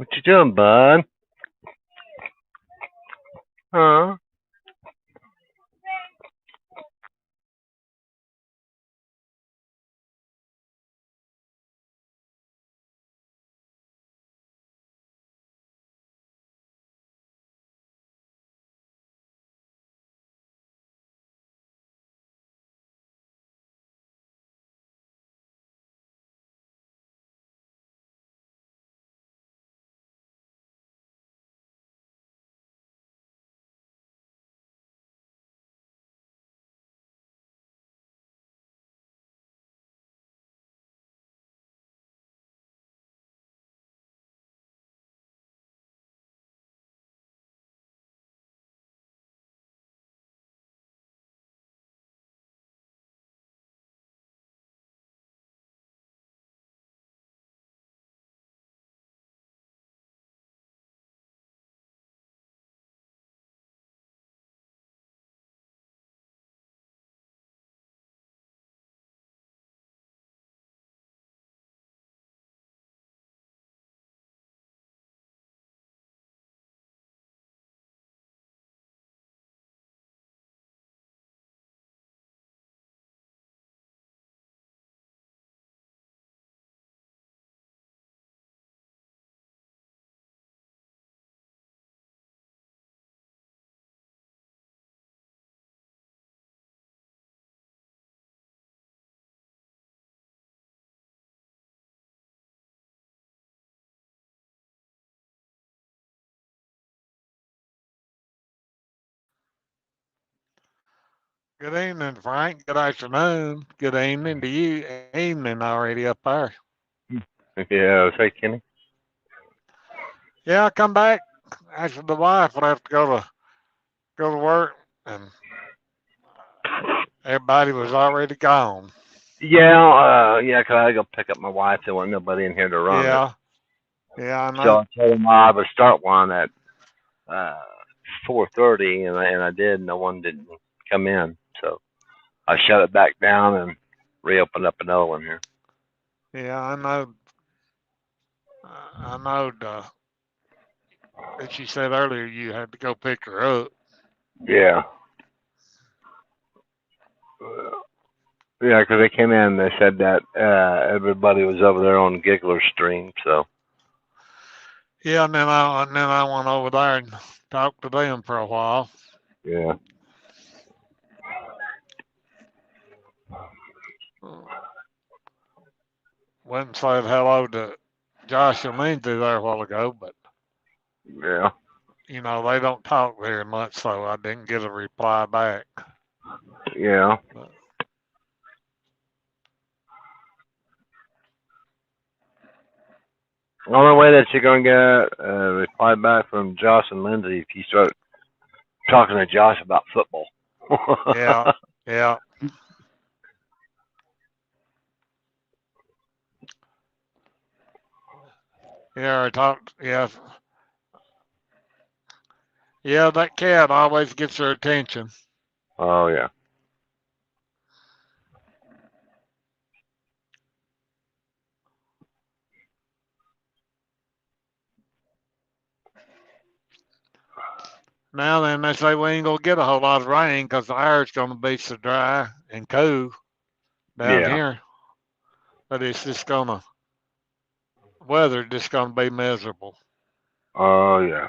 What you doing, bud? Huh? Good evening, Frank. Good afternoon. Good evening to you. Evening already up there. Yeah, say Kenny. Yeah, I come back after the wife would have to go to work, and everybody was already gone. Yeah, yeah, 'cause I had to go pick up my wife. There wasn't nobody in here to run it. Yeah, yeah, I So know. I told them I would start one at uh 4:30, and I did. No one didn't come in, so I shut it back down and reopened up another one here. Yeah, I know. I know that you said earlier you had to go pick her up. Yeah. Yeah, 'cause they came in. They said that everybody was over there on Giggler stream. So Yeah, and then I went over there and talked to them for a while. yeah, Went and said hello to Josh and Lindsay there a while ago, but yeah. they don't talk very much, so I didn't get a reply back. Yeah. But The only way that you're gonna get a reply back from Josh and Lindsay if you start talking to Josh about football. yeah, yeah, yeah, I talked, yeah, yeah, that cat always gets her attention. Oh yeah. Now then, they say we ain't gonna get a whole lot of rain because the air's gonna be so dry and cool down Yeah. here, but it's just gonna, weather just gonna be miserable. Oh yeah.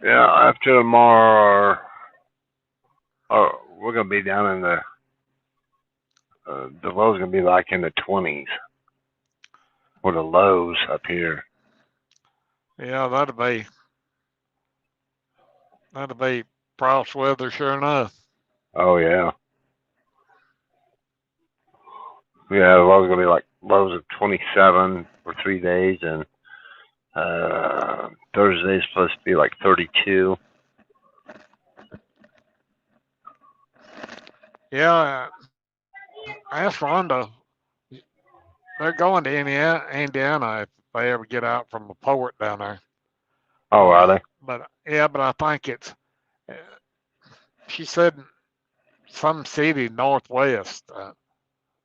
Yeah. After tomorrow, we're gonna be down in the low's gonna be like in the 20s, or the lows up here. Yeah, that'll be frost weather, sure enough. Oh yeah. Yeah, the low's gonna be like lows of 27 for 3 days, and Thursday's supposed to be like 32. Yeah, ask Rhonda. They're going to Indiana if they ever get out from the port down there. Oh, are they? But yeah, but I think it's. uh, She said some city northwest.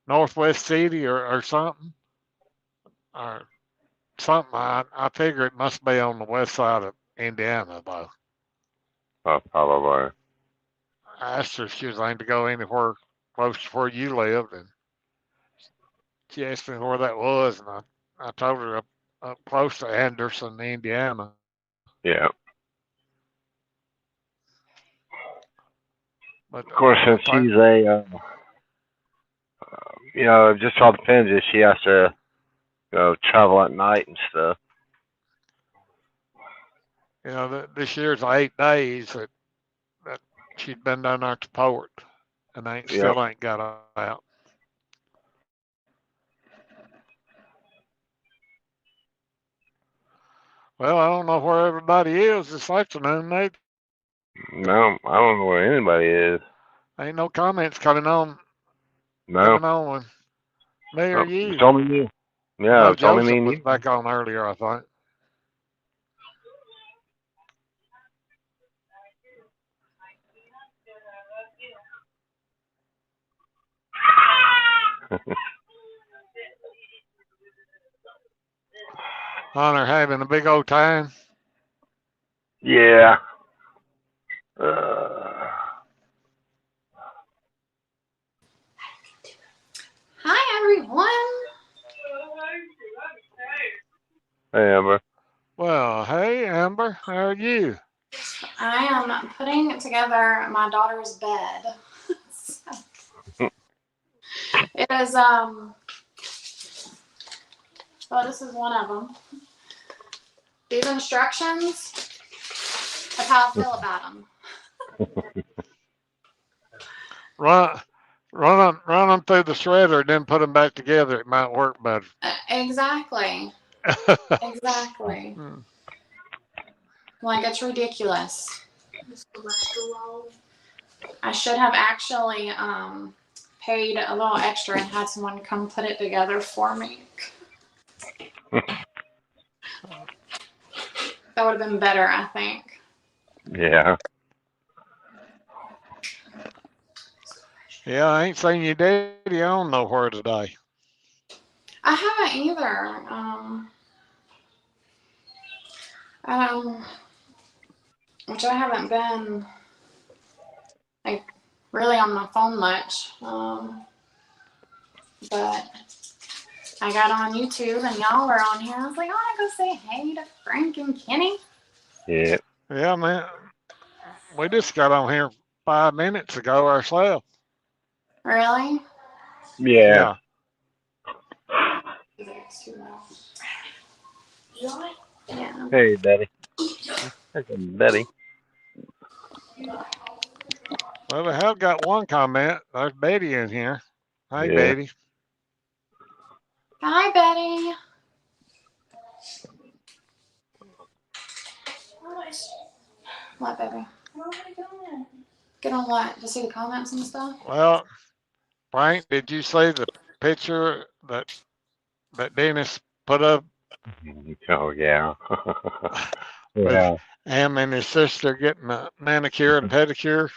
Northwest City or something. Or something. I figure it must be on the west side of Indiana, though. Oh, probably. I asked her if she was aiming to go anywhere close to where you lived, and she asked me where that was, and I told her up close to Anderson, Indiana. Yeah. But Of course, I since think, she's it just all depends if she has to, travel at night and stuff. this year's 8 days that she'd been down there to port, and Yep. still ain't got out. Well, I don't know where everybody is this afternoon. No, I don't know where anybody is. Ain't no comments No. coming on with me or Oh, it's you. only me. I Yeah, know it's only me Joseph and was you. back on earlier, I think. Hunter having a big old time. Yeah. Uh, Hi, everyone. hey, Amber. Well, hey, Amber, how are you? I am putting together my daughter's bed. It is, well, this is one of them. These instructions of how I feel about them. Run, run them through the shredder, then put them back together. It might work better. Exactly. Exactly. Like, it's ridiculous. I should have actually paid a little extra and had someone come put it together for me. That would have been better, I think. Yeah. Yeah, I ain't seen your daddy on nowhere today. I haven't either. Which I haven't been like really on my phone much. But I got on YouTube and y'all were on here. I was like, I want to go say hey to Frank and Kenny. Yeah. Yeah, man. We just got on here 5 minutes ago ourselves. Really? Yeah. Yeah. Yeah. Hey, Betty. Hey, Betty. Well, we have got one comment. There's Betty in here. Hey, Yeah. Betty. Hi, Betty. What, baby? Get on what? To see the comments and stuff? Well, Frank, did you see the picture that Dennis put up Oh, yeah. with Yeah. him and his sister getting a manicure and pedicure?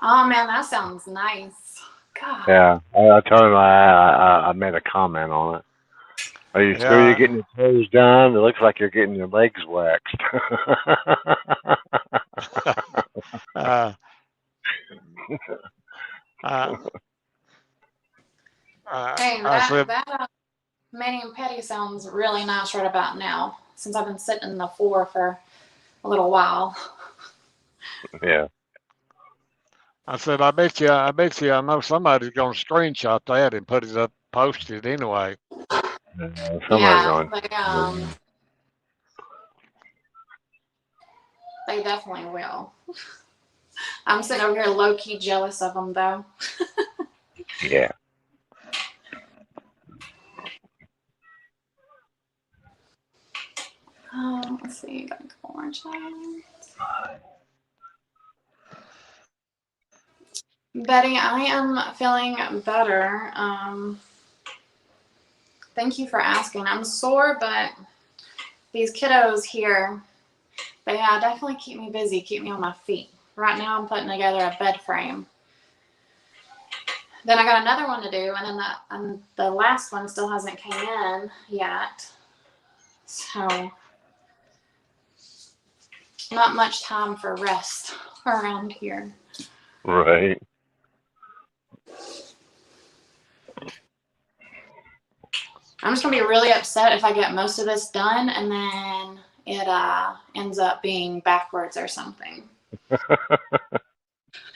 Oh, man, that sounds nice. God. Yeah. I told him I made a comment on it. Are you sure you're Yeah. getting your toes done? It looks like you're getting your legs waxed. uh, uh, Hey, I that said, mani and pedi sounds really nice right about now, since I've been sitting in the floor for a little while. Yeah. I bet you, I know somebody's gonna screenshot that and put it up, post it anyway. Somebody's Yeah, going. they definitely will. I'm sitting over here low key jealous of them though. Yeah. Let's see, got a couple more chats. Betty, I am feeling better. Thank you for asking. I'm sore, but these kiddos here, they definitely keep me busy, keep me on my feet. Right now, I'm putting together a bed frame then I got another one to do, and then the last one still hasn't came in yet. So not much time for rest around here. Right. I'm just gonna be really upset if I get most of this done and then it ends up being backwards or something.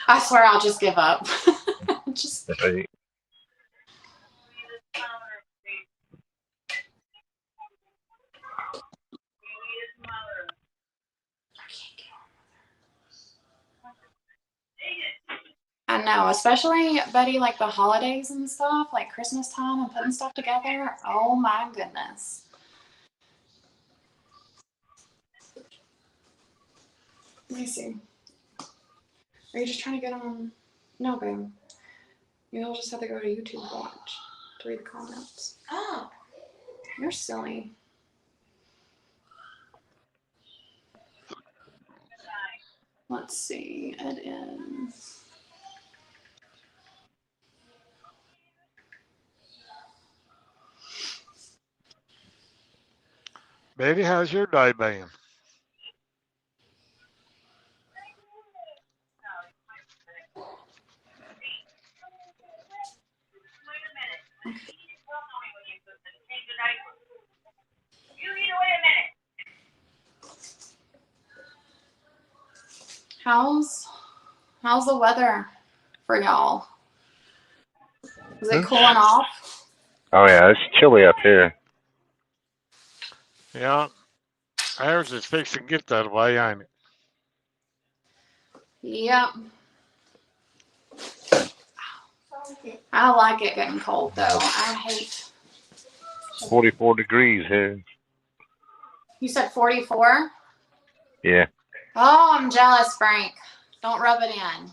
I swear I'll just give up. Just Right. I know, especially Betty, like the holidays and stuff, like Christmas time and putting stuff together. Oh my goodness. Let me see. Are you just trying to get on? No, babe. You'll just have to go to YouTube to watch to read the comments. Oh. You're silly. Let's see. It is. Betty, how's your day been? How's the weather for y'all? Is it It's, cooling off? oh yeah, it's chilly up here. Yeah, ours is fixing to get that way, ain't it? Yep. I like it getting cold though. I hate. 44 degrees here. You said 44? Yeah. Oh, I'm jealous, Frank. Don't rub it in.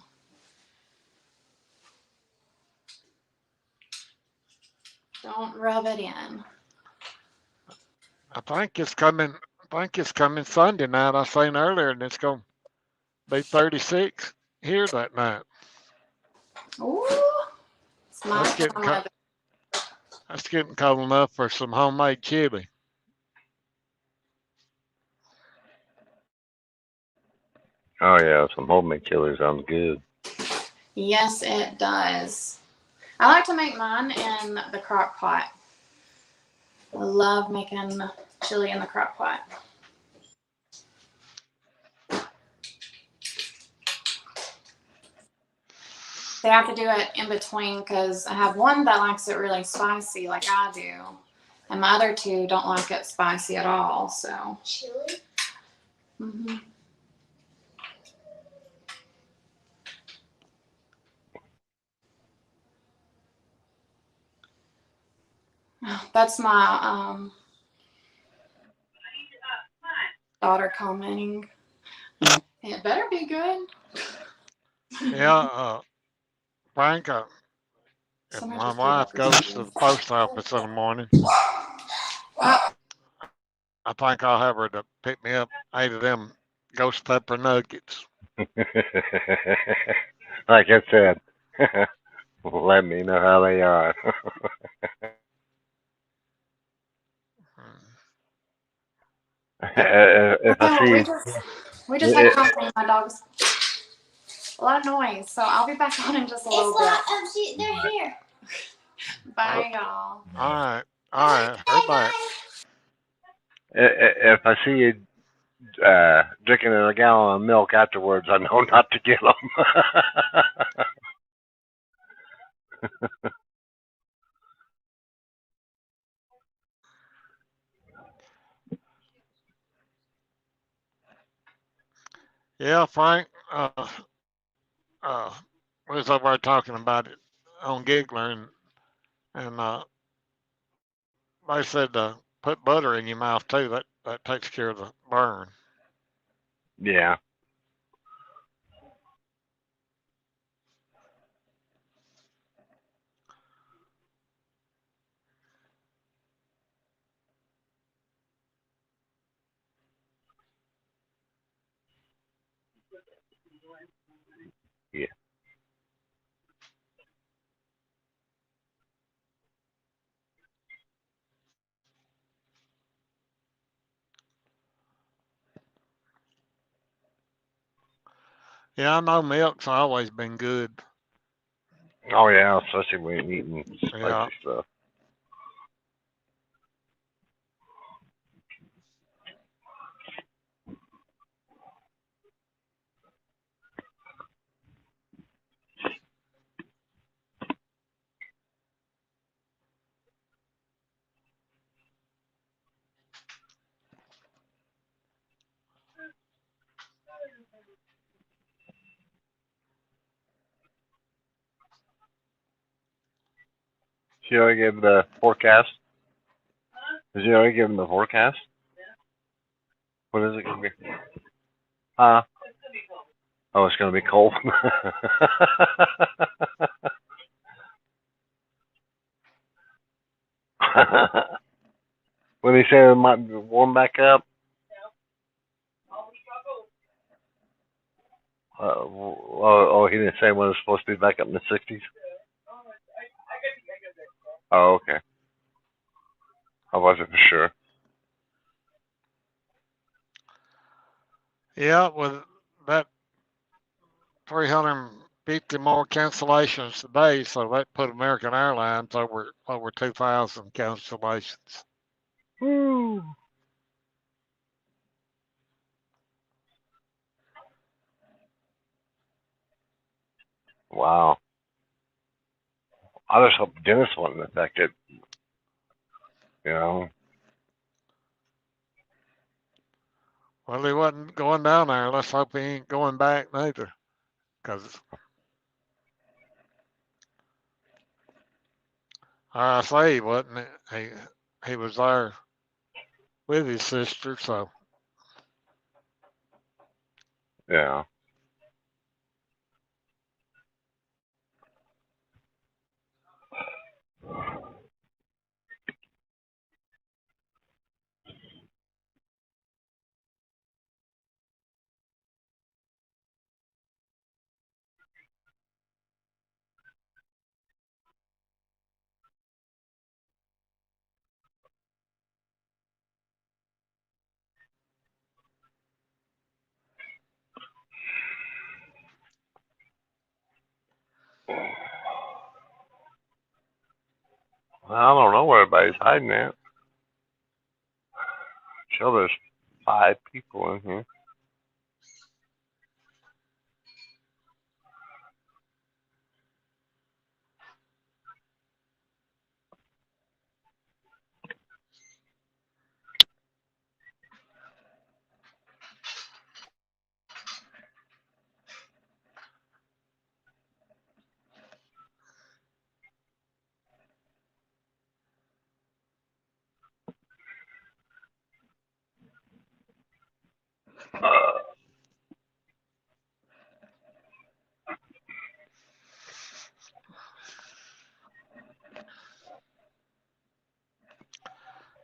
Don't rub it in. I think it's coming. I think it's coming Sunday night. I seen earlier, and it's gonna be 36 here that night. Ooh, it's my That's getting kind of weather. that's getting cold enough for some homemade chili. Oh yeah, some homemade chili sounds good. Yes, it does. I like to make mine in the crock pot. I love making chili in the crock pot. They have to do it in between because I have one that likes it really spicy, like I do, and my other two don't like it spicy at all. So. Chili. Mhm. That's my daughter commenting. It better be good. Yeah, Frank. If Somebody my just gave wife up goes to the post office in the morning, I think I'll have her to pick me up 8 of them ghost pepper nuggets. Like I said, let me know how they are. If I well, see, we just had company. My dog's a lot of noise, so I'll be back on in just a little bit. They're here. Bye, y'all. All right, hurry back. if I see you drinking a gallon of milk afterwards, I know not to get them. Yeah, Frank. Uh, we was over there talking about it on Giggler, and they said put butter in your mouth too. That takes care of the burn. Yeah. Yeah. Yeah, I know milk's always been good. Oh yeah, especially when you're eating Yeah. spicy stuff. She already gave the forecast. Did you already give him the forecast? What is it gonna be? Huh? Oh, it's gonna be cold. When he said it might warm back up. He didn't say when it's supposed to be back up in the 60s. Oh, okay. I wasn't for sure. Yeah, with that 350 more cancellations today, so that put American Airlines over 2,000 cancellations. Woo. Wow. I just hope Dennis wasn't affected. You know. Well, he wasn't going down there. Let's hope he ain't going back neither, because I say he wasn't. He was there with his sister, so Yeah. Well, I don't know where everybody's hiding at. Sure, there's 5 people in here.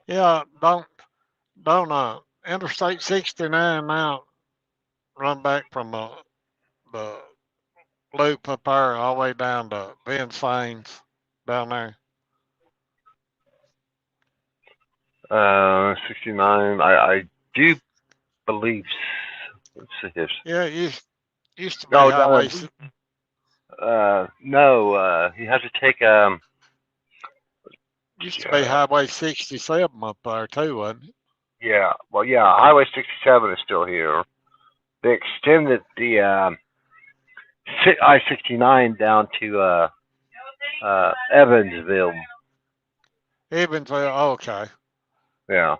yeah. Don't Interstate 69 now run back from the loop up there all the way down to Vincennes down there. 69. I do believe. Let's see here. Yeah, it used to be Oh, Highway. no. You have to take Used to be Highway 67 up there too, wasn't it? Yeah. Well, yeah. Highway 67 is still here. They extended the I-69 down to Evansville. Evansville. Oh, okay. Yeah.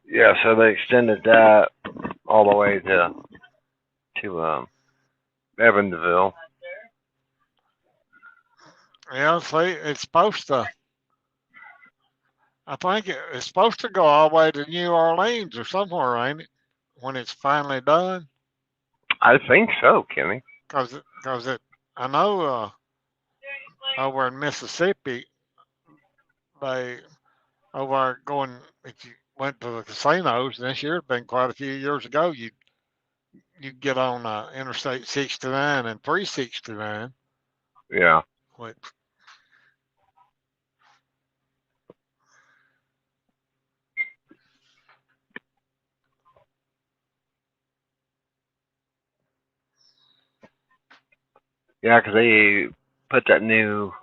Yeah. So they extended that all the way to Evansville. Yeah, see, it's supposed to. I think it's supposed to go all the way to New Orleans or somewhere, ain't it? When it's finally done, I think so, Kenny. cause it. I know over in Mississippi, they over going. If you went to the casinos this year, it's been quite a few years ago. You get on Interstate 69 and 369, Yeah. which Yeah, 'cause they put that new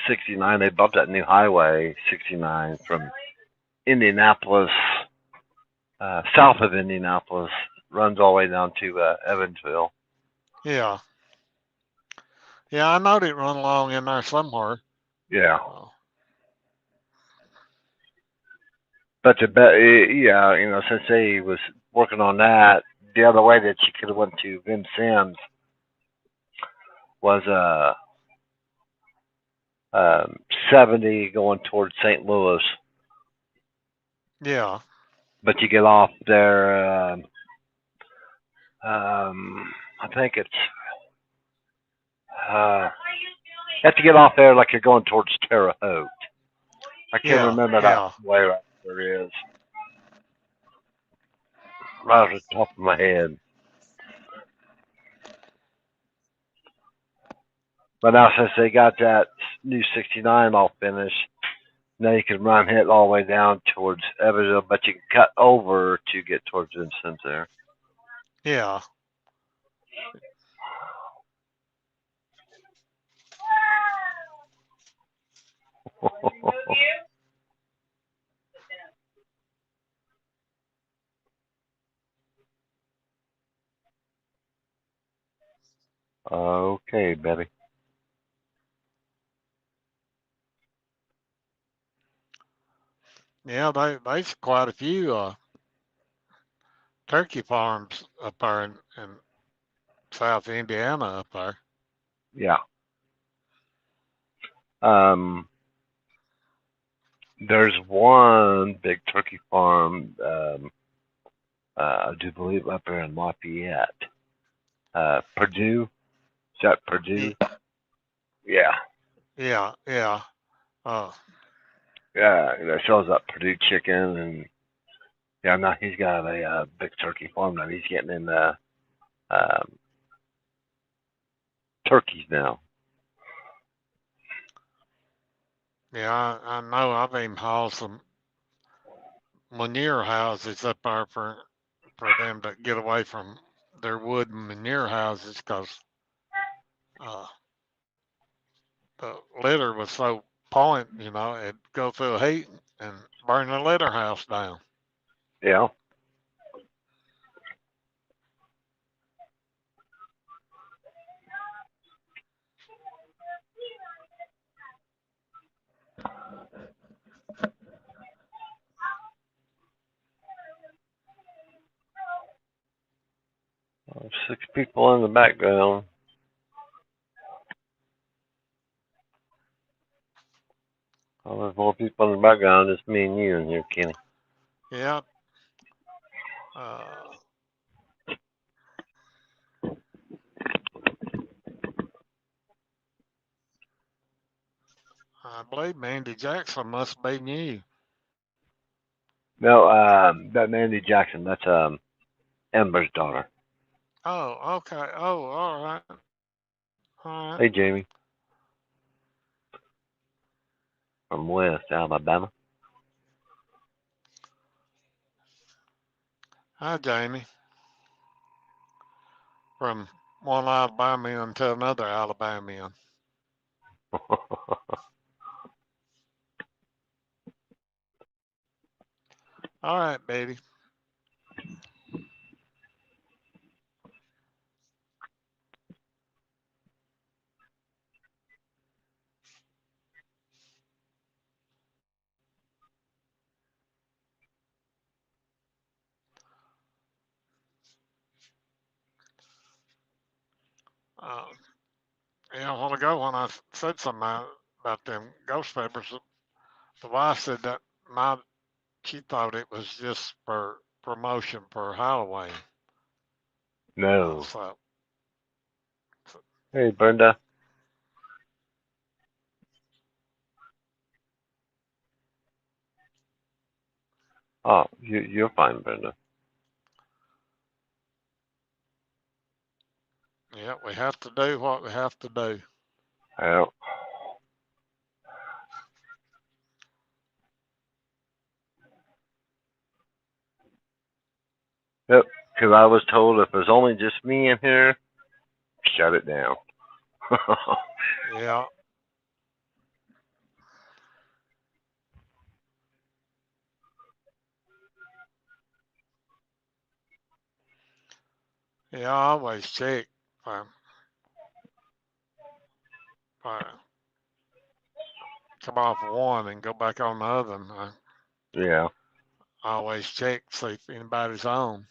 69. They built that new highway 69 from Indianapolis, south of Indianapolis, runs all the way down to Evansville. Yeah. Yeah, I know it run along in there somewhere. Yeah. Uh, But yeah, since they was working on that, the other way that you could have went to Vincennes was 70 going towards St. Louis. yeah. But you get off there. I think it's. You have to get off there like you're going towards Terre Haute. I can't Yeah. remember that way right where it is. Right off the top of my head. But now since they got that new 69 all finished, now you can run it all the way down towards Evansville, but you can cut over to get towards Vincent there. Yeah. Okay, Betty. Yeah, there's quite a few turkey farms up there in South Indiana up there. Yeah. There's one big turkey farm, I do believe up there in Lafayette. Purdue. Is that Purdue? Yeah. Yeah, yeah. Yeah, that sells up Purdue chicken and yeah, no, he's got a big turkey farm that he's getting in turkeys now. Yeah, I know I've even hauled some manure houses up there for them to get away from their wooden manure houses because uh, the litter was so point, it'd go through the heat and burn the litter house down. Yeah. 6 people in the background. Oh, there's more people in the background. It's me and you in here, Kenny. Yeah. I believe Mandy Jackson must be new. No, that Mandy Jackson, that's Amber's daughter. Oh, okay. Oh, all right. All right. Hey, Jamie. From West Alabama. Hi, Jamie. From one Alabamian to another Alabamian. All right, baby. Yeah, a while ago when I said something about them ghost peppers, the wife said that she thought it was just for promotion for Halloween. No. So, Hey, Brenda. Oh, you're fine, Brenda. yeah, we have to do what we have to do. Yeah. Yep, because I was told if there's only just me in here, shut it down. Yeah. Yeah, I always check. If I come off one and go back on the other, and I Yeah. always check to see if anybody's on.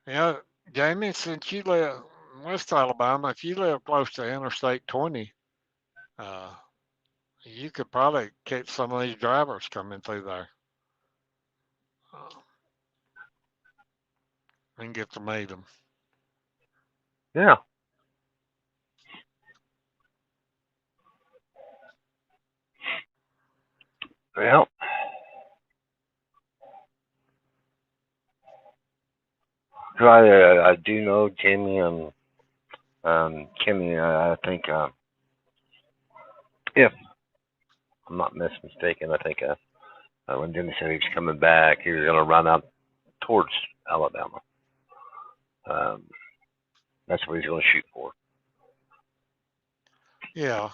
Yeah, Jamie, since you live in West Alabama, if you live close to Interstate 20, uh, you could probably catch some of these drivers coming through there uh, and get to meet them. Yeah. Well, so I do know Jamie and Kimmy. I think if I'm not mistaken, I think when Jimmy said he was coming back, he was going to run up towards Alabama. Um, that's what he's going to shoot for. Yeah.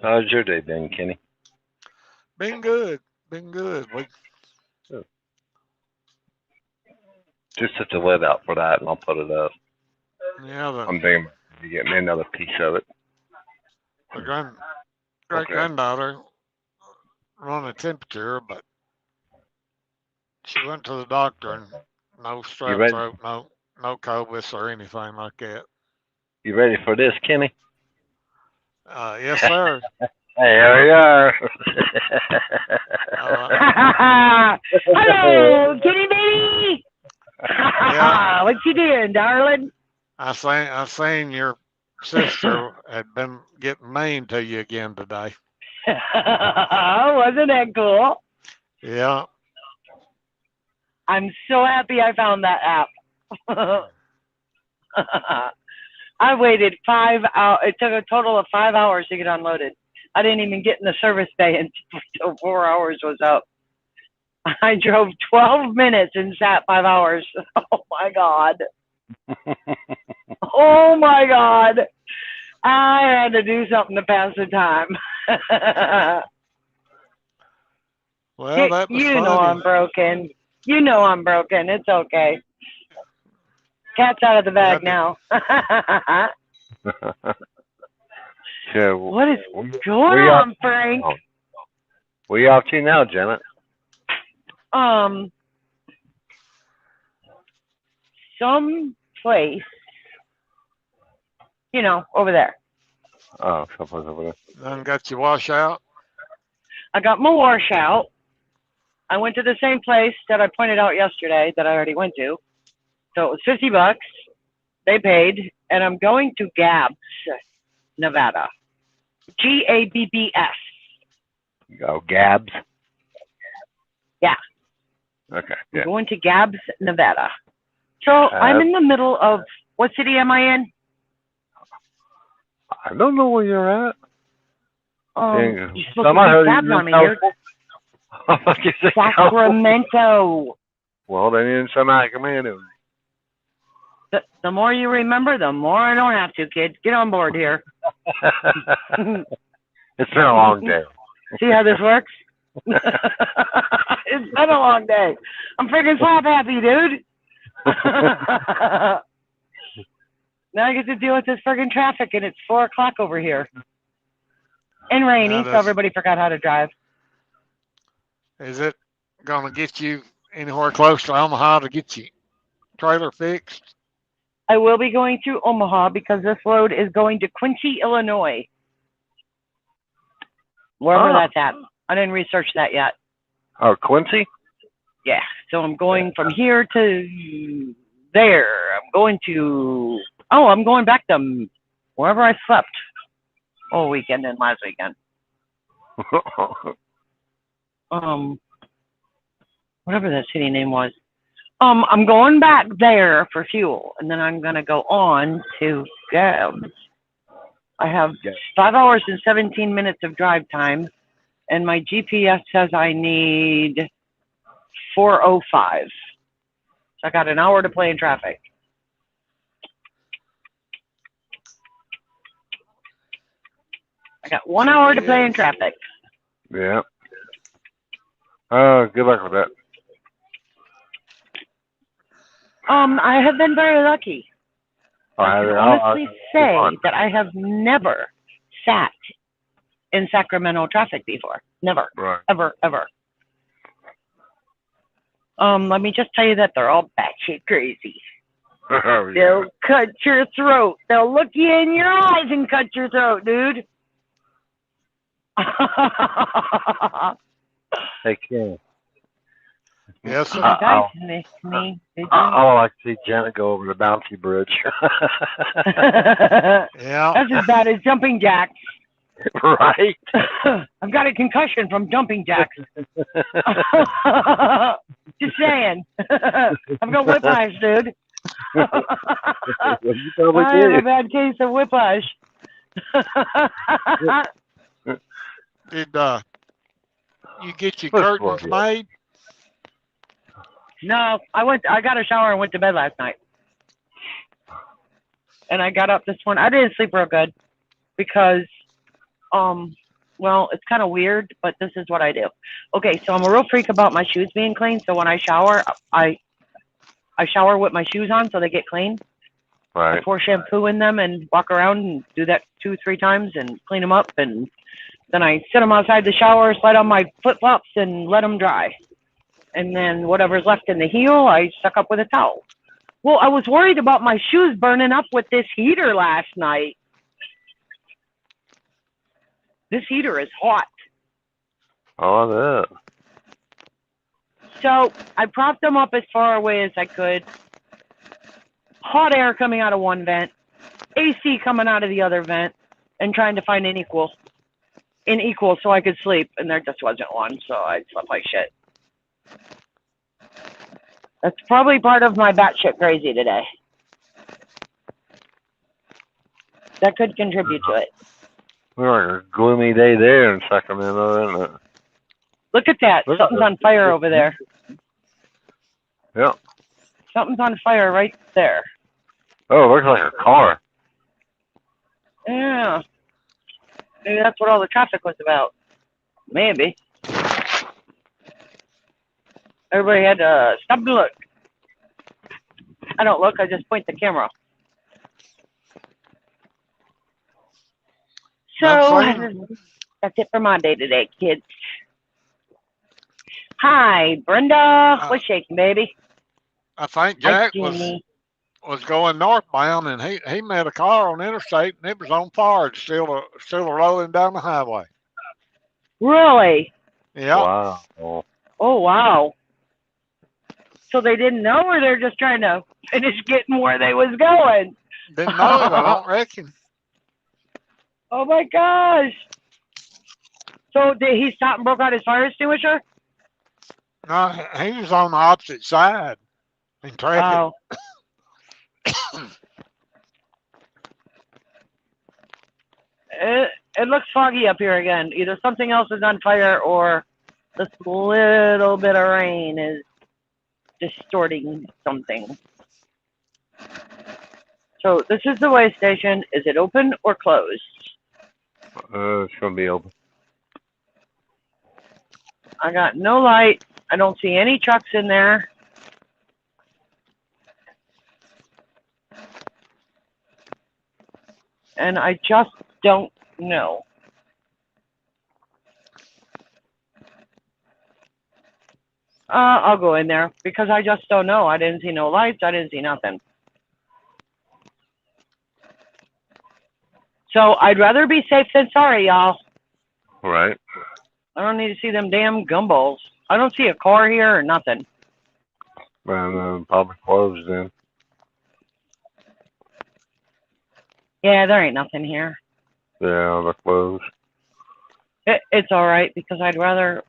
How's your day been, Kenny? Been good. Been good. Good. Just have to live out for that, and I'll put it up. Yeah, I'm thinking you get me another piece of it. the great Okay. granddaughter run a temperature, but she went to the doctor and no You strep ready? throat, no COVID or anything like that. You ready for this, Kenny? Yes, sir. Hey, here we are. Hello, kitty baby. Yeah. What you doing, darling? I seen your sister had been getting mean to you again today. Wasn't that cool? Yeah. I'm so happy I found that app. I waited 5 hours. It took a total of 5 hours to get unloaded. I didn't even get in the service bay until 4 hours was up. I drove 12 minutes and sat 5 hours. Oh my God. Oh my God. I had to do something to pass the time. Well, that was You funny. know I'm broken. You know I'm broken. It's okay. Cat's out of the bag now. Yeah, What is we going we on, Frank? where you off to now, Janet? Some place, over there. Oh, someplace over there. Done got your wash out. I got my washout. I went to the same place that I pointed out yesterday that I already went to. So it was $50. They paid, and I'm going to Gabbs, Nevada. Gabbs. Oh, Gabs. Yeah. Okay. I'm Yeah. going to Gabbs, Nevada. So I'm in the middle of, what city am I in? I don't know where you're at. You're supposed to be Gabbs on me, dude. Sacramento. Well, then you're in Sacramento. The more you remember, the more I don't have to, kid. Get on board here. It's been a long day. See how this works? It's been a long day. I'm freaking slap happy, dude. Now I get to deal with this friggin' traffic, and it's 4 o'clock over here. And rainy, so everybody forgot how to drive. Is it going to get you anywhere close to Omaha to get you trailer fixed? I will be going through Omaha because this load is going to Quincy, Illinois. Wherever that's at. I didn't research that yet. Oh, Quincy? Yeah. So I'm going from here to there. I'm going back to wherever I slept all weekend and last weekend. Whatever that city name was. I'm going back there for fuel, and then I'm gonna go on to Gabbs. I have 5 hours and 17 minutes of drive time, and my GPS says I need 4:05. So I got an hour to play in traffic. I got 1 hour to play in traffic. Yeah. Good luck with that. I have been very lucky. I can honestly say that I have never sat in Sacramento traffic before. Never. Right. Ever, ever. Let me just tell you that they're all batshit crazy. Oh, yeah. They'll cut your throat. They'll look you in your eyes and cut your throat, dude. Hey, Ken. Yes, sir. I would like to see Janet go over the bouncy bridge. Yeah. That's as bad as jumping jacks. Right. I've got a concussion from jumping jacks. Just saying. I've got whiplash, dude. You probably I did. have a bad case of whiplash. Did you get your curtains made? No, I got a shower and went to bed last night. And I got up this morning. I didn't sleep real good because, well, it's kind of weird, but this is what I do. Okay, so I'm a real freak about my shoes being clean. So when I shower, I shower with my shoes on so they get clean. Right. I pour shampoo in them and walk around and do that 2-3 times and clean them up. And then I sit them outside the shower, slide on my flip-flops and let them dry. And then whatever's left in the heel, I suck up with a towel. Well, I was worried about my shoes burning up with this heater last night. This heater is hot. Oh, that. So I propped them up as far away as I could. Hot air coming out of one vent, AC coming out of the other vent, and trying to find an equal so I could sleep. And there just wasn't one, so I slept like shit. That's probably part of my batshit crazy today. That could contribute to it. We're like a gloomy day there in Sacramento, isn't it? Look at that. Something's on fire over there. Yeah. Something's on fire right there. Oh, it looks like a car. Yeah. Maybe that's what all the traffic was about. Maybe. Everybody had to stop to look. I don't look, I just point the camera. So that's it for my day today, kids. Hi, Brenda. What's shaking, baby? I think Hi, Jack Jeannie. was going northbound, and he met a car on the interstate, and it was on fire. It's still rolling down the highway. Really? Yeah. Wow. Oh, wow. So they didn't know, or they're just trying to finish getting where they was going? Didn't know it, I don't reckon. Oh my gosh. So did he stop and broke out his fire extinguisher? No, he was on the opposite side in traffic. Oh. It looks foggy up here again. Either something else is on fire or this little bit of rain is distorting something. So this is the way station. Is it open or closed? It's gonna be open. I got no light. I don't see any trucks in there. And I just don't know. I'll go in there because I just don't know. I didn't see no lights. I didn't see nothing. So I'd rather be safe than sorry, y'all. Right. I don't need to see them damn gumballs. I don't see a car here or nothing. And probably closed then. Yeah, there ain't nothing here. Yeah, they're closed. It's all right because I'd rather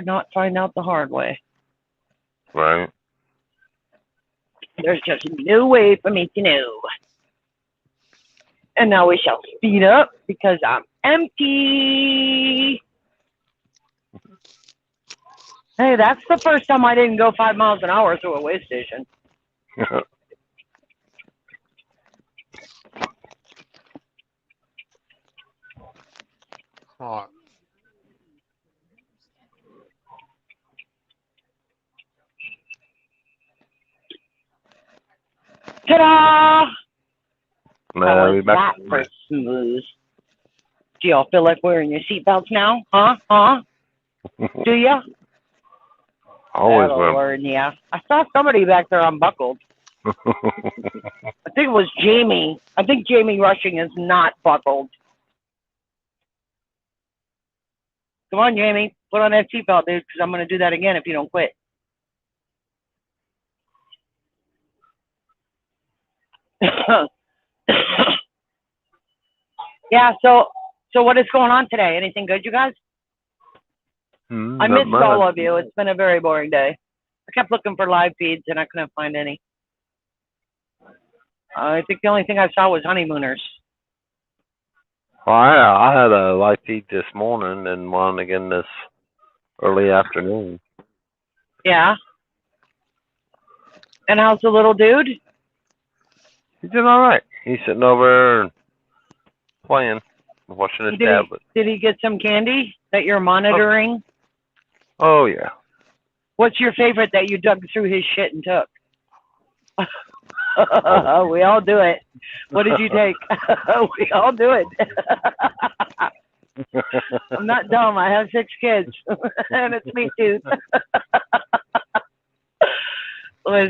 not find out the hard way. Right. There's just no way for me to know. And now we shall speed up because I'm empty. Hey, that's the first time I didn't go 5 miles an hour through a way station. Right. Ta-da! Nah, be back. That for smooth. Do y'all feel like wearing your seatbelts now? Huh? Do ya? Always That'll will. learn ya. I saw somebody back there unbuckled. I think it was Jamie. I think Jamie Rushing is not buckled. Come on, Jamie. Put on that seatbelt, dude, because I'm going to do that again if you don't quit. Yeah, so what is going on today? Anything good, you guys? I missed all of you. It's been a very boring day. I kept looking for live feeds, and I couldn't find any. I think the only thing I saw was honeymooners. Well, I had a live feed this morning and one again this early afternoon. Yeah. And how's the little dude? He's doing all right. He's sitting over and playing, watching his tablet. Did he get some candy that you're monitoring? Oh, yeah. What's your favorite that you dug through his shit and took? We all do it. What did you take? We all do it. I'm not dumb. I have 6 kids, and it's me too. Was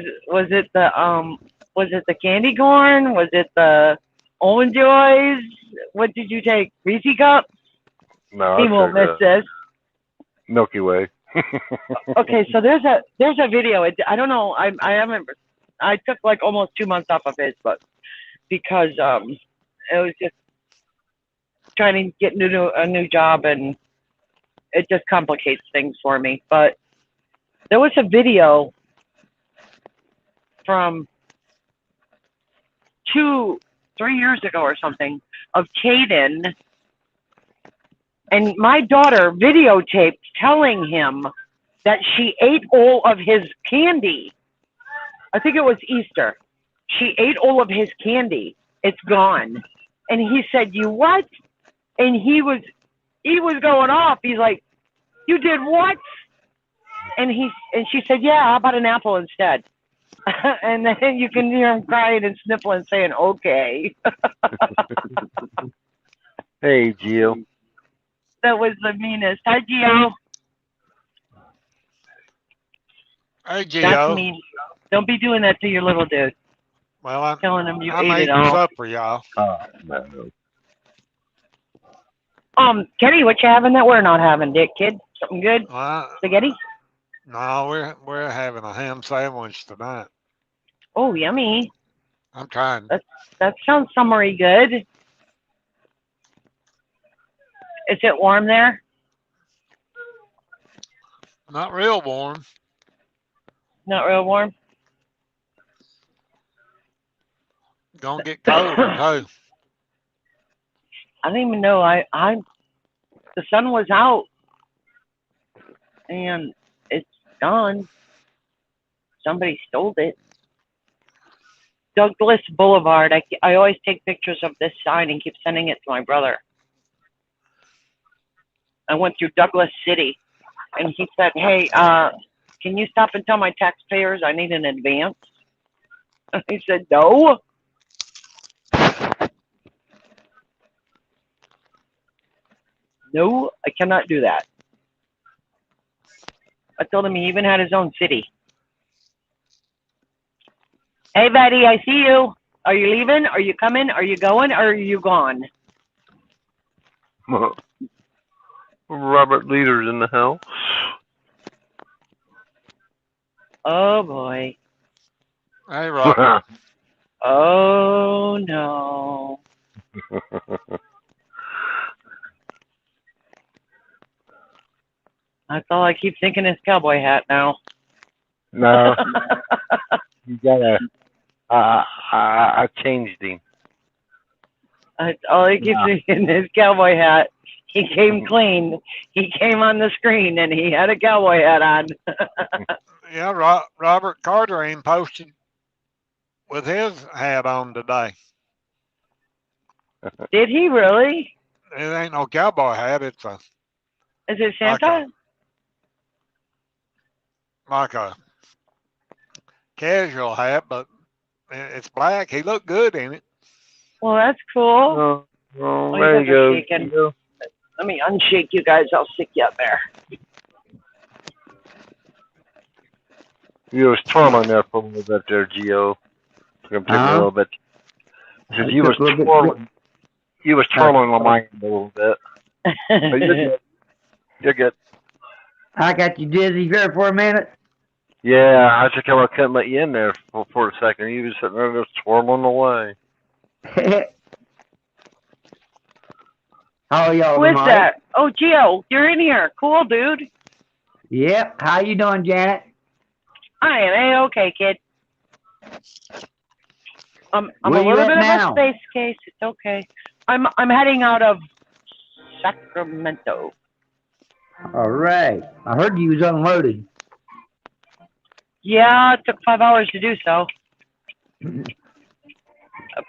it the candy corn? Was it the Almond Joys? What did you take? Reese cups? No, He won't miss this. Milky Way. Okay, so there's a video. I don't know. I haven't. I took like almost 2 months off of Facebook because it was just trying to get into a new job, and it just complicates things for me. But there was a video from 2-3 years ago or something of Caden, and my daughter videotaped telling him that she ate all of his candy. I think it was Easter. She ate all of his candy. It's gone. And he said, "You what?" And he was going off. He's like, "You did what?" And she said, "Yeah, how about an apple instead?" And then you can hear him crying and sniffling, saying, "Okay." Hey, Gio. That was the meanest. Hi, Gio. Hey, That's Gio. mean. Don't be doing that to your little dude. Well, Telling him you I'm ate it eating all. supper, y'all. No. Kenny, what you having that we're not having, Dick Kid? Something good? Well, Spaghetti? no, we're having a ham sandwich tonight. Oh, yummy. I'm trying. That sounds summery good. Is it warm there? Not real warm. Not real warm. Gonna get colder too. I don't even know. The sun was out and it's gone. Somebody stole it. Douglas Boulevard. I always take pictures of this sign and keep sending it to my brother. I went through Douglas City and he said, "Hey, can you stop and tell my taxpayers I need an advance?" I said, "No." No, I cannot do that. I told him he even had his own city. Hey, buddy, I see you. Are you leaving? Are you coming? Are you going? Or are you gone? Robert Leader's in the house. Oh, boy. Hey, Robert. Oh, no. That's all I keep thinking is cowboy hat now. No, you gotta. I changed him. That's all I keep thinking is cowboy hat. He came clean. He came on the screen and he had a cowboy hat on. Yeah, Robert Carter ain't posted with his hat on today. Did he really? It ain't no cowboy hat. It's a Is it Santa? like a casual hat, but it's black. He looked good in it. Well, that's cool. Oh, you there guys you are go. shaking. Gio. Let me unshake you guys. I'll stick you up there. You was twirling there for a little bit there, Gio. It's gonna take me a little bit. Because you was twirling. You was twirling on my end a little bit. But you're good. You're good. I got you dizzy there for a minute. Yeah, I just I couldn't let you in there for a second. You was sitting there just twirling away. How are y'all Who is tonight? that? Oh, Gio, you're in here. Cool, dude. Yep. How you doing, Janet? I am A-okay, kid. I'm Where a you little at bit now? of a space case. It's okay. I'm heading out of Sacramento. All right. I heard you was unloaded. Yeah, it took 5 hours to do so.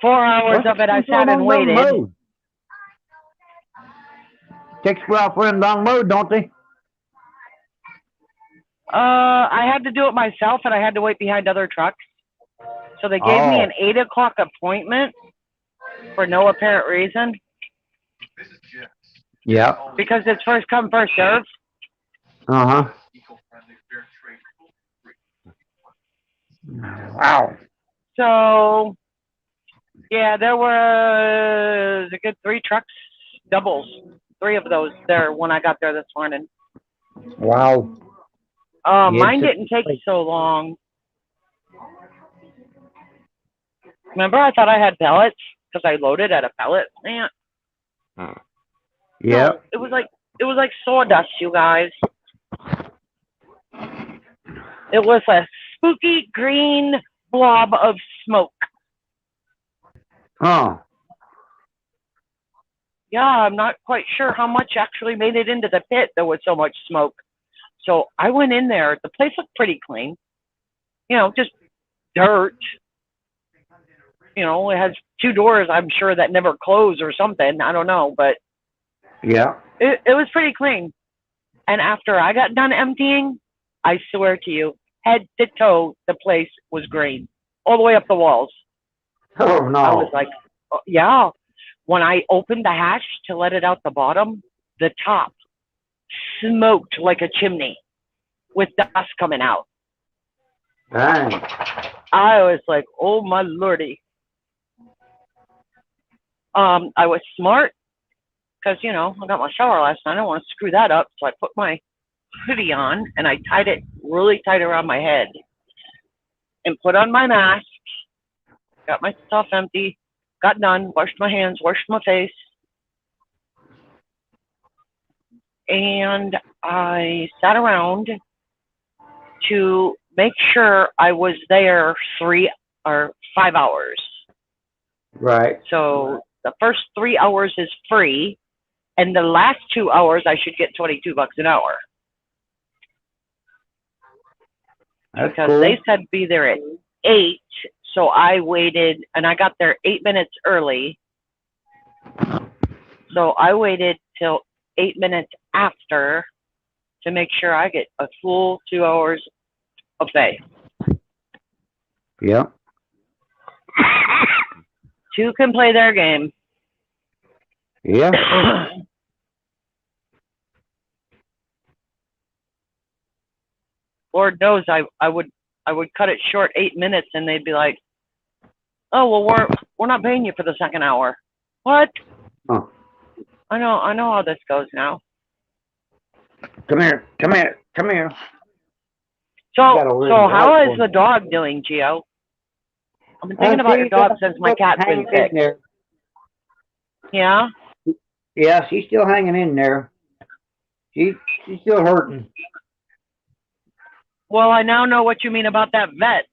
4 hours of it I sat and waited. Takes a while for them to unload, don't they? I had to do it myself, and I had to wait behind other trucks. So they gave me an 8 o'clock appointment for no apparent reason. Yeah. Because it's first come, first serve. Uh-huh. Wow. So, yeah, there was a good 3 trucks, doubles, 3 of those there when I got there this morning. Wow. Mine didn't take so long. Remember, I thought I had pellets because I loaded at a pellet plant. Yeah. No, it was like sawdust, you guys. It was a spooky green blob of smoke. Huh. Yeah, I'm not quite sure how much actually made it into the pit. There was so much smoke. So I went in there. The place looked pretty clean. You know, just dirt. You know, it has 2 doors, I'm sure, that never close or something. I don't know, but Yeah. it was pretty clean. And after I got done emptying, I swear to you, head to toe, the place was green. All the way up the walls. Oh, no. I was like, oh, yeah. when I opened the hatch to let it out the bottom, the top smoked like a chimney with dust coming out. Dang. I was like, oh my lordy. I was smart because, you know, I got my shower last night. I don't want to screw that up. So I put my hoodie on and I tied it really tight around my head and put on my mask, got my stuff empty, got done, washed my hands, washed my face. And I sat around to make sure I was there 3 or 5 hours. Right. So the first 3 hours is free, and the last 2 hours I should get $22 an hour. That's Because cool. they said be there at 8, so I waited, and I got there 8 minutes early. So I waited till 8 minutes after to make sure I get a full 2 hours of pay. Yep. Two can play their game. Yeah. Lord knows I would cut it short 8 minutes and they'd be like, oh well we're not paying you for the second hour. What? Huh. I know how this goes now. Come here. Come here. Come here. So Got a weird how dog is for the me. dog doing, Gio? I've been thinking about your She's dog since my cat's been hanging sick. in there. Yeah? Yeah, she's still hanging in there. She's still hurting. Well, I now know what you mean about that vet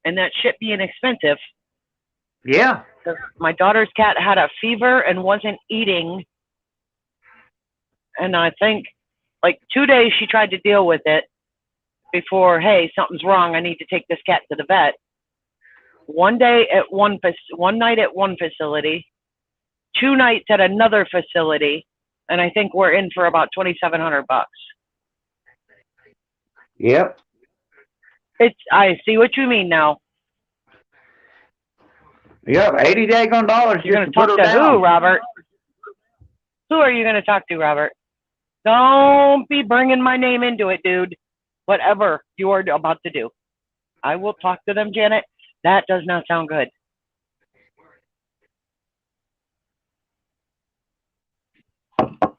and that shit being expensive. Yeah. My daughter's cat had a fever and wasn't eating. And I think like 2 days she tried to deal with it before, hey, something's wrong. I need to take this cat to the vet. One night at one facility, 2 nights at another facility, and I think we're in for about $2,700. Yep. I see what you mean now. Yep. $80 You're just going to to talk put her to down. who, Robert? Who are you going to talk to, Robert? Don't be bringing my name into it, dude. Whatever you are about to do. I will talk to them, Janet. That does not sound good.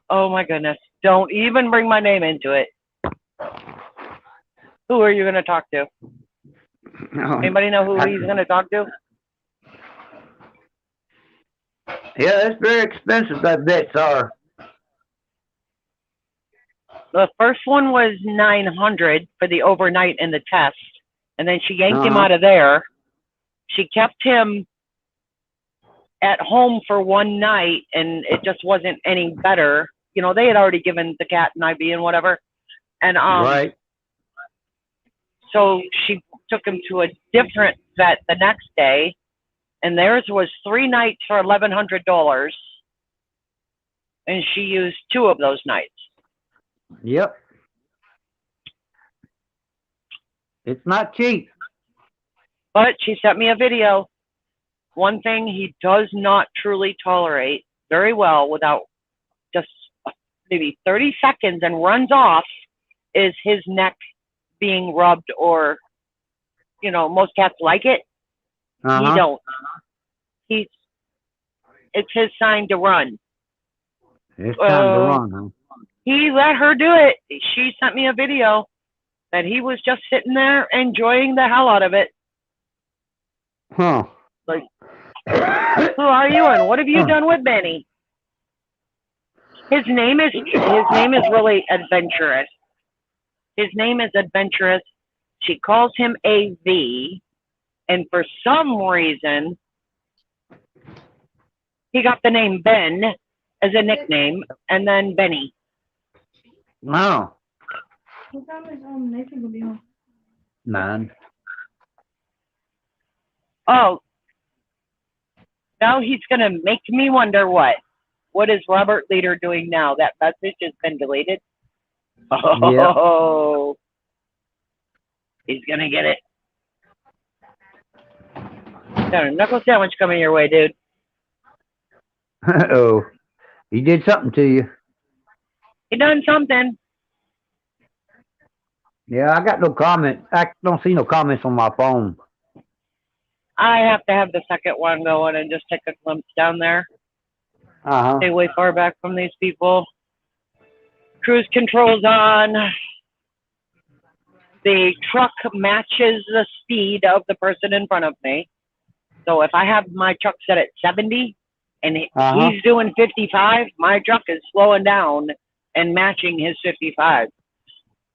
Oh my goodness. Don't even bring my name into it. Who are you going to talk to? Anybody know who he's going to talk to? Yeah, it's very expensive, that vets are. The first one was $900 for the overnight and the test, and then she yanked him out of there. She kept him at home for one night, and it just wasn't any better. You know, they had already given the cat an IV and whatever, and Right. so she took him to a different vet the next day, and theirs was 3 nights for $1,100, and she used 2 of those nights. Yep. It's not cheap. But she sent me a video. One thing he does not truly tolerate very well without just maybe 30 seconds and runs off is his neck being rubbed, or, you know, most cats like it. He don't. It's his sign to run. It's time to run, huh? He let her do it. She sent me a video that he was just sitting there enjoying the hell out of it. Huh. Like, who are you and what have you done with Benny? His name is really adventurous. His name is adventurous. She calls him AV, and for some reason he got the name Ben as a nickname, and then Benny. No. What time is Nathan gonna be home? 9. Oh, now he's gonna make me wonder what is Robert Leader doing now? That message has been deleted. Oh, he's gonna get it. Got a knuckle sandwich coming your way, dude. Uh-oh. He did something to you. He done something. Yeah, I got no comment. I don't see no comments on my phone. I have to have the second one going and just take a glimpse down there. Uh-huh. Stay way far back from these people. Cruise control's on. The truck matches the speed of the person in front of me. So if I have my truck set at 70 and he's doing 55, my truck is slowing down and matching his 55.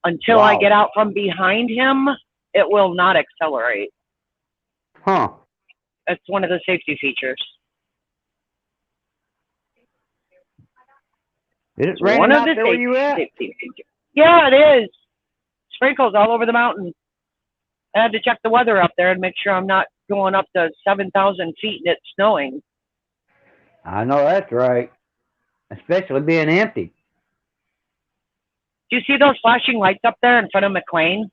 Until I get out from behind him, it will not accelerate. Huh. That's one of the safety features. Is it It's raining one of out the there where you at? safety features. Yeah, it is. Sprinkles all over the mountain. I had to check the weather up there and make sure I'm not going up to 7,000 feet and it's snowing. I know that's right. Especially being empty. Do you see those flashing lights up there in front of McLean?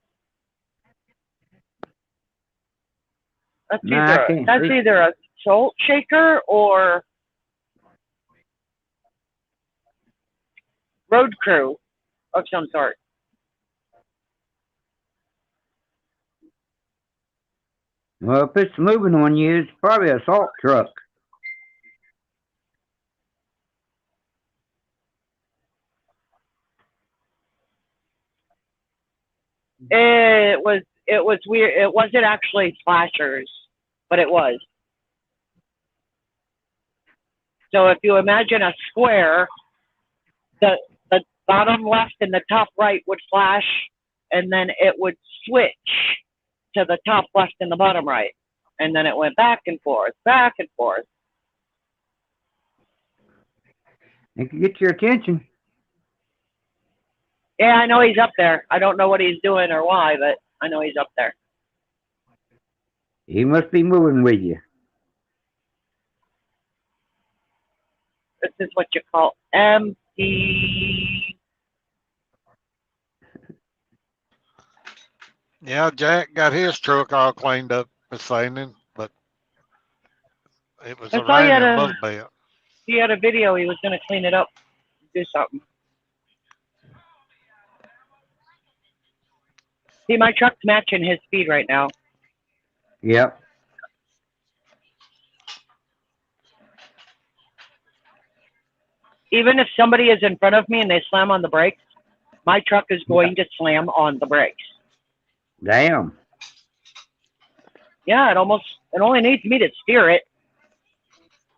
That's either a salt shaker or road crew of some sort. Well, if it's moving on you, it's probably a salt truck. It was weird. It wasn't actually flashers, but it was. So if you imagine a square, the bottom left and the top right would flash, and then it would switch to the top left and the bottom right. And then it went back and forth, back and forth. It can get your attention. Yeah, I know he's up there. I don't know what he's doing or why, but I know he's up there. He must be moving with you. This is what you call empty. Yeah, Jack got his truck all cleaned up this evening, but it was raining a little bit. He had a video. He was going to clean it up, do something. See, my truck's matching his speed right now. Yep. Even if somebody is in front of me and they slam on the brakes, my truck is going to slam on the brakes. Damn. Yeah, it only needs me to steer it.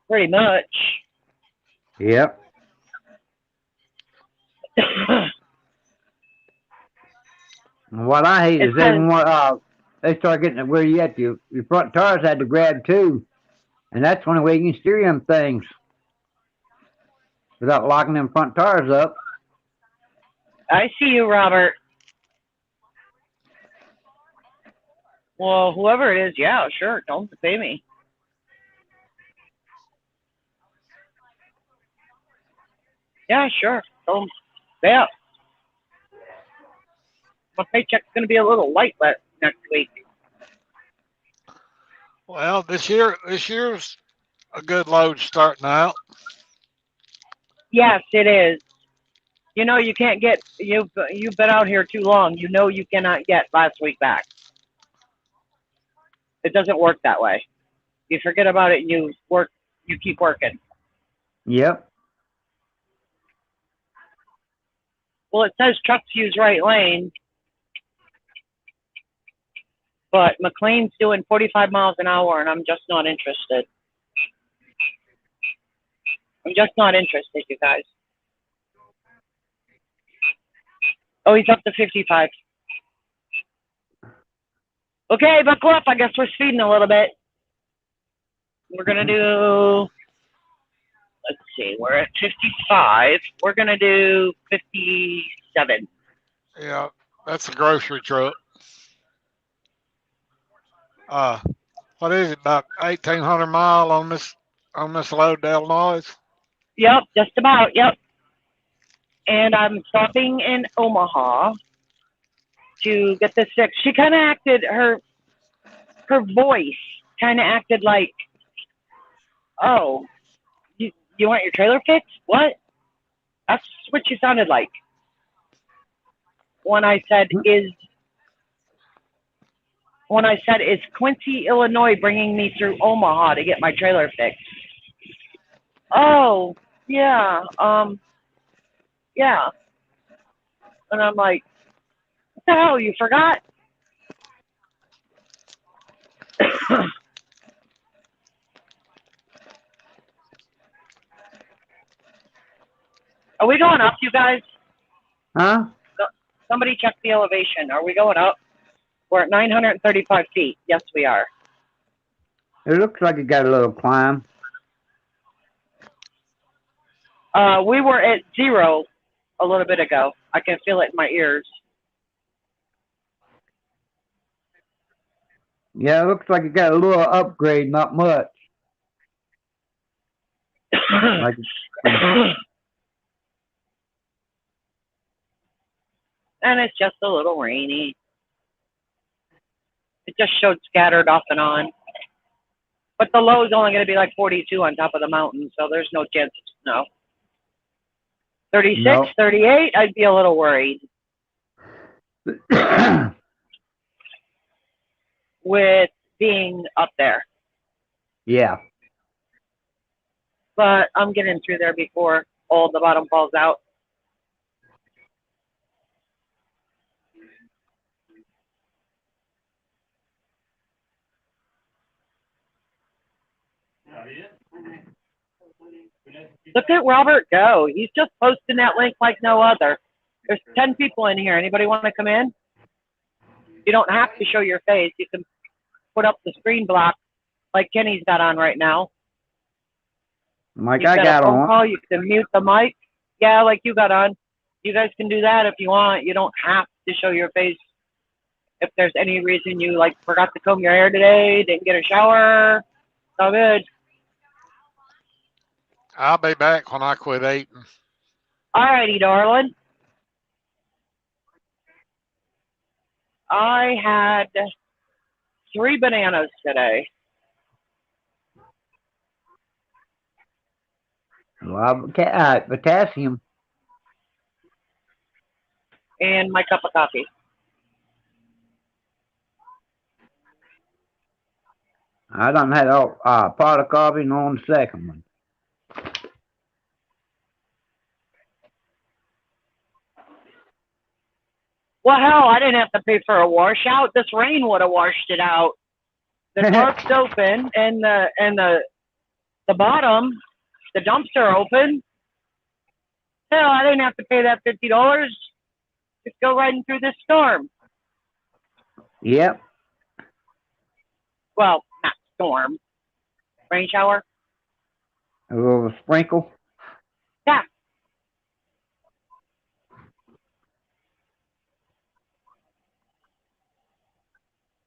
Pretty much. Yep. What I hate is they start getting it where you at your front tires had to grab too. And that's the only way you can steer them things. Without locking them front tires up. I see you, Robert. Well, whoever it is, yeah, sure, don't pay me. Yeah, sure. Yeah. My paycheck's going to be a little light next week. Well, this year's a good load starting out. Yes, it is. You know, you can't get, you've been out here too long. You know you cannot get last week back. It doesn't work that way. You forget about it and you keep working. Yep. Well, it says trucks use right lane, but McLean's doing 45 miles an hour, and I'm just not interested. I'm just not interested, you guys. Oh, he's up to 55. Okay, buckle up. I guess we're speeding a little bit. We're going to do, let's see, we're at 55. We're going to do 57. Yeah, that's a grocery truck. What is it, about 1,800 mile on this load to Illinois? Yep, just about, yep. And I'm stopping in Omaha to get this fixed. She kind of acted, her voice kind of acted like, oh, You want your trailer fixed? What? That's what you sounded like. When I said, is Quincy, Illinois bringing me through Omaha to get my trailer fixed? Oh, yeah, yeah. And I'm like, what the hell, you forgot? Are we going up, you guys? Huh? Somebody check the elevation. Are we going up? We're at 935 feet. Yes, we are. It looks like it got a little climb. We were at 0 a little bit ago. I can feel it in my ears. Yeah, it looks like it got a little upgrade, not much. Like, And it's just a little rainy. It just showed scattered off and on. But the low is only going to be like 42 on top of the mountain, so there's no chance of snow. 36, no. 38, I'd be a little worried. With being up there. Yeah. But I'm getting through there before all the bottom falls out. Look at Robert go. He's just posting that link like no other. There's 10 people in here. Anybody want to come in? You don't have to show your face. You can put up the screen block like Kenny's got on right now. Like You've I got a phone on. call. You can mute the mic. Yeah, like you got on. You guys can do that if you want. You don't have to show your face. If there's any reason you like forgot to comb your hair today, didn't get a shower, it's all good. I'll be back when I quit eating. All righty, darling. I had 3 bananas today. Well, potassium. And my cup of coffee. I done had a pot of coffee and on the second one. Well, hell, I didn't have to pay for a washout. This rain would have washed it out. The tarp's open, and the bottom, the dumpster open. Hell, I didn't have to pay that $50. Just go riding through this storm. Yep. Well, not storm. Rain shower. A little sprinkle. Yeah.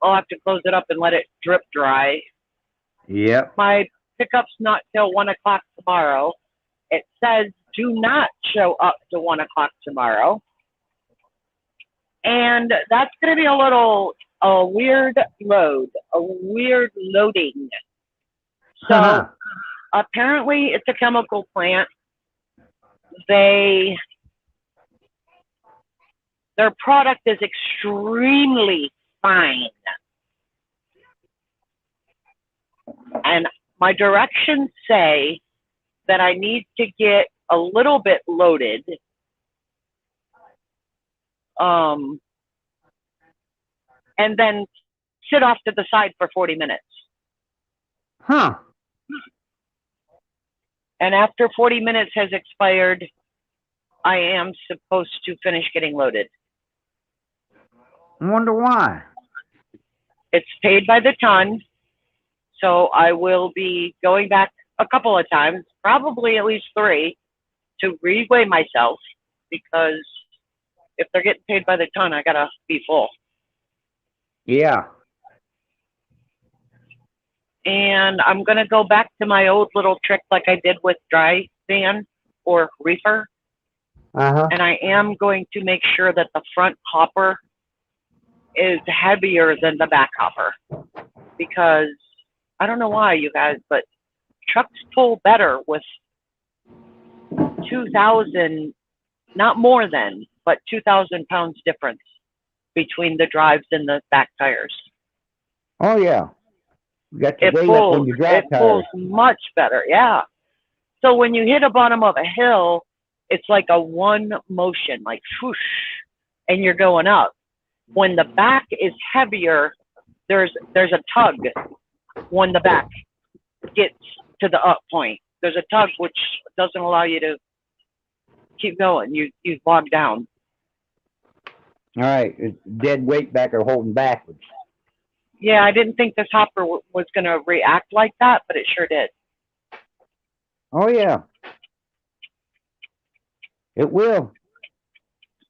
I'll have to close it up and let it drip dry. Yep. My pickup's not till 1 o'clock tomorrow. It says do not show up to 1 o'clock tomorrow. And that's going to be a weird load, a weird loading. So apparently it's a chemical plant. Their product is extremely fine. And my directions say that I need to get a little bit loaded. And then sit off to the side for 40 minutes. Huh. And after 40 minutes has expired, I am supposed to finish getting loaded. I wonder why. It's paid by the ton, so I will be going back a couple of times, probably at least 3, to reweigh myself, because if they're getting paid by the ton, I gotta be full. Yeah. And I'm going to go back to my old little trick like I did with dry sand or reefer. And I am going to make sure that the front hopper is heavier than the back hopper. Because I don't know why, you guys, but trucks pull better with 2,000, not more than, but 2,000 pounds difference between the drives and the back tires. Oh yeah. You got the It weight up on pulls, your drive it tires. pulls much better, yeah. So when you hit a bottom of a hill, it's like a one motion, like whoosh, and you're going up. When the back is heavier, there's a tug when the back gets to the up point. There's a tug which doesn't allow you to keep going. You bog down. All right, it's dead weight back or holding backwards. Yeah, I didn't think this hopper was going to react like that, but it sure did. Oh yeah. It will.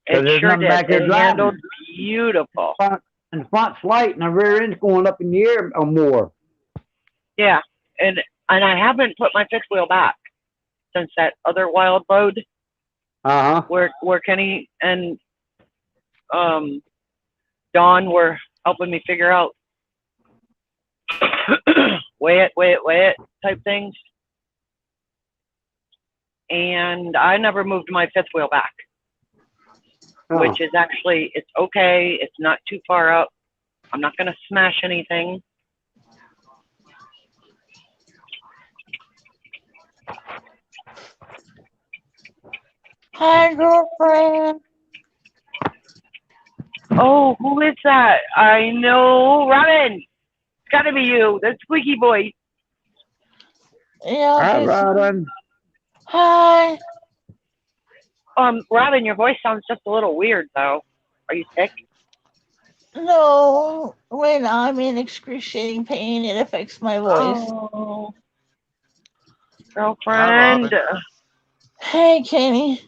It there's sure nothing did. back there It driving. handled beautiful. And the front's light and the rear end's going up in the air or more. Yeah, and I haven't put my fifth wheel back since that other wild load Uh-huh. where Kenny and Dawn were helping me figure out weigh it type things. And I never moved my fifth wheel back, which is actually, it's okay. It's not too far up. I'm not going to smash anything. Hi, girlfriend. Oh, who is that? I know, Robin. It's got to be you, the squeaky voice. Yeah, Hi, this. Robin. Hi. Robin, your voice sounds just a little weird, though. Are you sick? No, when I'm in excruciating pain, it affects my voice. Oh, Hi, girlfriend. Robin. Hey, Kenny.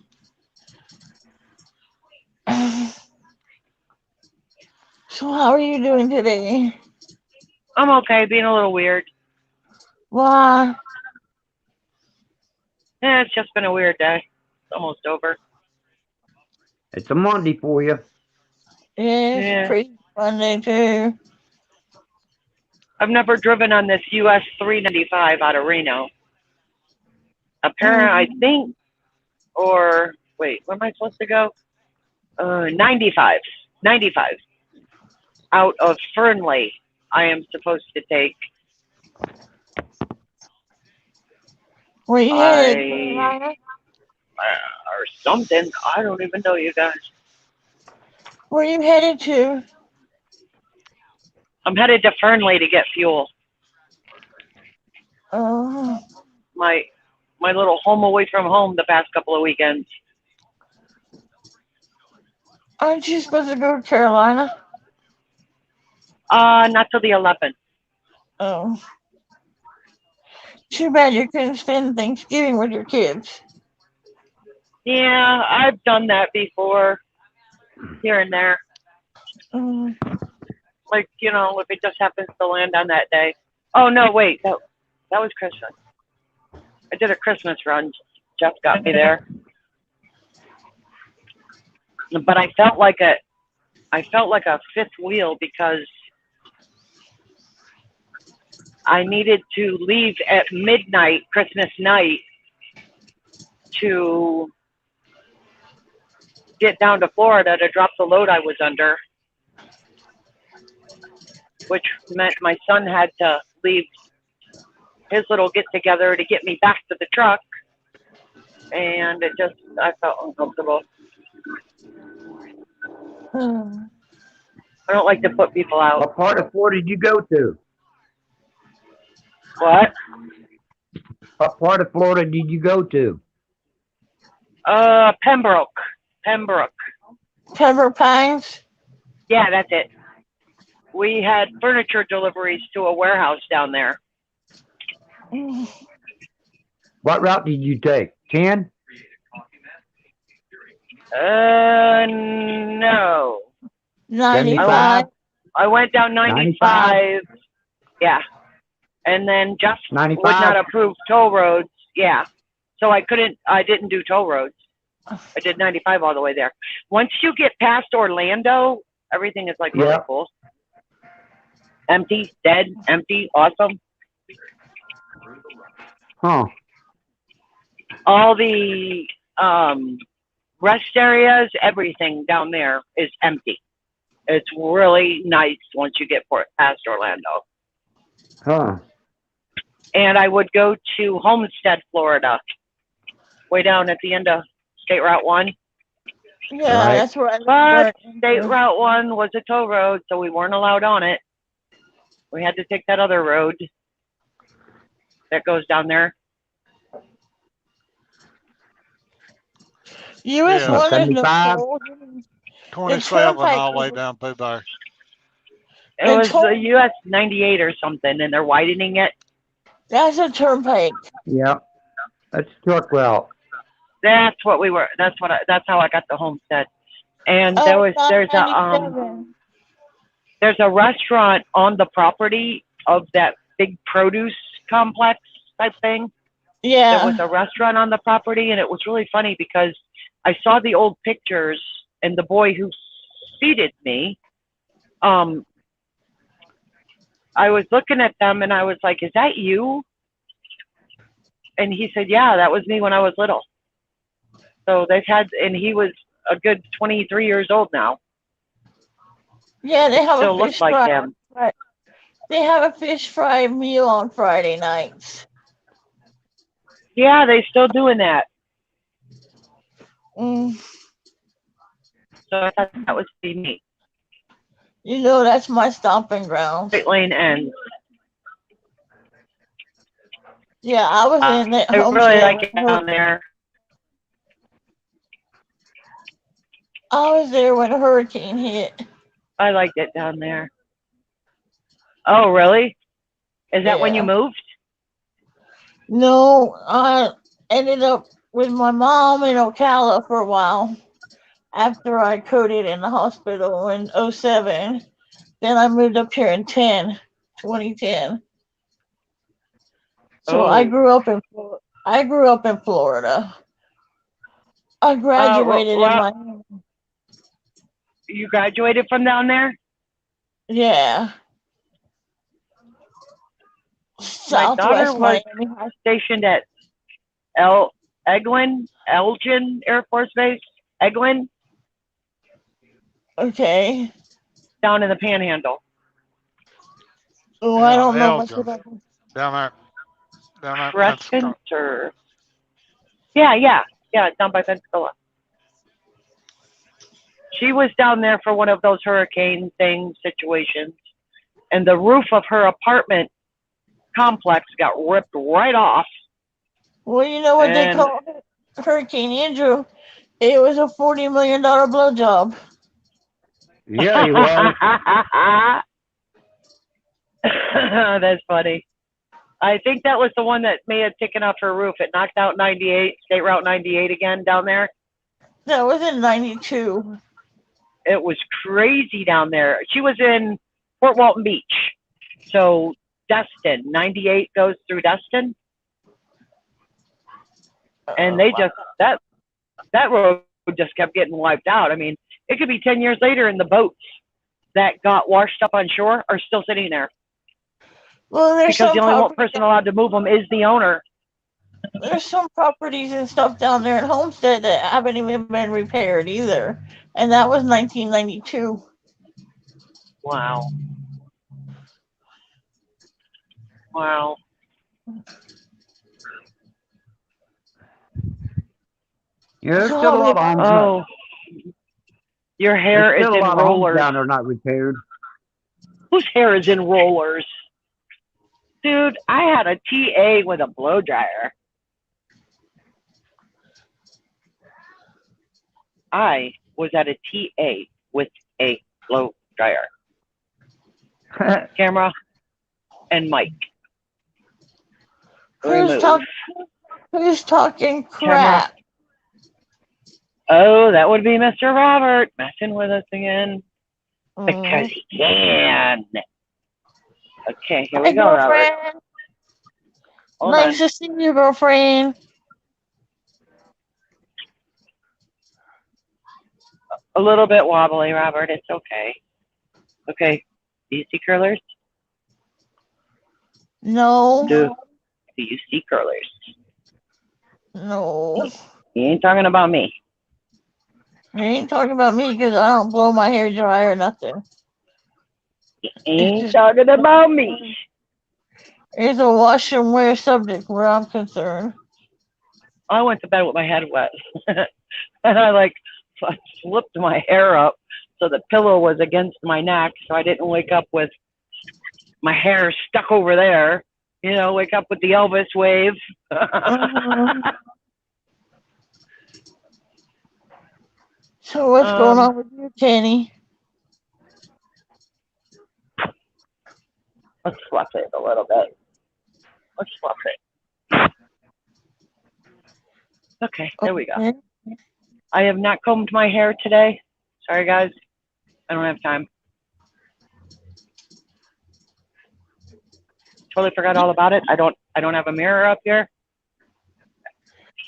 So how are you doing today? I'm okay, being a little weird. Why? Yeah, it's just been a weird day. It's almost over. It's a Monday for you. Yes, Yeah. pretty Monday too. I've never driven on this US 395 out of Reno. Apparently, I think, or wait, where am I supposed to go? 95 out of Fernley. I am supposed to take. Where you headed? Or something. I don't even know, you guys. Where you headed to? I'm headed to Fernley to get fuel. Oh, My little home away from home the past couple of weekends. aren't you supposed to go to Carolina? Not till the 11th. Oh, too bad you couldn't spend Thanksgiving with your kids. Yeah, I've done that before, here and there. Mm. Like, you know, if it just happens to land on that day. Oh, no, wait, that was Christmas. I did a Christmas run. Jeff got me there. But I felt like a fifth wheel because I needed to leave at midnight, Christmas night, to get down to Florida to drop the load I was under, which meant my son had to leave his little get together to get me back to the truck. And I felt uncomfortable. I don't like to put people out. What part of Florida did you go to? What? What part of Florida did you go to? Pembroke. Pembroke Pines? Yeah, that's it. We had furniture deliveries to a warehouse down there. What route did you take? 10? No. 95? I went down 95. Yeah. And then Jeff 95? would not approve toll roads. Yeah. So I didn't do toll roads. I did 95 all the way there. Once you get past Orlando, everything is like really cool. Empty, dead, empty, awesome. Huh. all the rest areas, everything down there is empty. It's really nice once you get past Orlando. Huh. And I would go to Homestead, Florida, way down at the end of State Route 1. Yeah, Right. that's where I But live. State Route 1 was a toll road, so we weren't allowed on it. We had to take that other road that goes down there. US Yeah. What, 1 is no 75? toll. 27 turnpike all the way is- down through there. It The was toll- the US 98 or something, and they're widening it. That's a turnpike. Yep. That's truck route. That's what we were. That's how I got the Homestead. And Oh, there's a restaurant on the property of that big produce complex type thing. Yeah. There was a restaurant on the property, and it was really funny because I saw the old pictures, and the boy who seated me, I was looking at them, and I was like, "Is that you?" And he said, "Yeah, that was me when I was little." So and he was a good 23 years old now. Yeah, they have Still a looks fish like fry. him. They have a fish fry meal on Friday nights. Yeah, they still doing that. Mm. So I thought that was pretty neat. You know, that's my stomping ground. Straight lane ends. Yeah, I was in it. I really like it down there. I was there when a hurricane hit. I liked it down there. Oh, really? Is that when you Yeah. moved? No, I ended up with my mom in Ocala for a while after I coded in the hospital in 07. Then I moved up here in 2010. So I grew up in Florida. I graduated in Miami. You graduated from down there? Yeah. My daughter Southwest was Miami. stationed at Elgin Air Force Base. Eglin, Okay. down in the Panhandle. Oh, Yeah, I don't know much Elgin. about Down there. Crescent or yeah, down by Pensacola. She was down there for one of those hurricane thing situations, and the roof of her apartment complex got ripped right off. Well, you know what they call Hurricane Andrew? It was a $40 million blowjob. Yeah, he was. That's funny. I think that was the one that may have taken off her roof. It knocked out 98, State Route 98 again down there. That was in 92. It was crazy down there. She was in Fort Walton Beach. So Destin, 98 goes through Destin. And they just, that road just kept getting wiped out. I mean, it could be 10 years later and the boats that got washed up on shore are still sitting there. Well, there's because some the only person allowed to move them is the owner. There's some properties and stuff down there in Homestead that haven't even been repaired either. And that was 1992. Wow. Wow. Yeah, there's still a lot of homes. Oh. Your hair is in rollers. Down there not repaired. Whose hair is in rollers? Dude, I had a TA with a blow dryer. I was at a TA with a blow dryer. Camera and mic. Who's talking crap? Camera. Oh, that would be Mr. Robert messing with us again. Because he can. Okay, here we go, Robert. Nice to see you, girlfriend. A little bit wobbly, Robert. It's okay. Okay. Do you see curlers? No. Do you see curlers? No. He ain't talking about me. He ain't talking about me because I don't blow my hair dry or nothing. He ain't talking about me. It's a wash and wear subject where I'm concerned. I went to bed with my head wet. And I flipped my hair up so the pillow was against my neck so I didn't wake up with my hair stuck over there. You know, wake up with the Elvis wave. So what's going on with you, Kenny? Let's fluff it a little bit. Let's fluff it. Okay, there we go. I have not combed my hair today. Sorry, guys. I don't have time. Totally forgot all about it. I don't have a mirror up here.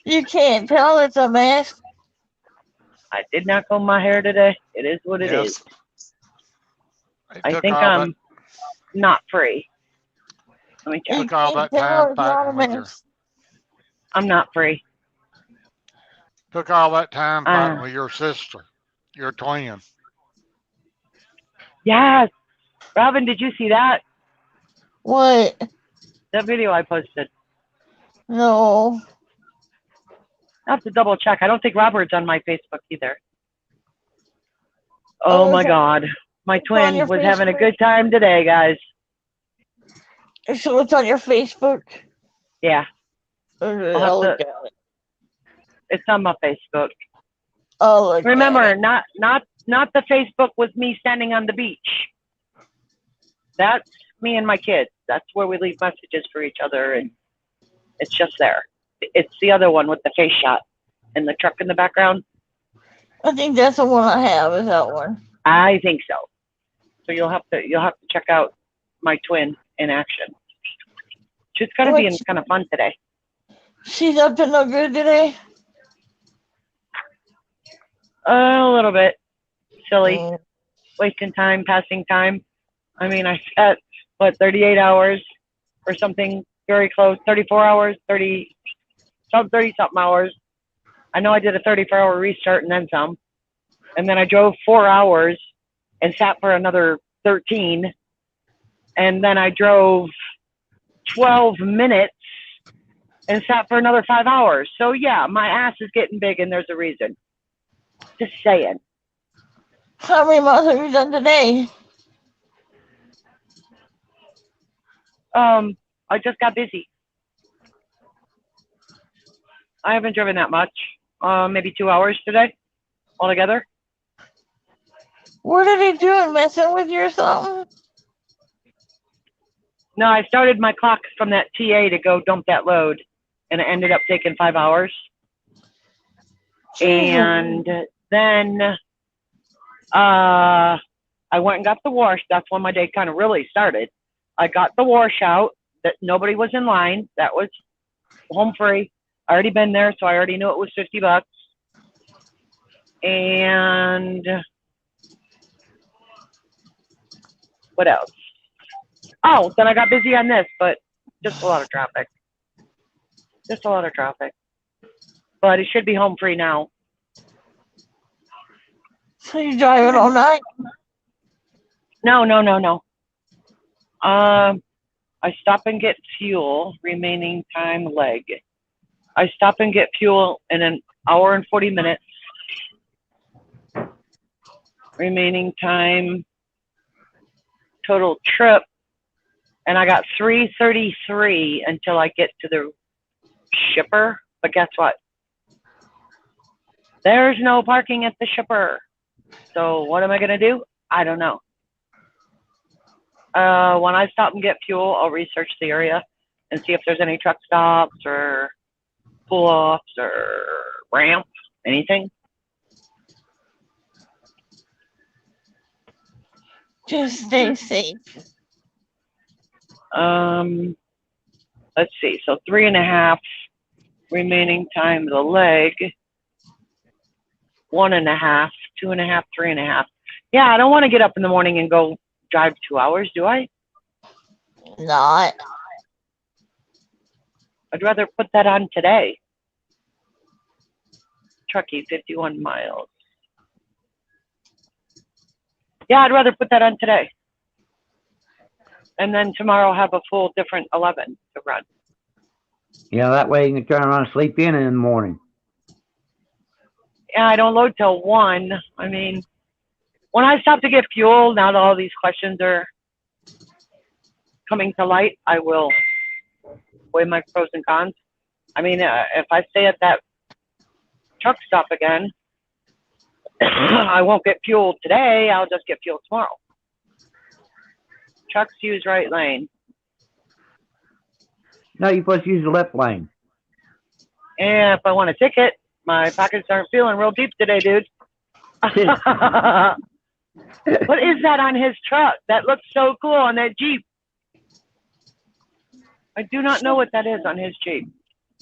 You can't tell it's a mess. I did not comb my hair today. It is what it is. I think I'm not free. Let me check. Took all that time fighting with your. I'm not free. Took all that time fighting with your sister, your twin. Yes. Robin, did you see that? What? That video I posted. No. I have to double check. I don't think Robert's on my Facebook either. Oh my God. My twin was having a good time today, guys. So it's on your Facebook? Yeah. I'll look at it. It's on my Facebook. I'll look Remember, at it. not the Facebook with me standing on the beach. That's me and my kids. That's where we leave messages for each other, and it's just there. It's the other one with the face shot and the truck in the background. I think that's the one I have. Is that one? I think so. So you'll have to check out my twin in action. She's gonna be kind of fun today. She's up to no good today. A little bit silly, wasting time, passing time. I mean, I sat 38 hours or something very close, 34 hours, 30 something hours. I know I did a 34-hour restart and then some. And then I drove 4 hours and sat for another 13. And then I drove 12 minutes and sat for another 5 hours. So yeah, my ass is getting big and there's a reason. Just saying. How many miles have you done today? I just got busy. I haven't driven that much. Maybe 2 hours today altogether. What are they doing? Messing with you or something? No, I started my clock from that TA to go dump that load, and it ended up taking 5 hours. And then I went and got the wash. That's when my day kind of really started. I got the wash out. That nobody was in line. That was home free. I already been there, so I already knew it was $50. And what else? Oh, then I got busy on this, but just a lot of traffic. Just a lot of traffic. But it should be home free now. So you driving all night? No. I stop and get fuel, remaining time leg. I stop and get fuel in an hour and 40 minutes. Remaining time, total trip. And I got 3:33 until I get to the shipper. But guess what? There's no parking at the shipper. So what am I going to do? I don't know. When I stop and get fuel, I'll research the area and see if there's any truck stops or pull-offs or ramp, anything. Just stay safe. Let's see. So 3.5 remaining time the leg. 1.5, 2.5, 3.5. Yeah, I don't want to get up in the morning and go drive 2 hours, do I? Not. I'd rather put that on today. Truckee, 51 miles. Yeah, I'd rather put that on today. And then tomorrow have a full different 11 to run. Yeah, that way you can turn around and sleep in the morning. Yeah, I don't load till 1. I mean, when I stop to get fuel, now that all these questions are coming to light, I will weigh my pros and cons. I mean, if I stay at that truck stop again, I won't get fuel today. I'll just get fuel tomorrow. Trucks use right lane. No, you're supposed to use the left lane. And if I want a ticket, my pockets aren't feeling real deep today, dude. What is that on his truck? That looks so cool on that Jeep. I do not know what that is on his Jeep.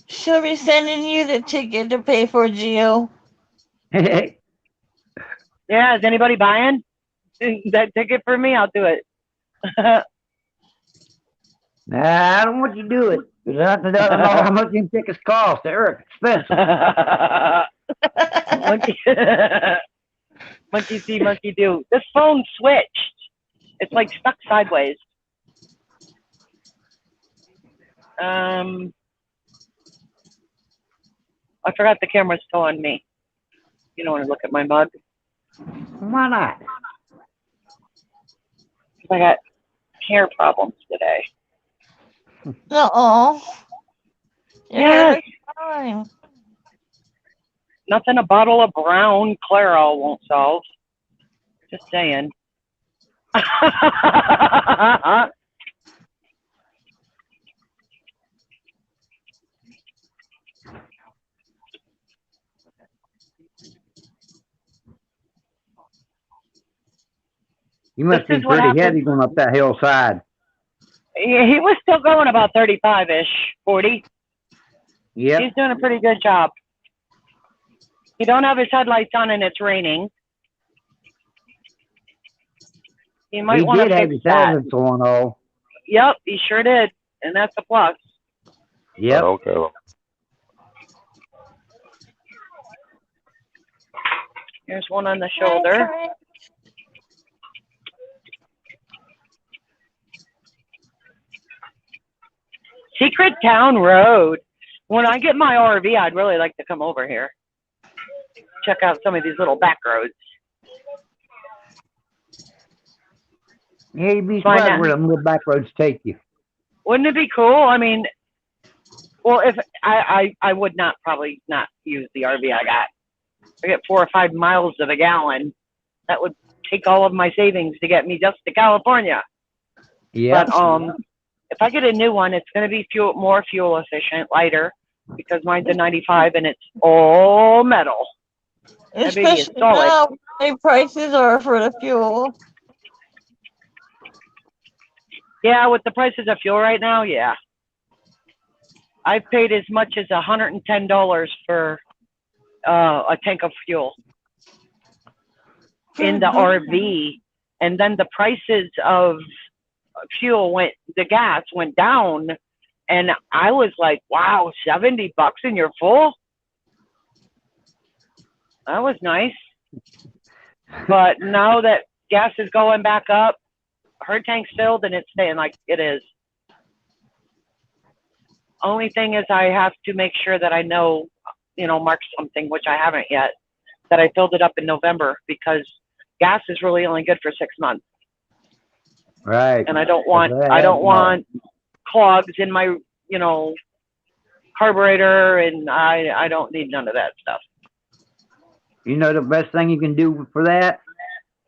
She'll be sending you the ticket to pay for Geo. Yeah, is anybody buying that ticket for me? I'll do it. Nah, I don't want you to do it. Because I don't know how much them tickets cost. They're expensive. Monkey see, monkey do. This phone switched. It's like stuck sideways. I forgot the camera's still on me. You don't want to look at my mug? Why not? I got hair problems today. Uh-oh. Yes. Fine. Nothing a bottle of brown Clairol won't solve. Just saying. You must be pretty heavy going up that hillside. Yeah, he was still going about 35-ish, 40. Yep. He's doing a pretty good job. He don't have his headlights on and it's raining. He might want to fix that. On all. Yep, he sure did, and that's a plus. Yep. Okay. Here's one on the shoulder. Secret Town Road. When I get my RV, I'd really like to come over here. Check out some of these little back roads. Yeah, you'd be surprised where them little back roads take you. Wouldn't it be cool? I mean, well, if I would not probably not use the RV I got. I get 4 or 5 miles of a gallon. That would take all of my savings to get me just to California. Yeah. But if I get a new one, it's going to be more fuel efficient, lighter, because mine's a 95 and it's all metal. Especially now, the prices are for the fuel. Yeah, with the prices of fuel right now, yeah. I've paid as much as $110 for a tank of fuel in the RV, and then the prices of the gas went down, and I was like, wow, $70 and you're full? That was nice. But now that gas is going back up, her tank's filled and it's staying like it is. Only thing is I have to make sure that I know, mark something, which I haven't yet, that I filled it up in November, because gas is really only good for 6 months. Right. And I don't want clogs in my, carburetor, and I don't need none of that stuff. You know the best thing you can do for that?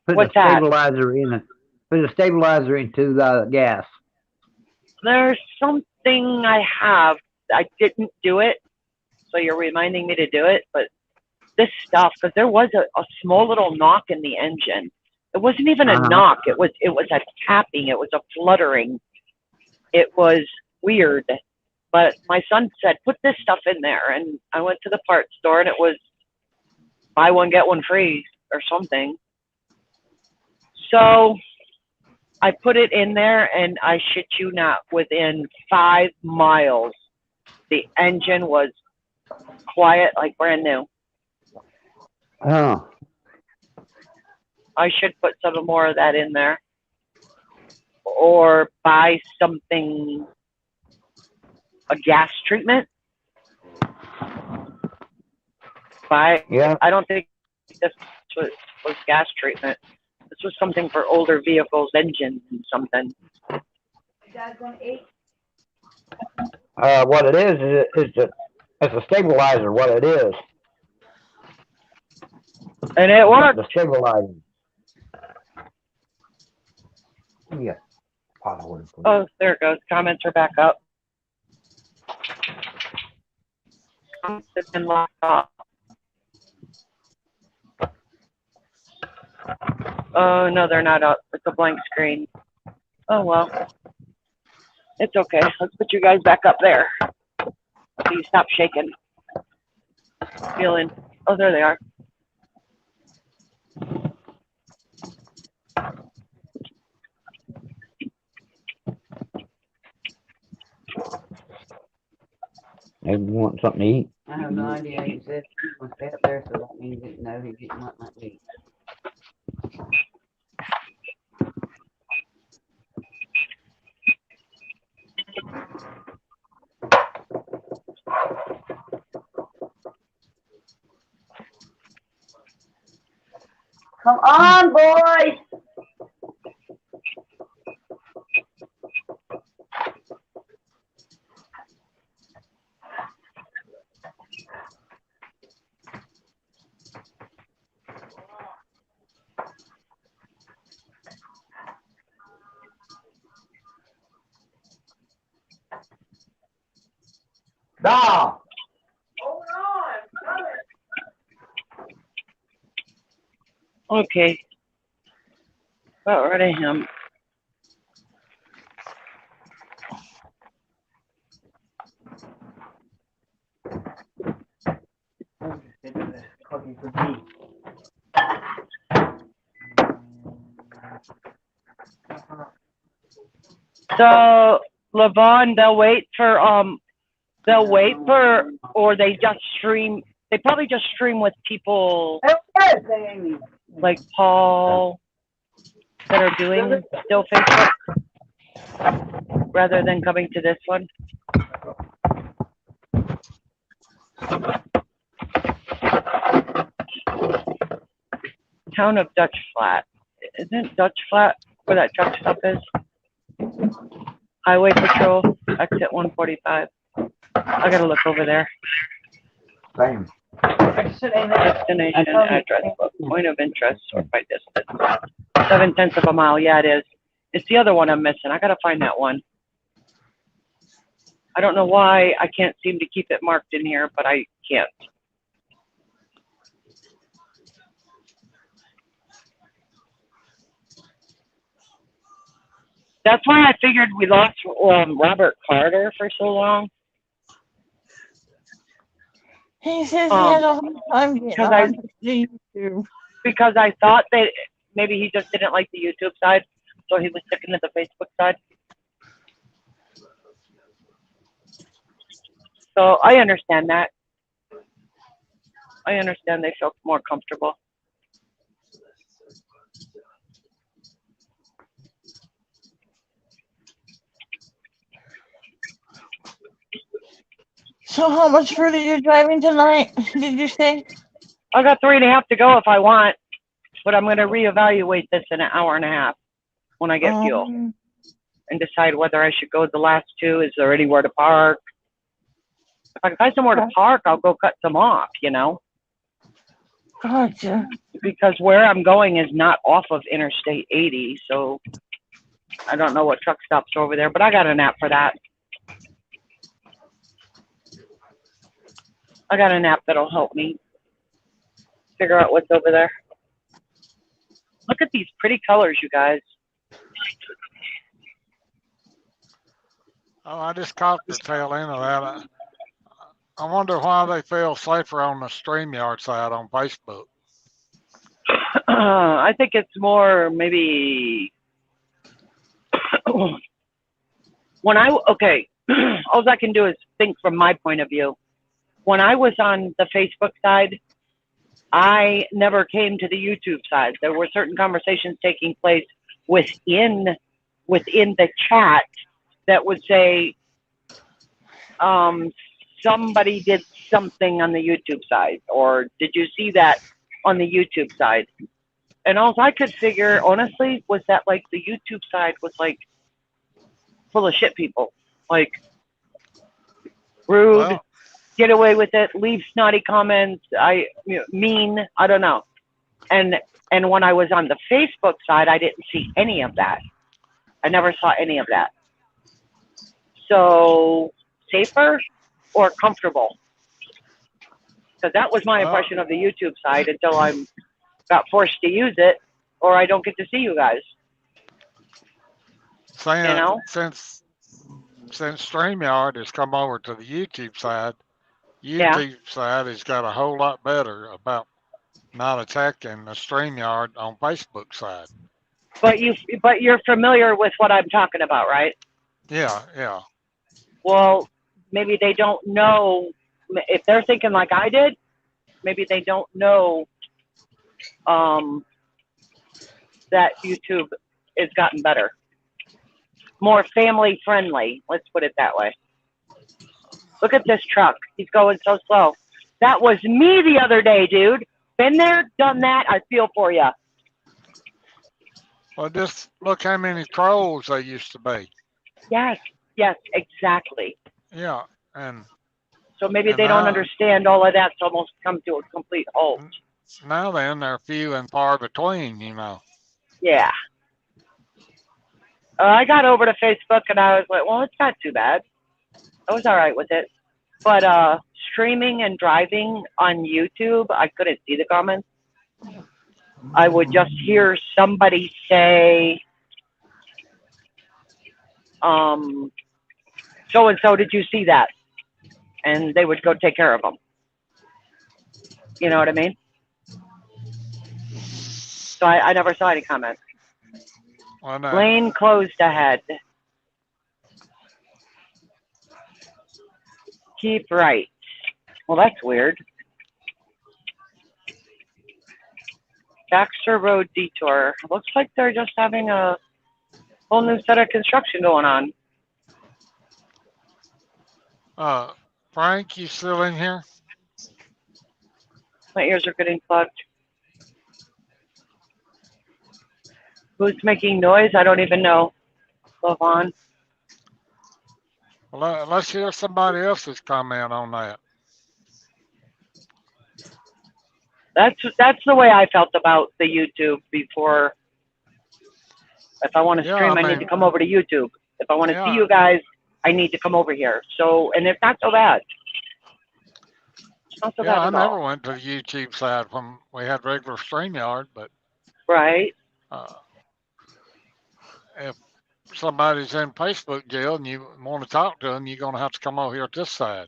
Put a stabilizer in it. Put a stabilizer into the gas. There's something I have. I didn't do it, so you're reminding me to do it. But this stuff, because there was a small little knock in the engine. It wasn't even a knock. It was a tapping. It was a fluttering. It was weird. But my son said, put this stuff in there. And I went to the parts store, and it was buy one, get one free or something. So I put it in there, and I shit you not, within 5 miles, the engine was quiet like brand new. Oh, I should put some more of that in there. Or buy something, a gas treatment. yeah. I don't think this was gas treatment. This was something for older vehicles, engines and something. What it is it's a stabilizer. What it is. And it worked. The stabilizer. Yeah. Pothole. Oh, there it goes. Comments are back up. It's been locked off. Oh, no, they're not up. It's a blank screen. Oh, well. It's okay. Let's put you guys back up there. So you stop shaking. Feeling. Oh, there they are. Maybe you want something to eat. I have no idea. He said he was stay up there, so that means that no, he didn't want nothing to eat. Come on, boys! Da! Okay. Got rid of him. Cookie for me. So, Levon, they'll wait for, or they just stream, they probably just stream with people like Paul that are doing still Facebook rather than coming to this one. Town of Dutch Flat. Isn't Dutch Flat where that truck stop is? Highway Patrol, exit 145. I gotta look over there. Same. Destination, address, book, point of interest, sort by distance. 7/10 of a mile. Yeah, it is. It's the other one I'm missing. I gotta find that one. I don't know why I can't seem to keep it marked in here, but I can't. That's why I figured we lost Robert Carter for so long. He says he had a hard time getting on YouTube. Because I thought that maybe he just didn't like the YouTube side, so he was sticking to the Facebook side. So I understand that. I understand they felt more comfortable. So how much further you're driving tonight, did you say? I got 3.5 to go if I want, but I'm going to reevaluate this in an hour and a half when I get fuel and decide whether I should go the last 2. Is there anywhere to park? If I can find somewhere to park, I'll go cut some off, you know? Gotcha. Because where I'm going is not off of Interstate 80, so I don't know what truck stops over there, but I got an app for that. I got an app that'll help me figure out what's over there. Look at these pretty colors, you guys. Oh, I just caught the tail end of that. I wonder why they feel safer on the StreamYard side on Facebook. I think it's more maybe when all I can do is think from my point of view. When I was on the Facebook side, I never came to the YouTube side. There were certain conversations taking place within the chat that would say somebody did something on the YouTube side, or did you see that on the YouTube side? And all I could figure, honestly, was that like the YouTube side was like full of shit people, like rude, Well, get away with it, leave snotty comments, mean, I don't know. And when I was on the Facebook side, I didn't see any of that. I never saw any of that. So safer or comfortable? Because that was my well, impression of the YouTube side until I got forced to use it, or I don't get to see you guys. You know? since StreamYard has come over to the YouTube side, Yeah. YouTube side has got a whole lot better about not attacking the StreamYard on Facebook side. But you're familiar with what I'm talking about, right? Yeah, yeah. Well, maybe they don't know. If they're thinking like I did, maybe they don't know that YouTube has gotten better, more family friendly. Let's put it that way. Look at this truck. He's going so slow. That was me the other day, dude. Been there, done that. I feel for you. Well, just look how many trolls there used to be. Yes, exactly. Yeah, and So maybe and they don't now understand all of that's almost come to a complete halt. now then they're few and far between, you know. Yeah. I got over to Facebook and I was like, well, it's not too bad. I was all right with it. But streaming and driving on YouTube, I couldn't see the comments. I would just hear somebody say, so and so, did you see that? And they would go take care of them. You know what I mean? So I never saw any comments. Well, no. Lane closed ahead. Keep right. Well, that's weird. Baxter Road detour. Looks like they're just having a whole new set of construction going on. Frank, you still in here? My ears are getting plugged. Who's making noise? I don't even know. Love on. Well, let's hear somebody else's comment on that. That's the way I felt about the YouTube before. If I want to Yeah, stream, I need to come over to YouTube. If I want to see you guys, I need to come over here. So, and it's not so bad. It's not so bad I at never all. went to the YouTube side when we had regular StreamYard, but Right. If somebody's in Facebook jail and you want to talk to them, you're going to have to come over here to this side.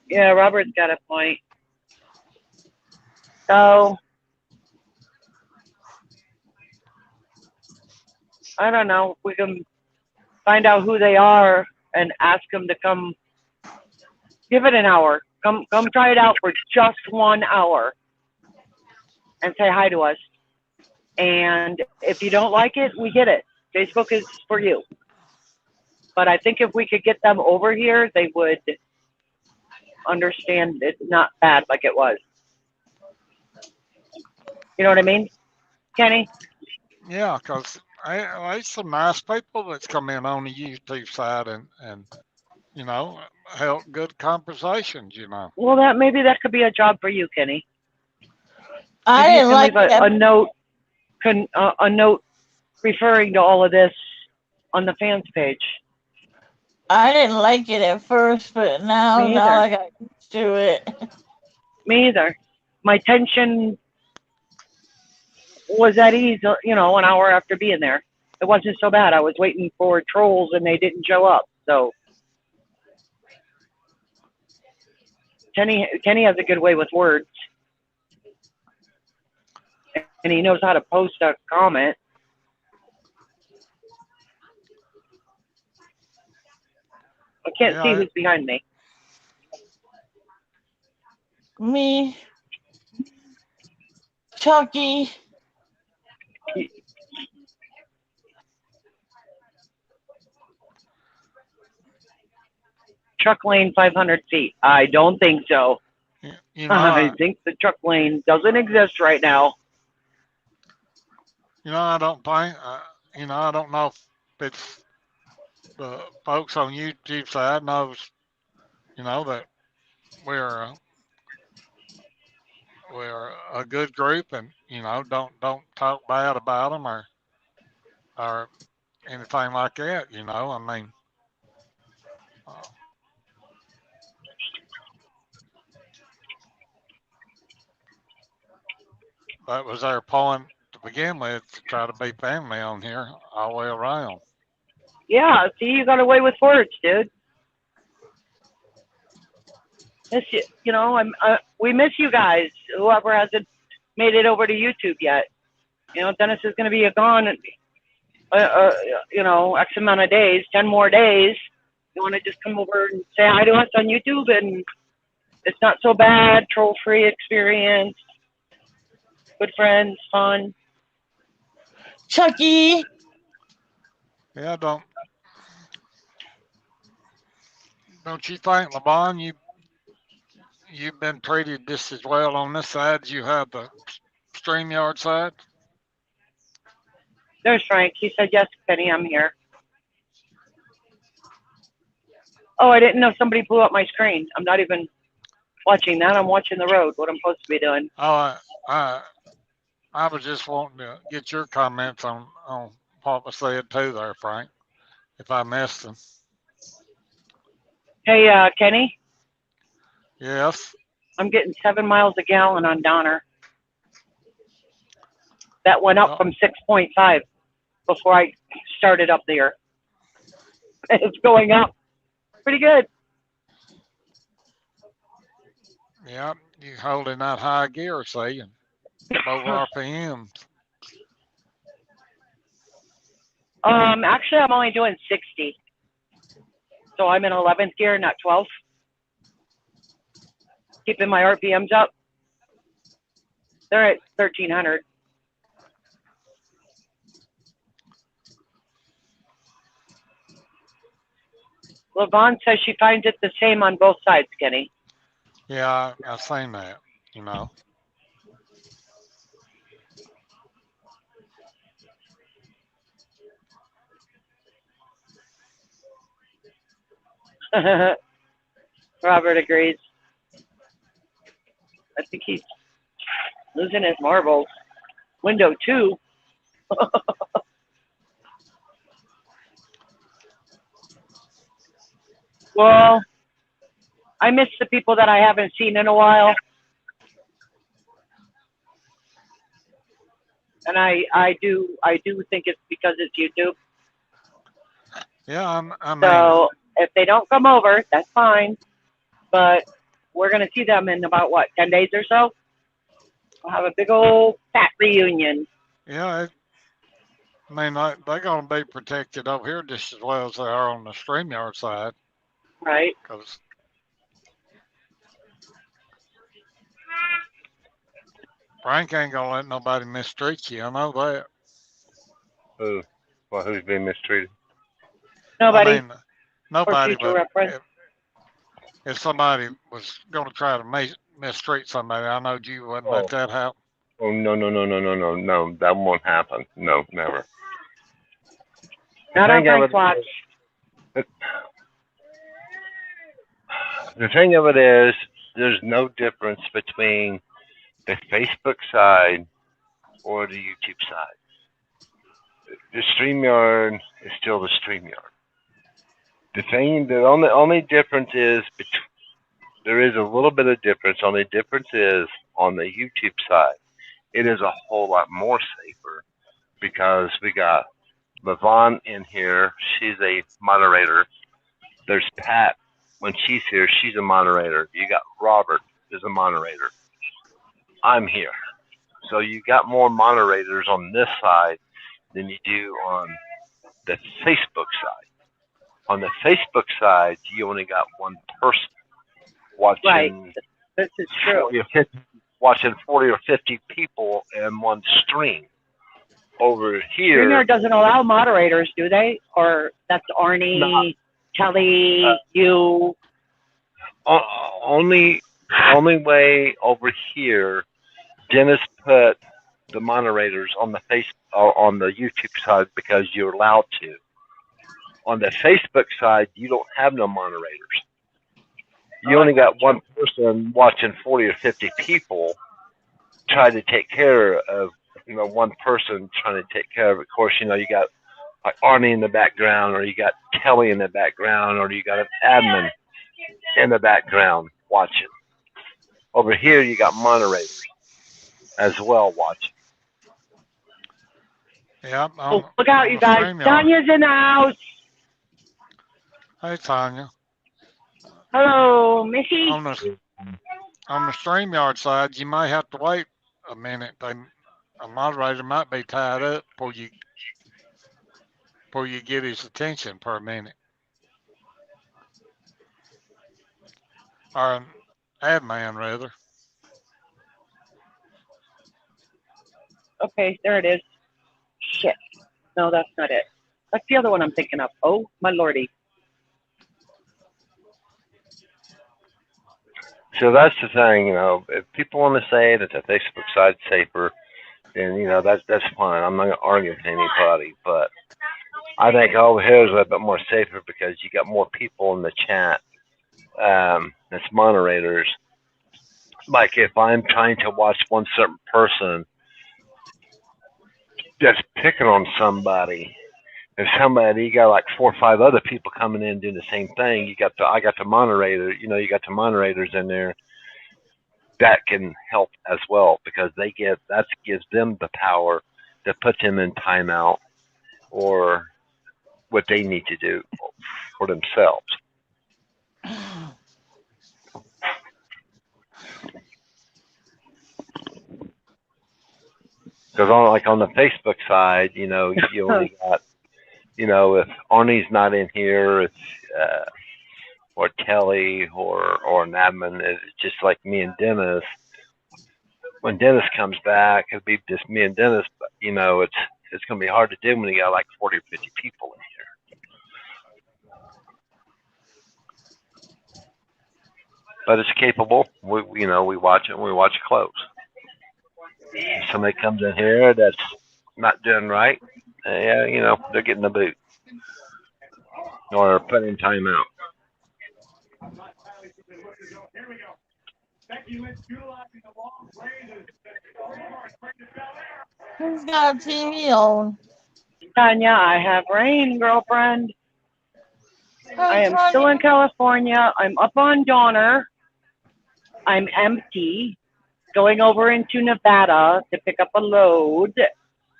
Yeah, Robert's got a point. So, I don't know. We can find out who they are and ask them to come. Give it an hour. Come try it out for just 1 hour and say hi to us. And if you don't like it, we get it. Facebook is for you. But I think if we could get them over here, they would understand it's not bad like it was. You know what I mean, Kenny? Yeah, because there's some nice people that's come in on the YouTube side and you know, held good conversations, you know. Well, maybe that could be a job for you, Kenny. I Maybe you didn't can like leave it. a note referring to all of this on the fans page. I didn't like it at first, but now I got used to it. Me either. My tension was at ease, an hour after being there. It wasn't so bad. I was waiting for trolls and they didn't show up. So Kenny has a good way with words. And he knows how to post a comment. I can't see who's behind me. me, Chucky. Truck lane 500 feet. I don't think so. You know, I think the truck lane doesn't exist right now. I don't think, I don't know if it's the folks on YouTube side knows, that we're we're a good group, and don't talk bad about them or anything like that. I mean, uh, that was our point to begin with, to try to be family on here all the way around. Yeah, see, you got away with words, dude. Miss you, we miss you guys. Whoever hasn't made it over to YouTube yet. Dennis is going to be gone. X amount of days, 10 more days. You want to just come over and say hi to us on YouTube, and it's not so bad. Troll-free experience. Good friends, fun. Chucky. Yeah, don't you think, LeBron, you've been treated just as well on this side as you have the StreamYard side? There's Frank. He said, yes, Penny, I'm here. Oh, I didn't know somebody blew up my screen. I'm not even watching that. I'm watching the road, what I'm supposed to be doing. Oh, I was just wanting to get your comments on what was said too there, Frank, if I missed them. Hey, Kenny? Yes? I'm getting 7 miles a gallon on Donner. That went up from 6.5 before I started up there. It's going up. Pretty good. Yeah, you holding that high gear, see, and low RPMs. Actually, I'm only doing 60. So I'm in 11th gear, not 12th. Keeping my RPMs up. They're at 1,300. LaVon says she finds it the same on both sides, Kenny. Yeah, I've seen that, Robert agrees. I think he's losing his marbles. Window 2. Well, I miss the people that I haven't seen in a while. And I do think it's because it's YouTube. Yeah, I mean. So if they don't come over, that's fine. But we're going to see them in about, 10 days or so? We'll have a big old fat reunion. Yeah, they're going to be protected over here just as well as they are on the StreamYard side. Right. Because Frank ain't going to let nobody mistreat you. I know that. Who? Well, who's being mistreated? Nobody. I mean, nobody, For but reference. if somebody was going to try to mistreat somebody, I know you wouldn't let that happen. Oh, no. That won't happen. No, never. Not on Frank's watch. The thing of it is, there's no difference between the Facebook side or the YouTube side. The StreamYard is still the StreamYard. The only difference is there is a little bit of difference. Only difference is on the YouTube side, it is a whole lot more safer because we got LaVon in here. She's a moderator. There's Pat. When she's here, she's a moderator. You got Robert is a moderator. I'm here. So you got more moderators on this side than you do on the Facebook side. On the Facebook side, you only got one person watching This is true. 40 or 50, watching 40 or 50 people in one stream. Over here, StreamYard doesn't allow moderators, do they? Or that's Arnie, not, Kelly, you. only way over here, Dennis put the moderators on the on the YouTube side because you're allowed to. On the Facebook side, you don't have no moderators. You only got one person watching 40 or 50 people try to take care of, one person trying to take care of it. Of course, you got like Arnie in the background, or you got Kelly in the background, or you got an admin in the background watching. Over here, you got moderators as well watching. Yep. Oh, look out, you guys. Tanya's in the house. Hey, Tanya. Hello, Missy. On the StreamYard side, you might have to wait a minute. A moderator might be tied up before you get his attention per minute. Or an admin, rather. Okay, there it is. Shit. No, that's not it. That's the other one I'm thinking of. Oh, my lordy. So that's the thing, if people want to say that the Facebook side's safer, then, that's fine. I'm not going to argue with anybody, but I think over here is a little bit more safer because you got more people in the chat that's moderators. Like if I'm trying to watch one certain person that's picking on somebody, if somebody, you got like 4 or 5 other people coming in doing the same thing, I got the moderator, you got the moderators in there that can help as well because that gives them the power to put them in timeout or what they need to do for themselves. Because on the Facebook side, you only got, if Arnie's not in here, it's or Kelly or an admin, it's just like me and Dennis. When Dennis comes back, it'll be just me and Dennis. But it's going to be hard to do when you got like 40 or 50 people in here. But it's capable. We watch it and we watch it close. If somebody comes in here that's not doing right, they're getting the boot or put in timeout. Who's got a TV on? Tanya, I have rain, girlfriend. I am Tanya. still in California. I'm up on Donner. I'm empty. Going over into Nevada to pick up a load.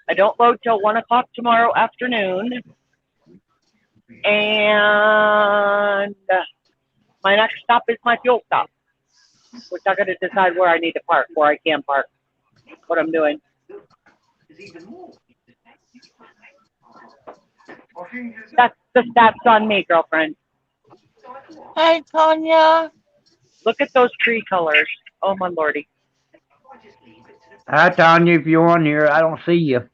I don't load till 1 o'clock tomorrow afternoon. And my next stop is my fuel stop, which I got to decide where I need to park, where I can park, what I'm doing. That's the stats on me, girlfriend. Hey, Tanya. Look at those tree colors. Oh, my lordy. Hi, Tanya, if you're on here, I don't see you.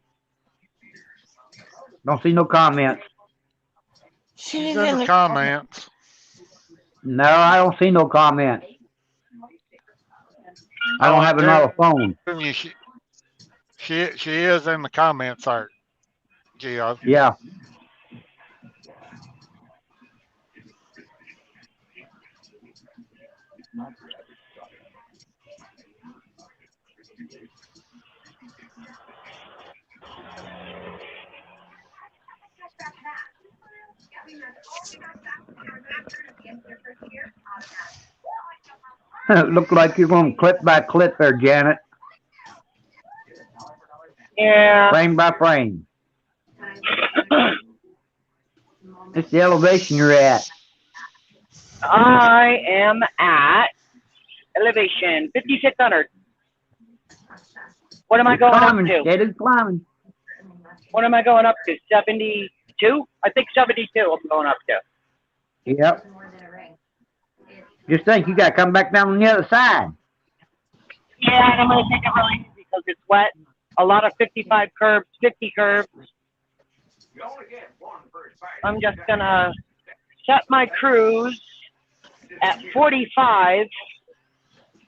Don't see no comments. She's in the comments. No, I don't see no comments. I don't have another phone. She is in the comments, Gio. Yeah. Look like you're going clip by clip there, Janet. Yeah. Frame by frame. It's the elevation you're at. I am at elevation 5,600. What am I going up to? Steady climbing. What am I going up to? 72? I think 72 I'm going up to. Yep. Just think you got to come back down on the other side. Yeah, and I'm going to take it really easy because it's wet. A lot of 55 curbs, 50 curbs. I'm just going to set my cruise at 45,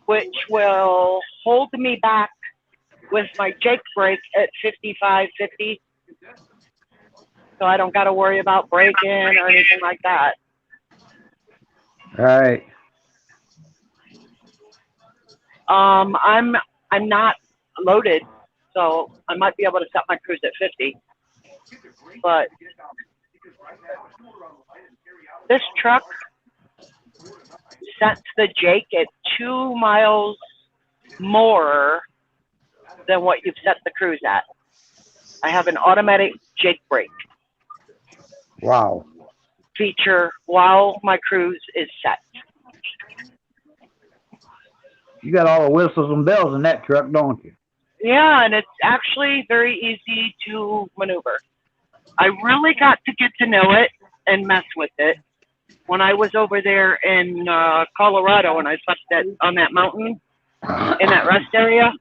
which will hold me back with my Jake brake at 55, 50. So I don't got to worry about braking or anything like that. All right. I'm not loaded, so I might be able to set my cruise at 50. But this truck sets the Jake at 2 miles more than what you've set the cruise at. I have an automatic Jake brake Wow. feature while my cruise is set. You got all the whistles and bells in that truck, don't you? Yeah, and it's actually very easy to maneuver. I really got to get to know it and mess with it when I was over there in Colorado and I slept on that mountain in that rest area.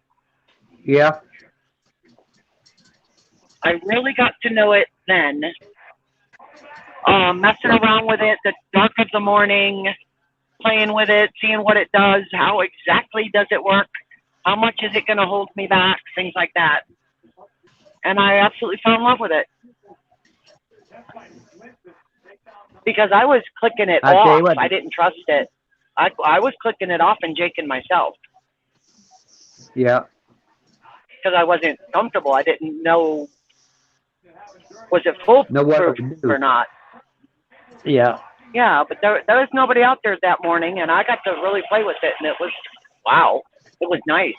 Yeah. I really got to know it then. Messing around with it, the dark of the morning, playing with it, seeing what it does, how exactly does it work, how much is it going to hold me back, things like that. And I absolutely fell in love with it. Because I was clicking it off. I didn't trust it. I was clicking it off and jaking myself. Yeah. Because I wasn't comfortable. I didn't know, was it foolproof or not? Yeah. Yeah, but there was nobody out there that morning, and I got to really play with it, and it was, wow, it was nice.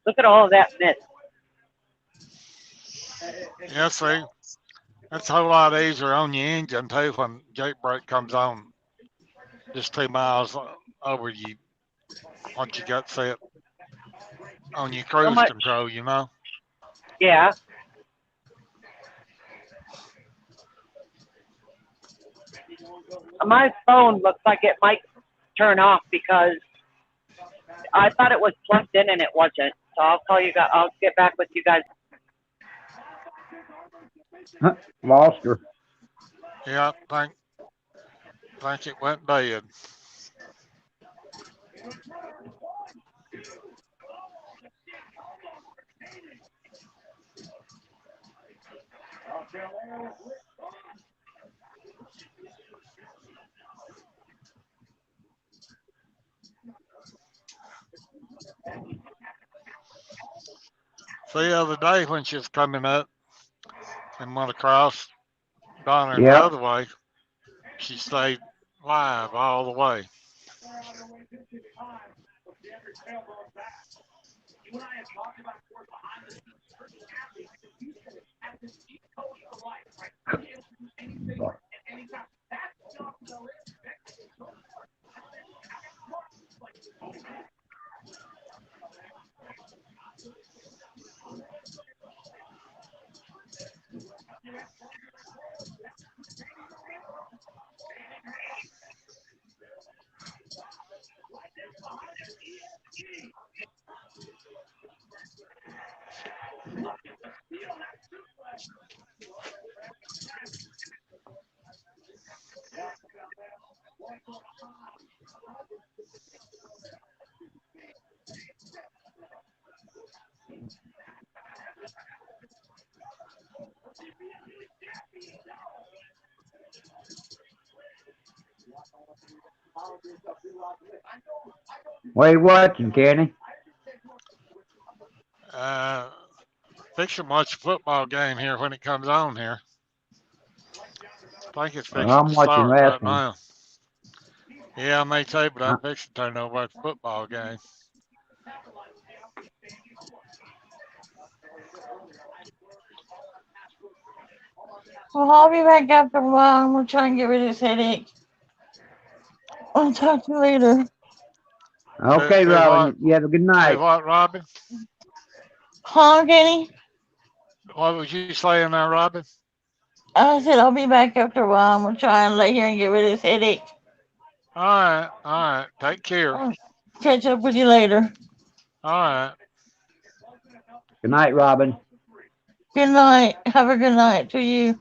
Look at all of that mist. Yeah, see, that's a whole lot easier on your engine too when Jake brake comes on. Just 2 miles over you once you got set on your cruise control, you know. Yeah. My phone looks like it might turn off because I thought it was plugged in and it wasn't. So I'll call you guys. I'll get back with you guys. Lost her. Yeah, I think it went dead. See, the other day when she was coming up and went across Donner the other way, she stayed live all the way. What are you watching, Kenny? Fixing to watch a football game here when it comes on here. I think it's fixing I'm to watching start right wrestling. now. Yeah, I may too, but I'm fixing to turn over at the football game. Well, I'll be back after a while. I'm gonna try and get rid of this headache. I'll talk to you later. Okay, Robin. You have a good night. Say what, Robin? Huh, Kenny? What was you saying there, Robin? I said I'll be back after a while. I'm gonna try and lay here and get rid of this headache. All right, all right. Take care. I'll catch up with you later. All right. Good night, Robin. Good night. Have a good night to you.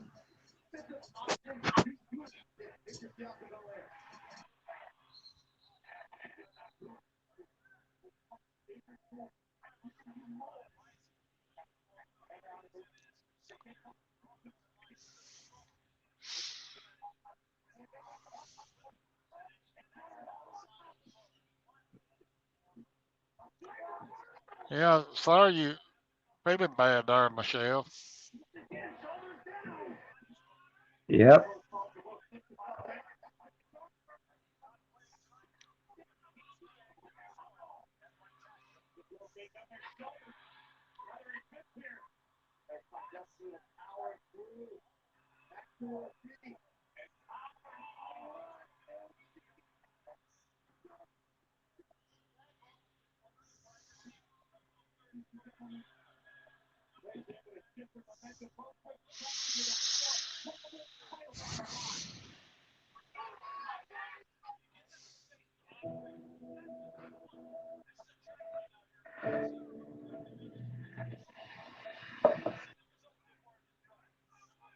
Yeah, sorry you feeling bad there, Michelle. Yep.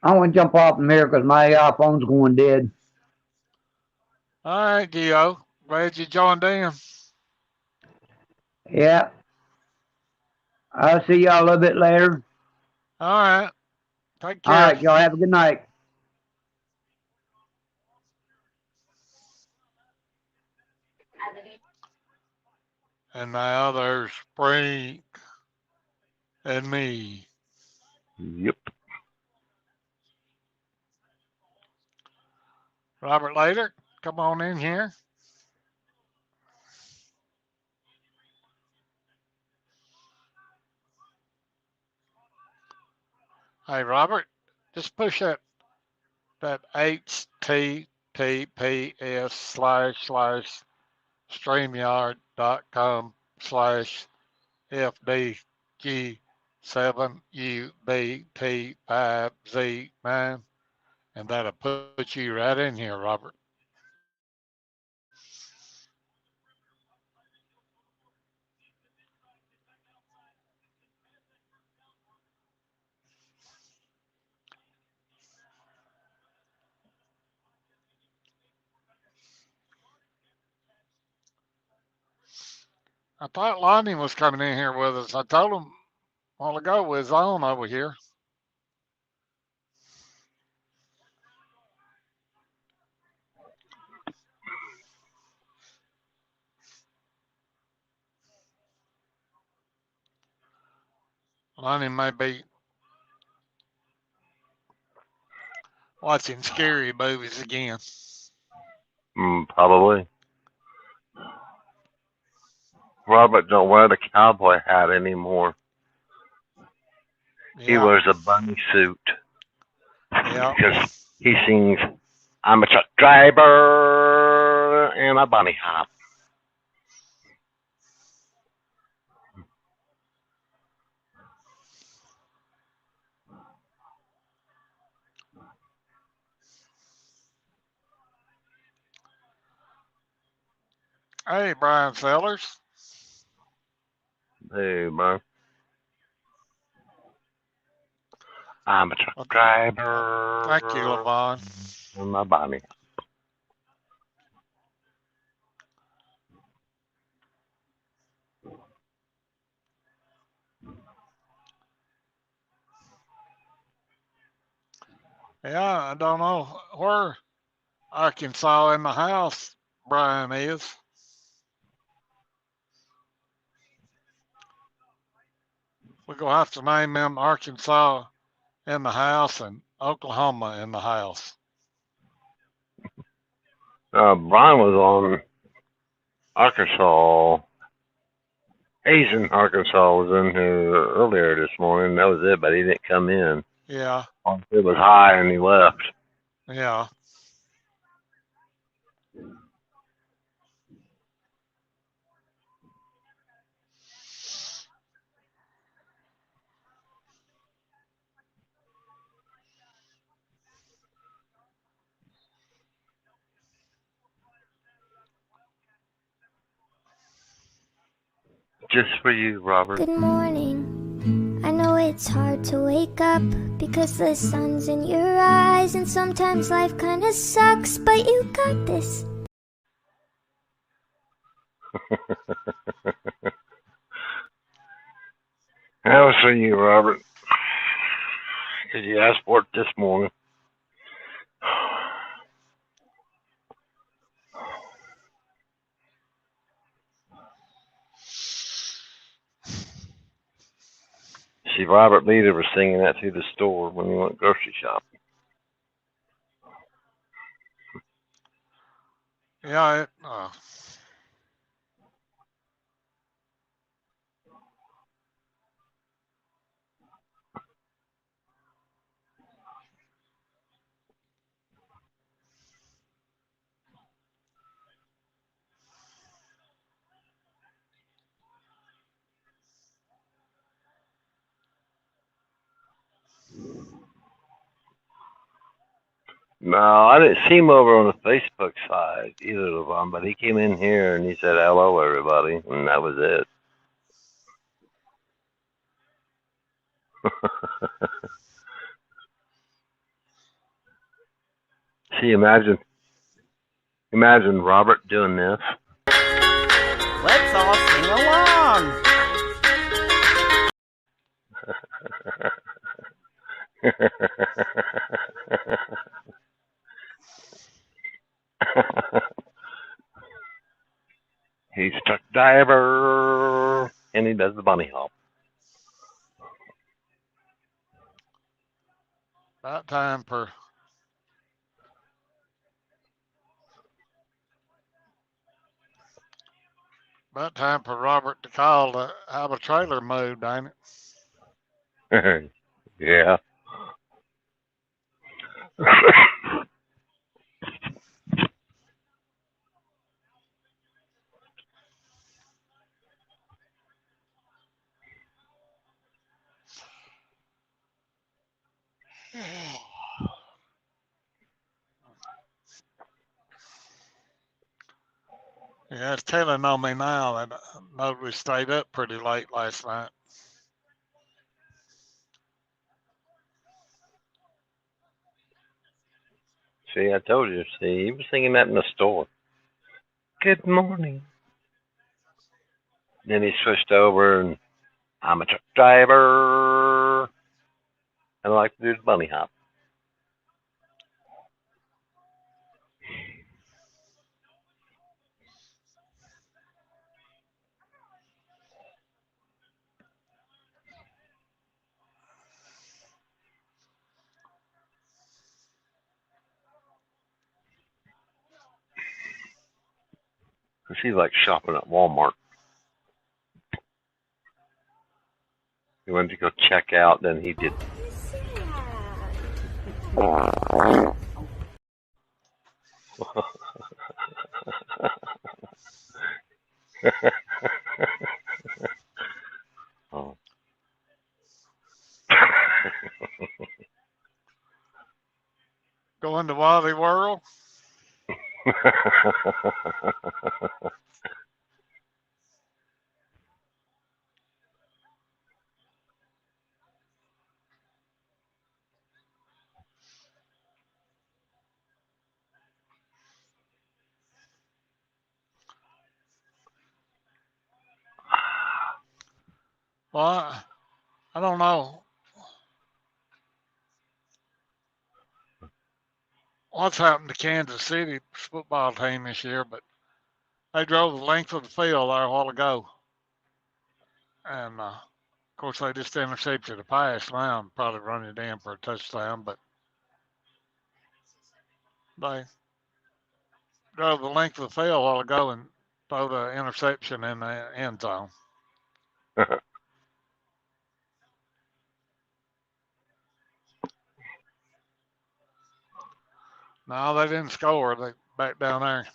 I want to jump off from here because my phone's going dead. All right, Gio. Glad you joined in. Yeah. I'll see y'all a little bit later. All right. Take All care. right, y'all have a good night. And now there's Frank and me. Yep. Robert Later, come on in here. Hey, Robert, just push that https://streamyard.com/FDG7UBT5Z9, and that'll put you right in here, Robert. I thought Lonnie was coming in here with us. I told him a while ago we was on over here. Lonnie may be watching scary movies again. Probably. Robert don't wear the cowboy hat anymore. He Yeah, wears a bunny suit yeah. because he sings, "I'm a truck driver and a bunny hop." Hey, Brian Sellers. Hey, bro. I'm a truck Well, thank you, driver Levon. and a bunny. Yeah, I don't know where Arkansas in the house Brian is. We're going to have to name them Arkansas in the house and Oklahoma in the house. Brian was on Arkansas. Asian Arkansas was in here earlier this morning. That was it, but he didn't come in. Yeah, It was high and he left. yeah. Just for you, Robert. Good morning. I know it's hard to wake up because the sun's in your eyes, and sometimes life kinda sucks, but you got this. That was for you, Robert. Because you asked for it this morning. See, Robert Leader was singing that through the store when we went grocery shopping. Yeah, No, I didn't see him over on the Facebook side, either of them, but he came in here and he said, hello, everybody, and that was it. See, imagine Robert doing this. Let's all sing along. He's truck driver, and he does the bunny hop. about time for Robert to call to have a trailer moved, ain't it? Yeah. Yeah, it's telling on me now that we stayed up pretty late last night. See, I told you. See, he was singing that in the store. Good morning. Then he switched over, and I'm a truck driver, and I like to do the bunny hop. She's like shopping at Walmart. He went to go check out, then he did. Oh. Going to Wally World? Well, I don't know what's happened to Kansas City's football team this year, but they drove the length of the field there a while ago. And, of course, they just intercepted a pass now and probably run it in for a touchdown, but they drove the length of the field a while ago and threw the interception in the end zone. No, they didn't score. They back down there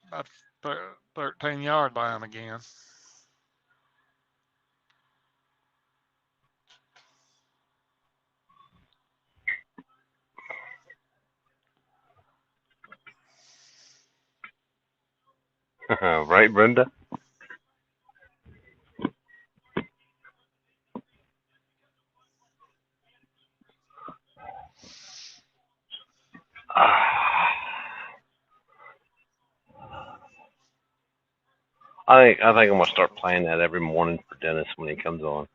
about 13-yard line again. Right, Brenda? think I'm gonna start playing that every morning for Dennis when he comes on.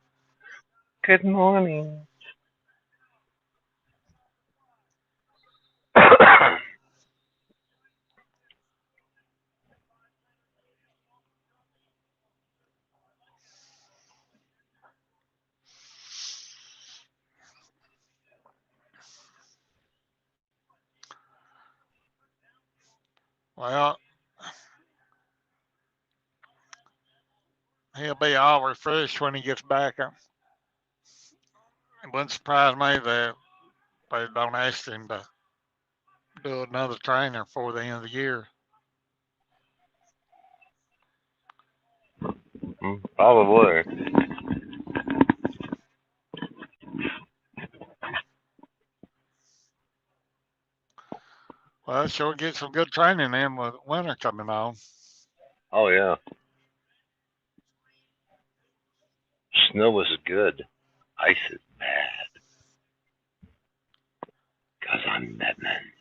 Good morning. Well, he'll be all refreshed when he gets back. It wouldn't surprise me that they don't ask him to do another training before the end of the year. Probably. Well, sure get some good training in with winter coming on. Oh yeah. Snow is good. Ice is bad. 'Cause I'm Batman.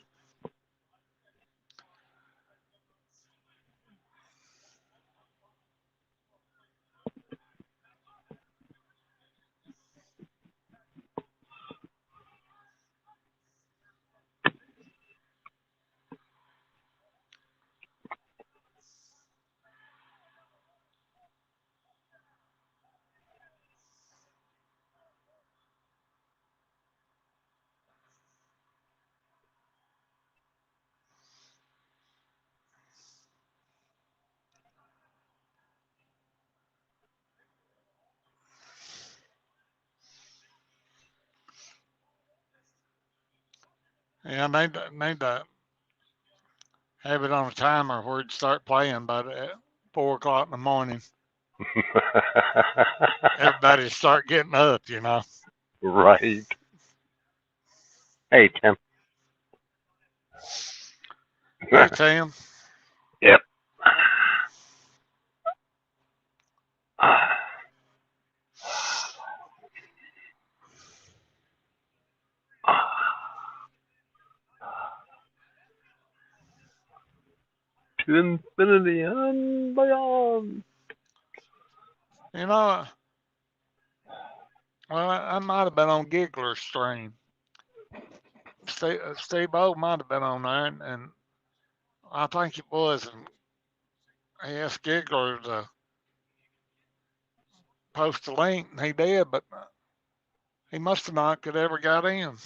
Yeah, need to have it on a timer where you'd start playing by 4 o'clock in the morning. Everybody start getting up, you know. Right. Hey, Tim. Hey, Tim. Yep. 'To infinity and beyond. You know, well, I might have been on Giggler's stream. Steve O might have been on there, and I think it was. And he asked Giggler to post a link, and he did, but he must have not could ever got in.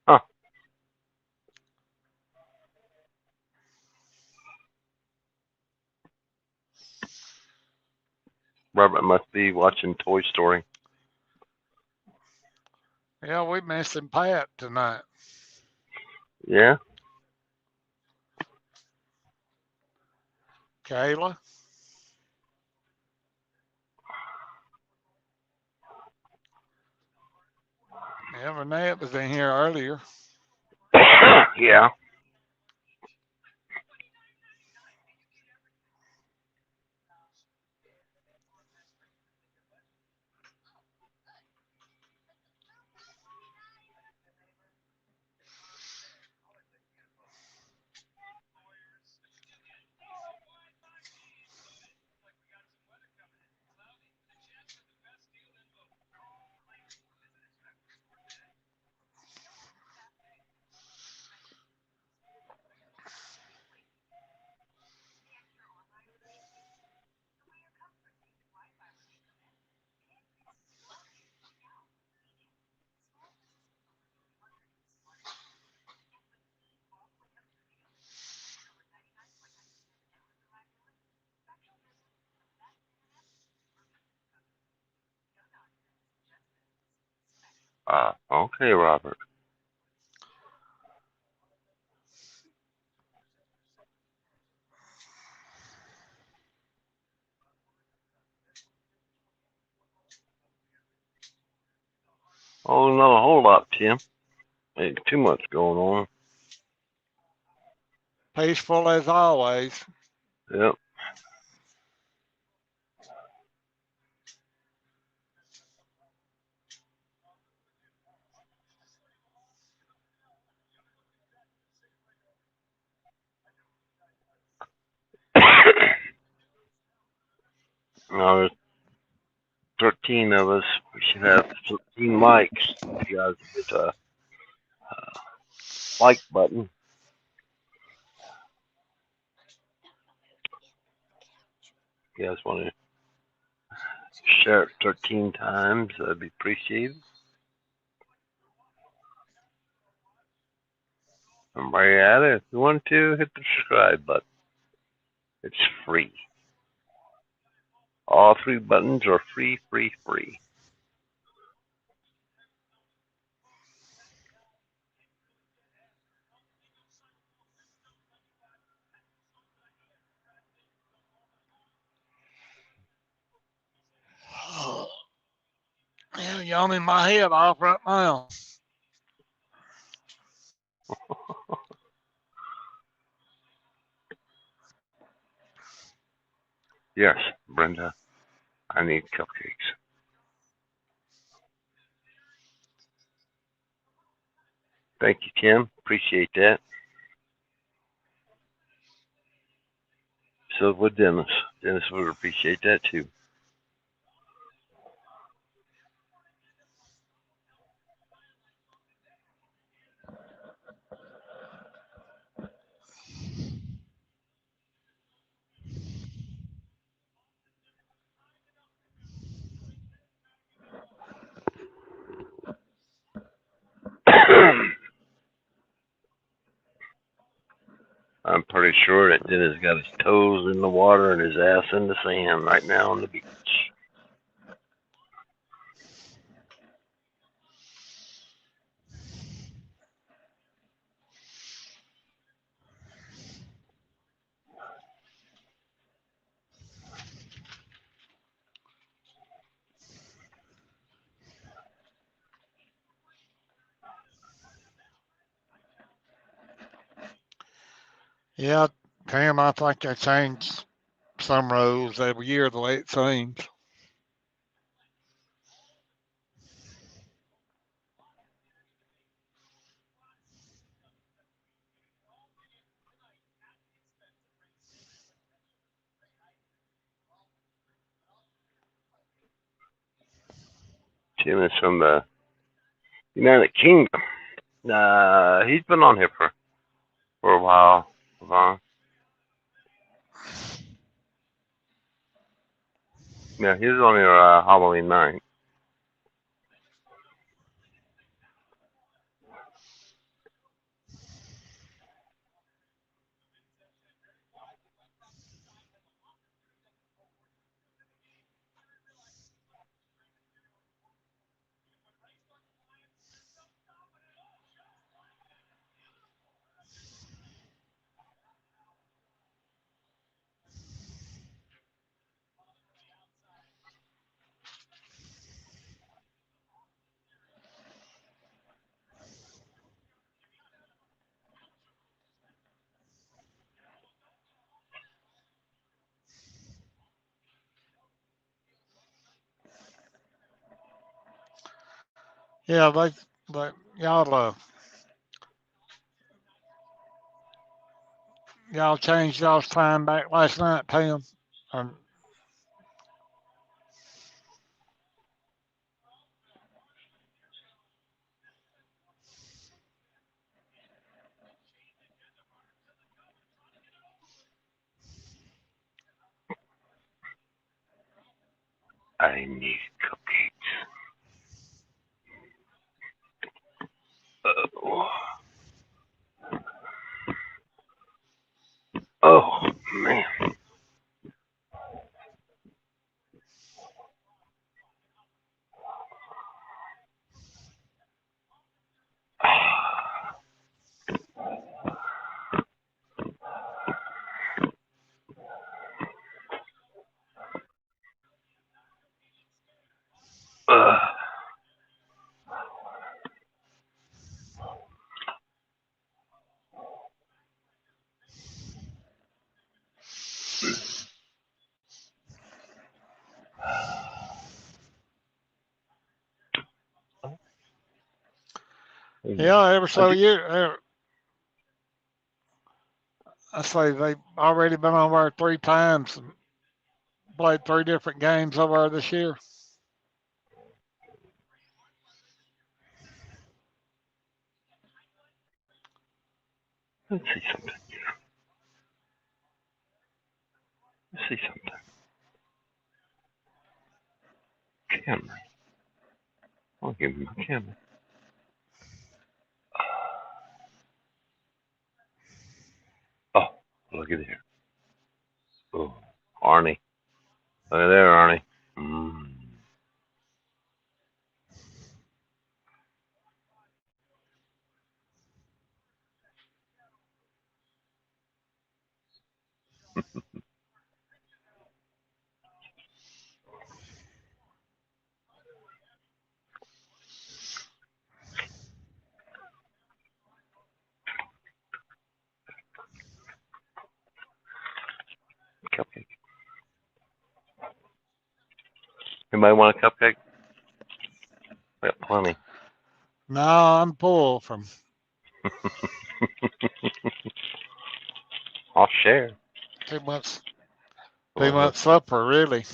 Huh. Robert must be watching Toy Story. Yeah, we missing Pat tonight. Yeah. Kayla. Yeah, Renee was in here earlier. Yeah. Okay, Robert. Oh, not a whole lot, Tim. Ain't too much going on. Peaceful as always. Yep. Now there's 13 of us. We should have 13 likes. If you guys hit a like button. If you guys want to share it 13 times, that'd be appreciated. And while you're at it, if you want to, hit the subscribe button. It's free. All 3 buttons are free, free, free. Yeah, yawning my head off right now. Yes, Brenda, I need cupcakes. Thank you, Kim. Appreciate that. So would Dennis. Dennis would appreciate that too. I'm pretty sure that Dennis got his toes in the water and his ass in the sand right now on the beach. Yeah, Tim, I think they change some rules every year, the way it seems. Tim is from the United Kingdom. He's been on here for a while. Yeah, he was on here Halloween night. Yeah, y'all changed y'all's time back last night, Tim. Or, I need cupcakes. Oh man. yeah, every so year, I say they've already been over 3 times. played 3 different games so far this year. Let's see something. Let's see something. Camera. I'll give him a camera. Oh, look at here. Oh, Arnie. Look at there, Arnie. Mm. Cupcake. Anybody want a cupcake? We got plenty. No, I'm full from I'll share. 2 months. 2 months supper, really.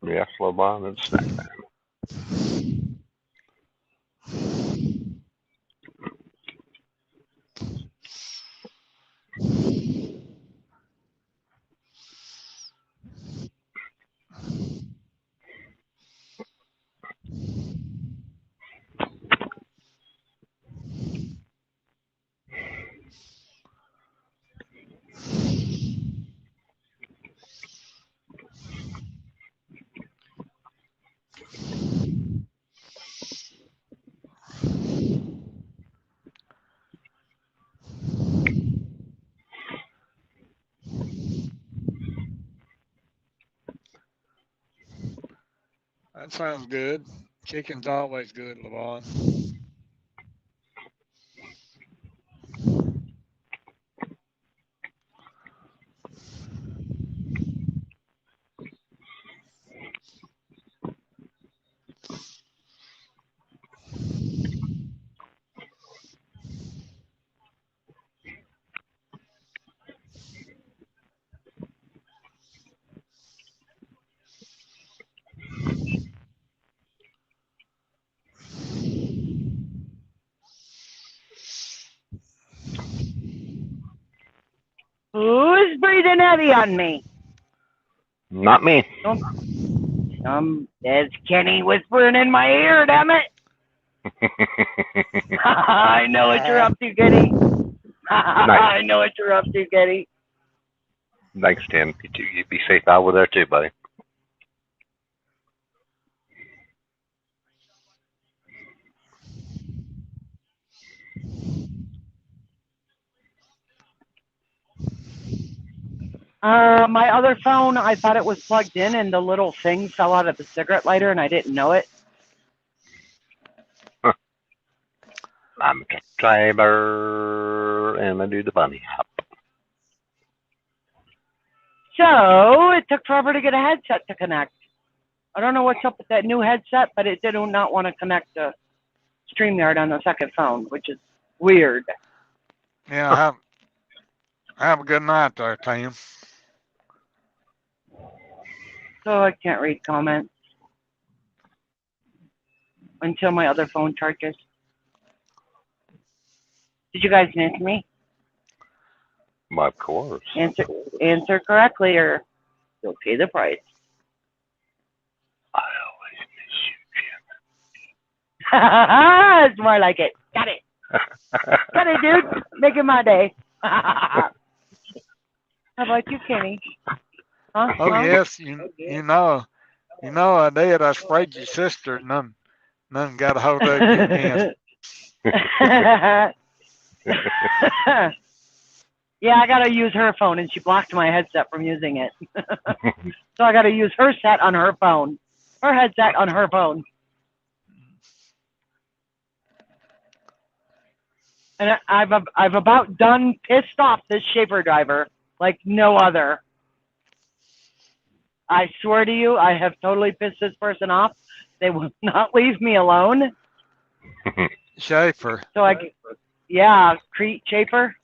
Yeah, slow bomb and snack time. That sounds good. Chicken's always good, Levon. Who's breathing heavy on me? Not me. There's Kenny whispering in my ear, damn it. I know what you're up to, Kenny. I know what you're up to, Kenny. Thanks, Tim. You be safe out with there too, buddy. My other phone, I thought it was plugged in and the little thing fell out of the cigarette lighter and I didn't know it. Huh. I'm a truck driver and I do the bunny hop. So it took forever to get a headset to connect. I don't know what's up with that new headset, but it did not want to connect to StreamYard on the second phone, which is weird. Yeah, have a good night there, Tim. So I can't read comments until my other phone charges. Did you guys miss me? Well, of course. Answer correctly or you'll pay the price. It's more like it. Got it. Got it, dude. Making my day. How about you, Kenny? Huh? Oh Huh? yes, you know I did. I sprayed your sister. None got a hold of you again. Yeah, I gotta use her phone, and she blocked my headset from using it. So I gotta use her set on her phone, her headset on her phone. And I've about done pissed off this Schaefer driver like no other. I swear to you, I have totally pissed this person off. They will not leave me alone. Schaefer. So yeah, Crete Schaefer.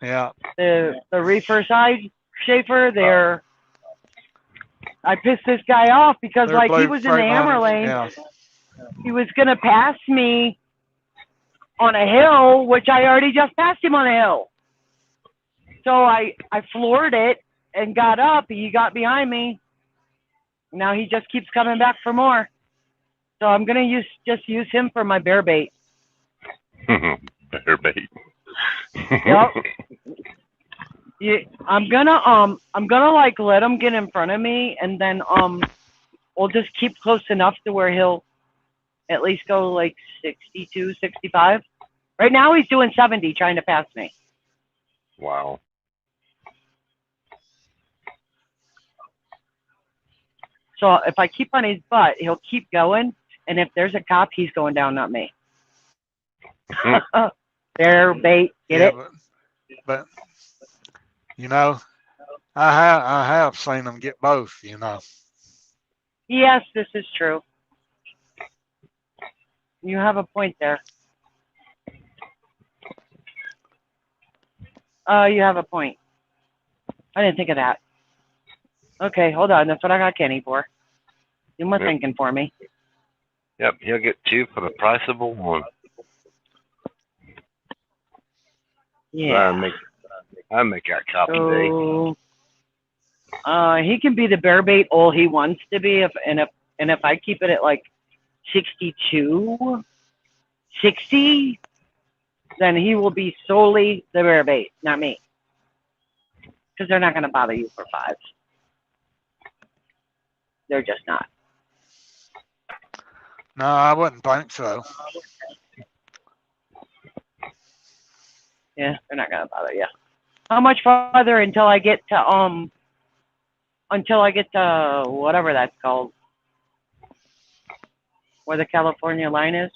Yeah. The reefer side Schaefer. I pissed this guy off because They're like he blue was in the hammer Freightliners, lane. Yeah. He was gonna pass me on a hill, which I already just passed him on a hill. So I floored it and got up. He got behind me. Now he just keeps coming back for more. So I'm gonna just use him for my bear bait. Bear bait. Yep. Yeah, I'm gonna like let him get in front of me, and then we'll just keep close enough to where he'll at least go like 62, 65. Right now he's doing 70, trying to pass me. Wow. So if I keep on his butt, he'll keep going, and if there's a cop, he's going down, not me. Bear bait, get it? But you know, I have seen them get both. You know. Yes, this is true. You have a point there. You have a point. I didn't think of that. Okay, hold on. That's what I got Kenny for. Do my thinking for me. Yep, he'll get two for the price of a one. Yeah. I make that copy day. He can be the bear bait all he wants to be, if I keep it at like 62, 60, then he will be solely the bear bait, not me. Because they're not going to bother you for 5. They're just not. No, I wouldn't think so. Yeah, they're not going to bother you. How much farther until I get to whatever that's called, where the California line is?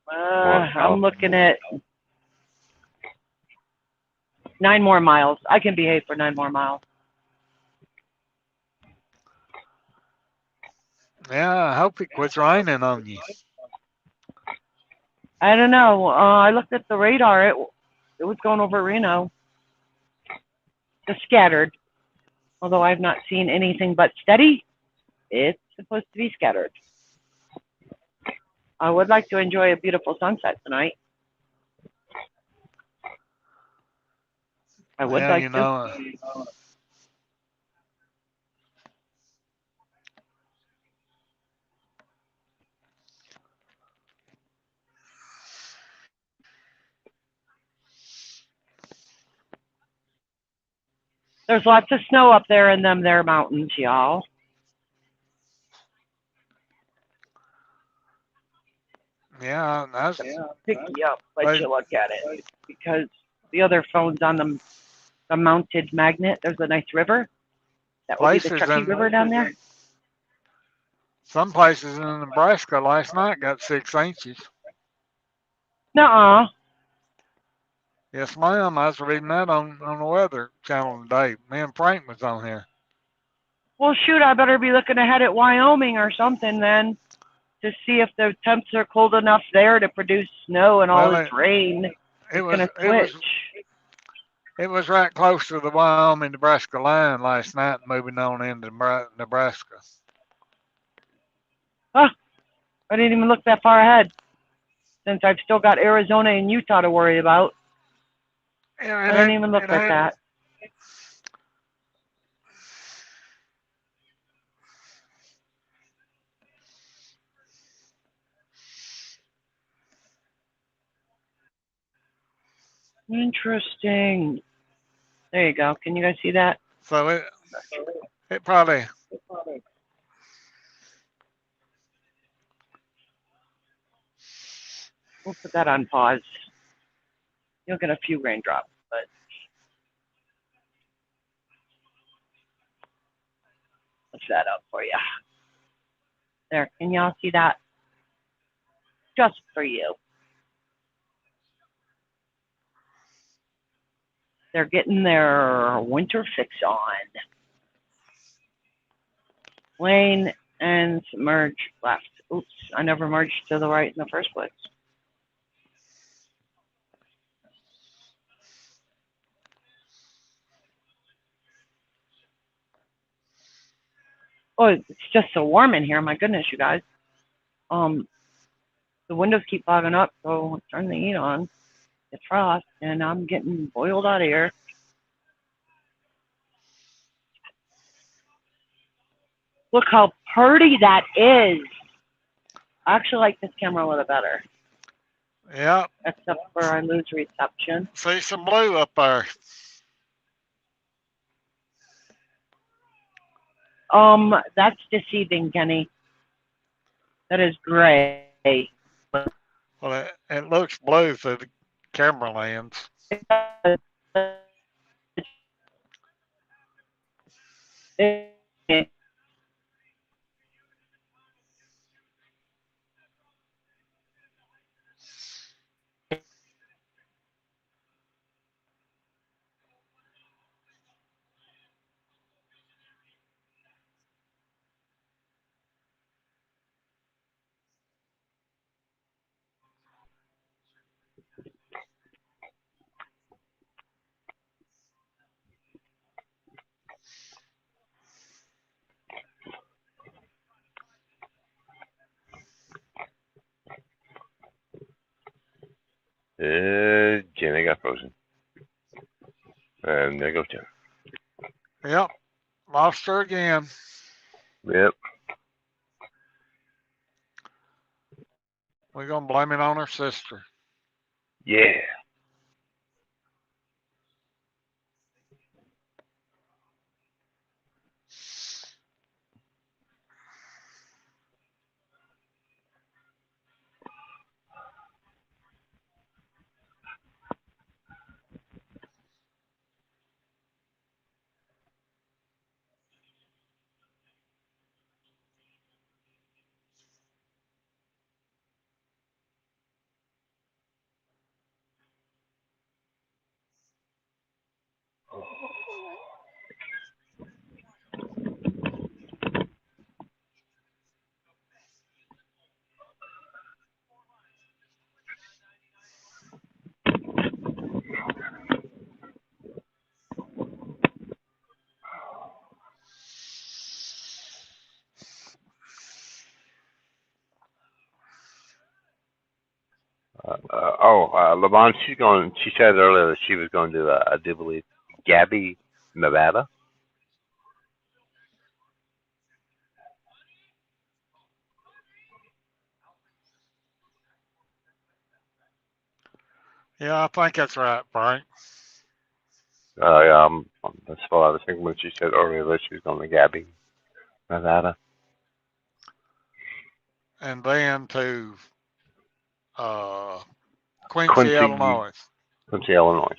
I'm looking at 9 more miles. I can behave for 9 more miles. Yeah, I hope it quits raining on you. I don't know. I looked at the radar. It was going over Reno. Just scattered. Although I've not seen anything but steady, it's supposed to be scattered. I would like to enjoy a beautiful sunset tonight. I would like to. There's lots of snow up there in them there mountains, y'all. Yeah, that's pick you up, let you look at it, because the other phone's on the mounted magnet. There's a nice river. That would be the Truckee River down there. Some places in Nebraska last night got 6 inches. Nuh-uh. Yes, ma'am. I was reading that on the Weather Channel today. Me and Frank was on here. Well, shoot, I better be looking ahead at Wyoming or something then, to see if the temps are cold enough there to produce snow and all this rain. It was right close to the Wyoming-Nebraska line last night, moving on into Nebraska. Huh. I didn't even look that far ahead, since I've still got Arizona and Utah to worry about. Yeah, I didn't even look at that. Interesting. There you go. Can you guys see that? So it probably We'll put that on pause. You'll get a few raindrops, but let's set up for you. There. Can y'all see that? Just for you. They're getting their winter fix on. Lane and merge left. Oops, I never merged to the right in the first place. Oh, it's just so warm in here. My goodness, you guys. The windows keep fogging up, so turn the heat on. It's frost, and I'm getting boiled out of here. Look how pretty that is. I actually like this camera a little better. yeah. Except for I lose reception. See some blue up there. That's deceiving, Kenny. That is gray. Well, it looks blue through the camera lens. Jenny got frozen. And there goes Jenny. Yep. Lost her again. Yep. We're going to blame it on her sister. Yeah. Lavon, she said earlier that she was going to, I do believe, Gabby, Nevada. Yeah, I think that's right, Frank. That's what I was thinking when she said earlier that she was going to Gabby, Nevada. And then to Quincy, Illinois. Quincy, Illinois.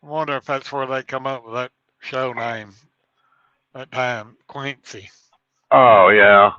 I wonder if that's where they come up with that show name that time, Quincy. Oh, yeah.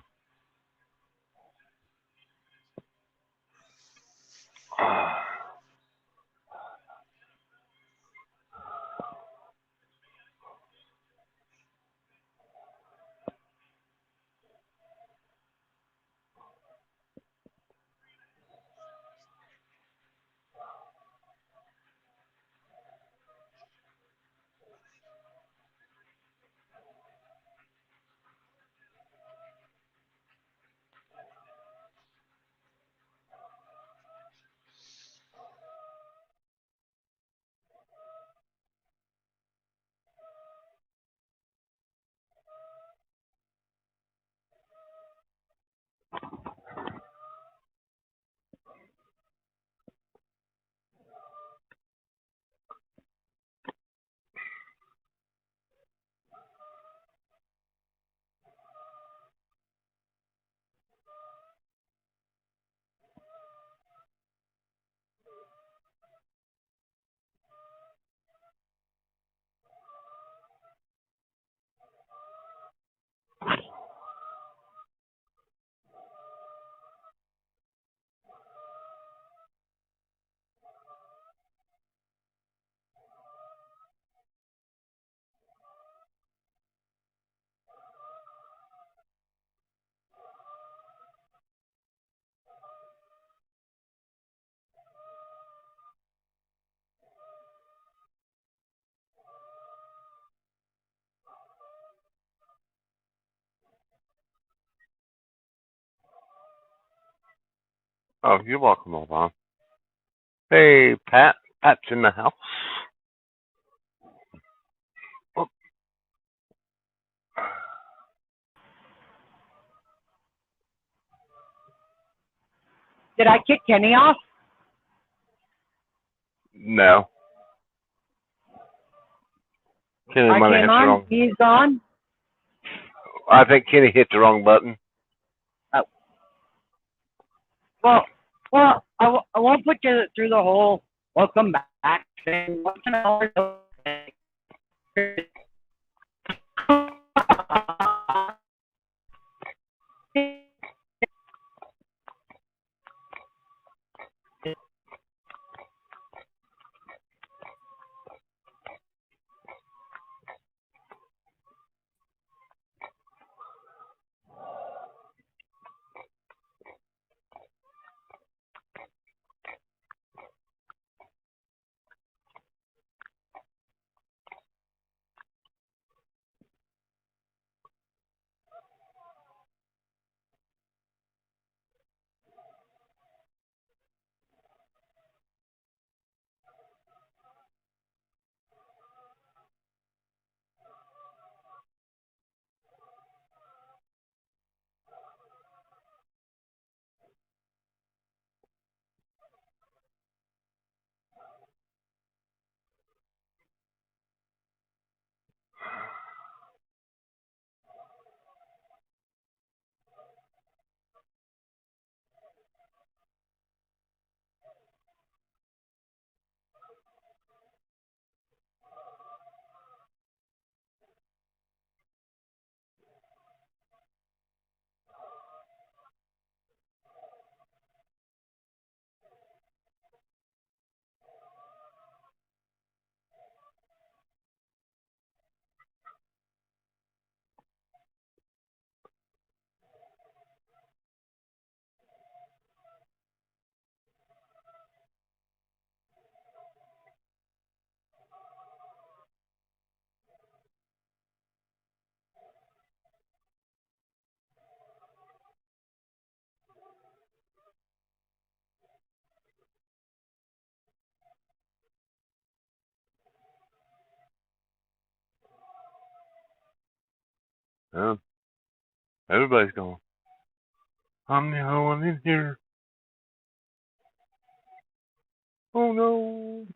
Oh, you're welcome, Yvonne. Hey, Pat. Pat's in the house. Oh. Did I kick Kenny off? No. Kenny I might have hit came the on. wrong. He's gone. I think Kenny hit the wrong button. Oh. Well, I won't put you through the whole welcome back thing. Once an hour. Yeah. Everybody's going. I'm the only one in here. Oh no.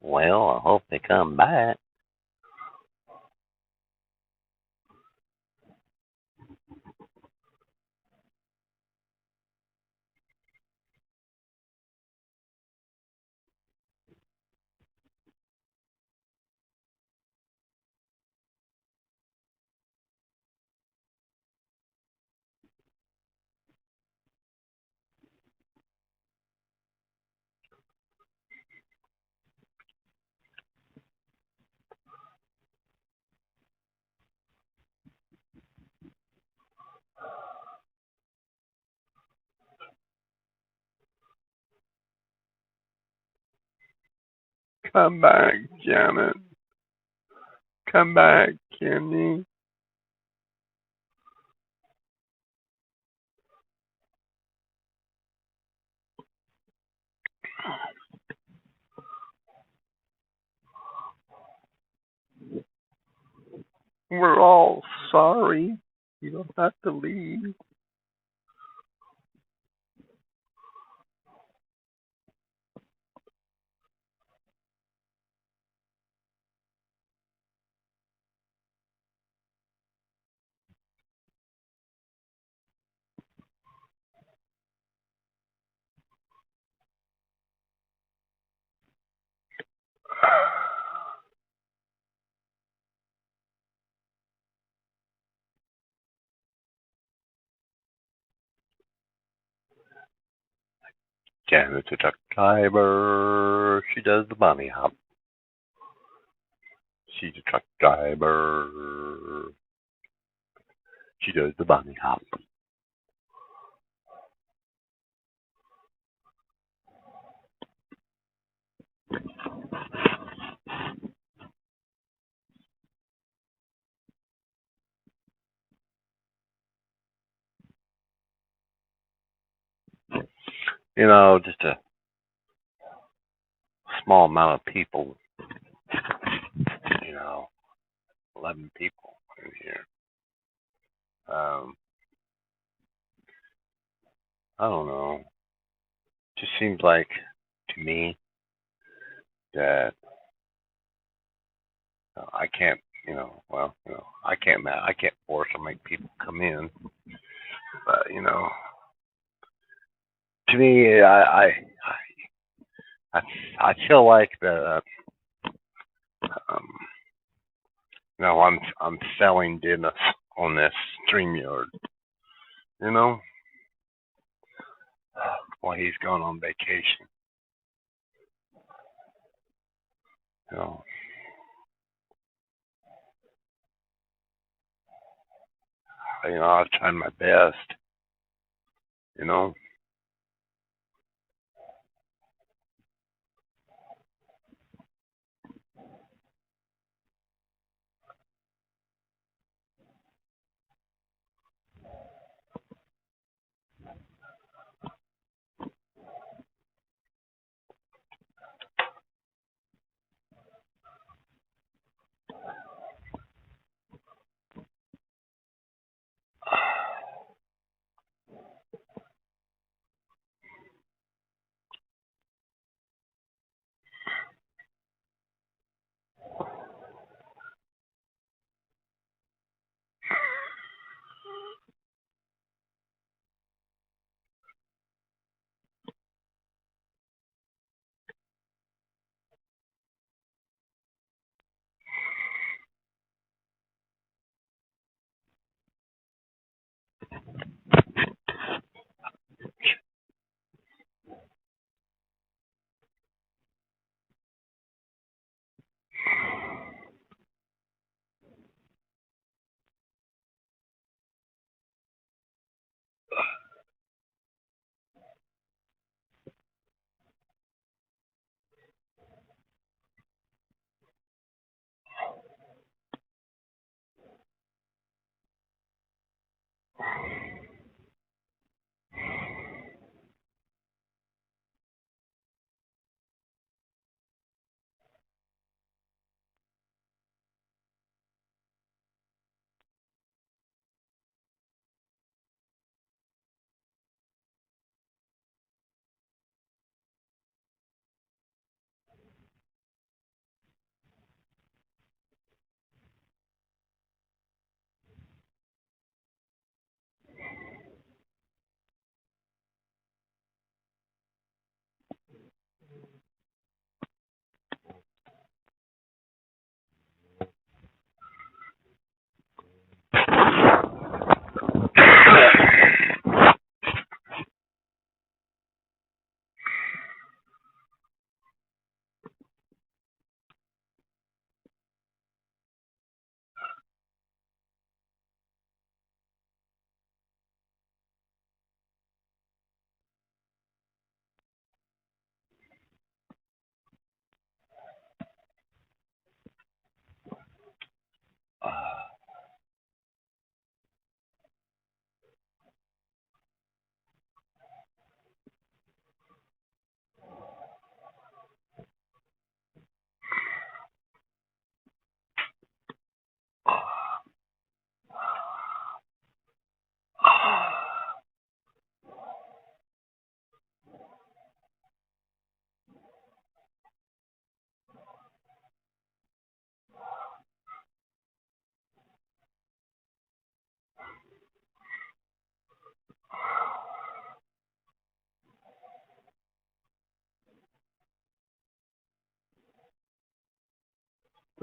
Well, I hope they come back. Come back, Janet. Come back, Kenny. We're all sorry. You don't have to leave. Janet's a truck driver. She does the bunny hop. She's a truck driver. She does the bunny hop. You know, just a small amount of people. You know, 11 people in here. I don't know. Just seems like to me that I can't, I can't force or make people come in. But to me, I feel like that. I'm selling Dennis on this StreamYard. While he's gone on vacation. You know, I've tried my best. You know.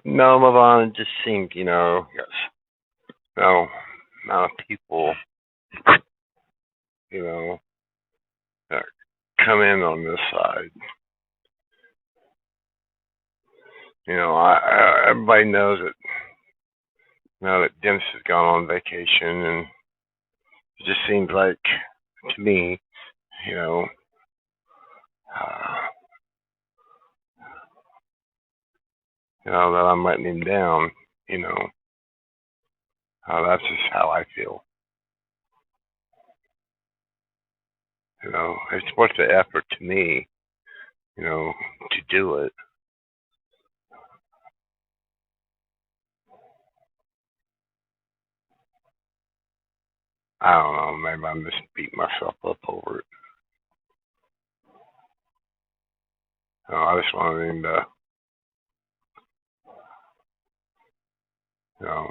No, Lavon, it just seemed, yes, no amount of people, you know, come in on this side. Everybody knows that now that Dennis has gone on vacation, and it just seems like to me, you know, uh, that I'm letting him down. That's just how I feel. It's worth the effort to me, to do it. I don't know. Maybe I'm just beating myself up over it. I just wanted him to, you know,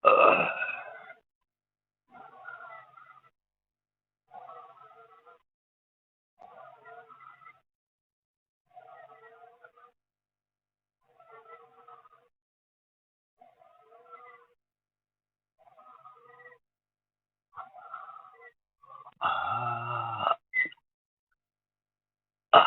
uh, uh, uh.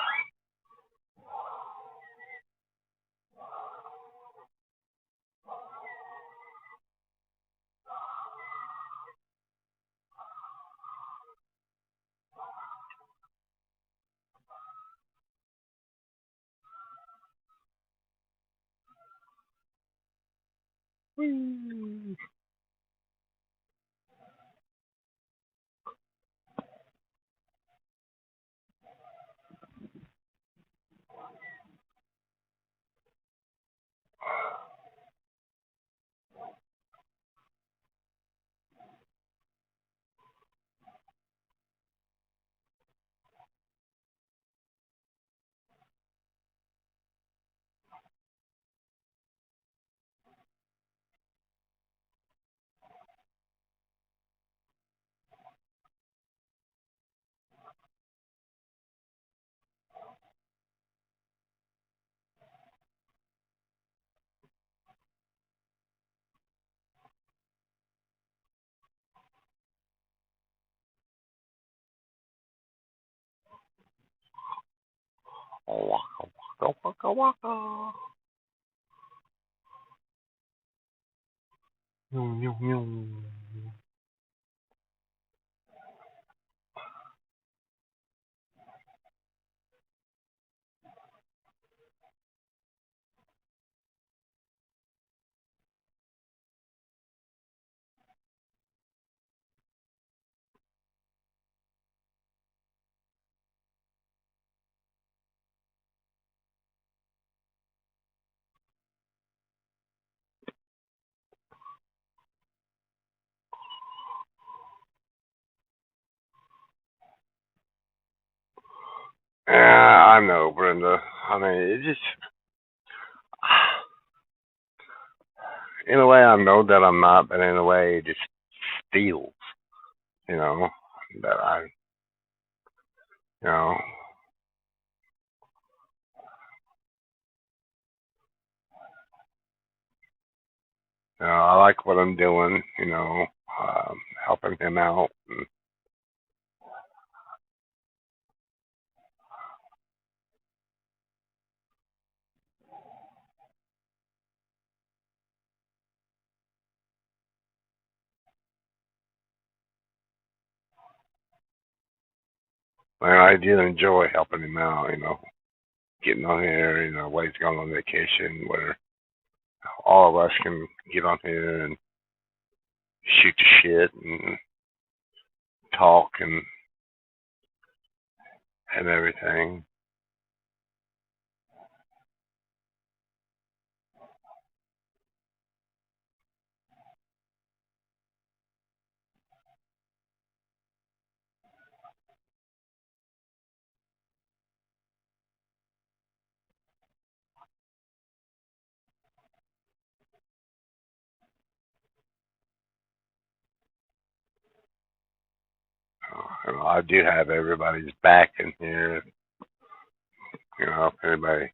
Waka waka waka waka. Yum, yum, yum. Yeah, I know, Brenda. I mean, it just, in a way, I know that I'm not, but in a way, it just feels, you know, that you know, I like what I'm doing, helping him out. And I do enjoy helping him out, getting on here, while he's gone on vacation, where all of us can get on here and shoot the shit and talk and everything. I do have everybody's back in here. If anybody.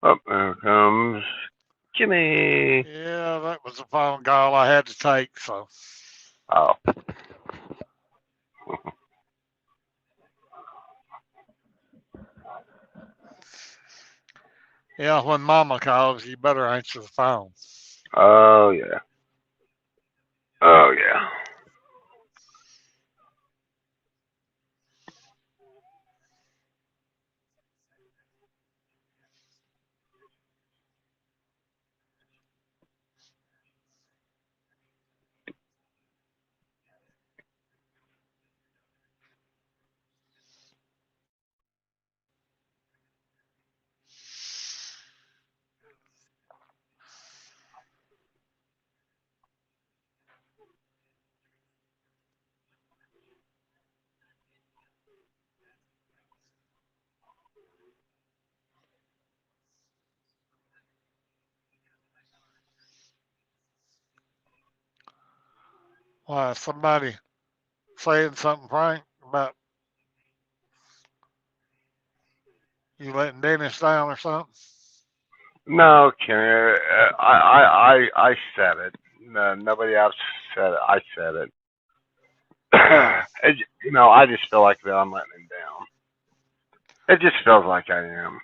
Oh, there comes Jimmy. Yeah, that was the phone call I had to take. So. Oh. Yeah, when Mama calls, you better answer the phone. Oh yeah. Oh yeah. Why, somebody saying something, Frank, about you letting Dennis down or something? No, Kenny. I said it. No, nobody else said it. I said it. I just feel like that I'm letting him down. It just feels like I am.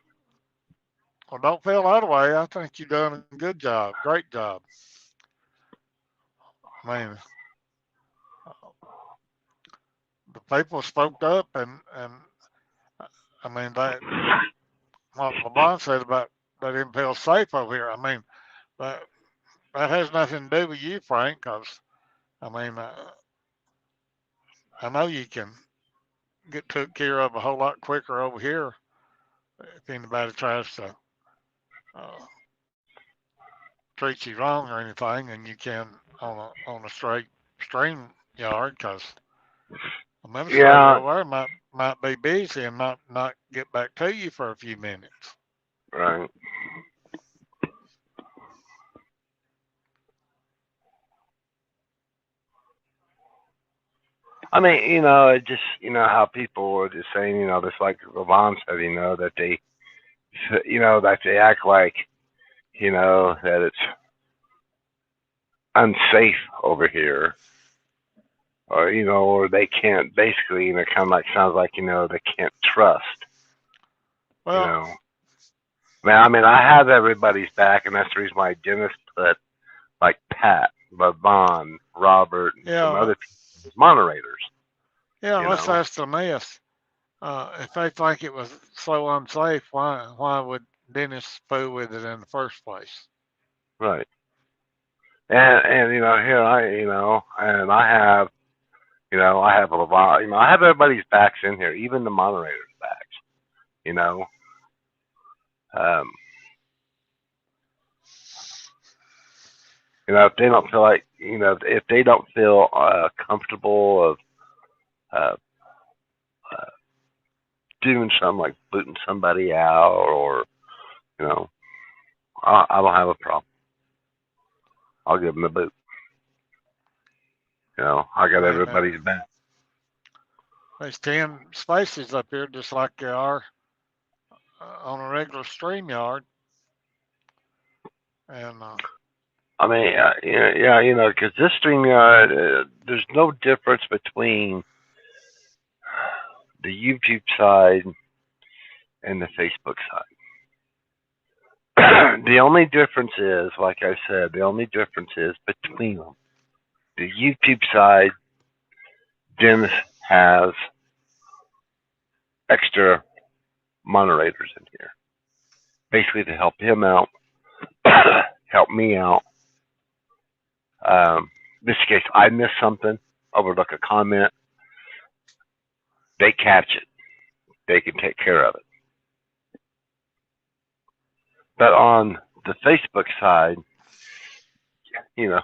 Well, don't feel that way. I think you've done a good job, great job. I mean, the people spoke up, and I mean that what LeBron said about they didn't feel safe over here. I mean, that that has nothing to do with you, Frank, because I mean, I know you can get took care of a whole lot quicker over here if anybody tries to uh, treat you wrong or anything, than you can on a straight stream yard, because administrator Yeah. over there might be busy and might not get back to you for a few minutes. Right. I mean, it just, how people were just saying, just like Levon said, that they act like, that it's unsafe over here, or they can't, basically, kind of like sounds like, they can't trust, Well, I have everybody's back, and that's the reason why Dennis put like Pat, Levon, Robert, and some yeah, other people as moderators. let's ask them this. If they think it was so unsafe, why would Dennis fool with it in the first place? Right. And here and I have I have a lot, I have everybody's backs in here, even the moderators' backs. You know, um, if they don't feel like if they don't feel comfortable of uh, uh, doing something like booting somebody out, or you know, I don't have a problem. I'll give them the boot. I got I mean, everybody's back. there's 10 spaces up here, just like there are on a regular stream yard. And I mean, because this StreamYard, there's no difference between the YouTube side and the Facebook side. The only difference is, like I said, the only difference is between them. The YouTube side, Dennis has extra moderators in here, basically to help him out, help me out. This case, I miss something, overlook a comment, they catch it. They can take care of it. But on the Facebook side, you know,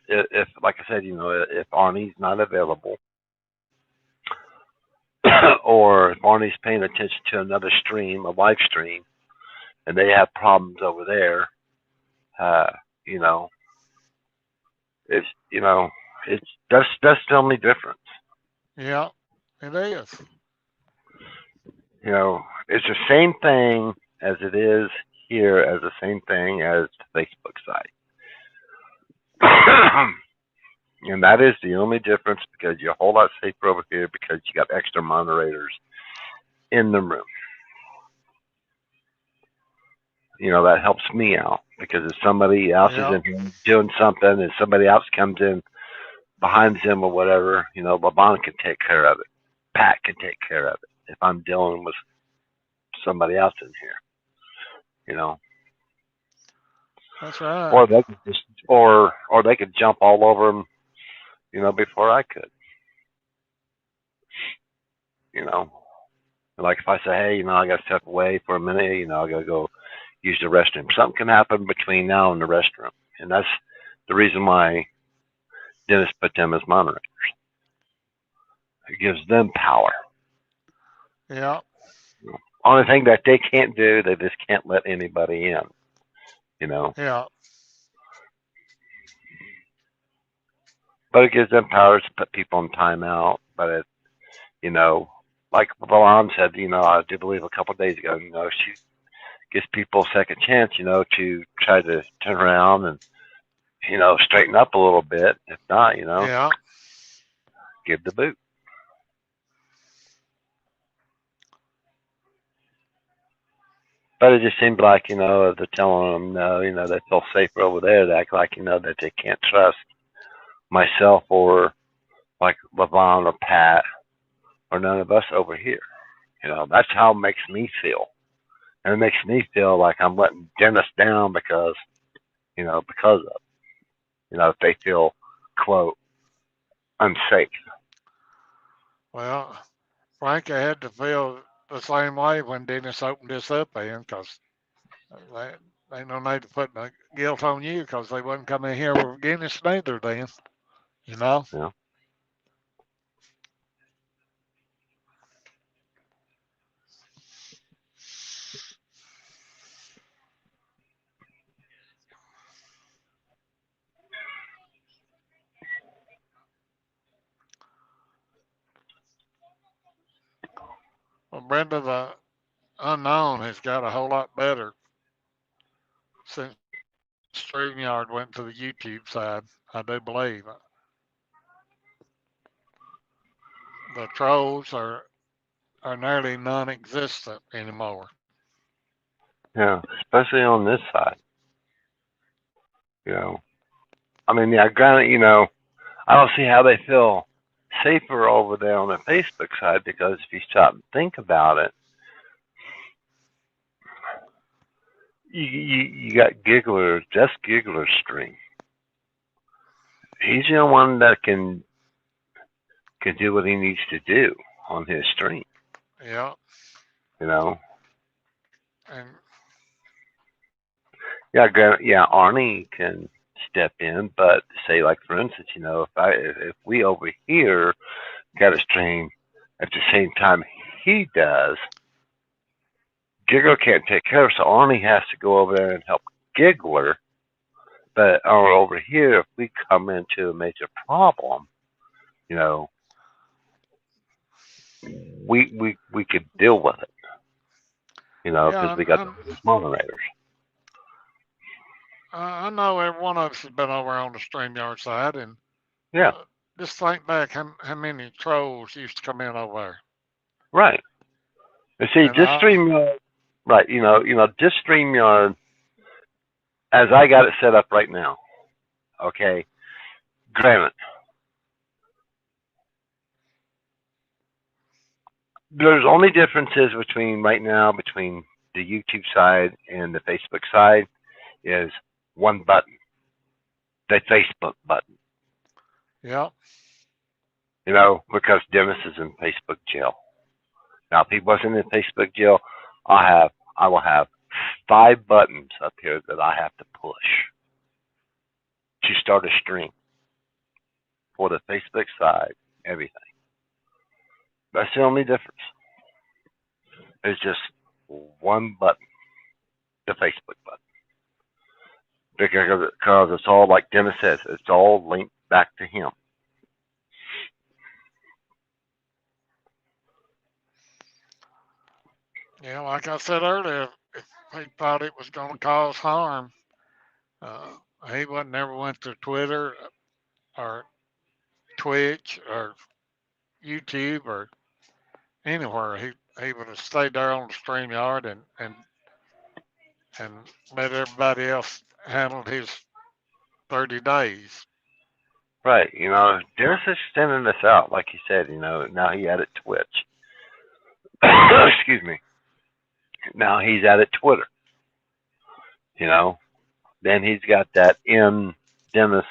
if like I said, if Arnie's not available, or if Arnie's paying attention to another stream, a live stream, and they have problems over there, you know, it's you know, it's that's the only difference. Yeah, it is. You know, it's the same thing as it is here, as the same thing as the Facebook site. And that is the only difference, because you're a whole lot safer over here because you got extra moderators in the room. You know, that helps me out, because if somebody else is in here doing something and somebody else comes in behind them or whatever, you know, Levon can take care of it. Pat can take care of it if I'm dealing with somebody else in here, you know. That's right. Or they could just, or they could jump all over them, you know, before I could. You know, like if I say, hey, you know, I got to step away for a minute, you know, I got to go use the restroom. Something can happen between now and the restroom, and that's the reason why Dennis put them as moderators. It gives them power. Yeah. Only thing that they can't do, they just can't let anybody in. You know. Yeah. But it gives them power to put people in timeout. But it, you know, like Valon said, you know, I do believe a couple of days ago, you know, she gives people a second chance, you know, to try to turn around and, you know, straighten up a little bit. If not, you know, give the boot. But it just seems like, you know, they're telling them, no, you know, they feel safer over there. They act like, you know, that they can't trust myself or like Levon or Pat or none of us over here. You know, that's how it makes me feel. And it makes me feel like I'm letting Dennis down because, you know, because of, you know, if they feel, quote, unsafe. Well, Frank, I had to feel the same way when Dennis opened this up then, because they ain't no need to put no guilt on you, because they wouldn't come in here with Dennis neither then, you know? Yeah. Well, Brenda, the unknown has got a whole lot better since StreamYard went to the YouTube side, I do believe. The trolls are nearly non-existent anymore. Yeah, especially on this side. You know, I mean, yeah, granted, you know, I don't see how they feel safer over there on the Facebook side, because if you stop and think about it, you got Giggler, just Giggler's stream. He's the only one that can do what he needs to do on his stream. Yeah. You know. And yeah, Arnie can step in, but say, like, for instance, you know, if we over here got a stream at the same time he does, Giggler can't take care of it, so Arnie has to go over there and help Giggler. But over here, if we come into a major problem, you know, we could deal with it, you know, because we got the moderators. I know every one of us has been over on the StreamYard side, and yeah, just think back how many trolls used to come in over there. Right. And see, just StreamYard, right? You know, just StreamYard, as I got it set up right now. Okay, granted, there's only differences between right now between the YouTube side and the Facebook side is one button, the Facebook button. Yeah. You know, because Dennis is in Facebook jail. Now, if he wasn't in Facebook jail, I will have 5 buttons up here that I have to push to start a stream for the Facebook side, everything. That's the only difference. It's just one button, the Facebook button. Because it's all, like Dennis says, it's all linked back to him. Yeah, like I said earlier, if he thought it was going to cause harm, uh, he would never went to Twitter or Twitch or YouTube or anywhere. He would have stayed there on the stream yard and let everybody else handle his 30 days. Right. Dennis is sending this out, like he said. Now he added Twitch. Excuse me. Now he's added Twitter. You know. Then he's got that Dennis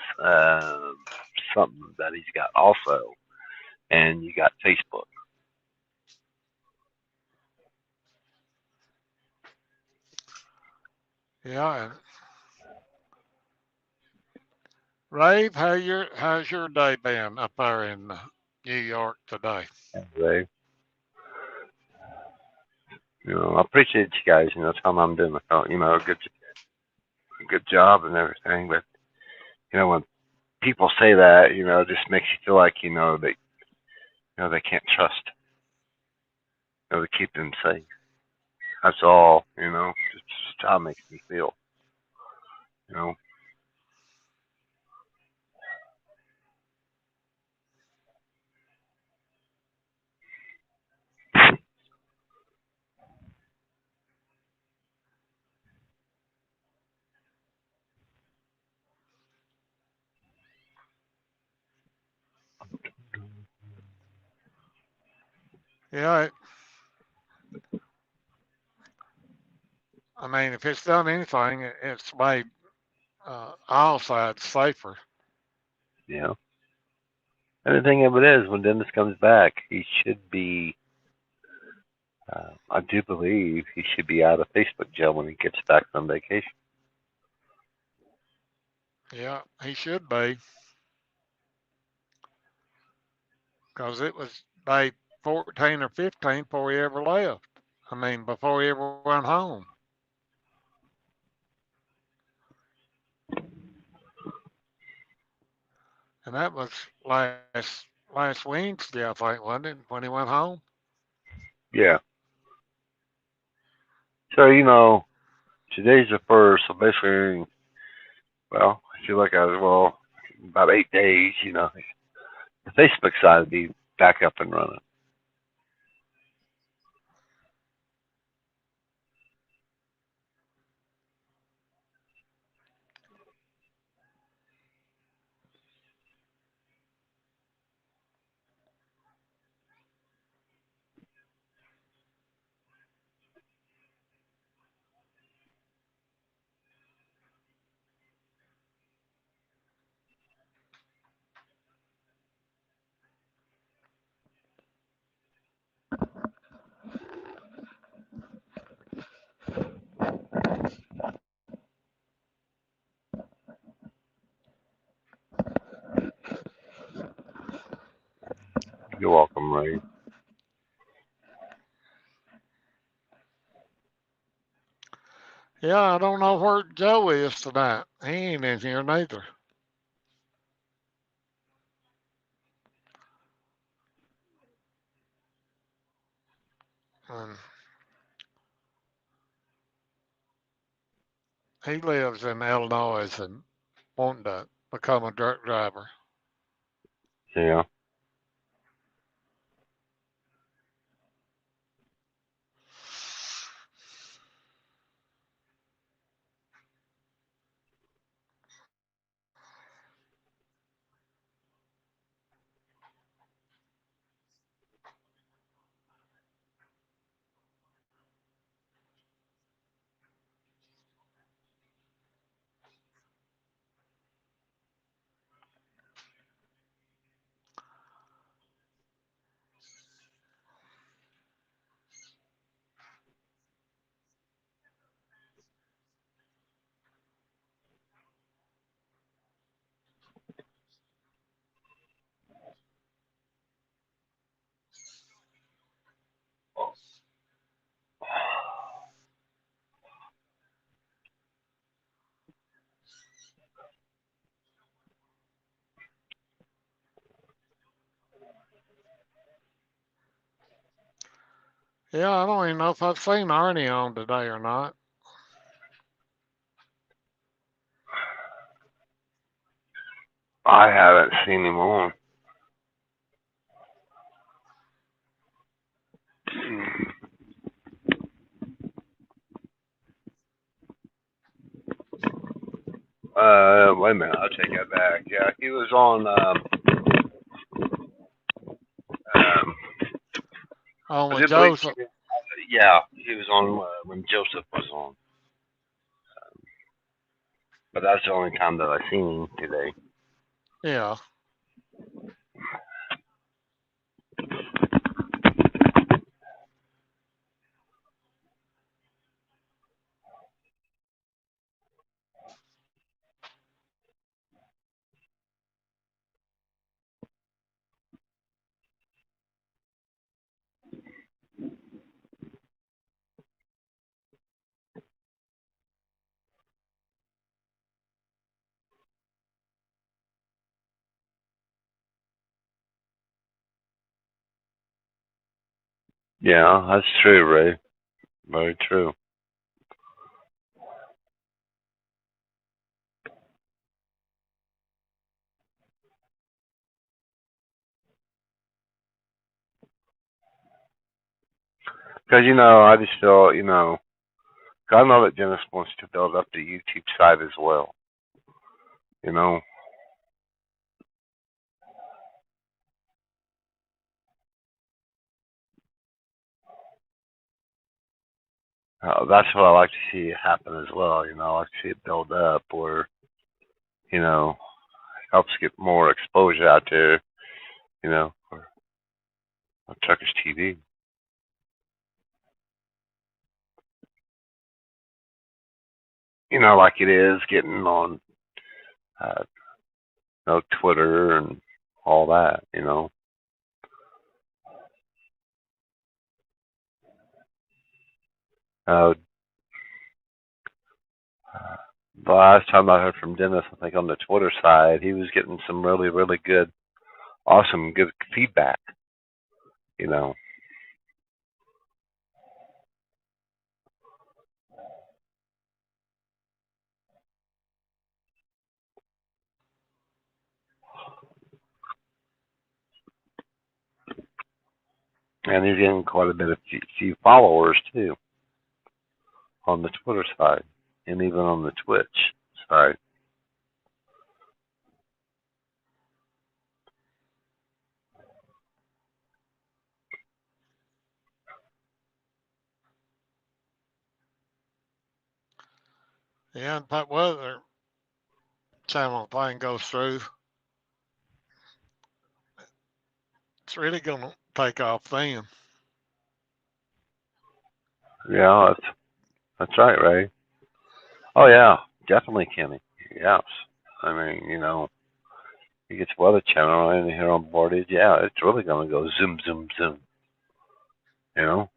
something that he's got also, and you got Facebook. Yeah, and Rave, how's your day been up there in New York today? They, I appreciate you guys. Telling me I'm doing a good job and everything. But when people say that, it just makes you feel like they can't trust, to keep them safe. That's all. Just how it makes me feel. You know. Yeah, I mean, if it's done anything, it's made all sides safer. Yeah. And the thing of it is, when Dennis comes back, he should be. I do believe he should be out of Facebook jail when he gets back from vacation. Yeah, he should be, because it was day 14 or 15 before he ever left. I mean, before he ever went home. And that was last Wednesday, I think, wasn't it, when he went home? Yeah. So today's the first. So basically, well, I feel like about 8 days. The Facebook side will be back up and running. You're welcome, Ray. Yeah, I don't know where Joe is tonight. He ain't in here neither. And he lives in Illinois and wanting to become a truck driver. Yeah. Yeah, I don't even know if I've seen Arnie on today or not. I haven't seen him on. Wait a minute. I'll take that back. Yeah, he was on. Oh, Was with it Bleach? Joseph. Yeah, he was on when Joseph was on. But that's the only time that I've seen him today. Yeah. Yeah, that's true, Ray. Very true. Because, I just feel, 'cause I know that Dennis wants to build up the YouTube side as well. You know, that's what I like to see happen as well. I like to see it build up, or you know, helps get more exposure out there. For Turkish TV. Like it is getting on, uh, Twitter and all that. Uh, the last time I heard from Dennis, I think on the Twitter side, he was getting some really, really good, awesome, good feedback. You know, and he's getting quite a bit of few followers too on the Twitter side, and even on the Twitch side. Yeah, and that weather channel thing goes through, it's really going to take off then. Yeah, that's right, Ray. Oh yeah, definitely, Kenny. Yes, I mean, he gets Weather Channel in here on board. Yeah, it's really gonna go zoom, zoom, zoom. You know.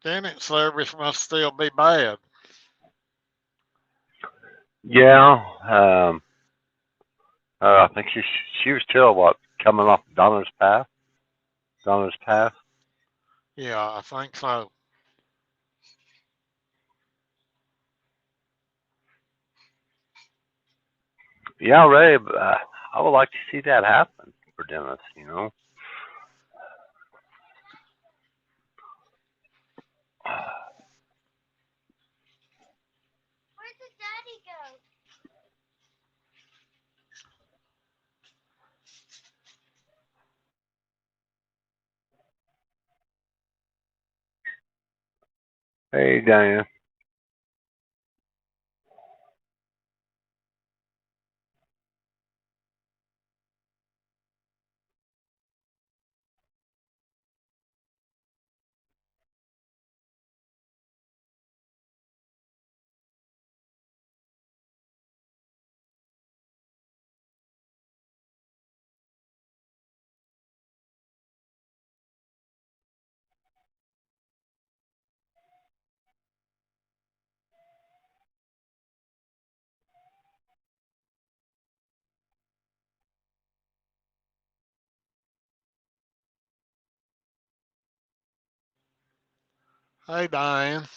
Internet service must still be bad. Yeah. I think she was still coming off Donner's Path. Donner's Path. Yeah, I think so. Yeah, Ray. I would like to see that happen for Dennis. Where did Daddy go? Hey, Diane. Hey, Diane.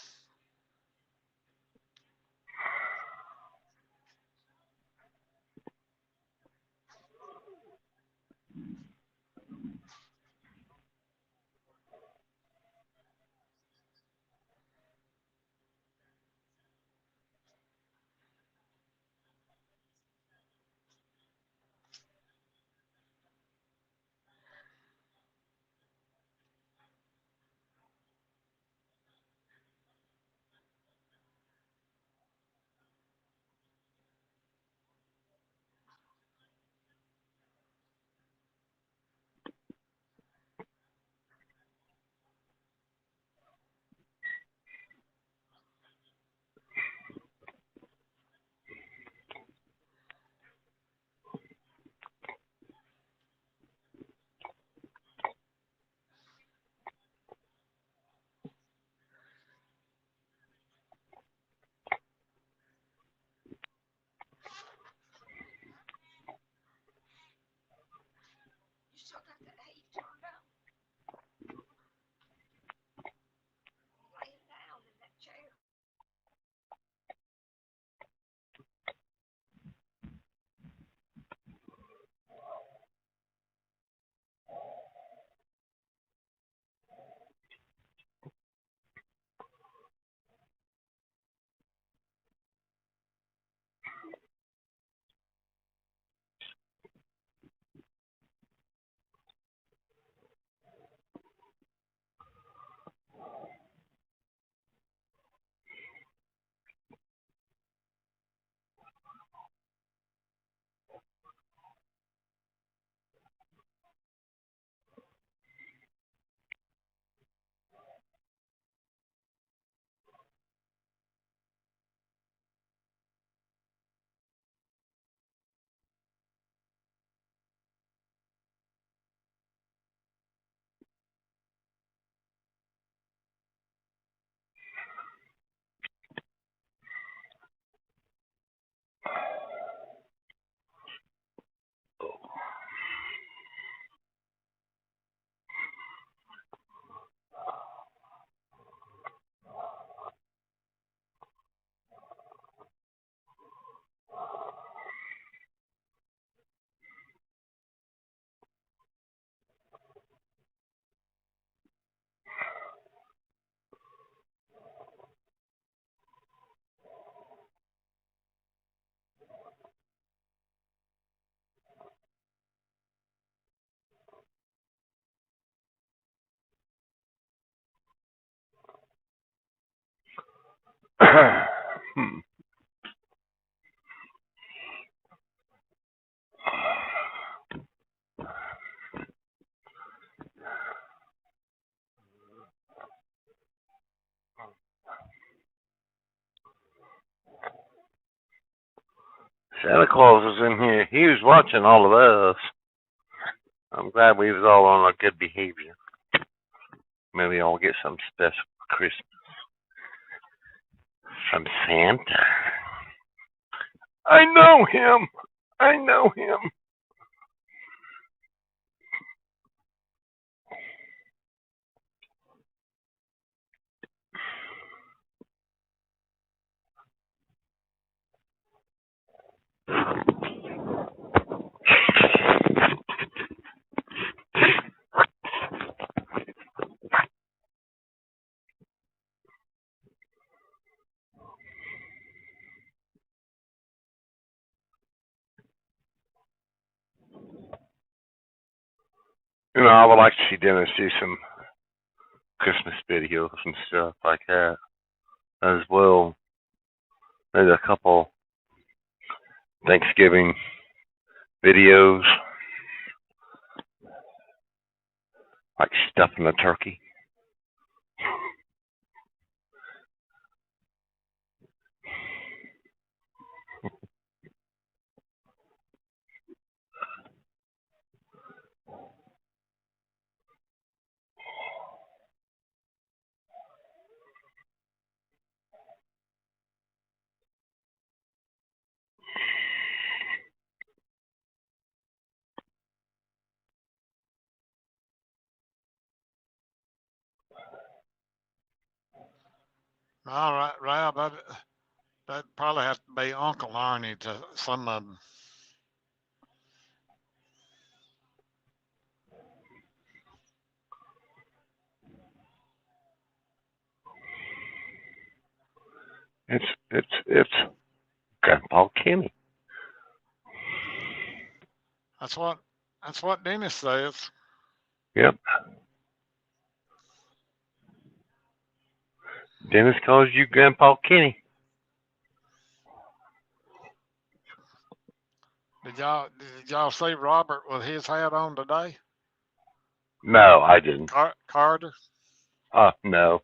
Hmm. Santa Claus is in here. He was watching all of us. I'm glad we was all on our good behavior. Maybe I'll get some special Christmas from Santa. I know him. I know him. I would like to see Dennis do some Christmas videos and stuff like that as well. Maybe a couple Thanksgiving videos, like stuffing a turkey. All right, Rob, that probably have to be Uncle Arnie to some of them. It's Grandpa Kenny. That's what Dennis says. Yep. Dennis calls you Grandpa Kenny. Did y'all see Robert with his hat on today? No, I didn't. Carter? No.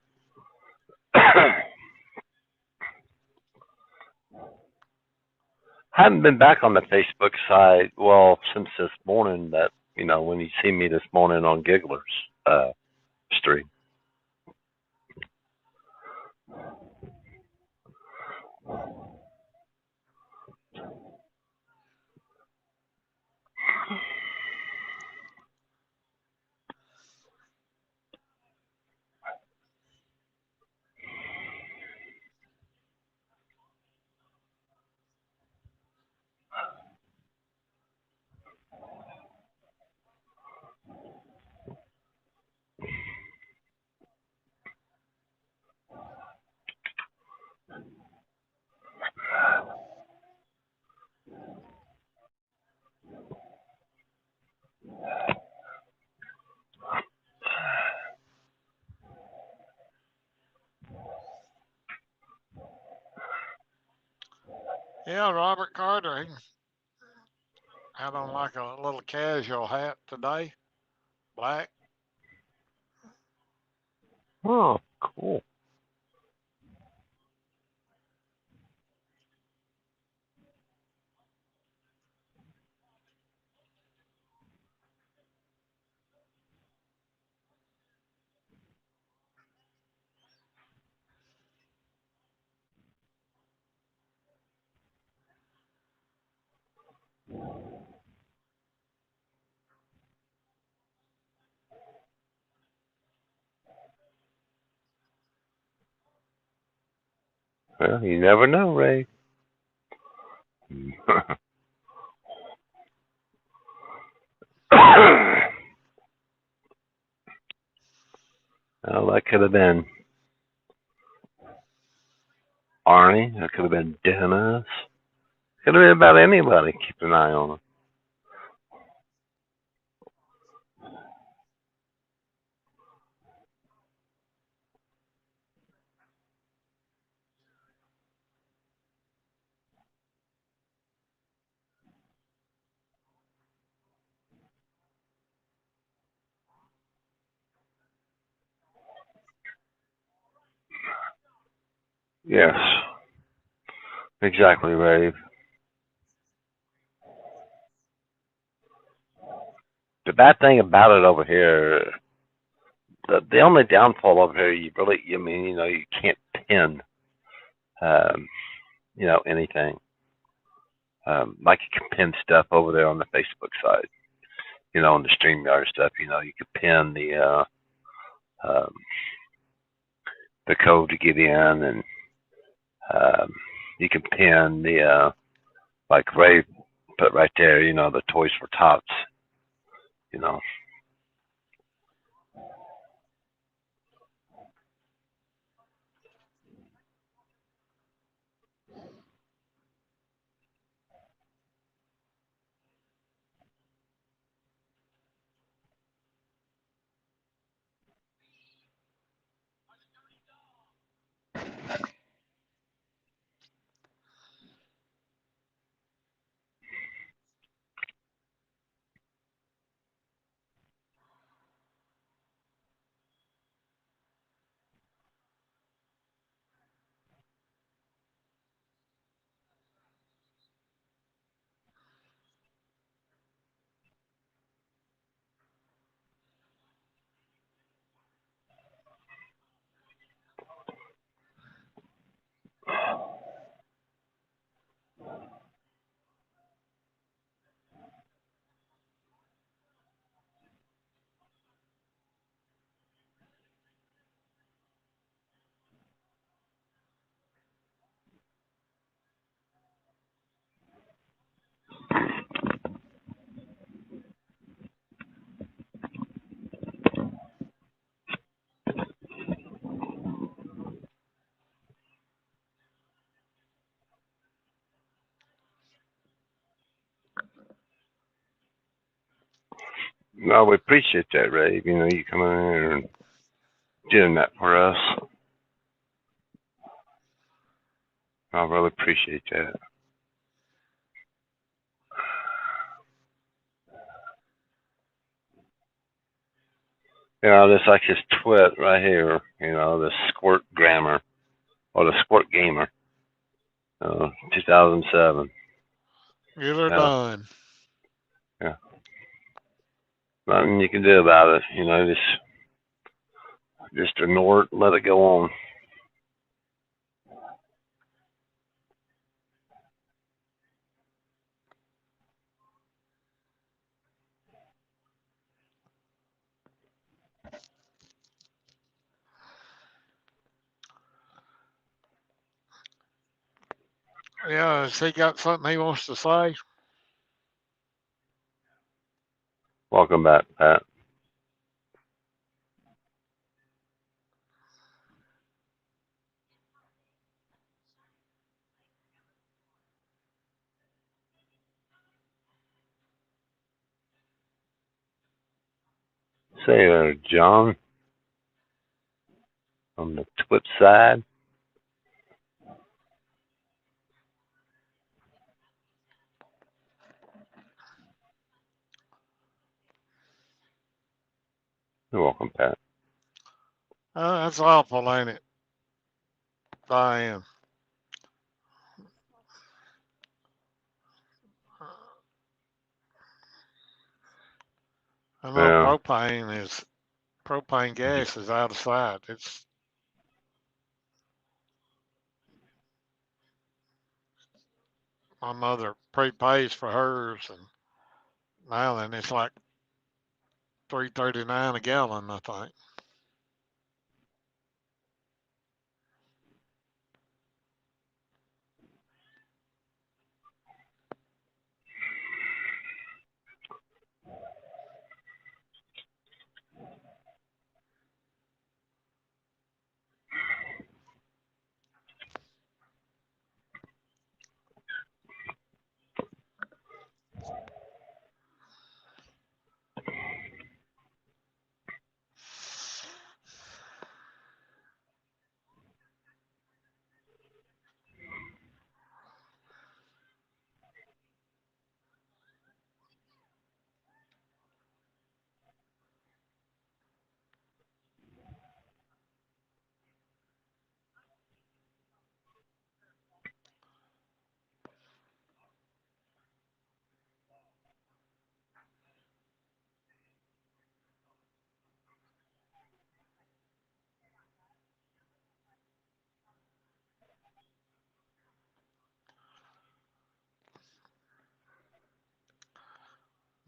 Haven't been back on the Facebook side, since this morning, that, when you see me this morning on Giggler's stream. Yeah, Robert Carter. He had on like a little casual hat today, black. Oh, cool. Well, you never know, Ray. Well, that could have been Arnie. That could have been Dennis. Could have been about anybody. Keep an eye on him. Yes. Exactly, Ray. The bad thing about it over here, the only downfall of here, you really, I mean, you can't pin, anything. Like you can pin stuff over there on the Facebook side, on the StreamYard stuff. You could pin um, the code to get in, and you can pin the like Ray put right there. The Toys for Tots. You know. No, we appreciate that, Ray. You coming in here and doing that for us. I really appreciate that. This like his twit right here. The Squirt Grammar or the Squirt Gamer. 2007. Get her done. Yeah. Nothing you can do about it. Just ignore it, let it go on. Yeah, has he got something he wants to say? Welcome back, Pat. Say there, John, on the twit side. You're welcome, Pat. That's awful, ain't it, Diane? I know Yeah. propane gas is out of sight. It's my mother prepays for hers, and now then it's like $3.39 a gallon, I think.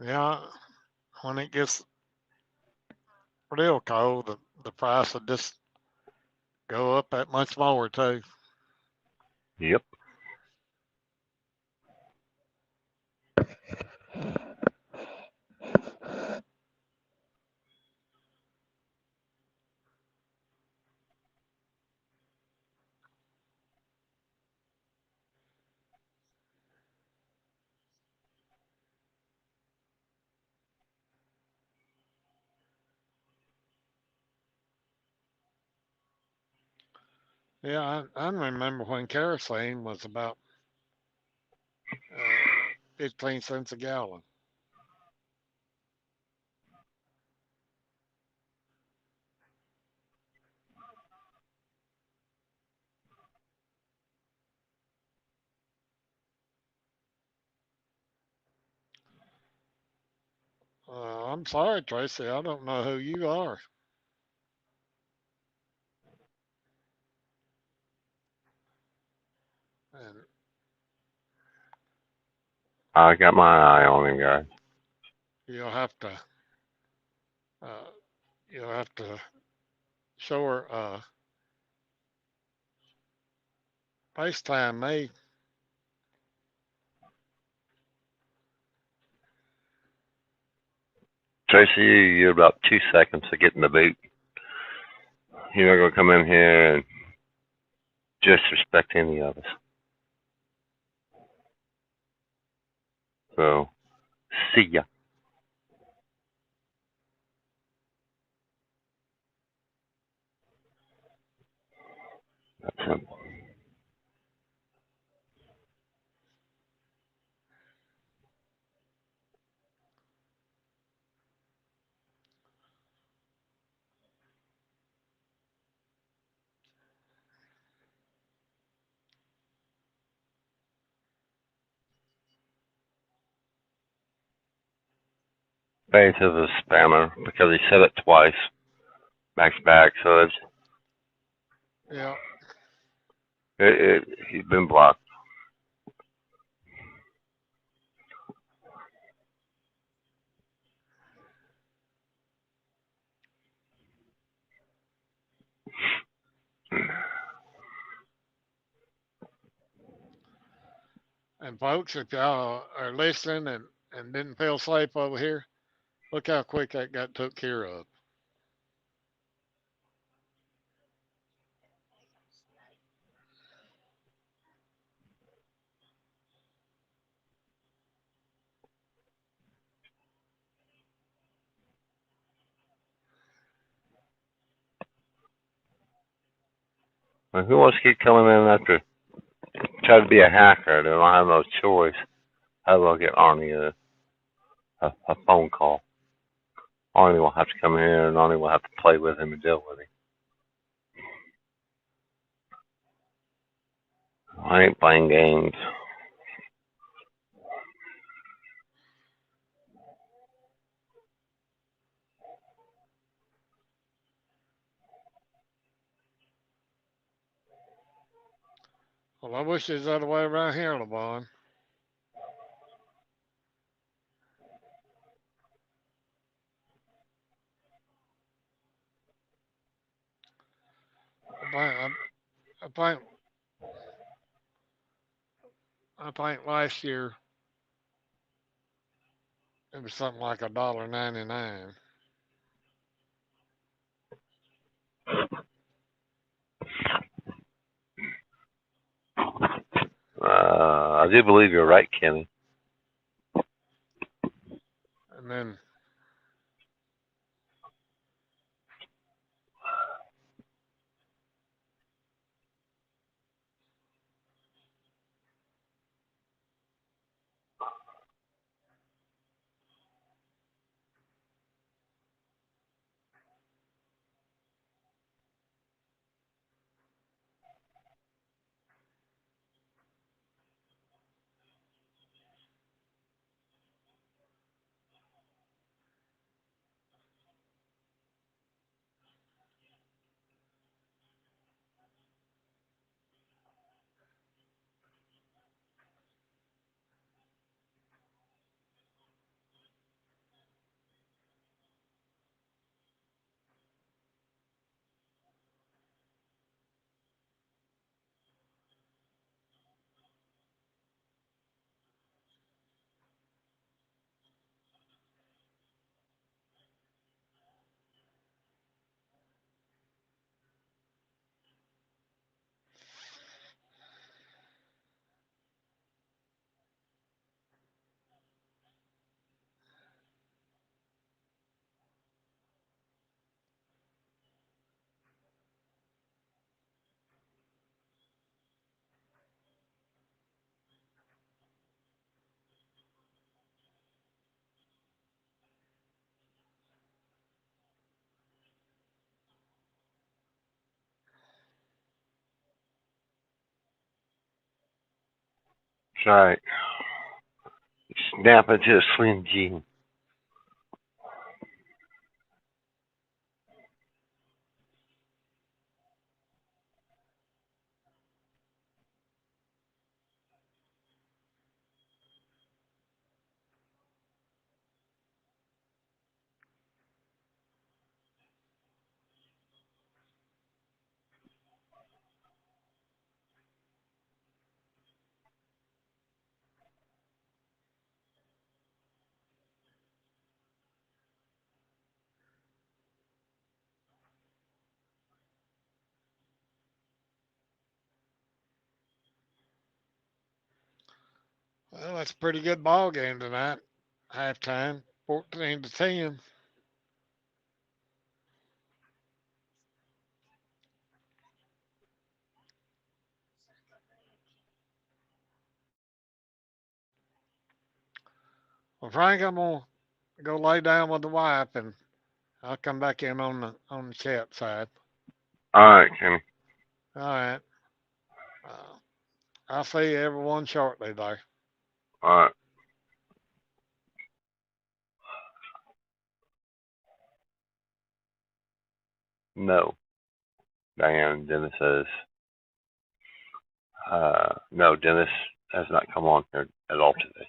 Yeah, when it gets real cold, the price will just go up that much more too. Yep. Yeah, I remember when kerosene was about 15 cents a gallon. I'm sorry, Tracy, I don't know who you are. And I got my eye on him, guys. you'll have to, uh, you'll have to show her, FaceTime me. Tracy, you're about 2 seconds to get in the boot. You're not gonna come in here and disrespect any of us. So, see ya. That's simple. Faith is a spammer because he said it twice, back to back. So Yeah, he's been blocked. and folks, if y'all are listening and didn't feel safe over here, look how quick that got took care of. Like, who wants to keep coming in after try to be a hacker? They don't have no choice. How will I get Arnie a phone call? Arnie will have to come here, and Arnie will have to play with him and deal with him. I ain't playing games. Well, I wish it was the other way around here, LeVon. I think, I think, I think last year it was something like $1.99. I do believe you're right, Kenny. And then That's right. Snap into a Slim Jim. Well, that's a pretty good ball game tonight. Halftime, 14-10. Well, Frank, I'm gonna go lay down with the wife, and I'll come back in on the chat side. All right, Kenny. All right. Uh, I'll see everyone shortly, though. All right. No. Diane, Dennis says, no, Dennis has not come on here at all today.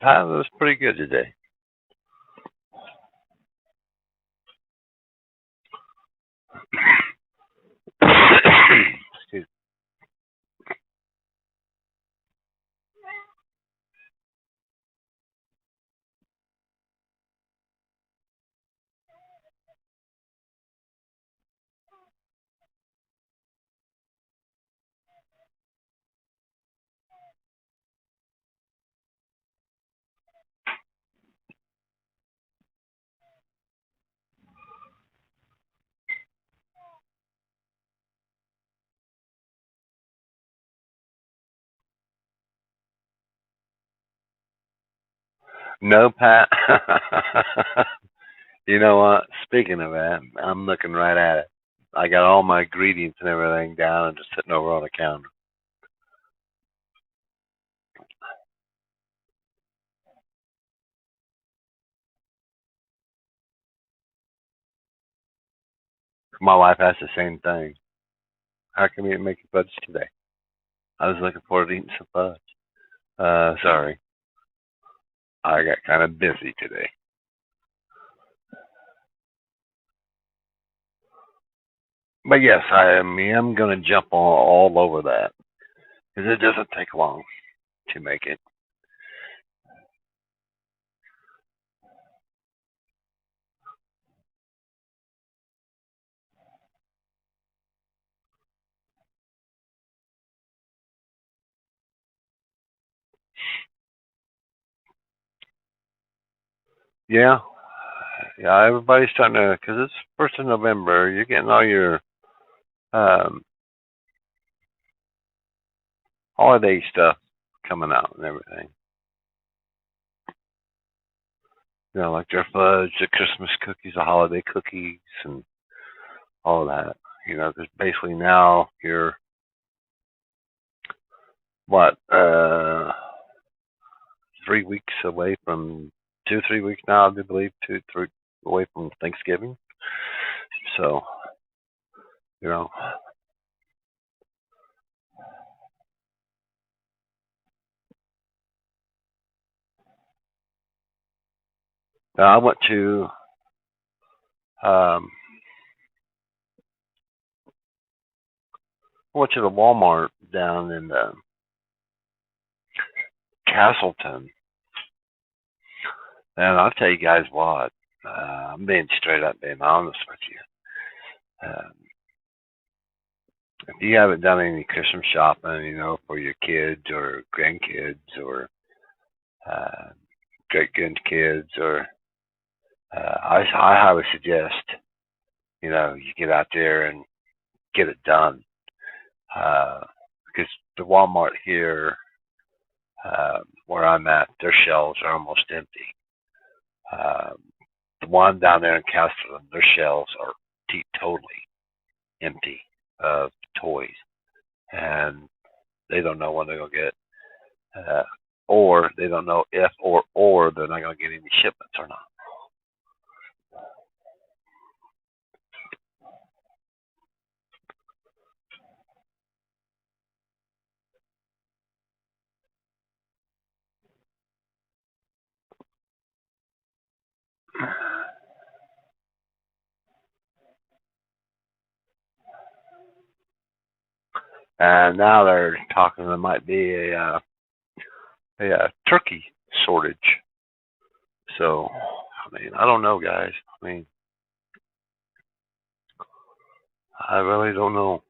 That was pretty good today. Excuse me. No, Pat. You know what? Speaking of that, I'm looking right at it. I got all my ingredients and everything down and just sitting over on the counter. My wife asked the same thing. How come you didn't make your fudge today? I was looking forward to eating some fudge. Sorry. I got kind of busy today. But yes, I am going to jump all over that because it doesn't take long to make it. Yeah, yeah. Everybody's starting to because it's 1st of November. You're getting all your um, holiday stuff coming out and everything. You know, like their fudge, the Christmas cookies, the holiday cookies, and all of that. You know, because basically now you're what 3 weeks away from 2, 3 weeks now, I do believe, 2, 3 away from Thanksgiving. So, you know, I went to um, the Walmart down in Castleton, and I'll tell you guys what, I'm being straight up, being honest with you. If you haven't done any Christmas shopping, for your kids or grandkids or uh, great grandkids, or I highly suggest, you get out there and get it done. Because the Walmart here, where I'm at, their shelves are almost empty. Uh, the one down there in Castleton, their shelves are totally empty of toys, and they don't know when they're gonna get, or they don't know if or they're not gonna get any shipments or not. And now they're talking there might be a turkey shortage. So, I mean, I don't know, guys. I mean, I really don't know.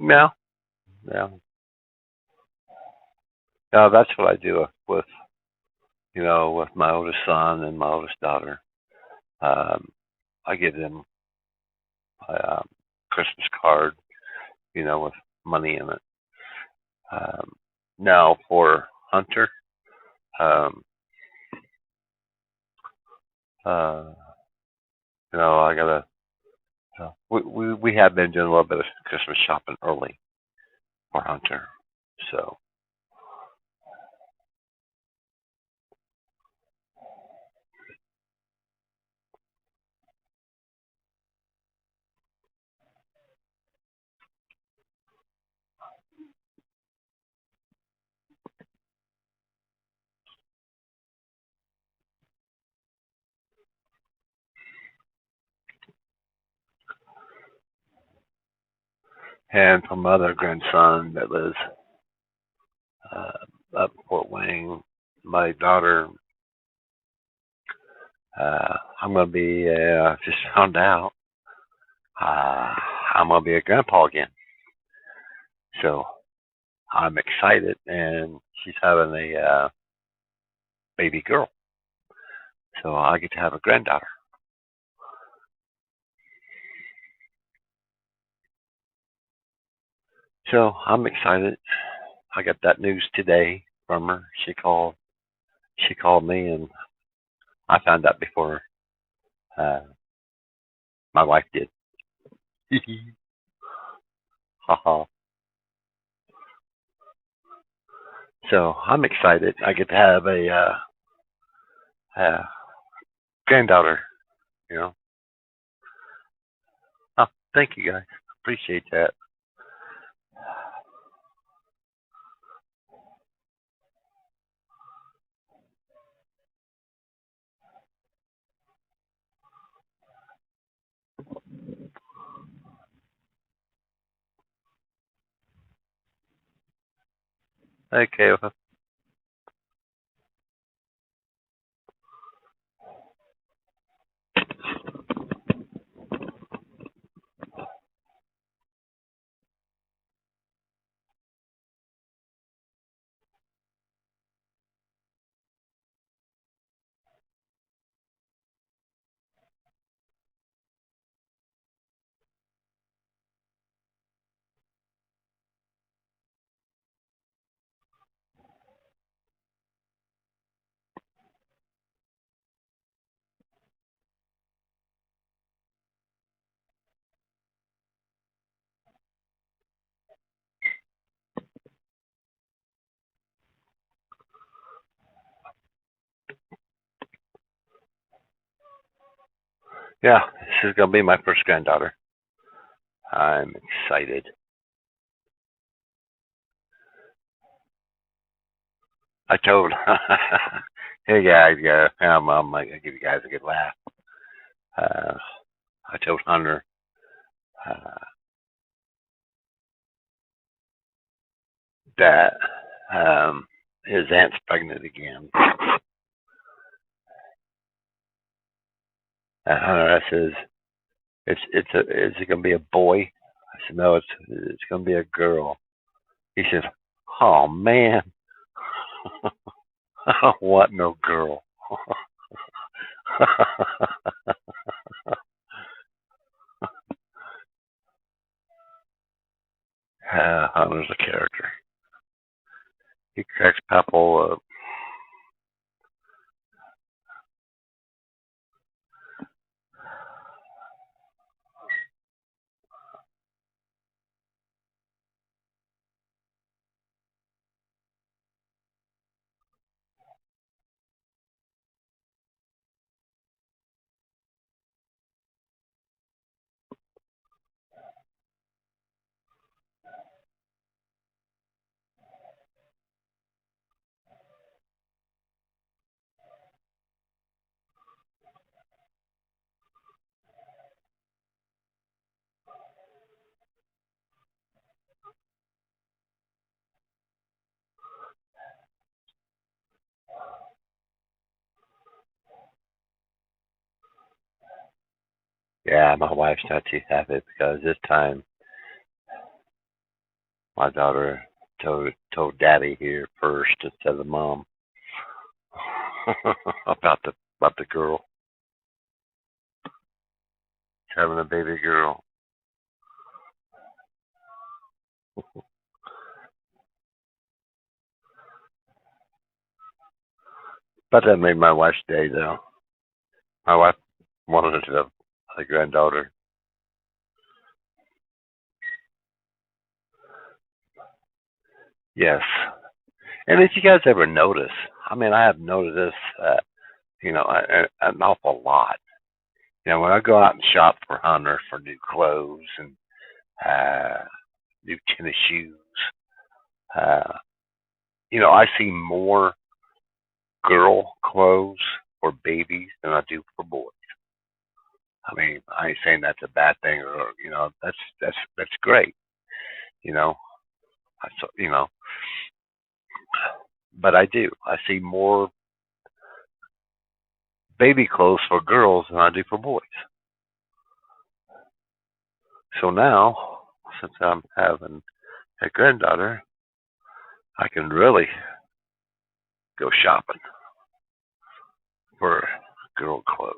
Yeah, yeah. That's what I do with, with my oldest son and my oldest daughter. Um, I give them a Christmas card, with money in it. Um, Now for Hunter, um, uh, I gotta. We have been doing a little bit of Christmas shopping early for Hunter, so and for my other grandson that lives up in Fort Wayne, my daughter, I'm gonna be just found out I'm gonna be a grandpa again. So I'm excited, and she's having a baby girl, so I get to have a granddaughter. So I'm excited. I got that news today from her. She called. She called me, and I found out before uh, my wife did. Haha. So I'm excited. I get to have a granddaughter. You know. Oh, thank you guys. Appreciate that. Okay. Well, Yeah, this is gonna be my first granddaughter. I'm excited. I told, hey guys, yeah, I'm like, I give you guys a good laugh. I told Hunter that his aunt's pregnant again. And Hunter says, is it gonna be a boy? I said, no, it's gonna be a girl. He said, oh man, I don't want no girl. Hunter's a character. He cracks Papel up. Yeah, my wife's not too happy because this time my daughter told daddy here first instead of mom about the girl having a baby girl. But that made my wife's day though. My wife wanted to have a granddaughter. Yes. And if you guys ever notice, I mean, I have noticed this, an awful lot. When I go out and shop for Hunter for new clothes and new tennis shoes, uh, I see more girl clothes for babies than I do for boys. I mean, I ain't saying that's a bad thing, or that's great. You know, I so but I do. I see more baby clothes for girls than I do for boys. So now, since I'm having a granddaughter, I can really go shopping for girl clothes.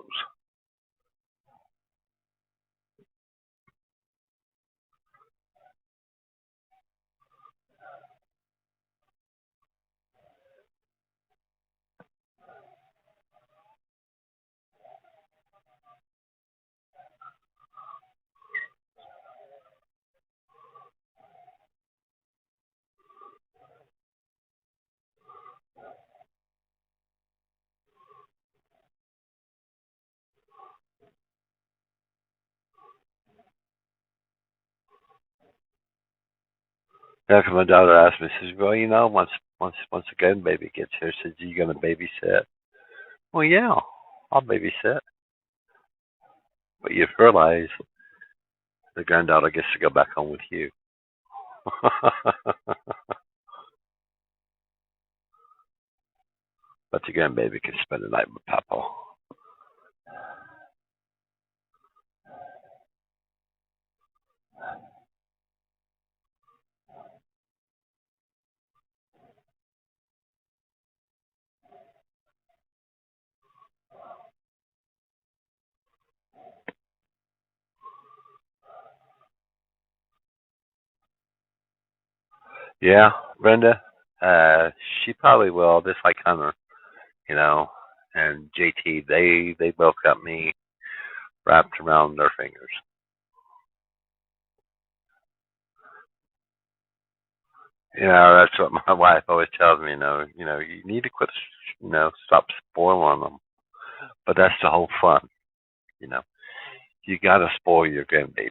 Yeah, 'cause my daughter asked me, says, "Well, once the grandbaby gets here, says, you gonna babysit?" Well, yeah, I'll babysit. But you've realized the granddaughter gets to go back home with you. But the grandbaby can spend the night with Papa. Yeah, Brenda, she probably will, just like Hunter, you know, and JT. They both got me wrapped around their fingers. That's what my wife always tells me. You need to quit, stop spoiling them. But that's the whole fun, you know. You gotta spoil your grandbabies.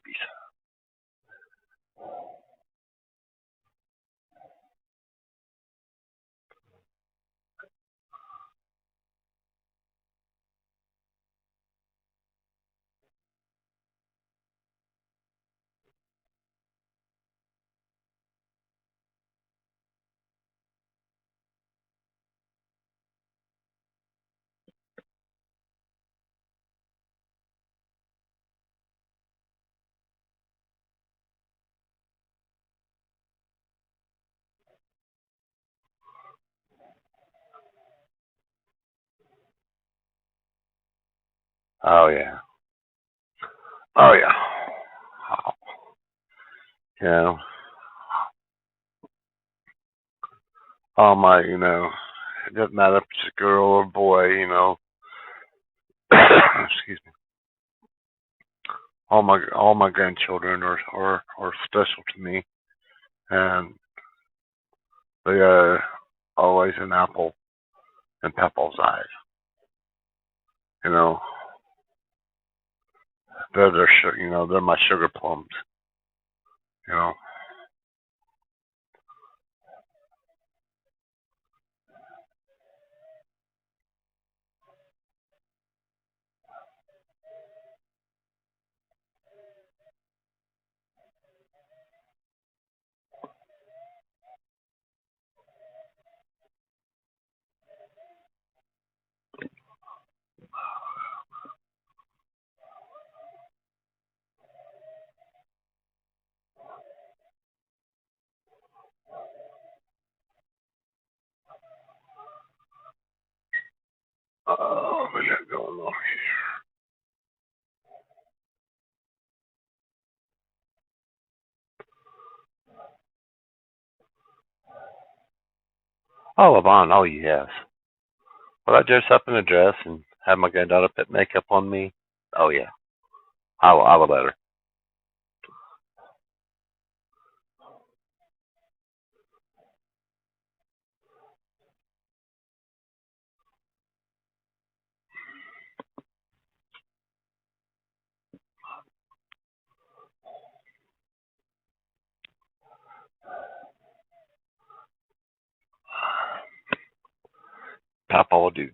Oh yeah. Oh yeah. Oh, you know, all my, it doesn't matter if it's a girl or a boy, excuse me. All my grandchildren are special to me, and they are always an apple in Papa's eyes. You know, they're my sugar plums. You know. Oh, we got going on. Oh, Levon, oh yes. Will I dress up in a dress and have my granddaughter put makeup on me? Oh yeah. I will let her. Papa will do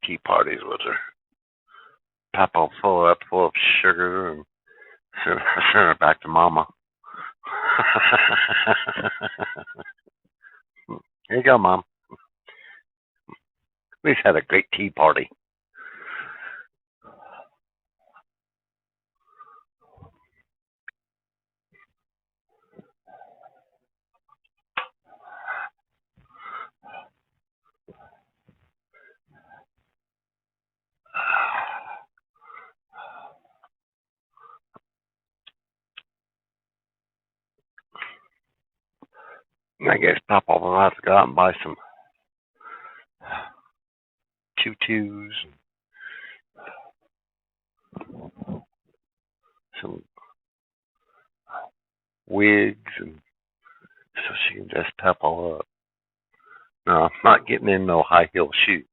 tea parties with her. Papa will fill her up full of sugar and send her back to Mama. Here you go, Mom. We just had a great tea party. I guess Papa will have to go out and buy some tutus, some wigs, and so she can dress Papa up. No, I'm not getting in no high heel shoes.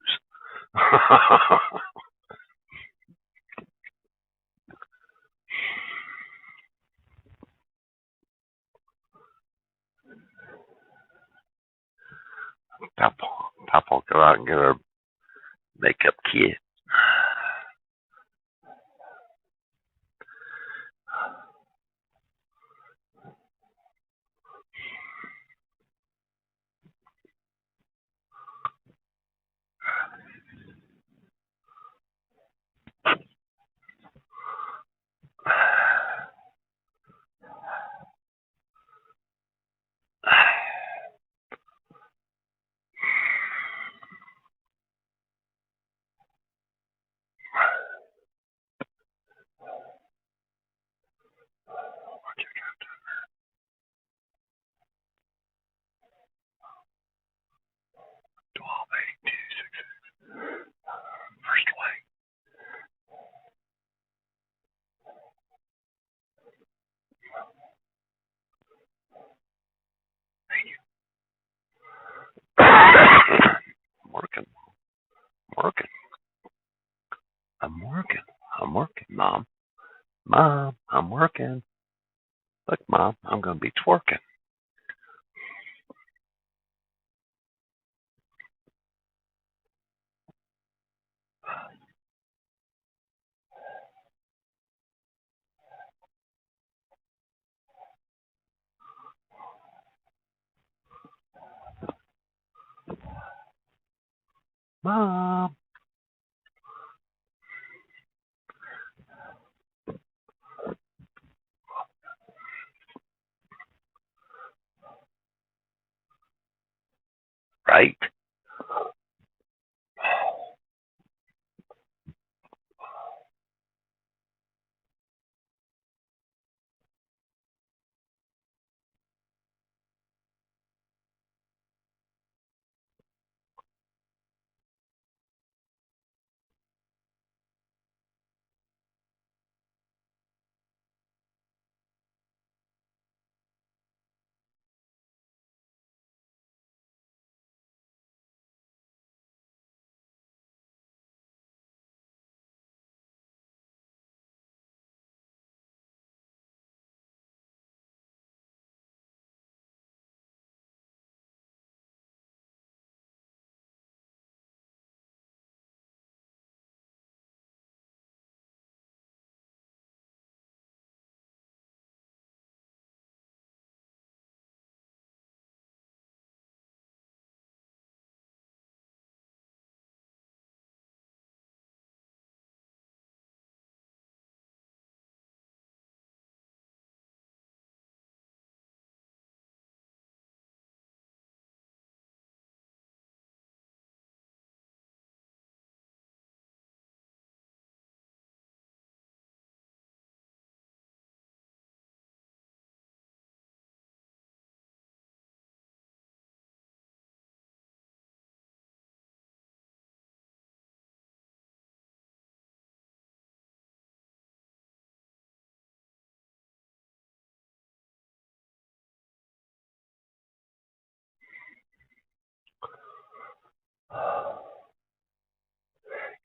Papa will go out and get her makeup kit. twerking. Look, Mom, I'm going to be twerking. Mom. Right?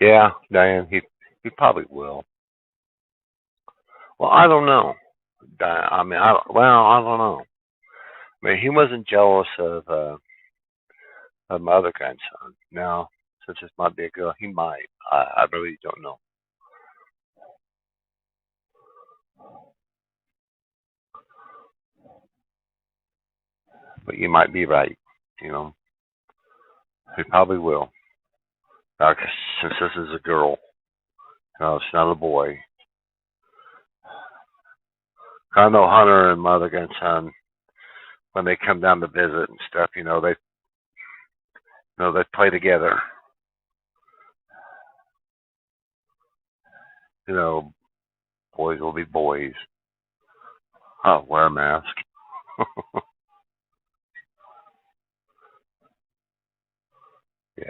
Yeah, Diane, he probably will. Well, I don't know. I mean, I don't know. I mean, he wasn't jealous of my other grandson. Now, since this might be a girl, he might. I really don't know. But you might be right. You know, he probably will. Since this is a girl, it's not a boy. I know Hunter and my other grandson, when they come down to visit and stuff, they play together. You know, boys will be boys. Oh, wear a mask. Yeah.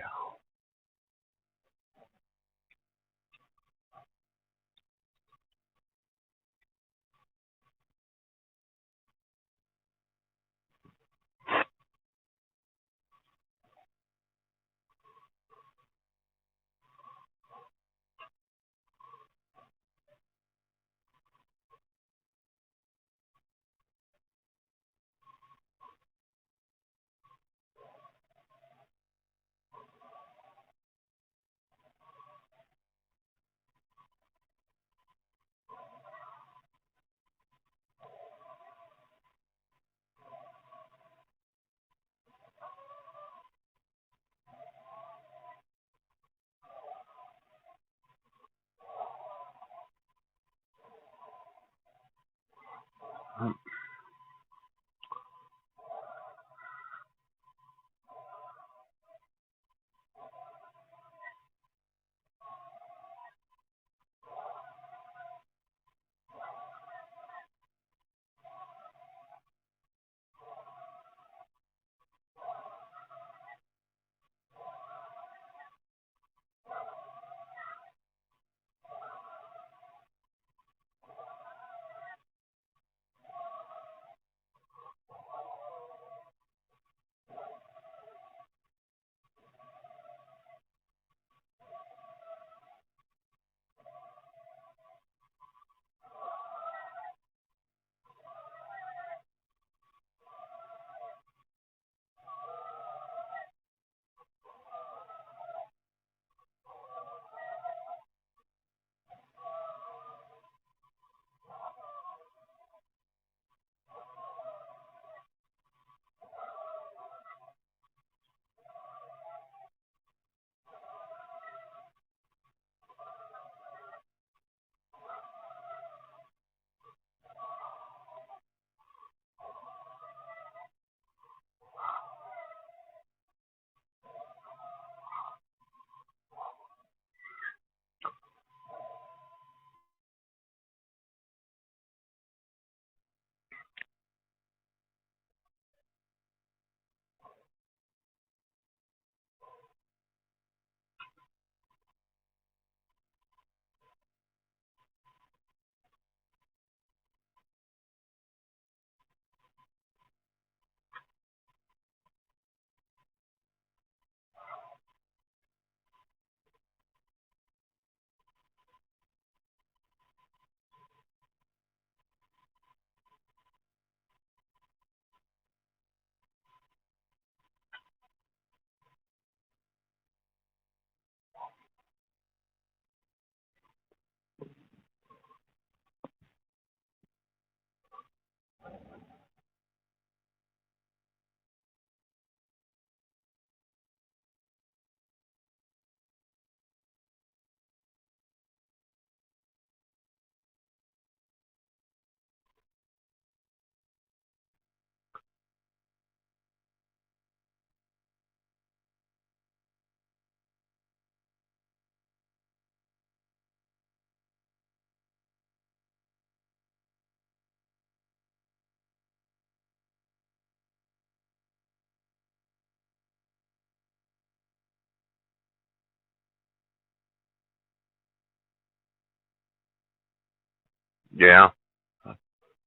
Yeah,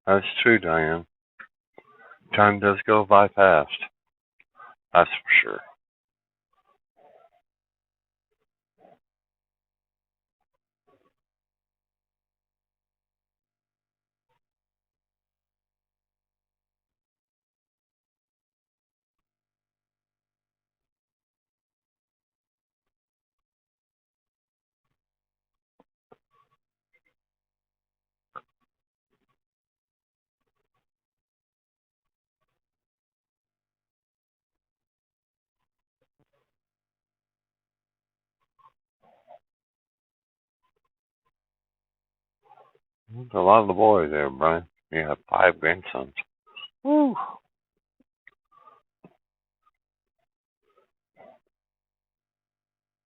that's true, Diane. Time does go by fast. That's for sure. There's a lot of the boys there, Brian. You have 5 grandsons. Woo!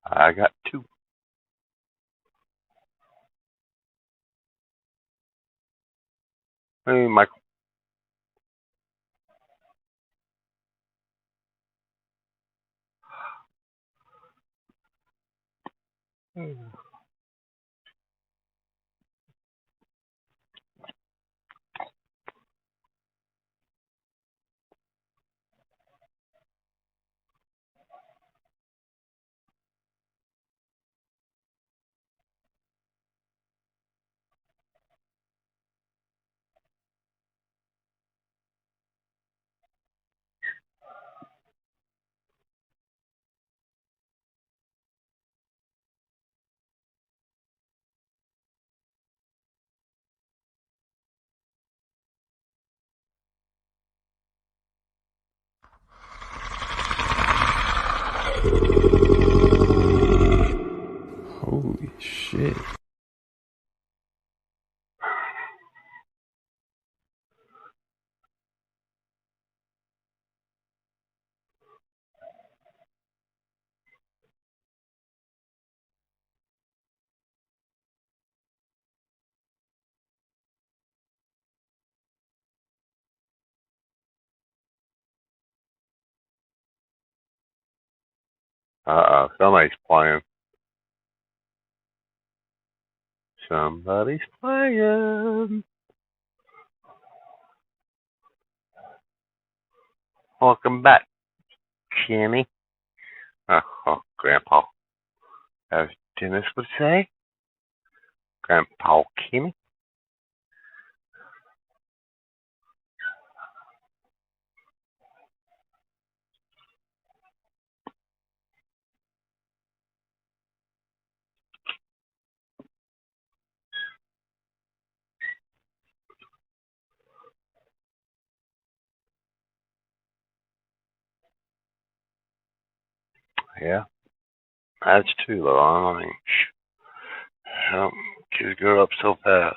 I got 2. Hey, Michael. Holy shit. Somebody's playing. Somebody's playing. Welcome back, Kenny. Oh, Grandpa. As Dennis would say, Grandpa Kenny. Yeah, that's true, though. I mean, kids grow up so fast.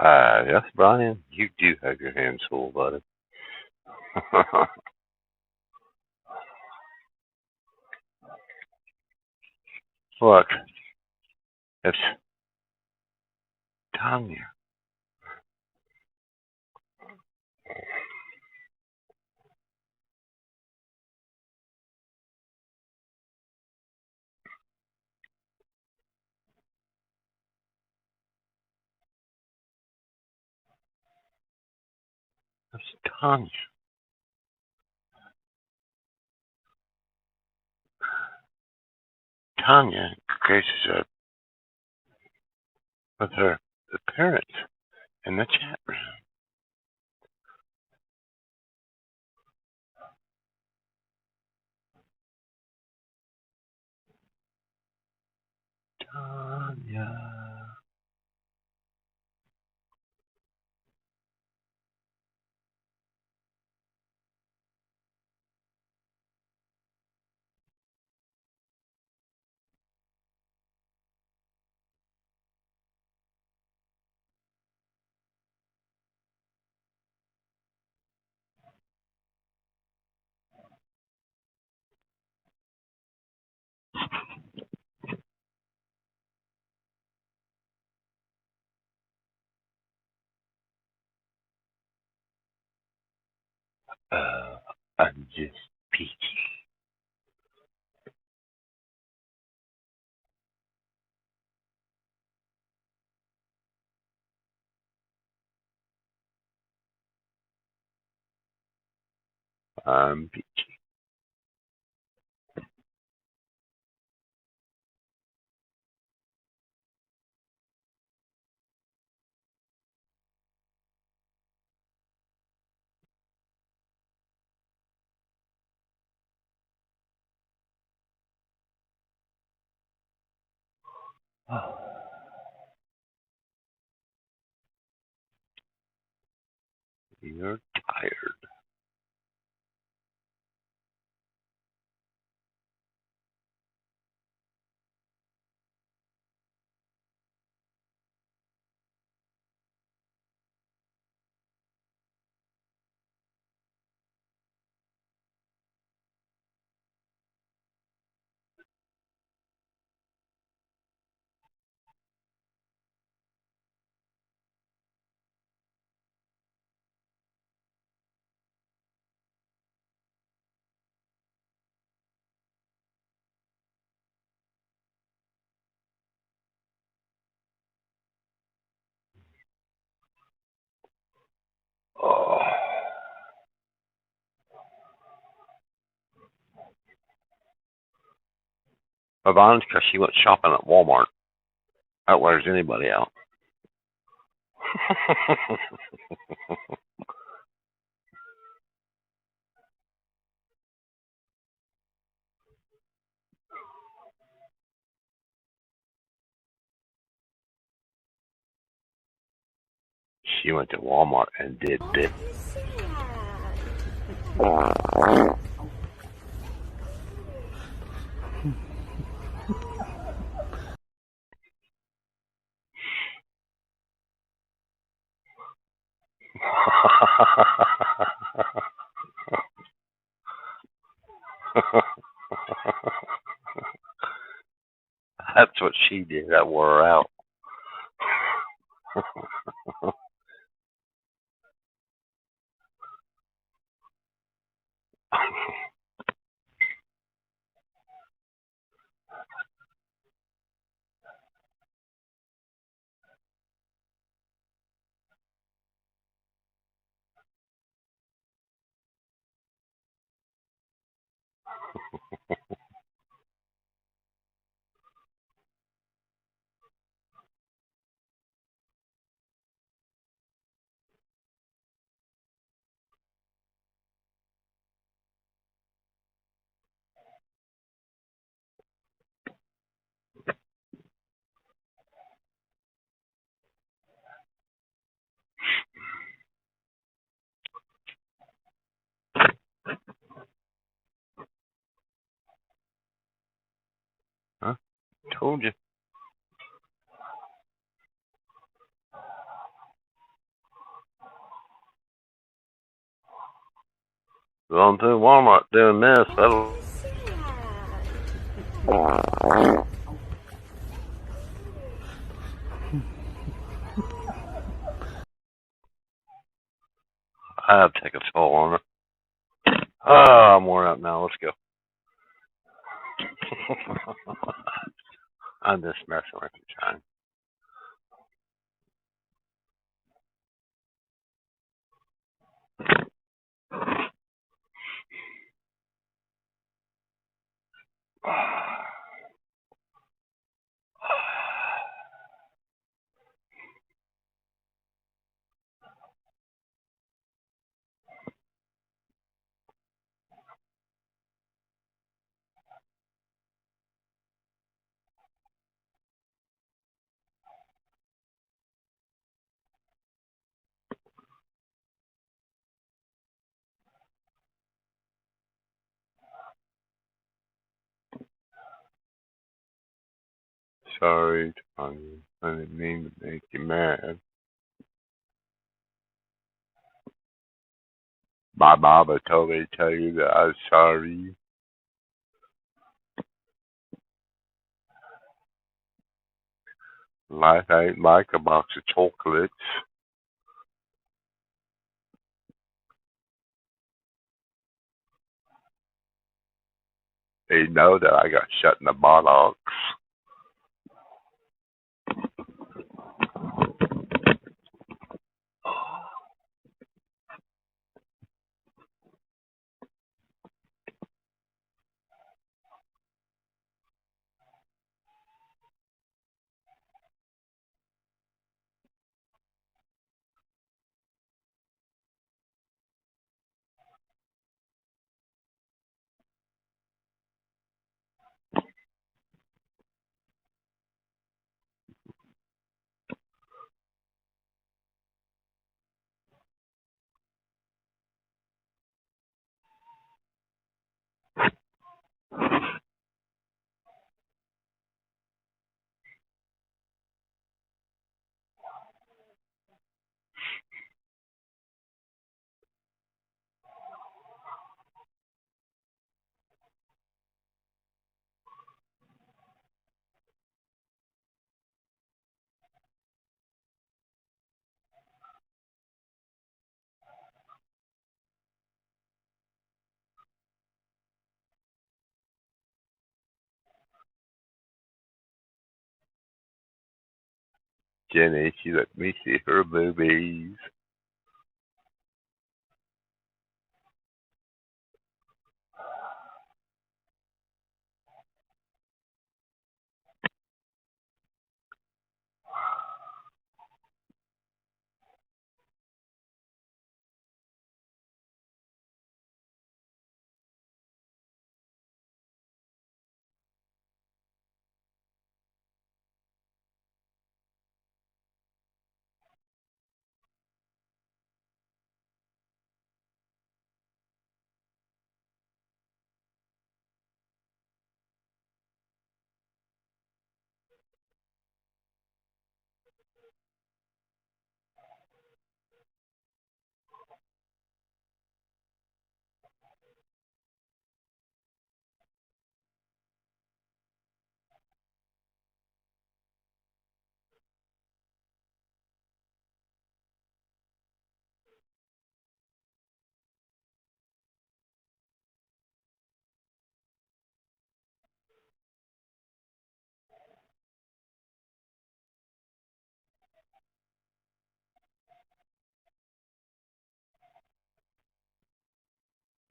Yes, Brian, you do have your hands full, buddy. Look, it's Tanya. It's Tanya. Tanya graces up with her parents in the chat room. Tanya. I'm just peachy. I'm peachy. You're tired. Oh. Yvonne's because she went shopping at Walmart. That wears anybody out. She went to Walmart and did this. That's what she did. That wore her out. Huh? Told you. Going to Walmart doing this. That'll. I have to take a toll on her. Oh, I'm worn out now. Let's go. I'm just messing with you, trying. Sorry, Tony. I didn't mean to make you mad. My mama told me to tell you that I'm sorry. Life ain't like a box of chocolates. They know that I got shut in the box. Jenny, she let me see her movies.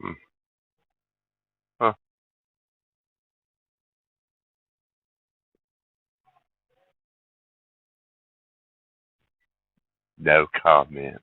Hmm. Huh. No comment.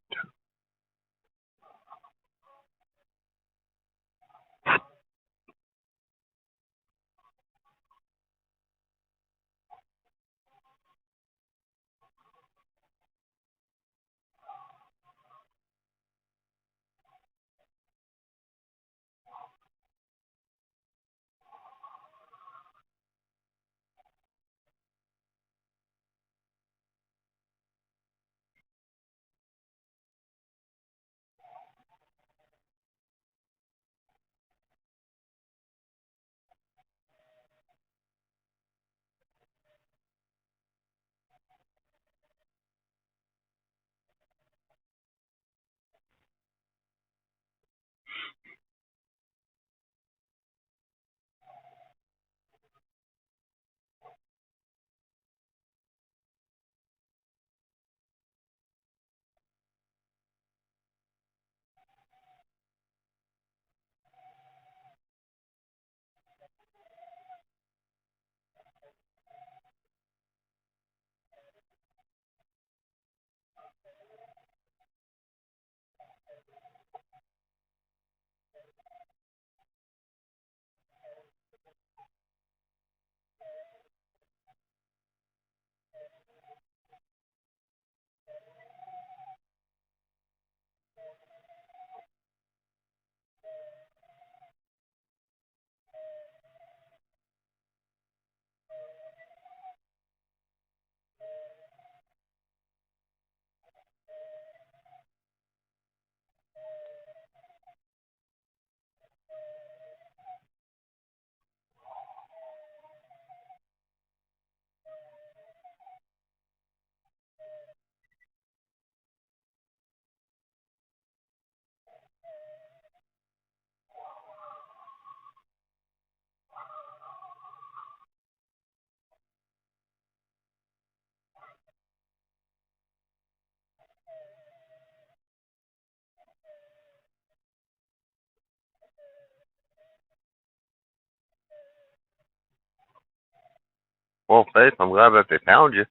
Well, Faith, I'm glad that they found you.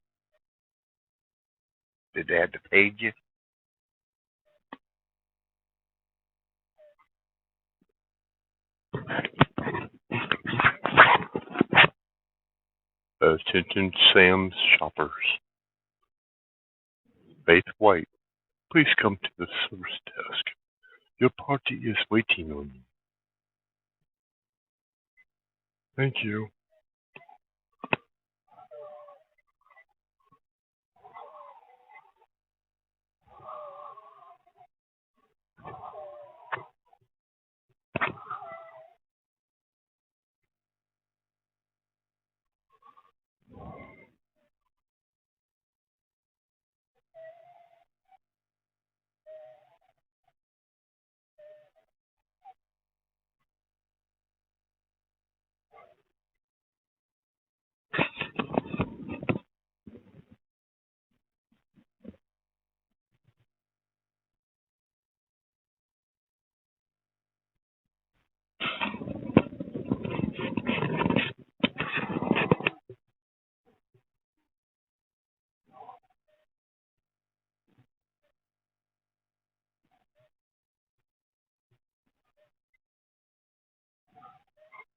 Did they have to page you? Attention Sam's shoppers. Faith White, please come to the service desk. Your party is waiting on you. Thank you.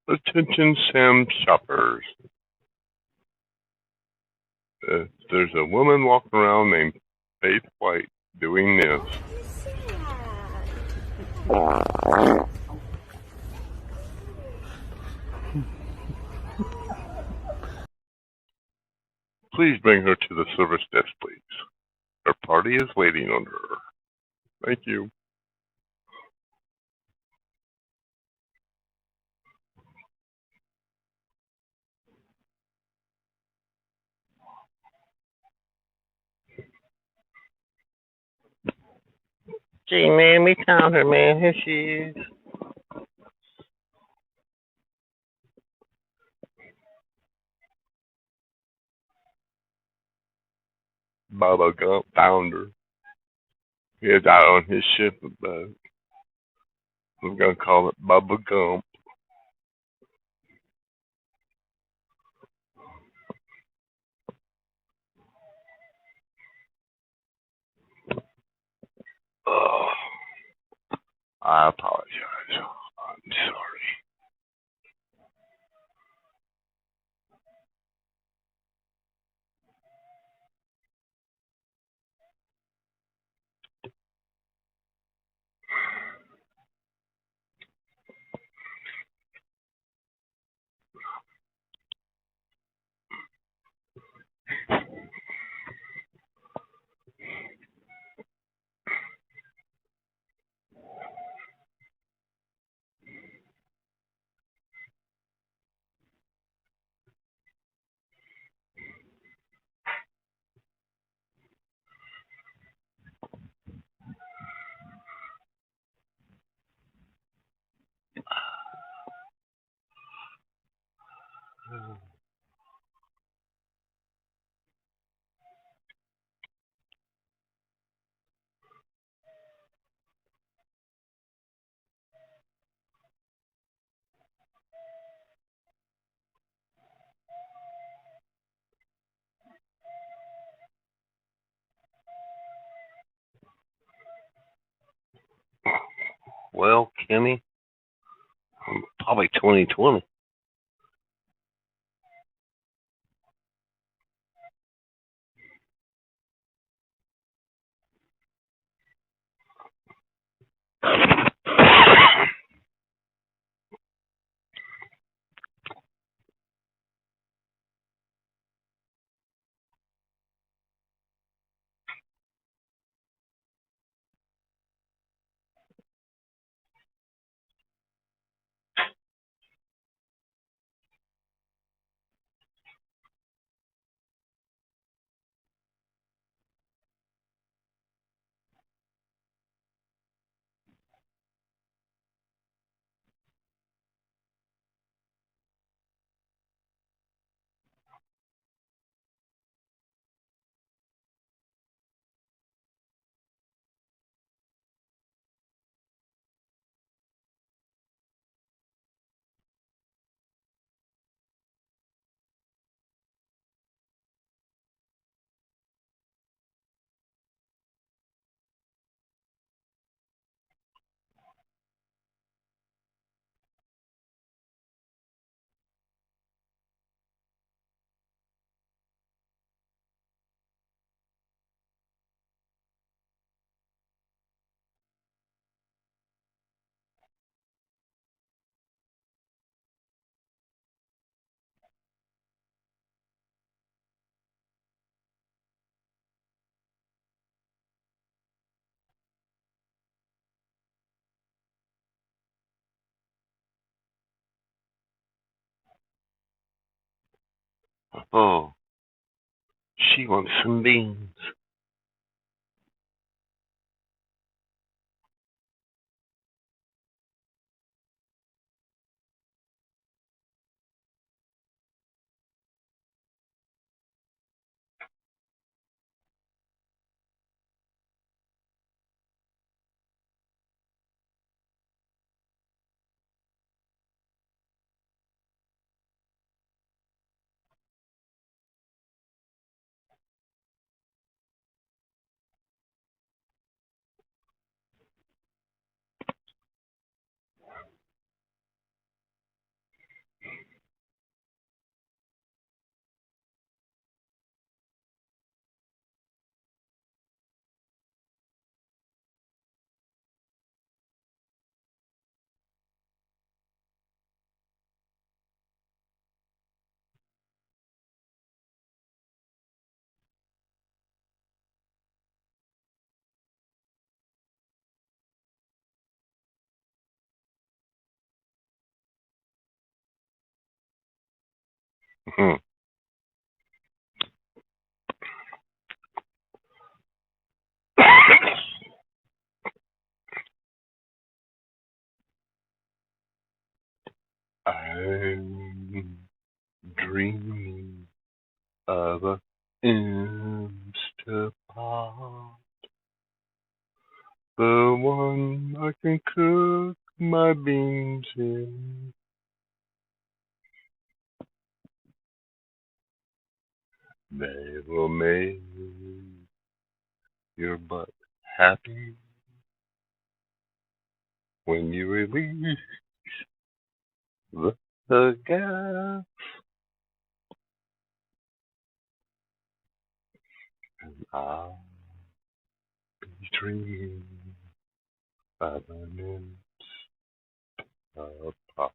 Attention Sam's shoppers. There's a woman walking around named Faith White doing this. Please bring her to the service desk, please. Her party is waiting on her. Thank you. Gee, man, we found her, man. Here she is. Bubba Gump found her. He is out on his shipping boat. We're going to call it Bubba Gump. Oh, I apologize. I'm sorry. Well, Kenny, probably 2020. Oh, she wants some beans. I'm dreaming of a Instapot, the one I can cook my beans in. They will make your butt happy when you release the gas. And I'll be dreaming of an Instapot.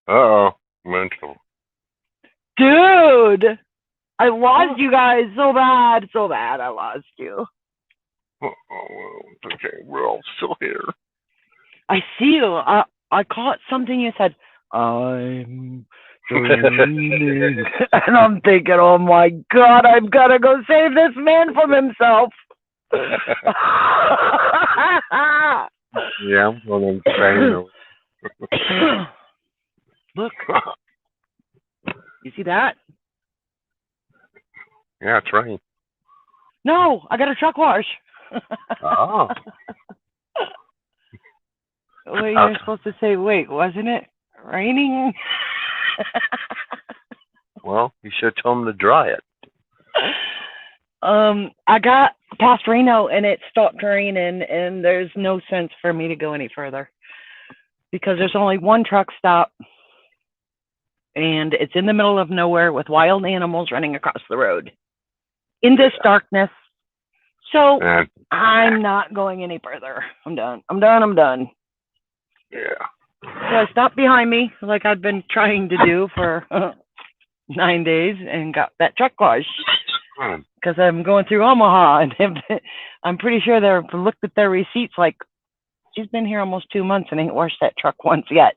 Uh-oh, mental. Dude, I lost you guys so bad, so bad. I lost you. Oh, well, it's okay. We're all still here. I see you. I caught something you said. I'm dreaming, and I'm thinking, oh my God, I've got to go save this man from himself. Yeah, I'm going insane. Look, you see that? Yeah, it's raining. No, I got a truck wash. Oh. Wait, you're supposed to say, wait, wasn't it raining? Well, you should tell them to dry it. I got past Reno and it stopped raining, and there's no sense for me to go any further because there's only one truck stop, and it's in the middle of nowhere with wild animals running across the road in this darkness. So I'm not going any further. I'm done. Yeah. So I stopped behind me like I'd been trying to do for 9 days and got that truck wash because I'm going through Omaha, and I'm pretty sure they've looked at their receipts like, she's been here almost 2 months and ain't washed that truck once yet.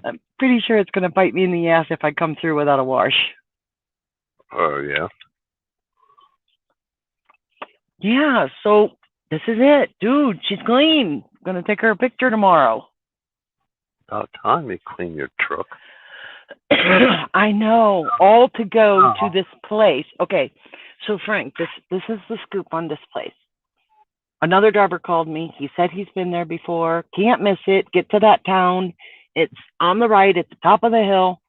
I'm pretty sure it's going to bite me in the ass if I come through without a wash. Oh, yeah. Yeah, so this is it. Dude, she's clean. I'm going to take her a picture tomorrow. About time you clean your truck. I know. All to go to this place. Okay, so Frank, this is the scoop on this place. Another driver called me. He said he's been there before. Can't miss it. Get to that town. It's on the right at the top of the hill.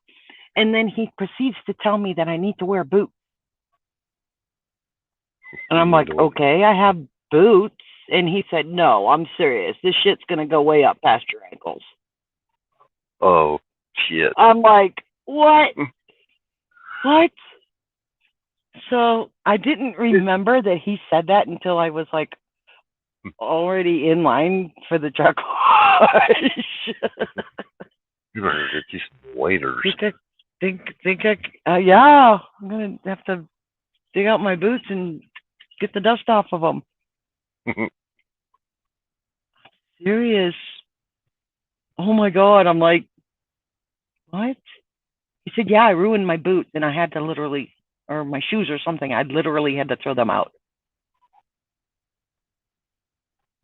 And then he proceeds to tell me that I need to wear boots. And I'm like, okay, I have boots. And he said, no, I'm serious. This shit's going to go way up past your ankles. Oh, shit. I'm like, what? What? So I didn't remember that he said that until I was like already in line for the truck wash. You better get you some waiters. Yeah, I'm gonna have to dig out my boots and get the dust off of them. Serious. Oh my God. I'm like, what? He said, yeah, I ruined my boots and I had to literally, or my shoes or something, I literally had to throw them out.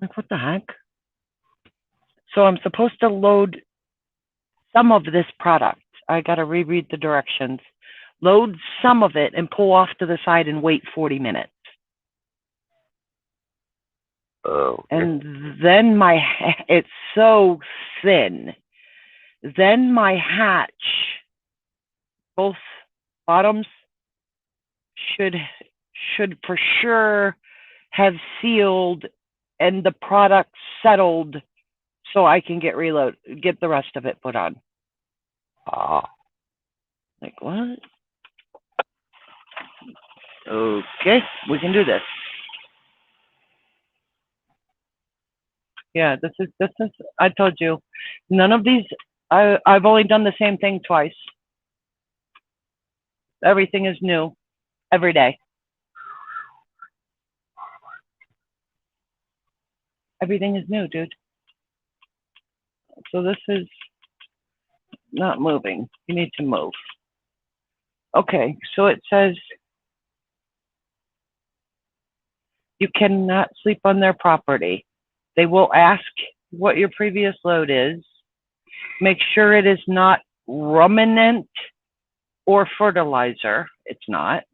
Like, what the heck? So I'm supposed to load some of this product. I got to reread the directions. Load some of it and pull off to the side and wait 40 minutes. Oh. And then it's so thin. Then my hatch, both bottoms, should for sure have sealed and the product settled so I can get the rest of it put on. Ah. Like, what? Okay, we can do this. Yeah, this is, I told you, none of these, I've only done the same thing twice. Everything is new every day. Everything is new, dude. So this is not moving. You need to move. Okay, so it says you cannot sleep on their property. They will ask what your previous load is. Make sure it is not ruminant or fertilizer. It's not.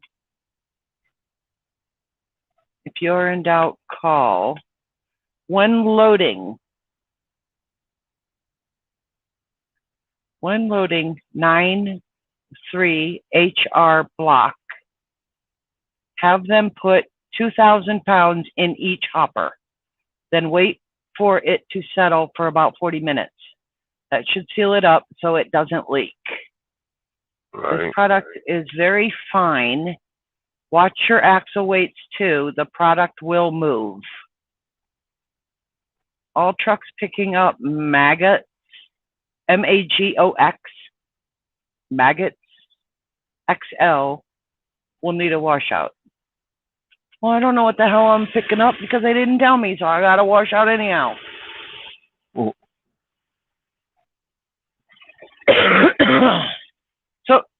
If you're in doubt, call. When loading 9-3 HR block, have them put 2,000 pounds in each hopper. Then wait for it to settle for about 40 minutes. That should seal it up so it doesn't leak. Right. This product is very fine. Watch your axle weights too. The product will move. All trucks picking up maggots, MAGOX, maggots XL, will need a washout. Well, I don't know what the hell I'm picking up because they didn't tell me, so I got to wash out anyhow. Oh.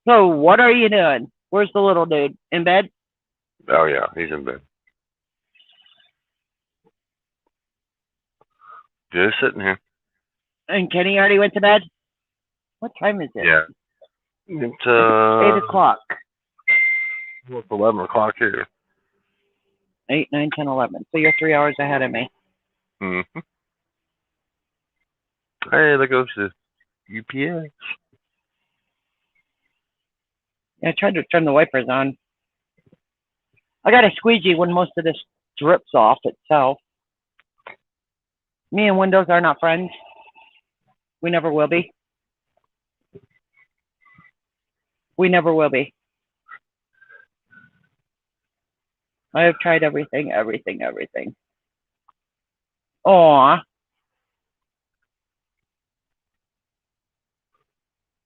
So what are you doing? Where's the little dude? In bed? Oh yeah, he's in bed. Just sitting here. And Kenny already went to bed? What time is it? Yeah. It's 8 o'clock. It's 11 o'clock here. 8, 9, 10, 11. So you're 3 hours ahead of me. Mm-hmm. Hey, there goes the UPS. I tried to turn the wipers on. I got a squeegee when most of this drips off itself. Me and windows are not friends. We never will be. We never will be. I have tried everything. Aw.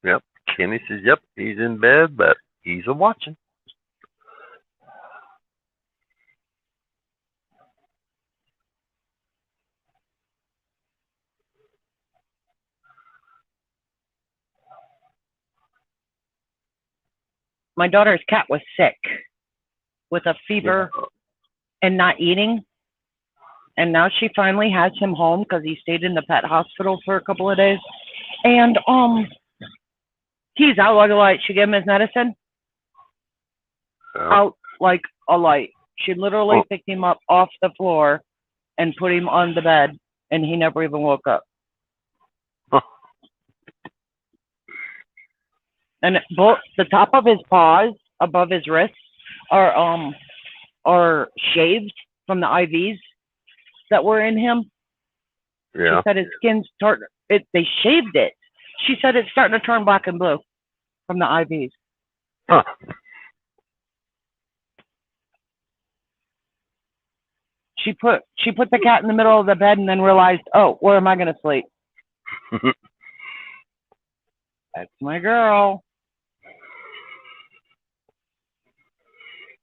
Yep. Kenny says, yep, he's in bed, but he's a-watching. My daughter's cat was sick with a fever and not eating. And now she finally has him home because he stayed in the pet hospital for a couple of days. And he's out like a light. She gave him his medicine. Out like a light. She literally picked him up off the floor and put him on the bed, and he never even woke up. Huh. And both the top of his paws, above his wrists, are shaved from the IVs that were in him. Yeah. She said his skin's they shaved it. She said it's starting to turn black and blue from the IVs. Huh. She put the cat in the middle of the bed and then realized, oh, where am I going to sleep? That's my girl.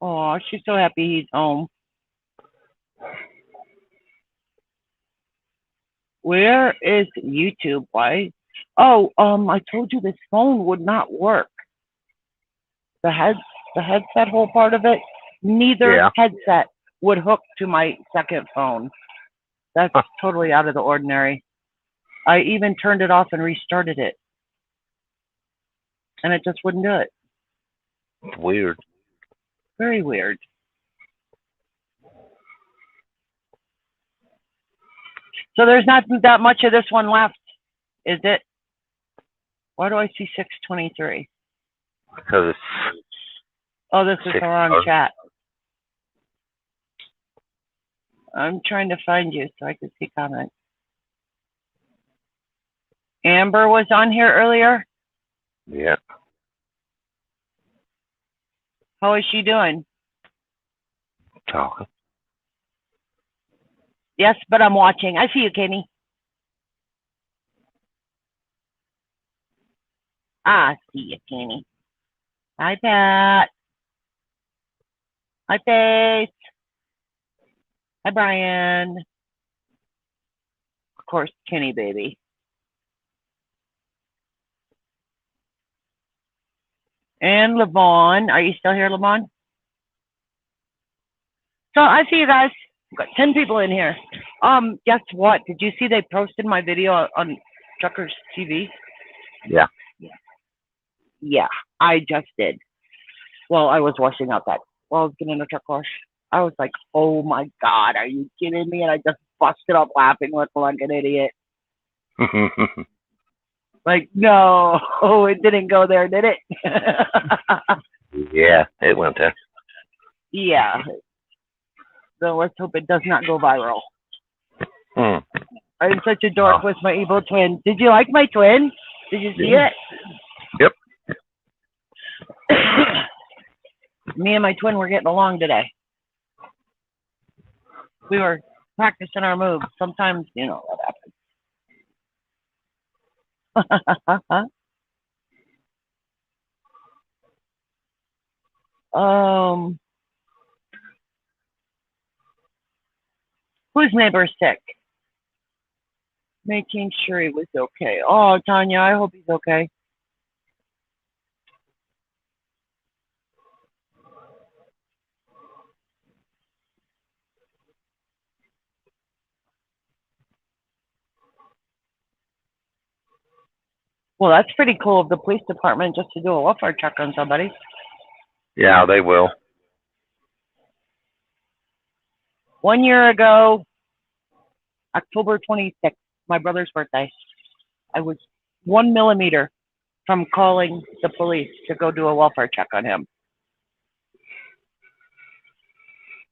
Oh, she's so happy he's home. Where is YouTube? Why? Oh, I told you this phone would not work. The headset whole part of it, neither headset would hook to my second phone. That's totally out of the ordinary. I even turned it off and restarted it, and it just wouldn't do it. Weird. Very weird. So there's not that much of this one left, is it? Why do I see 623? Because it's. Oh, this is the wrong chat. I'm trying to find you so I can see comments. Amber was on here earlier. Yeah. How is she doing? Talking. Yes, but I'm watching. I see you, Kenny. I see you, Kenny. Hi, Pat. Hi, Faith. Hi, Brian. Of course, Kenny, baby. And Levon. Are you still here, Levon? So I see you guys. I've got 10 people in here. Guess what? Did you see they posted my video on Truckers TV? Yeah. Yeah, I just did. Well, I was washing out that. Well, I was getting a truck wash. I was like, oh my God, are you kidding me? And I just busted up laughing like an idiot. Like, no, it didn't go there, did it? Yeah, it went there. Yeah. So let's hope it does not go viral. I'm such a dork with my evil twin. Did you like my twin? Did you see it? Yep. Me and my twin were getting along today. We were practicing our moves. Sometimes, you know, that happens. Whose neighbor's sick? Making sure he was okay. Oh, Tanya, I hope he's okay. Well, that's pretty cool of the police department just to do a welfare check on somebody. Yeah, they will. 1 year ago, October 26th, my brother's birthday, I was 1 millimeter from calling the police to go do a welfare check on him.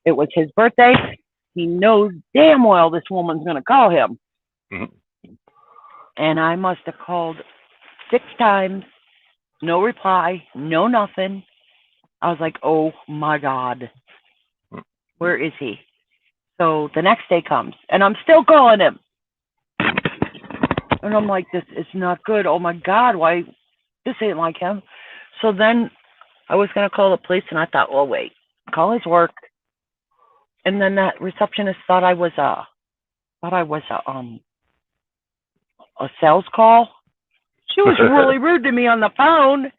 It was his birthday. He knows damn well this woman's going to call him. And I must have called 6 times, no reply, no nothing. I was like, oh my God, where is he? So the next day comes, and I'm still calling him. And I'm like, this is not good. Oh my God, why? This ain't like him. So then I was going to call the police, and I thought, well, wait, call his work. And then that receptionist thought I was a sales call. She was really rude to me on the phone.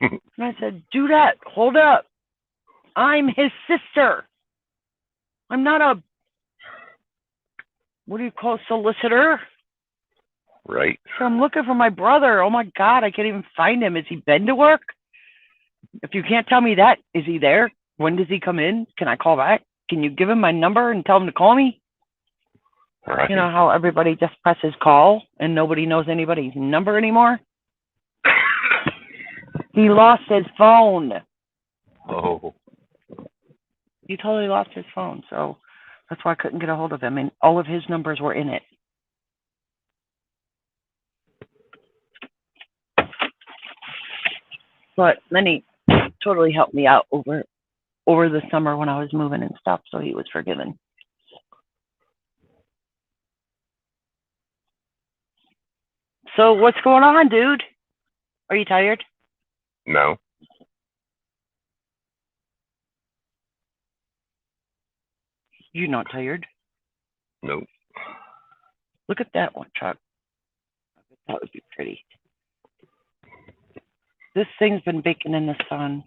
And I said, do that. Hold up. I'm his sister. I'm not a, what do you call, solicitor? Right. So I'm looking for my brother. Oh my God, I can't even find him. Has he been to work? If you can't tell me that, is he there? When does he come in? Can I call back? Can you give him my number and tell him to call me? Right. You know how everybody just presses call and nobody knows anybody's number anymore? He lost his phone. Oh. He totally lost his phone, so that's why I couldn't get a hold of him, and all of his numbers were in it. But then he totally helped me out over the summer when I was moving and stuff, so he was forgiven. So what's going on, dude? Are you tired? No. You're not tired. Nope. Look at that one, Chuck. That would be pretty. This thing's been baking in the sun.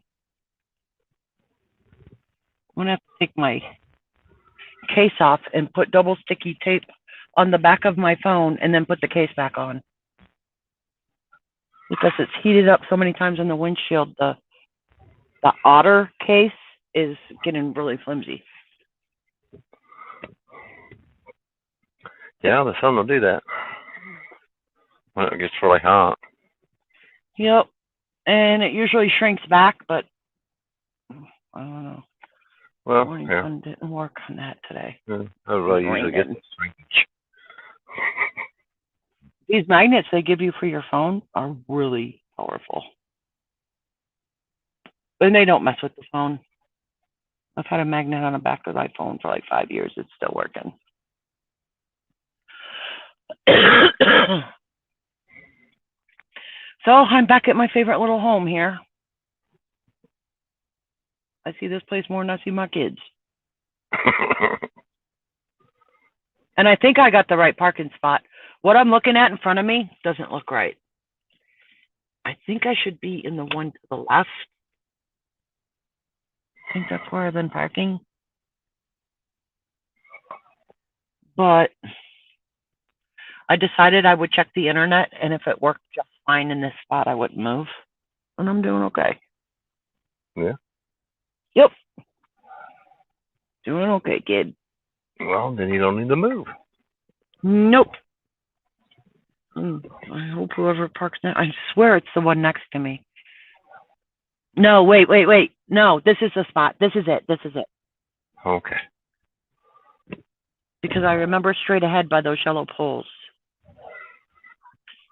I'm going to have to take my case off and put double sticky tape on the back of my phone and then put the case back on. Because it's heated up so many times on the windshield, the Otter case is getting really flimsy. Yeah, the sun will do that when it gets really hot. Yep. And it usually shrinks back, but I don't know. Well, Morning yeah. sun didn't work on that today. Yeah, I really usually get the shrinkage. These magnets they give you for your phone are really powerful. And they don't mess with the phone. I've had a magnet on the back of my phone for like 5 years. It's still working. So I'm back at my favorite little home here. I see this place more than I see my kids. And I think I got the right parking spot. What I'm looking at in front of me doesn't look right. I think I should be in the one to the left. I think that's where I've been parking. But I decided I would check the internet, and if it worked just fine in this spot, I wouldn't move. And I'm doing okay. Yeah. Yep. Doing okay, kid. Well, then you don't need to move. Nope. I hope whoever parks now. I swear it's the one next to me. No, wait. No, this is the spot. This is it. Okay. Because I remember straight ahead by those yellow poles.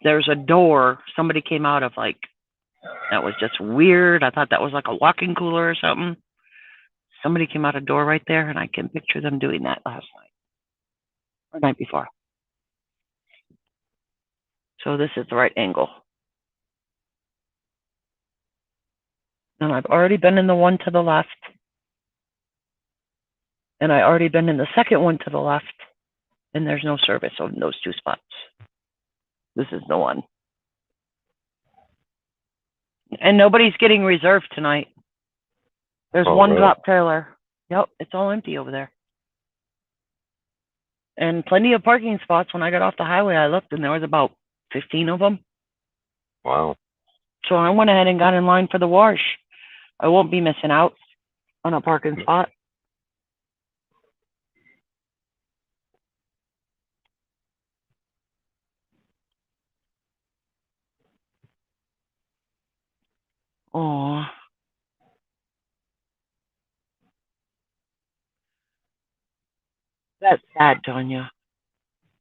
There's a door somebody came out of, like, that was just weird. I thought that was like a walk-in cooler or something. Somebody came out a door right there, and I can picture them doing that last night. Or night before. So this is the right angle. And I've already been in the one to the left. And I already been in the second one to the left. And there's no service on those two spots. This is the one. And nobody's getting reserved tonight. There's one really? drop trailer. Yep, it's all empty over there. And plenty of parking spots. When I got off the highway, I looked and there was about 15 of them. Wow. So I went ahead and got in line for the wash. I won't be missing out on a parking spot. Oh. That's sad, Tanya.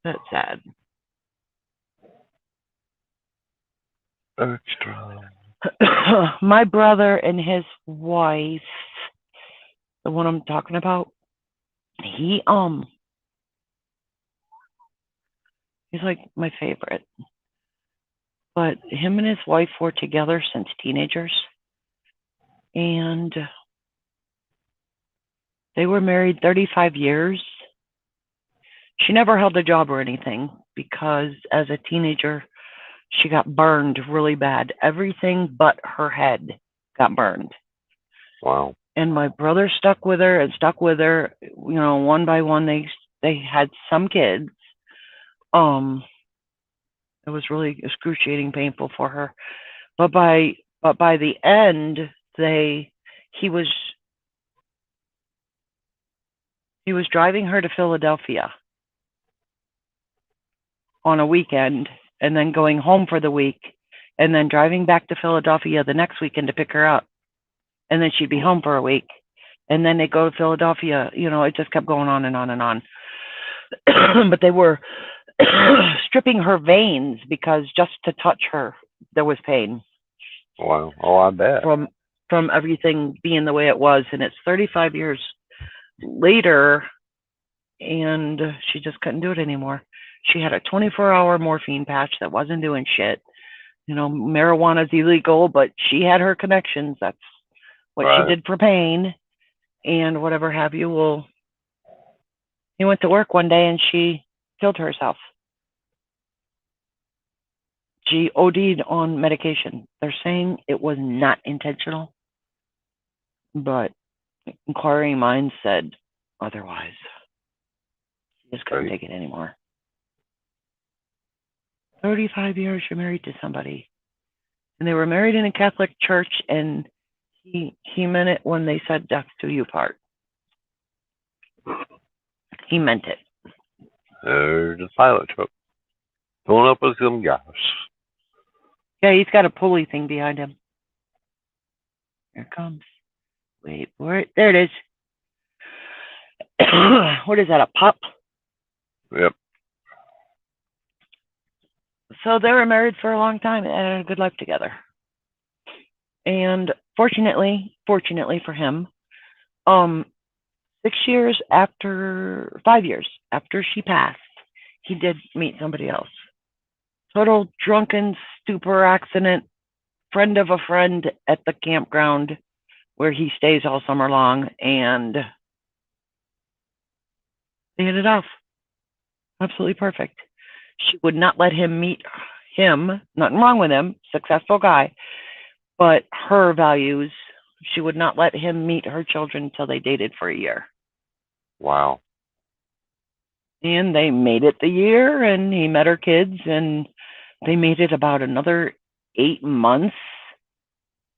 That's sad. Extra. My brother and his wife, the one I'm talking about, he's like my favorite. But him and his wife were together since teenagers. And they were married 35 years. She never held a job or anything because as a teenager, she got burned really bad. Everything but her head got burned. Wow. And my brother stuck with her. You know, one by one, they had some kids. It was really excruciating, painful for her. But by the end, he was driving her to Philadelphia on a weekend and then going home for the week and then driving back to Philadelphia the next weekend to pick her up. And then she'd be home for a week. And then they go to Philadelphia. You know, it just kept going on and on and on. But they were stripping her veins because just to touch her, there was pain. Wow. Oh, I bet. From everything being the way it was. And it's 35 years later, and she just couldn't do it anymore. She had a 24-hour morphine patch that wasn't doing shit. You know, marijuana's illegal, but she had her connections. That's what she did for pain and whatever have you. Well, He went to work one day and she killed herself. She OD'd on medication. They're saying it was not intentional, but inquiring minds said otherwise. She just couldn't take it anymore. 35 years you're married to somebody. And they were married in a Catholic church, and he meant it when they said death do you part. He meant it. There's a pilot truck pulling up with some gas. Yeah, he's got a pulley thing behind him. Here it comes. Wait for it. There it is. What is that, a pup? Yep. So they were married for a long time and had a good life together. And fortunately for him, 5 years after she passed, he did meet somebody else. Total drunken stupor accident, friend of a friend at the campground where he stays all summer long, and they hit it off. Absolutely perfect. She would not let him meet him, nothing wrong with him, successful guy, but her values, she would not let him meet her children until they dated for a year. Wow. And they made it the year, and he met her kids, and they made it about another 8 months.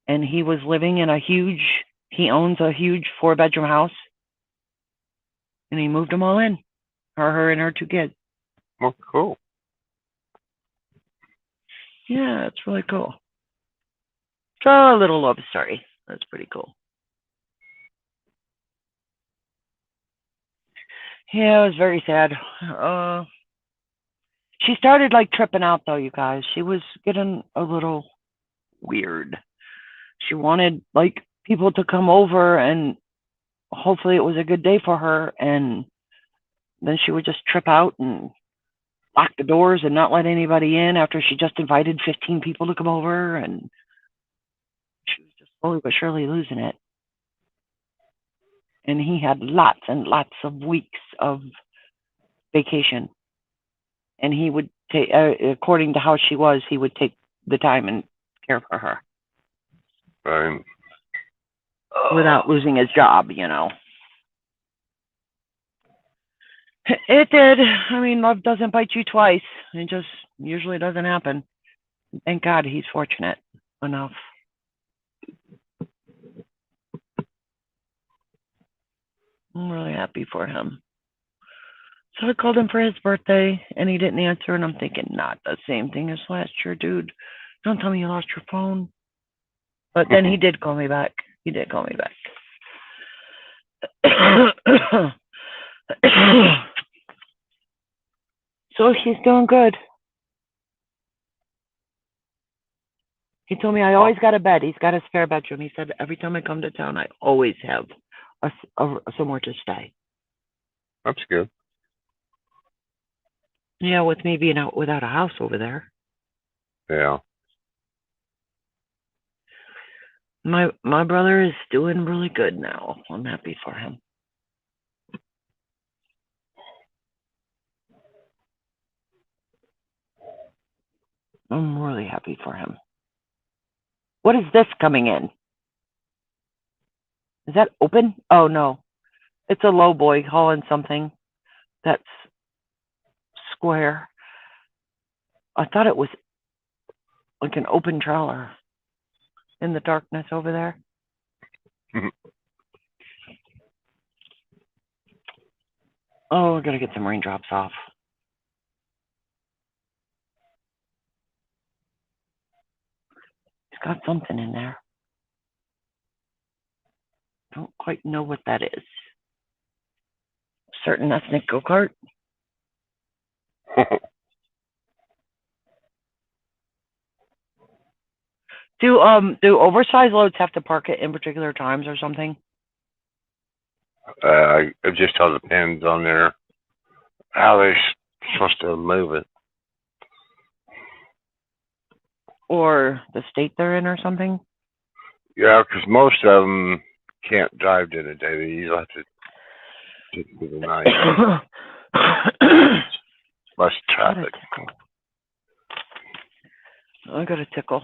And he was living in he owns a huge 4-bedroom house. And he moved them all in, her and her 2 kids. Well, cool. Yeah, it's really cool. It's a little love story. That's pretty cool. Yeah, it was very sad. She started like tripping out though, you guys. She was getting a little weird. She wanted like people to come over and hopefully it was a good day for her, and then she would just trip out and lock the doors and not let anybody in after she just invited 15 people to come over, and she was just slowly but surely losing it. And he had lots and lots of weeks of vacation, and he would take, according to how she was, he would take the time and care for her. Right. Without losing his job, you know. It did. I mean, love doesn't bite you twice. It just usually doesn't happen. Thank God he's fortunate enough. I'm really happy for him. So I called him for his birthday, and he didn't answer, and I'm thinking, not the same thing as last year, dude. Don't tell me you lost your phone. But then he did call me back. He did call me back. So he's doing good. He told me I always got a bed. He's got a spare bedroom. He said every time I come to town, I always have somewhere to stay. That's good. Yeah, with me being out without a house over there. Yeah. My brother is doing really good now. I'm happy for him. I'm really happy for him. What is this coming in? Is that open? Oh, no. It's a low boy hauling something that's square. I thought it was like an open trailer in the darkness over there. Oh, I gotta get some raindrops off. It's got something in there. Don't quite know what that is. Certain ethnic go-kart. Do oversized loads have to park at in particular times or something? It just all depends on how they're supposed to move it. Or the state they're in or something? Yeah, because most of them can't drive during the day. They usually have to Through the night. Less traffic. I got a tickle.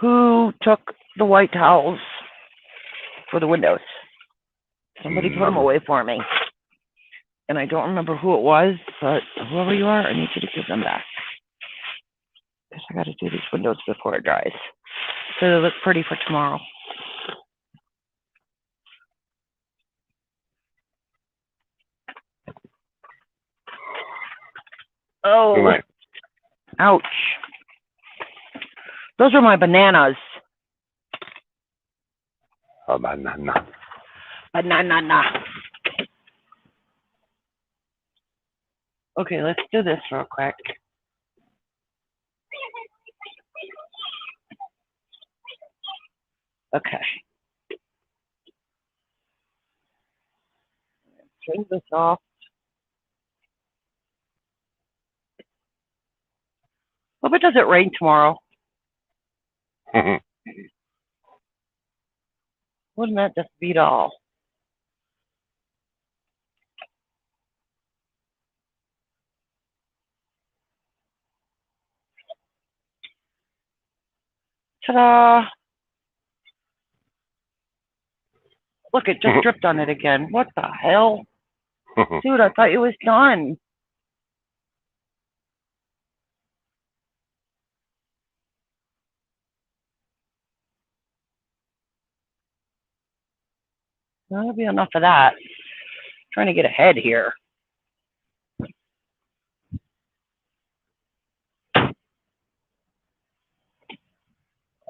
Who took the white towels for the windows? Somebody put them away for me. And I don't remember who it was, but whoever you are, I need you to give them back. Because I got to do these windows before it dries. So they look pretty for tomorrow. Oh, Right. Ouch. Those are my bananas. Oh, banana. Banana. Okay, let's do this real quick. Okay. Turn this off. Hope it doesn't rain tomorrow. Wouldn't that just beat all? Ta-da! Look, it just dripped on it again. What the hell? Dude, I thought it was done. That'll be enough of that. Trying to get ahead here.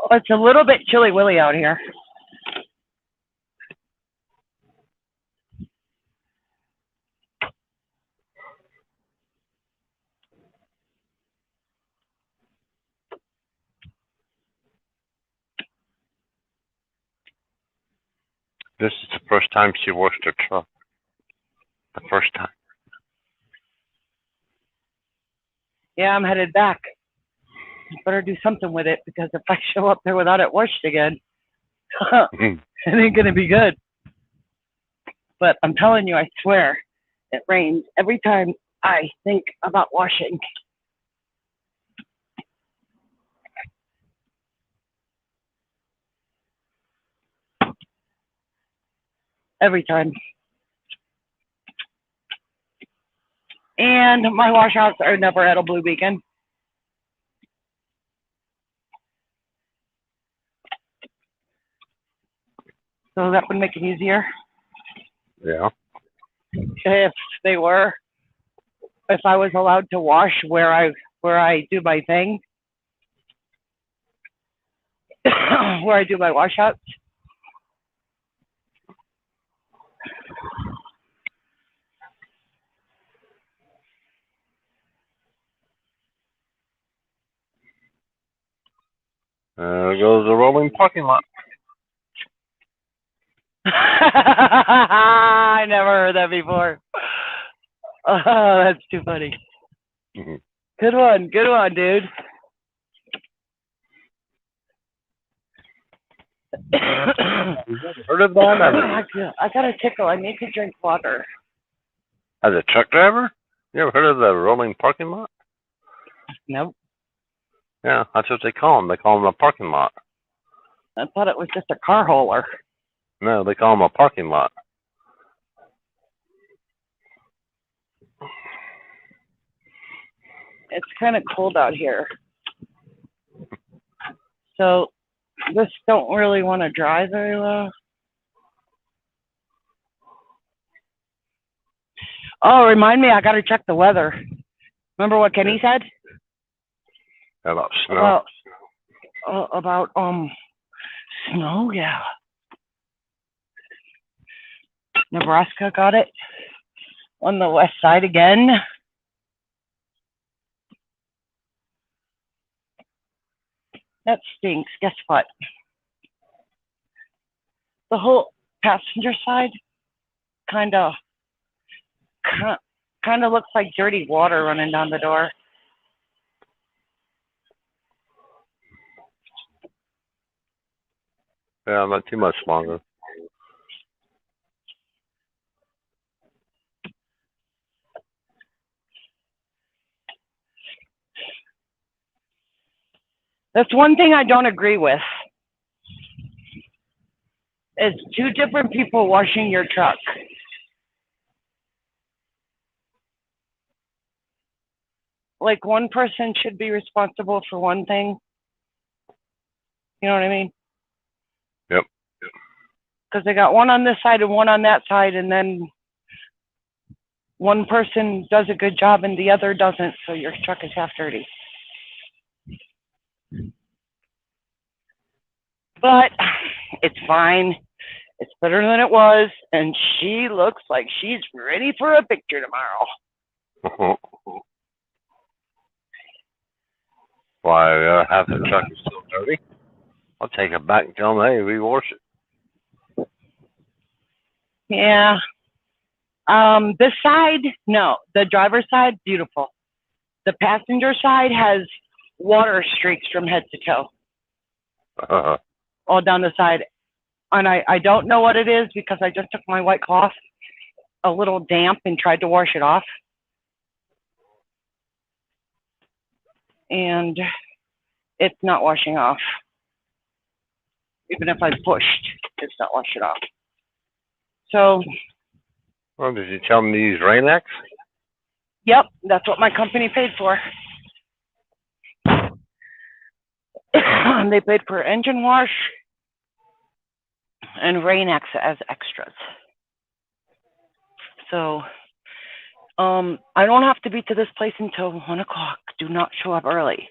Oh, it's a little bit chilly willy out here. This is the first time she washed her truck. The first time. Yeah, I'm headed back. Better do something with it, because if I show up there without it washed again, it ain't gonna be good. But I'm telling you, I swear, it rains every time I think about washing. Every time. And my washouts are never at a blue beacon. So that would make it easier. Yeah. If they were. If I was allowed to wash where I do my thing. Where I do my washouts. There goes the rolling parking lot. I never heard that before. Oh, that's too funny. Good one, dude. Heard of that? I got a tickle. I need to drink water. As a truck driver? You ever heard of the rolling parking lot? Nope. Yeah, that's what they call them. They call them a parking lot. I thought it was just a car hauler. No, they call them a parking lot. It's kind of cold out here. So this don't really want to dry very well. Oh, remind me, I got to check the weather. Remember what Kenny said? About snow? About snow, yeah. Nebraska got it on the west side again. That stinks. Guess what? The whole passenger side kind of looks like dirty water running down the door. Yeah, not too much longer. That's one thing I don't agree with. It's two different people washing your truck. Like one person should be responsible for one thing. You know what I mean? Yep. Because they got one on this side and one on that side, and then one person does a good job and the other doesn't, so your truck is half dirty. But it's fine. It's better than it was, and she looks like she's ready for a picture tomorrow. Why, half the truck is still dirty? I'll take it back and tell them, hey, rewash it. Yeah. This side, no. The driver's side, beautiful. The passenger side has water streaks from head to toe. All down the side. And I don't know what it is because I just took my white cloth a little damp and tried to wash it off. And it's not washing off. Even if I pushed, it's not washing off. So. Well, did you tell them to use Rain-X? Yep, that's what my company paid for. They paid for engine wash and Rain-X as extras. So, I don't have to be to this place until 1 o'clock. Do not show up early.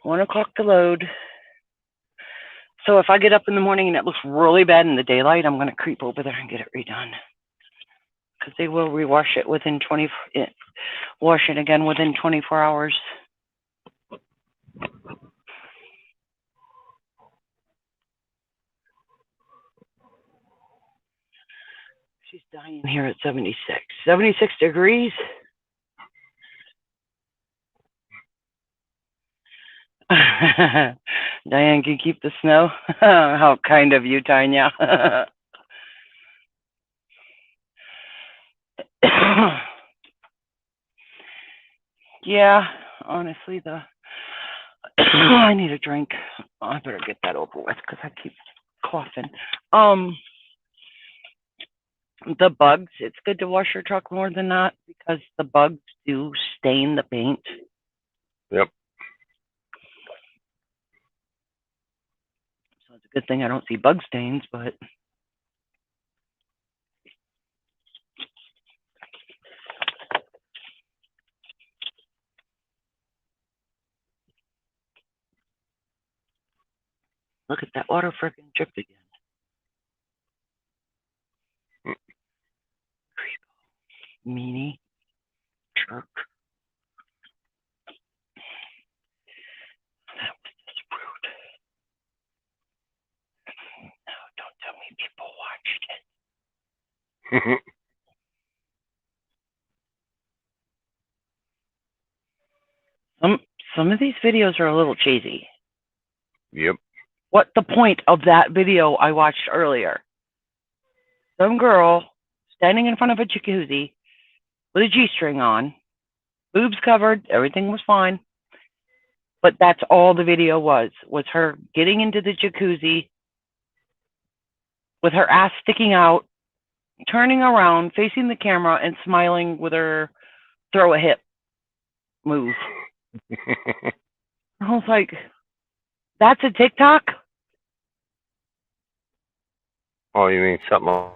1 o'clock to load. So if I get up in the morning and it looks really bad in the daylight, I'm going to creep over there and get it redone. Because they will rewash it within wash it again within 24 hours. She's dying here at 76. 76 degrees. Diane can keep the snow. How kind of you, Tanya. Yeah, honestly, I need a drink. I better get that over with because I keep coughing. The bugs, it's good to wash your truck more than that because the bugs do stain the paint. Yep. So it's a good thing I don't see bug stains, but look at that water freaking dripped again. Meanie jerk. That was just rude. No, don't tell me people watched it. Some of these videos are a little cheesy. Yep. What's the point of that video I watched earlier? Some girl standing in front of a jacuzzi with a G-string on, boobs covered, everything was fine. But that's all the video was her getting into the jacuzzi with her ass sticking out, turning around, facing the camera, and smiling with her throw a hip move. I was like, that's a TikTok? Oh, you mean something else?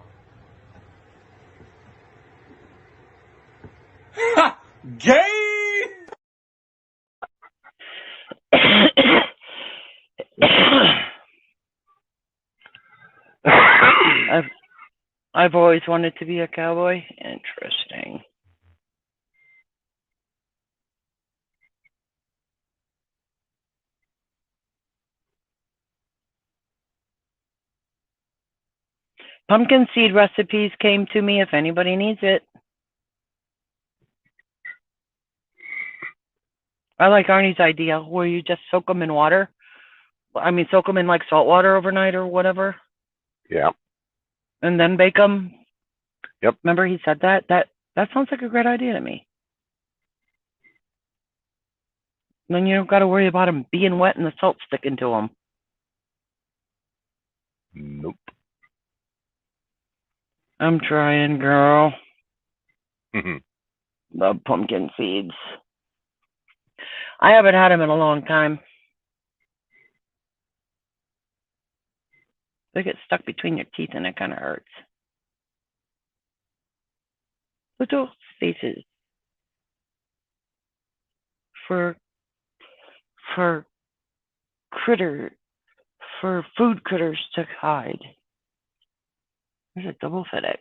Gay! I've always wanted to be a cowboy. Interesting. Pumpkin seed recipes came to me if anybody needs it. I like Arnie's idea where you just soak them in water. I mean, soak them in like salt water overnight or whatever. Yeah. And then bake them. Yep. Remember he said that? That sounds like a great idea to me. Then you don't got to worry about them being wet and the salt sticking to them. Nope. I'm trying, girl. The pumpkin seeds. I haven't had them in a long time. They get stuck between your teeth and it kind of hurts. Little spaces for food critters to hide. There's a double FedEx.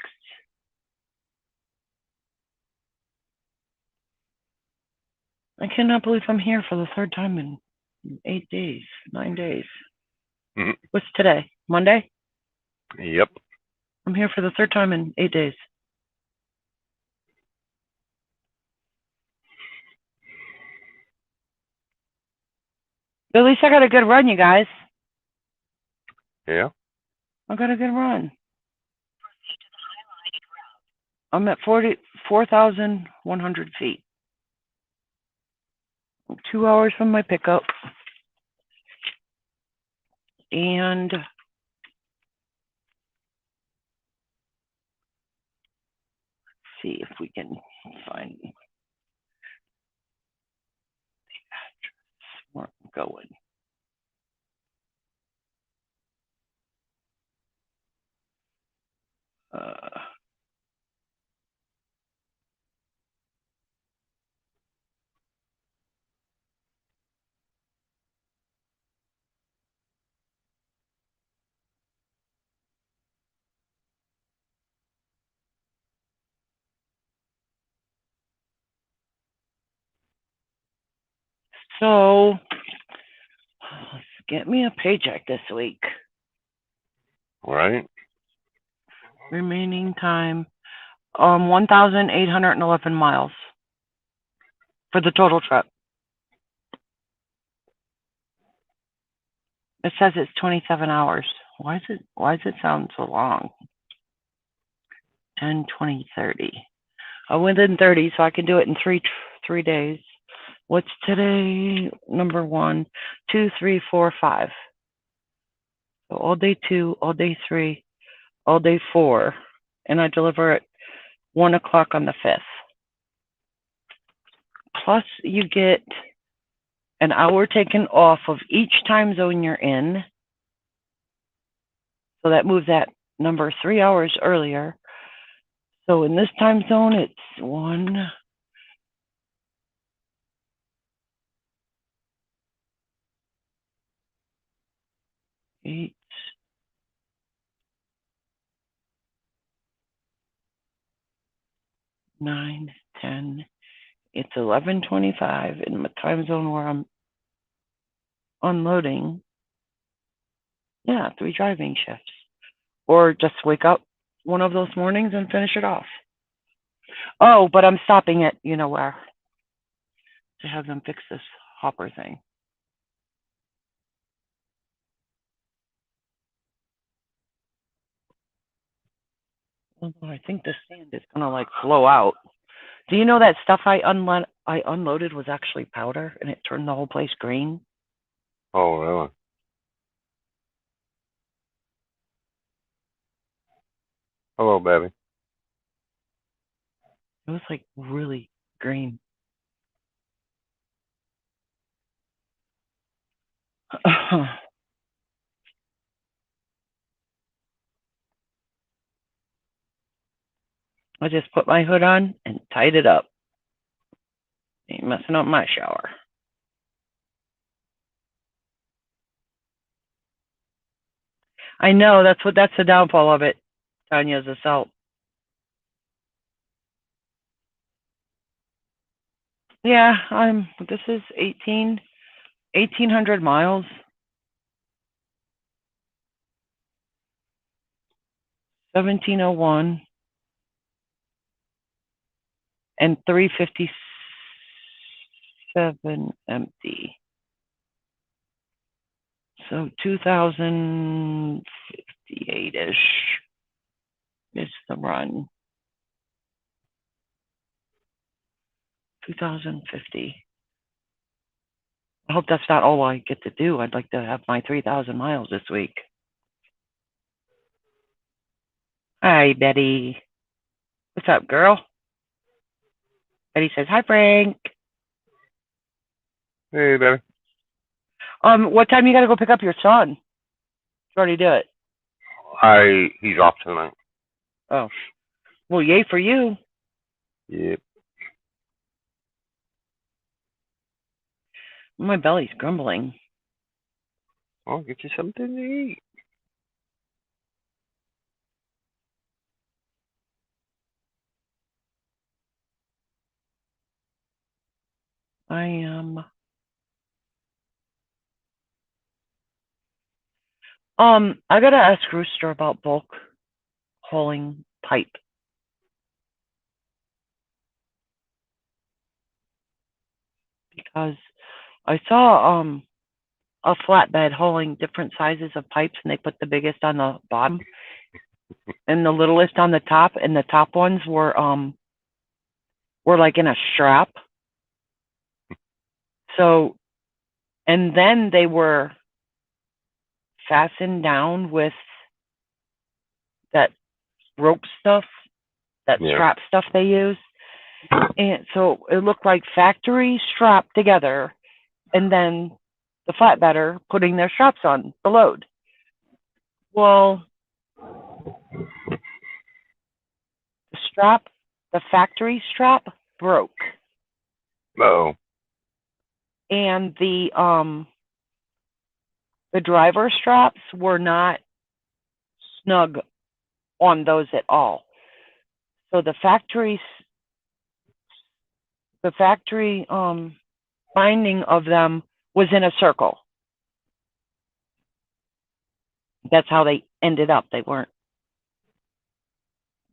I cannot believe I'm here for the third time in 8 days, 9 days. What's today? Monday? Yep. I'm here for the third time in 8 days. But at least I got a good run, you guys. Yeah. I got a good run. I'm at 4,100 feet. I'm 2 hours from my pickup. And see if we can find the address where I'm going. So let's get me a paycheck this week. Right. Remaining time, 1,811 miles for the total trip. It says it's 27 hours. Why does it sound so long? 10, 20, 30. Within 30, so I can do it in three days. What's today? Number 1, 2, 3, 4, 5. So all day 2, all day 3, all day 4, and I deliver at 1 o'clock on the 5th. Plus, you get an hour taken off of each time zone you're in. So that moves that number 3 hours earlier. So in this time zone, it's 1, 8, 9, 10. It's 11:25 in the time zone where I'm unloading. Yeah, 3 driving shifts. Or just wake up one of those mornings and finish it off. Oh, but I'm stopping at, you know where, to have them fix this hopper thing. Although I think the sand is gonna like flow out. Do you know that stuff I unloaded was actually powder and it turned the whole place green? Oh, really? Hello, baby. It was like really green. I just put my hood on and tied it up. Ain't messing up my shower. I know, that's the downfall of it, Tanya, is the salt. Yeah, this is 1,800 miles. 1,701 and 357 empty. So 2,058-ish is the run. 2,050. I hope that's not all I get to do. I'd like to have my 3,000 miles this week. Hi, Betty. What's up, girl? Betty says, hi, Frank. Hey, baby. What time you got to go pick up your son? You already do it. He's off tonight. Oh. Well, yay for you. Yep. My belly's grumbling. I'll get you something to eat. I am. I gotta ask Rooster about bulk hauling pipe. Because I saw a flatbed hauling different sizes of pipes, and they put the biggest on the bottom and the littlest on the top, and the top ones were like in a strap. So, and then they were fastened down with that rope stuff, that strap stuff they use. And so it looked like factory strapped together, and then the flatbedder putting their straps on the load. Well, the factory strap broke. Oh. And the driver straps were not snug on those at all. So the factory binding of them was in a circle. That's how they ended up. They weren't,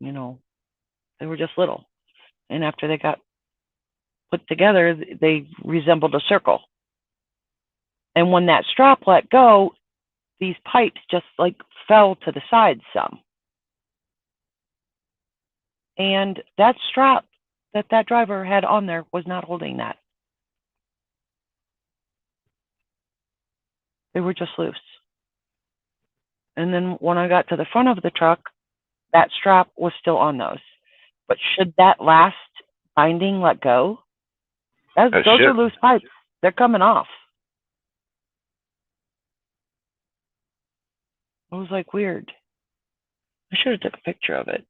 they were just little. And after they got put together, they resembled a circle. And when that strap let go, these pipes just like fell to the side some. And that strap that driver had on there was not holding that. They were just loose. And then when I got to the front of the truck, that strap was still on those. But should that last binding let go, those are loose pipes. They're coming off. It was like weird. I should have took a picture of it.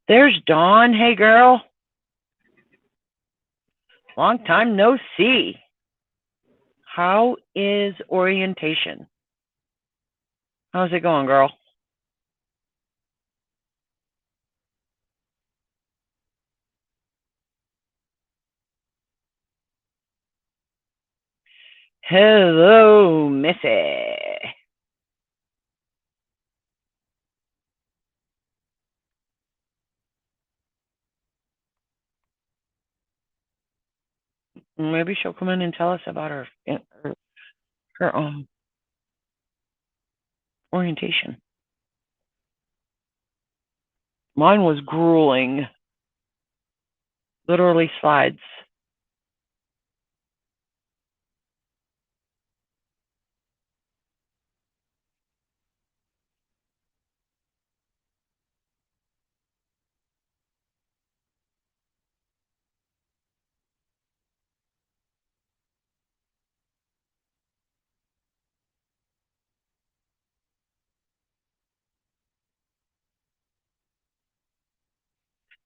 There's Dawn. Hey, girl. Long time no see. How is orientation? How's it going, girl? Hello, Missy. Maybe she'll come in and tell us about her orientation. Mine was grueling. Literally slides.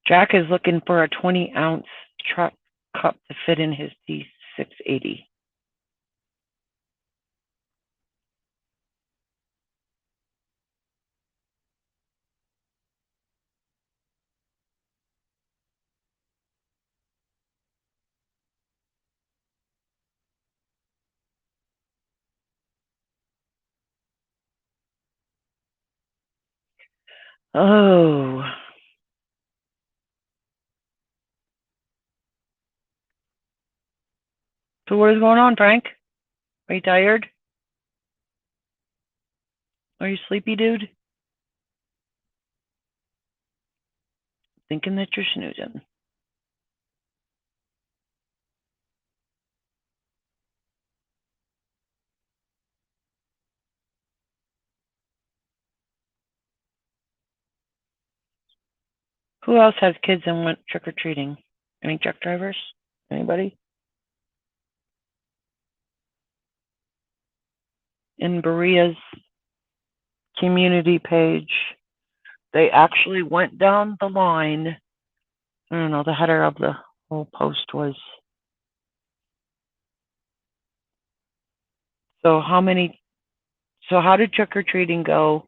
Jack is looking for a 20-ounce truck cup to fit in his D680. Oh. So what is going on, Frank? Are you tired? Are you sleepy, dude? Thinking that you're snoozing. Who else has kids and went trick or treating? Any truck drivers? Anybody? In Berea's community page, they actually went down the line. I don't know, the header of the whole post was, so how did trick or treating go?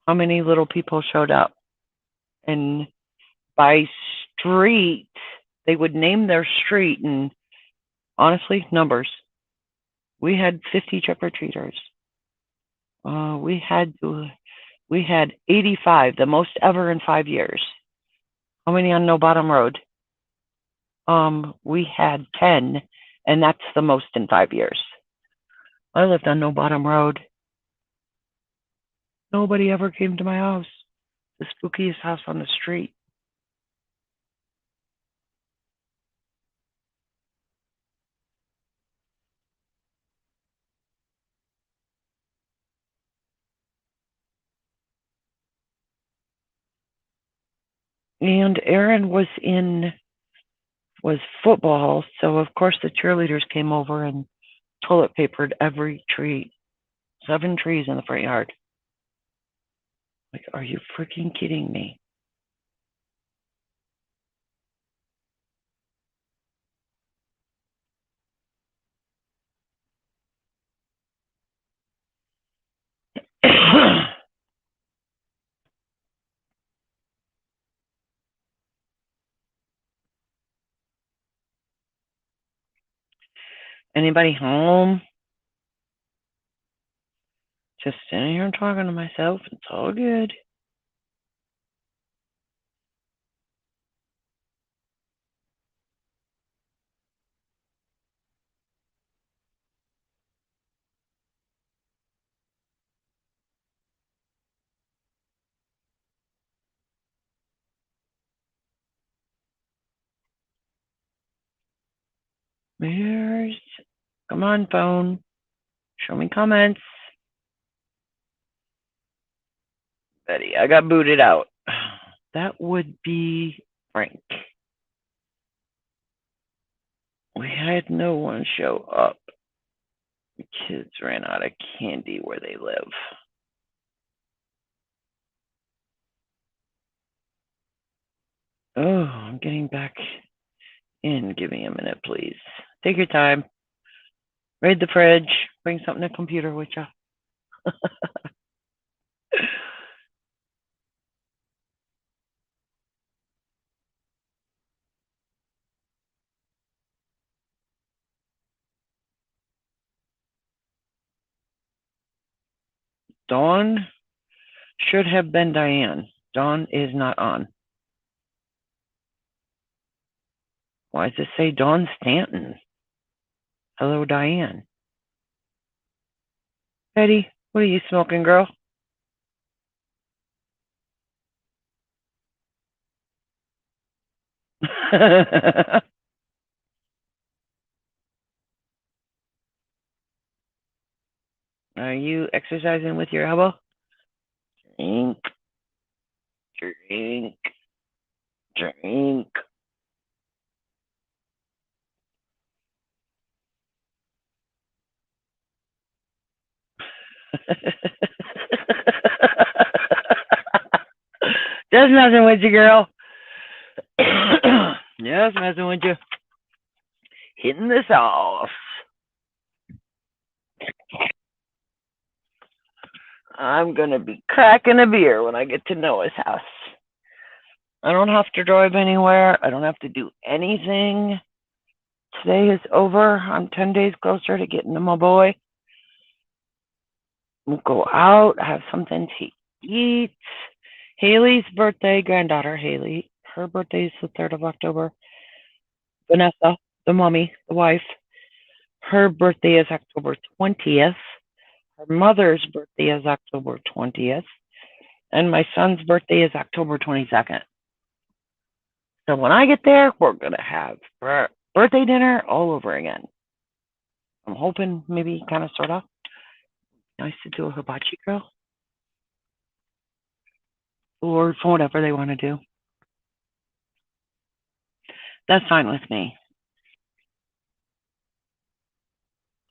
How many little people showed up? And by street, they would name their street, and honestly, numbers. We had 50 trick or treaters. We had 85, the most ever in 5 years. How many on No Bottom Road? We had 10, and that's the most in 5 years. I lived on No Bottom Road. Nobody ever came to my house. The spookiest house on the street. And Aaron was football, so of course the cheerleaders came over and toilet papered every tree. 7 trees in the front yard. Like, are you freaking kidding me? Anybody home? Just sitting here and talking to myself. It's all good. Come on, phone. Show me comments. Betty, I got booted out. That would be Frank. We had no one show up. The kids ran out of candy where they live. Oh, I'm getting back in. Give me a minute, please. Take your time. Raid the fridge. Bring something to the computer with you. Dawn should have been Diane. Dawn is not on. Why does it say Dawn Stanton? Hello, Diane. Betty, what are you smoking, girl? Are you exercising with your elbow? Drink, drink, drink. Just messing with you, girl. Just messing with you. Hitting the sauce. I'm going to be cracking a beer when I get to Noah's house. I don't have to drive anywhere. I don't have to do anything. Today is over. I'm 10 days closer to getting to my boy. We'll go out, have something to eat. Haley's birthday, granddaughter Haley, her birthday is the 3rd of October. Vanessa, the mommy, the wife, her birthday is October 20th. Her mother's birthday is October 20th. And my son's birthday is October 22nd. So when I get there, we're going to have birthday dinner all over again. I'm hoping maybe kind of sort of nice to do a hibachi grill. Or for whatever they want to do. That's fine with me.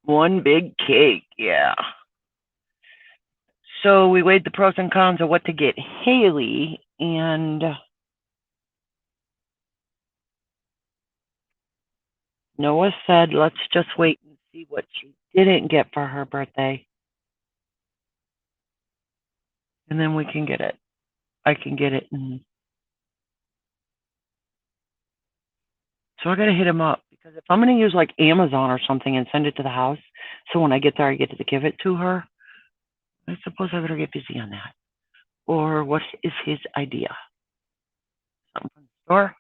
One big cake, yeah. So we weighed the pros and cons of what to get Haley, and Noah said, let's just wait and see what she didn't get for her birthday. And then we can get it. I can get it. So I got to hit him up, because if I'm going to use like Amazon or something and send it to the house, so when I get there, I get to give it to her, I suppose I better get busy on that. Or what is his idea? Something from the store?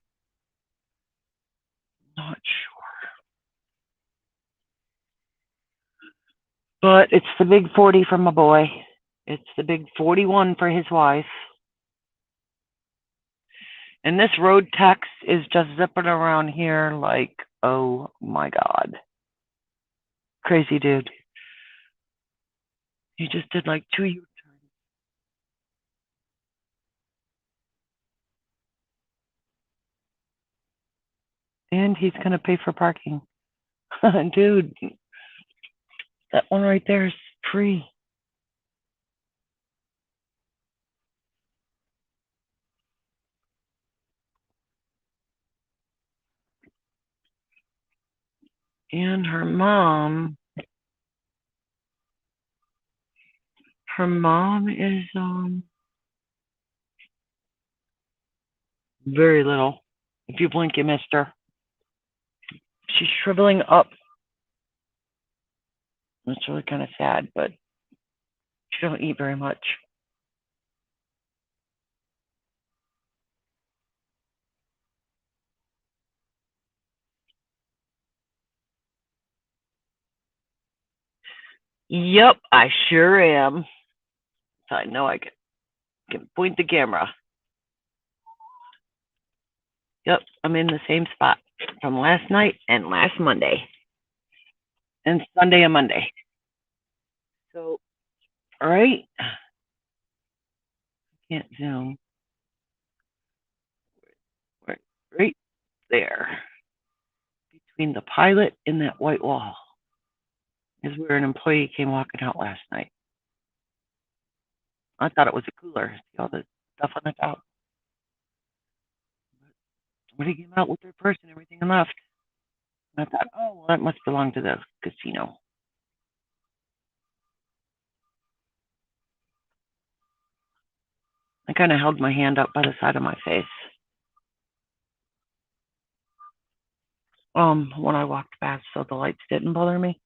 Not sure. But it's the big 40 for my boy. It's the big 41 for his wife. And this road text is just zipping around here like, oh my God. Crazy dude. He just did like 2 U-turns. And he's going to pay for parking. Dude, that one right there is free. And her mom is very little. If you blink, you missed her. She's shriveling up. It's really kind of sad, but she don't eat very much. Yep, I sure am. So I know I can point the camera. Yep, I'm in the same spot from last night and last Monday. And Sunday and Monday. So, all right. Can't zoom. Right there. Between the pilot and that white wall is where an employee came walking out last night. I thought it was a cooler. See all the stuff on the top. Somebody came out with their purse and everything and left. And I thought, oh, well, that must belong to the casino. I kind of held my hand up by the side of my face. When I walked past, so the lights didn't bother me.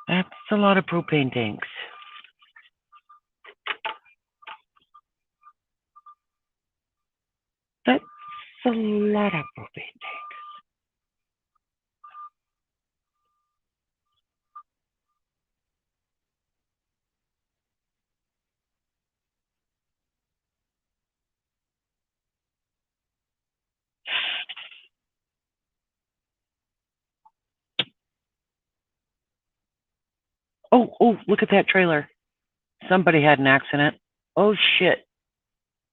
That's a lot of propane tanks. That's a lot of propane tanks. Oh, look at that trailer. Somebody had an accident. Oh, shit.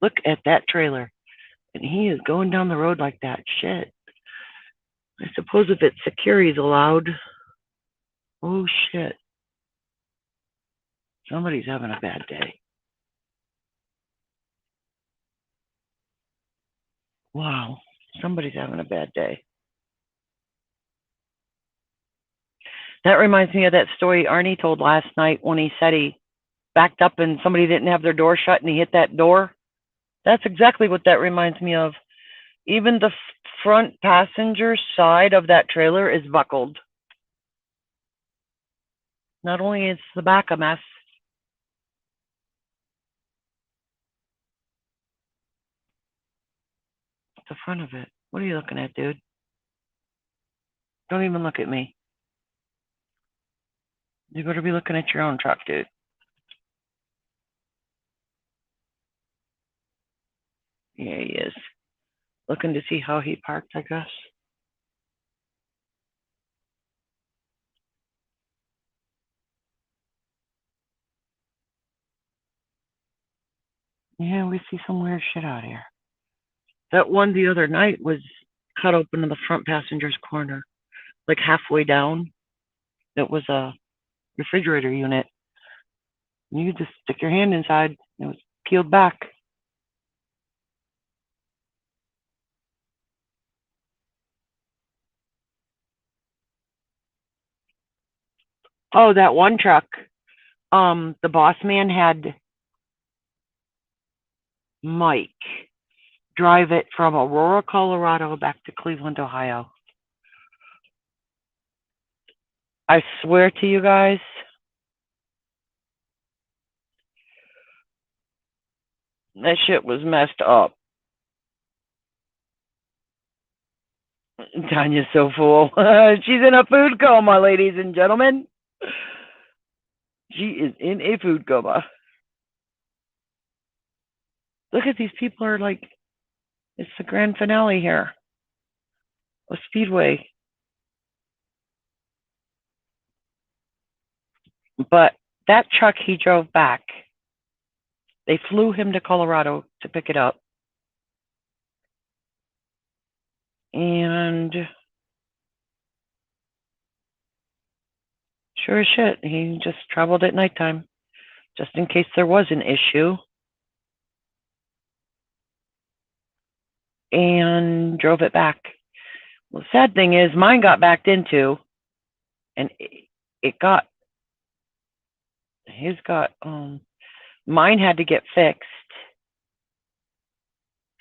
Look at that trailer. And he is going down the road like that. Shit. I suppose if it's secure, he's allowed. Oh, shit. Somebody's having a bad day. Wow. Somebody's having a bad day. That reminds me of that story Arnie told last night when he said he backed up and somebody didn't have their door shut and he hit that door. That's exactly what that reminds me of. Even the front passenger side of that trailer is buckled. Not only is the back a mess. The front of it. What are you looking at, dude? Don't even look at me. You better be looking at your own truck, dude. Yeah, he is. Looking to see how he parked, I guess. Yeah, we see some weird shit out here. That one the other night was cut open in the front passenger's corner, like halfway down. It was a refrigerator unit. You could just stick your hand inside. It was peeled back. Oh, that one truck. The boss man had Mike drive it from Aurora, Colorado back to Cleveland, Ohio. I swear to you guys, that shit was messed up. Tanya's so full. She's in a food coma, ladies and gentlemen. She is in a food coma. Look at these people are like, it's the grand finale here. A Speedway. But that truck he drove back, they flew him to Colorado to pick it up. And sure as shit, he just traveled at nighttime, just in case there was an issue. And drove it back. Well, the sad thing is, mine got backed into, and mine had to get fixed.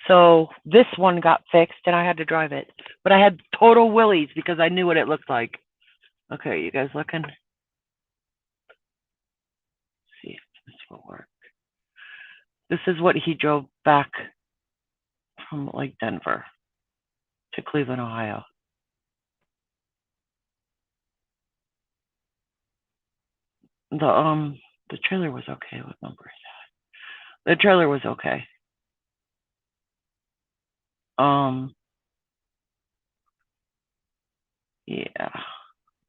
So this one got fixed, and I had to drive it. But I had total willies because I knew what it looked like. Okay, you guys looking? Let's see if this will work. This is what he drove back from like Denver to Cleveland, Ohio. The trailer was okay. What number is that? The trailer was okay. Yeah,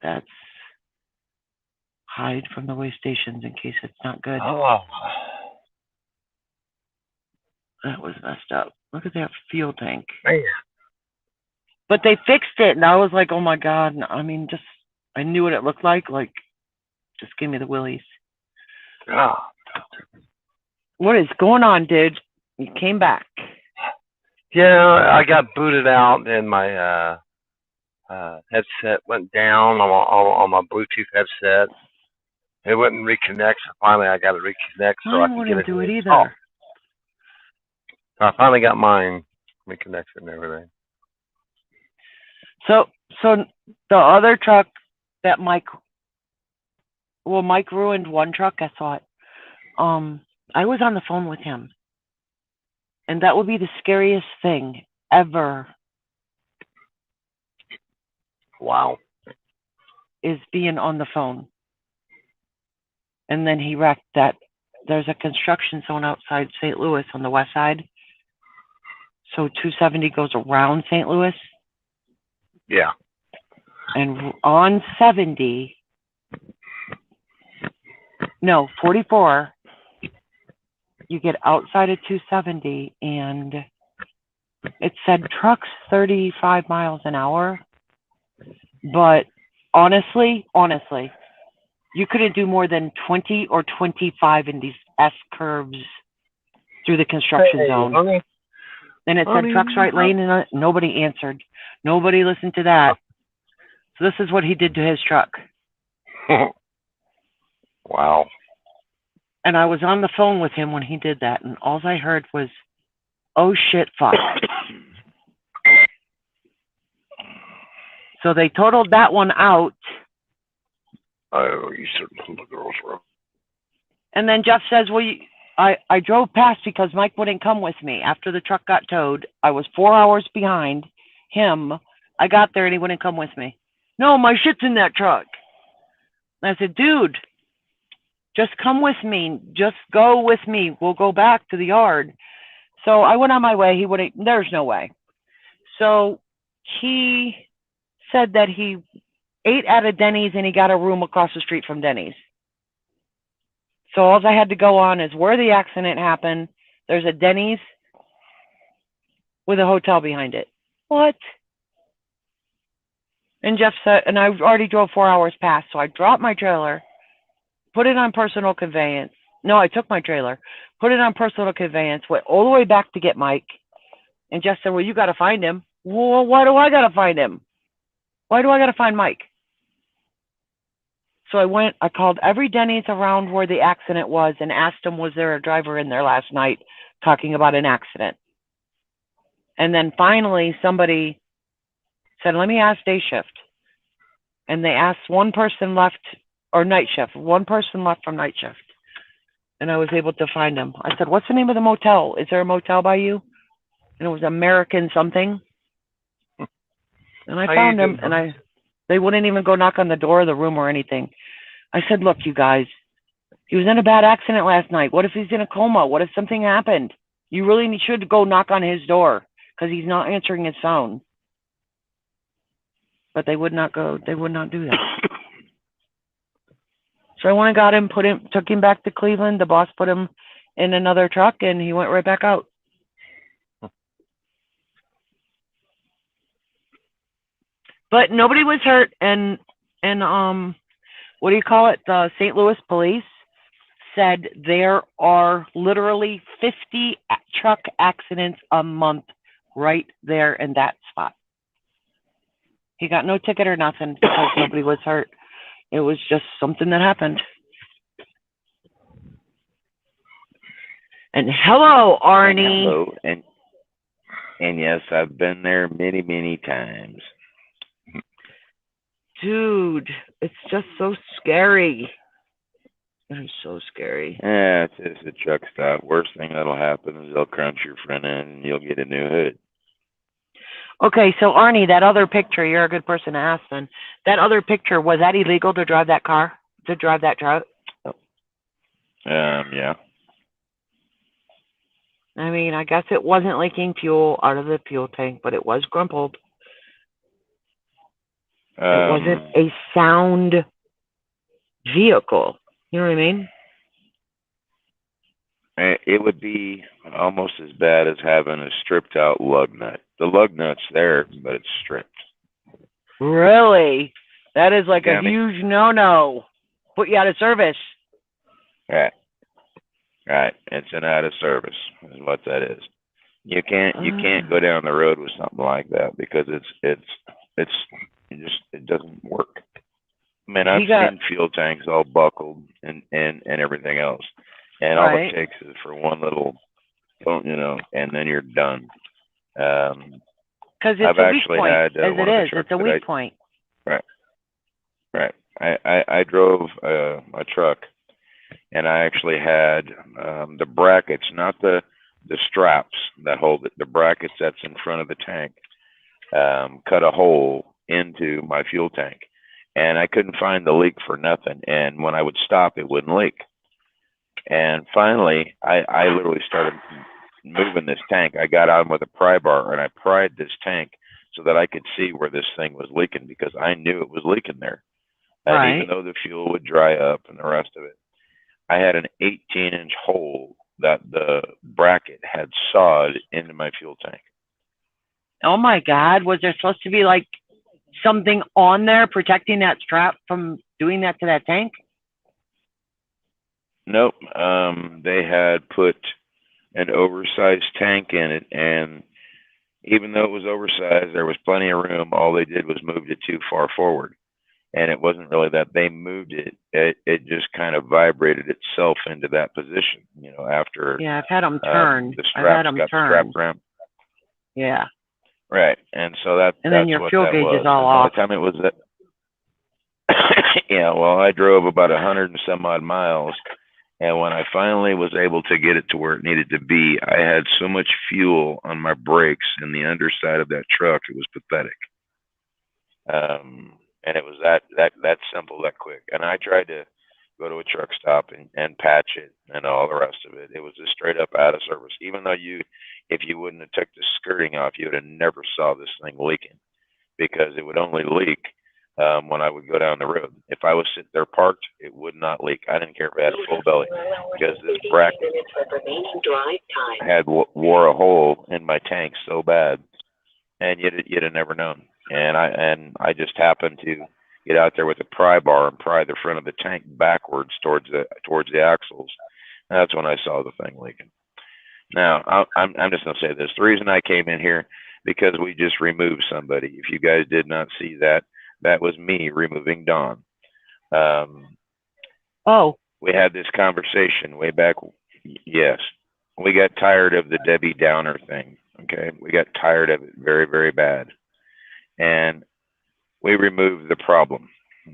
that's hide from the way stations in case it's not good. Oh. That was messed up. Look at that fuel tank. Man. But they fixed it, and I was like, oh my God. I mean, just, I knew what it looked like. Like, just give me the willies. Oh. What is going on, dude? You came back. Yeah, I got booted out, and my headset went down on my Bluetooth headset. It wouldn't reconnect, so finally I got to reconnect so I could get it. Do it either. Oh. So I finally got mine reconnected and everything. So the other truck that Mike ruined one truck, I thought. I was on the phone with him, and that would be the scariest thing ever. Wow. Is being on the phone. And then he wrecked that. There's a construction zone outside St. Louis on the west side. So 270 goes around St. Louis. Yeah. And on 44, you get outside of 270, and it said trucks 35 miles an hour. But honestly, you couldn't do more than 20 or 25 in these S-curves through the construction zone. Honey. And it said trucks right lane, and nobody answered. Nobody listened to that. So this is what he did to his truck. Wow. And I was on the phone with him when he did that, and all I heard was, oh shit, fuck. So they totaled that one out. Oh, you said the girls were. And then Jeff says, well, I drove past because Mike wouldn't come with me. After the truck got towed, I was 4 hours behind him. I got there and he wouldn't come with me. No, my shit's in that truck. And I said, dude, just come with me. Just go with me. We'll go back to the yard. So I went on my way. He wouldn't, there's no way. So he said that he ate at a Denny's and he got a room across the street from Denny's. So all I had to go on is where the accident happened, There's a Denny's with a hotel behind it. What? And Jeff said, and I already drove 4 hours past, so I dropped my trailer, put it on personal conveyance. No, I took my trailer, put it on personal conveyance, went all the way back to get Mike. And Jeff said, well, you got to find him. Well, why do I got to find him? Why do I got to find Mike? So I called every Denny's around where the accident was and asked him, was there a driver in there last night talking about an accident? And then finally somebody said, let me ask day shift. And they asked one person left, or night shift, one person left from night shift. And I was able to find him. I said, what's the name of the motel? Is there a motel by you? And it was American something. And I found him, and they wouldn't even go knock on the door of the room or anything. I said, look, you guys, he was in a bad accident last night. What if he's in a coma? What if something happened? You really should go knock on his door because he's not answering his phone. But they would not go. They would not do that. So I went and got him, took him back to Cleveland. The boss put him in another truck, and he went right back out. But nobody was hurt, and what do you call it? The St. Louis police said there are literally 50 truck accidents a month right there in that spot. He got no ticket or nothing because nobody was hurt. It was just something that happened. And hello, Arnie. Hello, and yes, I've been there many, many times. Dude, it's just so scary. It's so scary. Yeah, it's a truck stop. Worst thing that'll happen is they'll crunch your front end and you'll get a new hood. Okay, so Arnie, that other picture, you're a good person to ask then. That other picture, was that illegal to drive that car? To drive that truck? Yeah. I mean, I guess it wasn't leaking fuel out of the fuel tank, but it was crumpled. It wasn't a sound vehicle. You know what I mean? It would be almost as bad as having a stripped out lug nut. The lug nut's there, but it's stripped. Really? That is like a huge no-no. Put you out of service. Right. It's an out of service is what that is. You can't go down the road with something like that because it doesn't work. I mean, I've seen fuel tanks all buckled and everything else, and all it takes is for one little, and then you're done. Because it's a weak point, as it is. It's a weak point. Right. I drove a truck, and I actually had the brackets, not the straps that hold it, the brackets that's in front of the tank, cut a hole into my fuel tank, and I couldn't find the leak for nothing. And when I would stop, it wouldn't leak. And finally, I literally started moving this tank. I got on with a pry bar and I pried this tank so that I could see where this thing was leaking because I knew it was leaking there. And even though the fuel would dry up and the rest of it, I had an 18-inch hole that the bracket had sawed into my fuel tank. Oh my God, was there supposed to be like something on there protecting that strap from doing that to that tank? Nope. They had put an oversized tank in it, and even though it was oversized, there was plenty of room. All they did was move it too far forward. And it wasn't really that they moved it. It just kind of vibrated itself into that position, after. Yeah, I've had them turn. The straps got strapped around. Yeah. Right. And so that's then your what fuel that gauge was. is all off. By the time it was that. Yeah, well, I drove about 100 and some odd miles. And when I finally was able to get it to where it needed to be, I had so much fuel on my brakes in the underside of that truck, it was pathetic. And it was that simple, that quick. And I tried to go to a truck stop and patch it and all the rest of it. It was just straight up out of service. Even though if you wouldn't have took the skirting off, you would have never saw this thing leaking because it would only leak when I would go down the road. If I was sitting there parked, it would not leak. I didn't care if it had a full belly because this bracket had wore a hole in my tank so bad, and you'd have never known. And I just happened to get out there with a pry bar and pry the front of the tank backwards towards the axles. And that's when I saw the thing leaking. Now, I'm just going to say this. The reason I came in here, because we just removed somebody. If you guys did not see that, that was me removing Dawn. We had this conversation way back. Yes. We got tired of the Debbie Downer thing. Okay. We got tired of it very, very bad. And we removed the problem.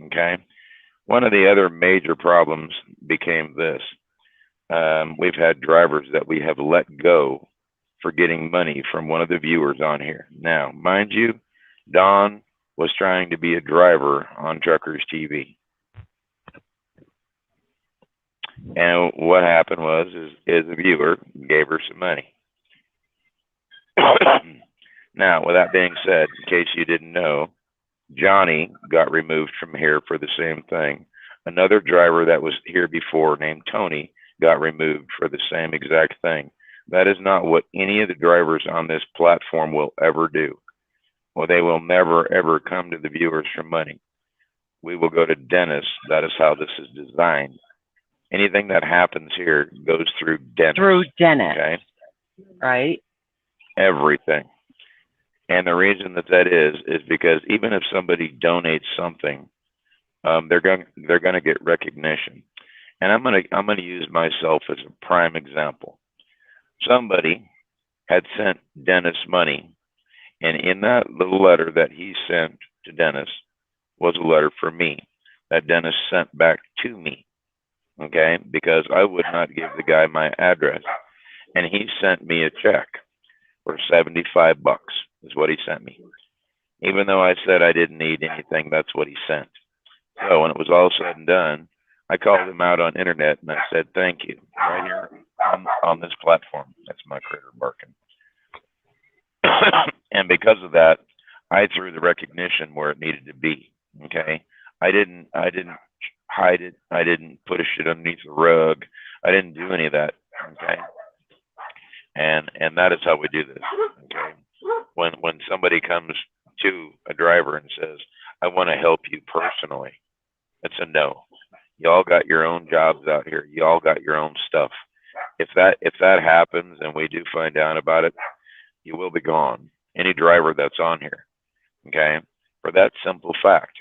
Okay. One of the other major problems became this. We've had drivers that we have let go for getting money from one of the viewers on here. Now, mind you, Don was trying to be a driver on Truckers TV. And what happened was a viewer gave her some money. Now, with that being said, in case you didn't know, Johnny got removed from here for the same thing. Another driver that was here before named Tony got removed for the same exact thing. That is not what any of the drivers on this platform will ever do. Well, they will never, ever come to the viewers for money. We will go to Dennis. That is how this is designed. Anything that happens here goes through Dennis. Through Dennis. Okay? Right? Everything. And the reason that is because even if somebody donates something, they're going to get recognition. And I'm going to use myself as a prime example. Somebody had sent Dennis money, and in that little letter that he sent to Dennis was a letter for me that Dennis sent back to me. Okay? Because I would not give the guy my address. And he sent me a check for $75 is what he sent me. Even though I said I didn't need anything, that's what he sent. So when it was all said and done, I called him out on internet and I said, thank you, right here on this platform. That's my critter barking. And because of that, I threw the recognition where it needed to be. Okay. I didn't hide it. I didn't push it underneath the rug. I didn't do any of that. Okay. And that is how we do this. Okay. When somebody comes to a driver and says, I want to help you personally, it's a no. Y'all got your own jobs out here. Y'all got your own stuff. If that happens and we do find out about it, you will be gone. Any driver that's on here, okay? For that simple fact.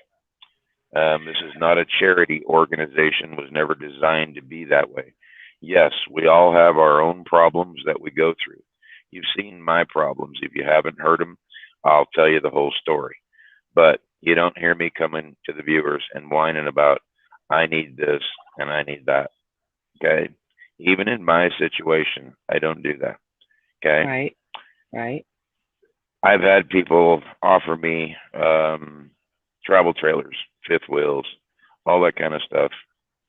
This is not a charity organization. Was never designed to be that way. Yes, we all have our own problems that we go through. You've seen my problems. If you haven't heard them, I'll tell you the whole story. But you don't hear me coming to the viewers and whining about, I need this and I need that. Okay? Even in my situation, I don't do that. Okay? Right. Right. I've had people offer me travel trailers, fifth wheels, all that kind of stuff.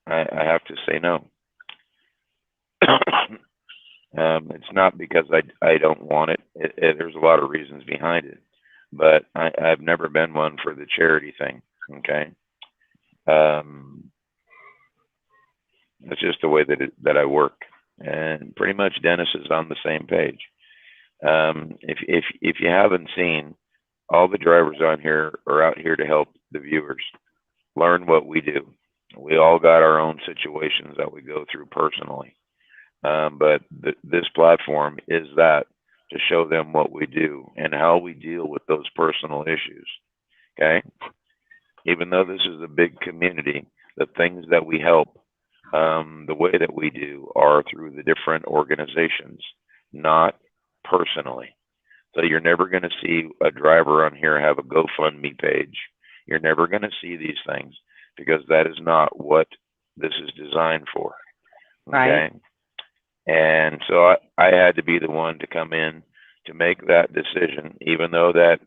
I have to say no. It's not because I don't want it. There's a lot of reasons behind it. But I've never been one for the charity thing. Okay? That's just the way that I work. And pretty much Dennis is on the same page. If you haven't seen, all the drivers on here are out here to help the viewers learn what we do. We all got our own situations that we go through personally. But this platform is that to show them what we do and how we deal with those personal issues. Okay? Even though this is a big community, the things that we help, the way that we do are through the different organizations, not personally. So you're never going to see a driver on here have a GoFundMe page. You're never going to see these things because that is not what this is designed for. Okay? Right. And so I had to be the one to come in to make that decision, even though that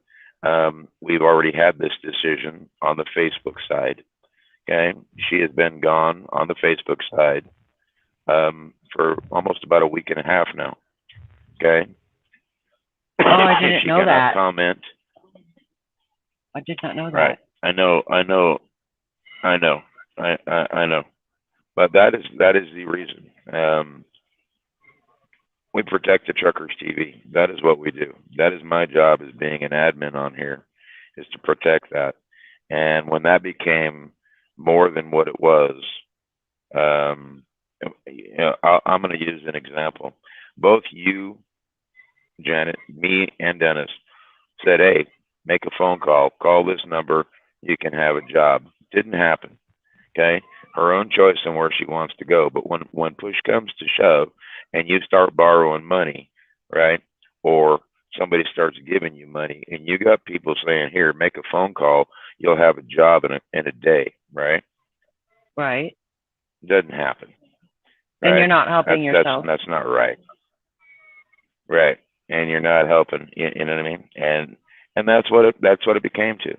we've already had this decision on the Facebook side. Okay, she has been gone on the Facebook side for almost about a week and a half now. Okay. Oh, I didn't know that. Comment. I did not know that. Right. I know, I know, I know, I know. But that is the reason. We protect the truckers TV. That is what we do. That is my job as being an admin on here, is to protect that. And when that became more than what it was, um, I'm going to use an example. Both you, Janet, me, and Dennis said, "Hey, make a phone call. Call this number. You can have a job." Didn't happen. Okay, her own choice on where she wants to go. But when push comes to shove, and you start borrowing money, right, or somebody starts giving you money, and you got people saying, "Here, make a phone call. You'll have a job in a day," right? Right. Doesn't happen, And you're right? not helping yourself. That's not right, right? And you're not helping. You know what I mean? And that's what it became to.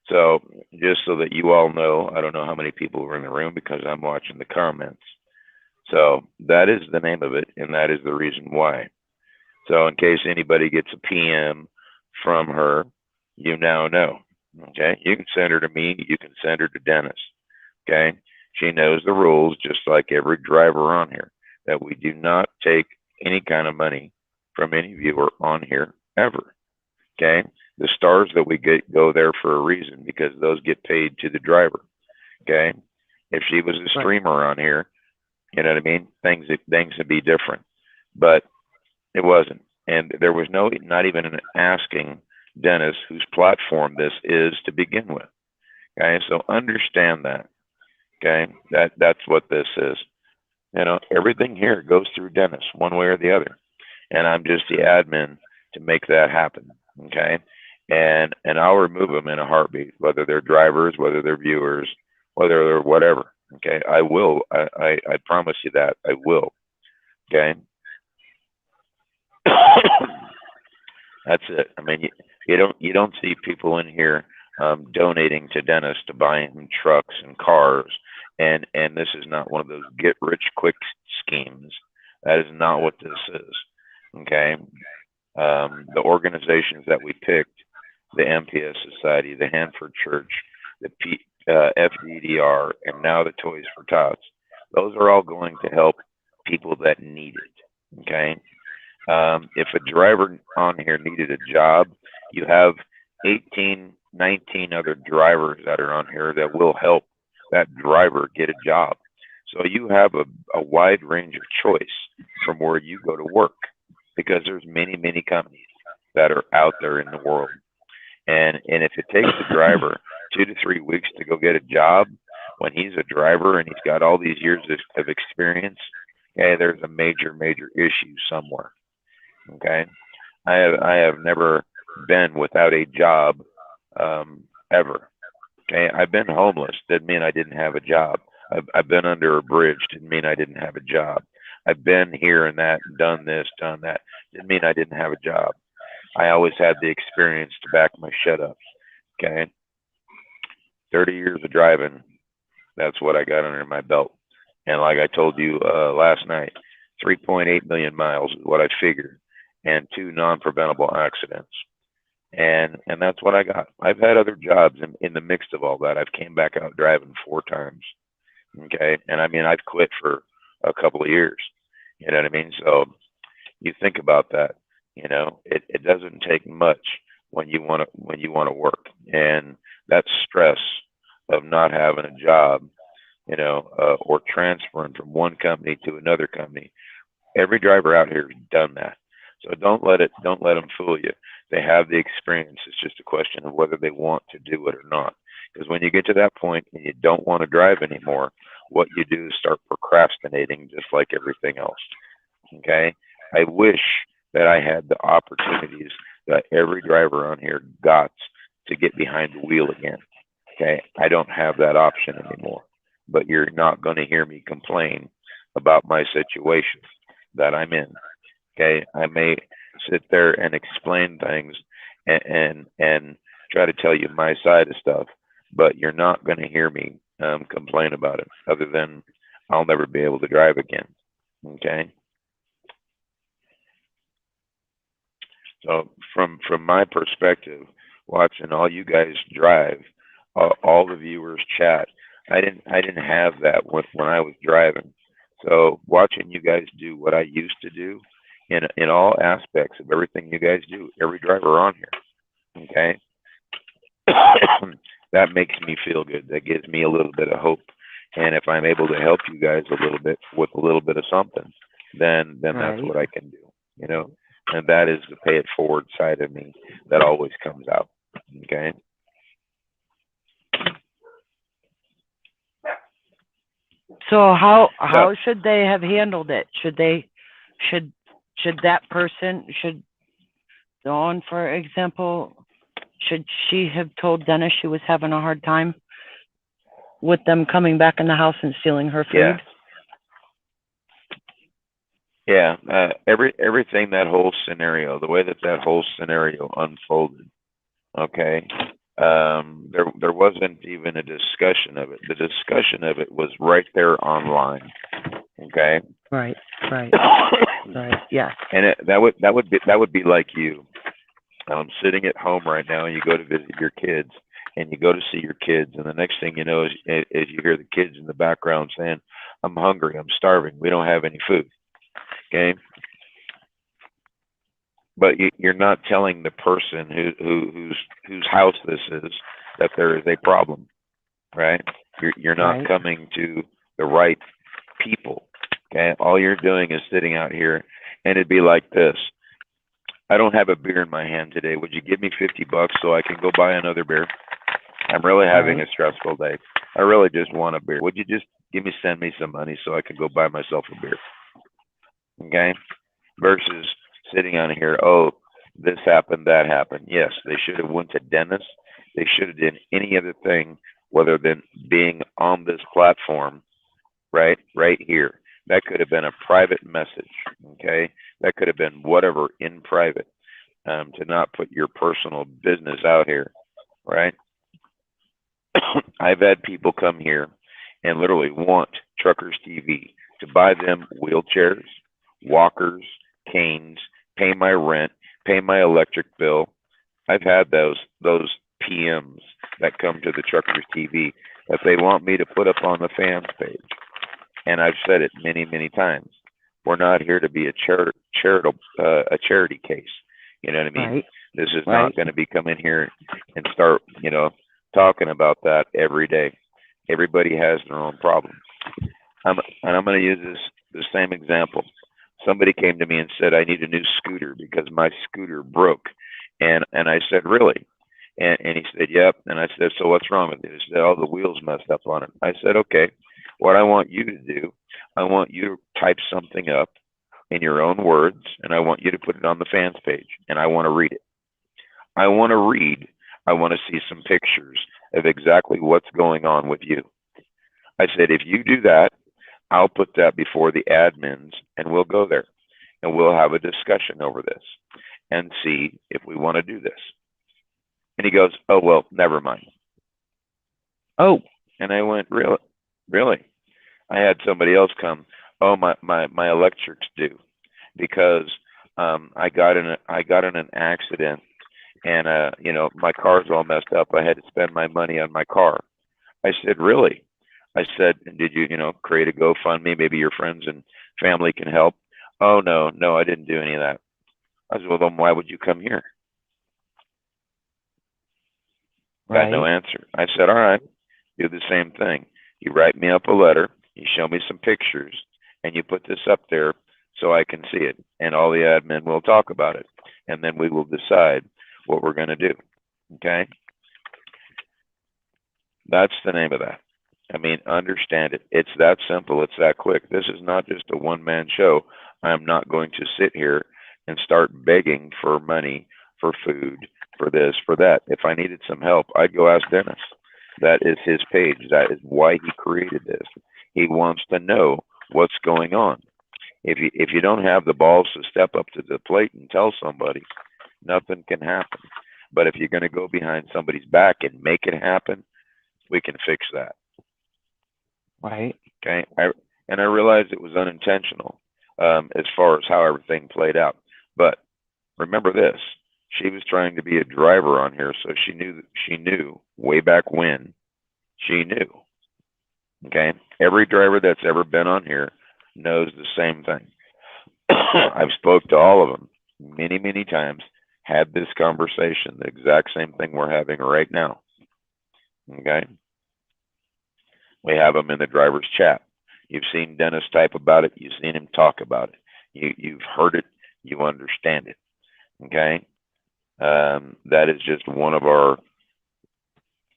So just so that you all know, I don't know how many people were in the room because I'm watching the comments. So that is the name of it, and that is the reason why. So in case anybody gets a PM from her, you now know. Okay, you can send her to me. You can send her to Dennis. Okay, she knows the rules, just like every driver on here, that we do not take any kind of money from any viewer on here ever. Okay, the stars that we get go there for a reason, because those get paid to the driver. Okay, if she was a Right. streamer on here, you know what I mean, things would be different, but it wasn't, and there was not even an asking Dennis whose platform this is to begin with. Okay, so understand that. Okay, that's what this is. You know, everything here goes through Dennis one way or the other, and I'm just the admin to make that happen. Okay, and I'll remove them in a heartbeat, whether they're drivers, whether they're viewers, whether they're whatever. Okay, I will. I promise you that I will. Okay. That's it. I mean, you don't see people in here donating to Dennis to buy him trucks and cars, and this is not one of those get rich quick schemes. That is not what this is. Okay, the organizations that we picked, the MPS Society, the Hanford Church, the FDDR, and now the Toys for Tots, those are all going to help people that need it. Okay. If a driver on here needed a job, you have 18, 19 other drivers that are on here that will help that driver get a job. So you have a wide range of choice from where you go to work, because there's many, many companies that are out there in the world. And if it takes the driver 2 to 3 weeks to go get a job when he's a driver and he's got all these years of experience, okay, there's a major, major issue somewhere. Okay, I have never been without a job ever. Okay, I've been homeless. Didn't mean I didn't have a job. I've been under a bridge. Didn't mean I didn't have a job. I've been here and that, and done this, done that. Didn't mean I didn't have a job. I always had the experience to back my shut up. Okay, 30 years of driving. That's what I got under my belt. And like I told you last night, 3.8 million miles is what I figured, and 2 non-preventable accidents. And that's what I got. I've had other jobs in the mix of all that. I've came back out driving 4 times. Okay, and I mean, I've quit for a couple of years. You know what I mean? So you think about that. You know, it doesn't take much when you want to work, and that stress of not having a job, you know, or transferring from one company to another company. Every driver out here has done that. So don't let them fool you. They have the experience. It's just a question of whether they want to do it or not. Because when you get to that point and you don't want to drive anymore, what you do is start procrastinating, just like everything else. Okay? I wish that I had the opportunities that every driver on here got to get behind the wheel again. Okay? I don't have that option anymore. But you're not going to hear me complain about my situation that I'm in. Okay, I may sit there and explain things and try to tell you my side of stuff, but you're not going to hear me complain about it, other than I'll never be able to drive again. Okay. So from my perspective, watching all you guys drive, all the viewers chat. I didn't have that when I was driving. So watching you guys do what I used to do in all aspects of everything you guys do, every driver on here, okay? That makes me feel good. That gives me a little bit of hope. And if I'm able to help you guys a little bit with a little bit of something, then that's Right. what I can do, you know. And that is the pay it forward side of me that always comes out. Okay. So how should they have handled it? Should that person, should Dawn, for example, should she have told Dennis she was having a hard time with them coming back in the house and stealing her food? Yeah. Everything, that whole scenario, the way that whole scenario unfolded, okay, there wasn't even a discussion of it. The discussion of it was right there online. Okay. Right. Right. Right. Yeah. And that would be like you sitting at home right now, and you go to visit your kids, and you go to see your kids, and the next thing you know is you hear the kids in the background saying, "I'm hungry, I'm starving, we don't have any food." Okay. But you're not telling the person whose house this is that there is a problem, right? You're not Right. coming to the right people. Okay, all you're doing is sitting out here, and it'd be like this: I don't have a beer in my hand today. Would you give me $50 so I can go buy another beer? I'm really having Right. a stressful day. I really just want a beer. Would you just send me some money so I can go buy myself a beer? Okay, versus sitting on here, oh, this happened, that happened. Yes, they should have went to Dennis. They should have done any other thing rather than being on this platform, right here. That could have been a private message, okay? That could have been whatever in private, to not put your personal business out here, right? I've had people come here and literally want Truckers TV to buy them wheelchairs, walkers, canes, pay my rent, pay my electric bill. I've had those PMs that come to the Truckers TV that they want me to put up on the fans page. And I've said it many, many times. We're not here to be a charity case. You know what I mean? Right. This is Right. not going to be coming here and start, talking about that every day. Everybody has their own problems. I'm going to use the same example. Somebody came to me and said, I need a new scooter because my scooter broke. And I said, really? And he said, yep. And I said, so what's wrong with it? He said, all the wheels messed up on it. I said, okay, what I want you to do, I want you to type something up in your own words, and I want you to put it on the fans page, and I want to read it. I want to see some pictures of exactly what's going on with you. I said, if you do that, I'll put that before the admins, and we'll go there, and we'll have a discussion over this and see if we want to do this. And he goes, oh, well, never mind. Oh. And I went, really? I had somebody else come, oh, my electric's due because I got in an accident, and my car's all messed up. I had to spend my money on my car. I said, really? I said, did you create a GoFundMe? Maybe your friends and family can help. Oh, no, I didn't do any of that. I said, well, then why would you come here? Got no answer. I said, all right, do the same thing. You write me up a letter, you show me some pictures, and you put this up there so I can see it. And all the admin will talk about it. And then we will decide what we're going to do. Okay? That's the name of that. I mean, understand it. It's that simple. It's that quick. This is not just a one-man show. I'm not going to sit here and start begging for money, for food, for this, for that. If I needed some help, I'd go ask Dennis. That is his page. That is why he created this. He wants to know what's going on. If you don't have the balls to step up to the plate and tell somebody, nothing can happen. But if you're going to go behind somebody's back and make it happen, we can fix that. Right. Okay. I realized it was unintentional as far as how everything played out. But remember this, She was trying to be a driver on here, so she knew way back when. She knew. Okay? Every driver that's ever been on here knows the same thing. I've spoke to all of them many, many times, had this conversation, the exact same thing we're having right now. Okay? We have them in the driver's chat. You've seen Dennis type about it. You've seen him talk about it. You've heard it. You understand it. Okay? That is just one of our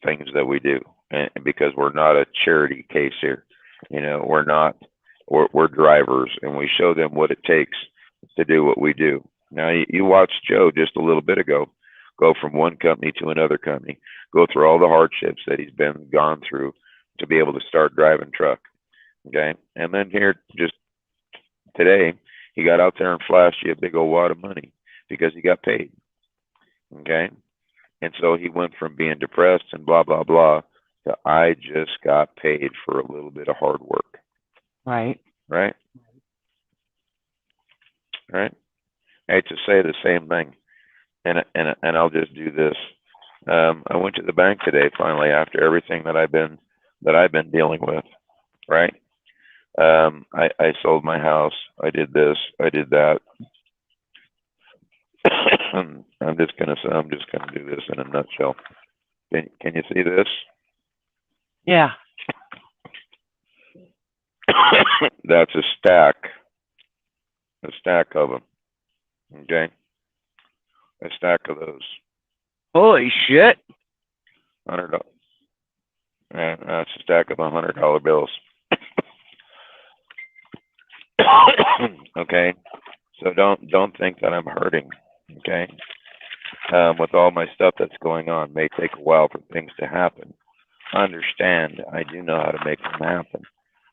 things that we do, and because we're not a charity case here, we're drivers, and we show them what it takes to do what we do. Now you watched Joe just a little bit ago go from one company to another company, go through all the hardships that he's gone through to be able to start driving truck. Okay, and then here just today he got out there and flashed you a big old wad of money because he got paid. Okay, and so he went from being depressed and blah blah blah to I just got paid for a little bit of hard work. Right. Right. Right. I hate to say the same thing, and I'll just do this. I went to the bank today finally after everything that I've been dealing with. Right. I sold my house. I did this. I did that. I'm just gonna do this in a nutshell. Can you see this? Yeah. That's a stack of them. Okay, a stack of those. Holy shit! $100. That's a stack of $100 bills. Okay, so don't think that I'm hurting. Okay, with all my stuff that's going on, may take a while for things to happen. Understand, I do know how to make them happen.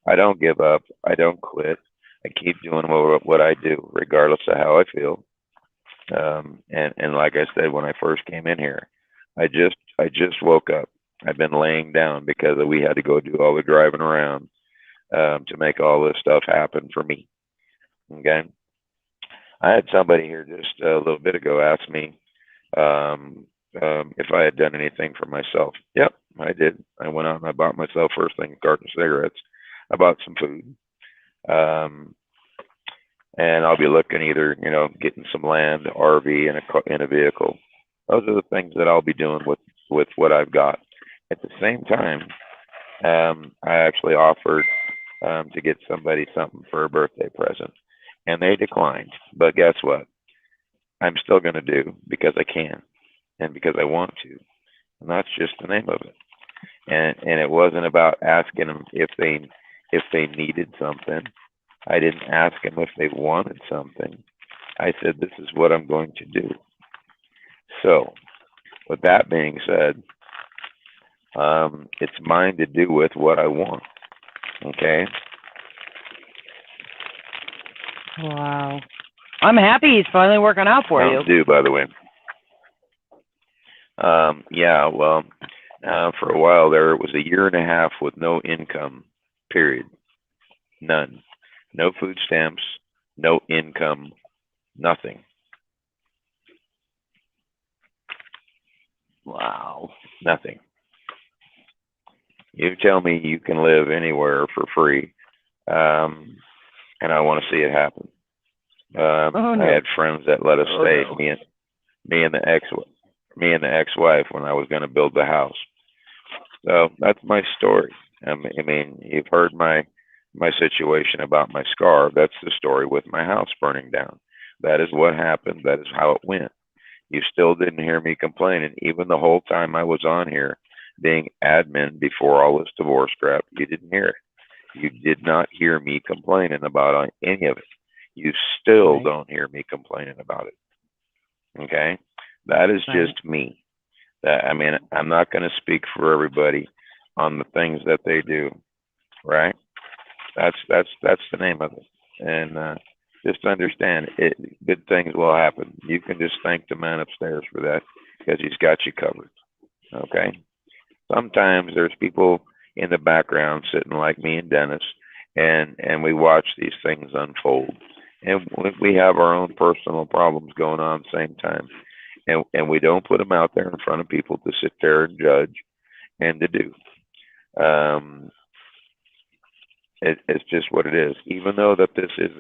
I don't give up. I don't quit. I keep doing what I do, regardless of how I feel. And like I said, when I first came in here, I just woke up. I've been laying down because we had to go do all the driving around to make all this stuff happen for me. Okay. I had somebody here just a little bit ago ask me if I had done anything for myself. Yep, I did. I went out and I bought myself first thing a carton of cigarettes. I bought some food. And I'll be looking either, getting some land, RV, and a vehicle. Those are the things that I'll be doing with what I've got. At the same time, I actually offered to get somebody something for a birthday present, and they declined. But guess what? I'm still going to do because I can, and because I want to, and that's just the name of it. And it wasn't about asking them if they needed something. I didn't ask them if they wanted something. I said, this is what I'm going to do. So, with that being said, it's mine to do with what I want. Okay? Wow. I'm happy he's finally working out for you. Do, by the way. Yeah, well, for a while there, it was a year and a half with no income, period. None. No food stamps, no income, nothing. Wow. Nothing. You tell me you can live anywhere for free, and I want to see it happen. No. I had friends that let us stay. No. Me and the ex-wife when I was going to build the house. So that's my story. I mean, you've heard my situation about my scar. That's the story with my house burning down. That is what happened. That is how it went. You still didn't hear me complaining, even the whole time I was on here being admin before all this divorce crap. You didn't hear it. You did not hear me complaining about any of it. You still don't hear me complaining about it. Okay? That is just me. I mean, I'm not going to speak for everybody on the things that they do, right? That's the name of it. And just understand, good things will happen. You can just thank the man upstairs for that because he's got you covered. Okay? Sometimes there's people in the background sitting like me and Dennis, and we watch these things unfold. And we have our own personal problems going on at the same time. and we don't put them out there in front of people to sit there and judge and to do. Um, it's just what it is. Even though that this is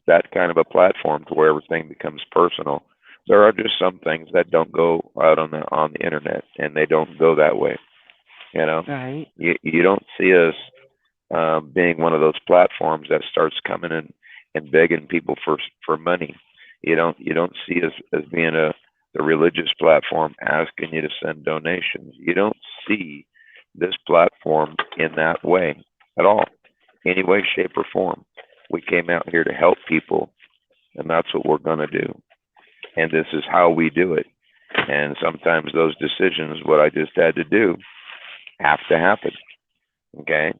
that kind of a platform to where everything becomes personal, there are just some things that don't go out on the internet, and they don't go that way. You know, Right. you don't see us being one of those platforms that starts coming in and begging people for money. You don't see us as being the religious platform asking you to send donations. You don't see this platform in that way at all, any way, shape, or form. We came out here to help people, and that's what we're going to do. And this is how we do it. And sometimes those decisions, what I just had to do, have to happen. Okay?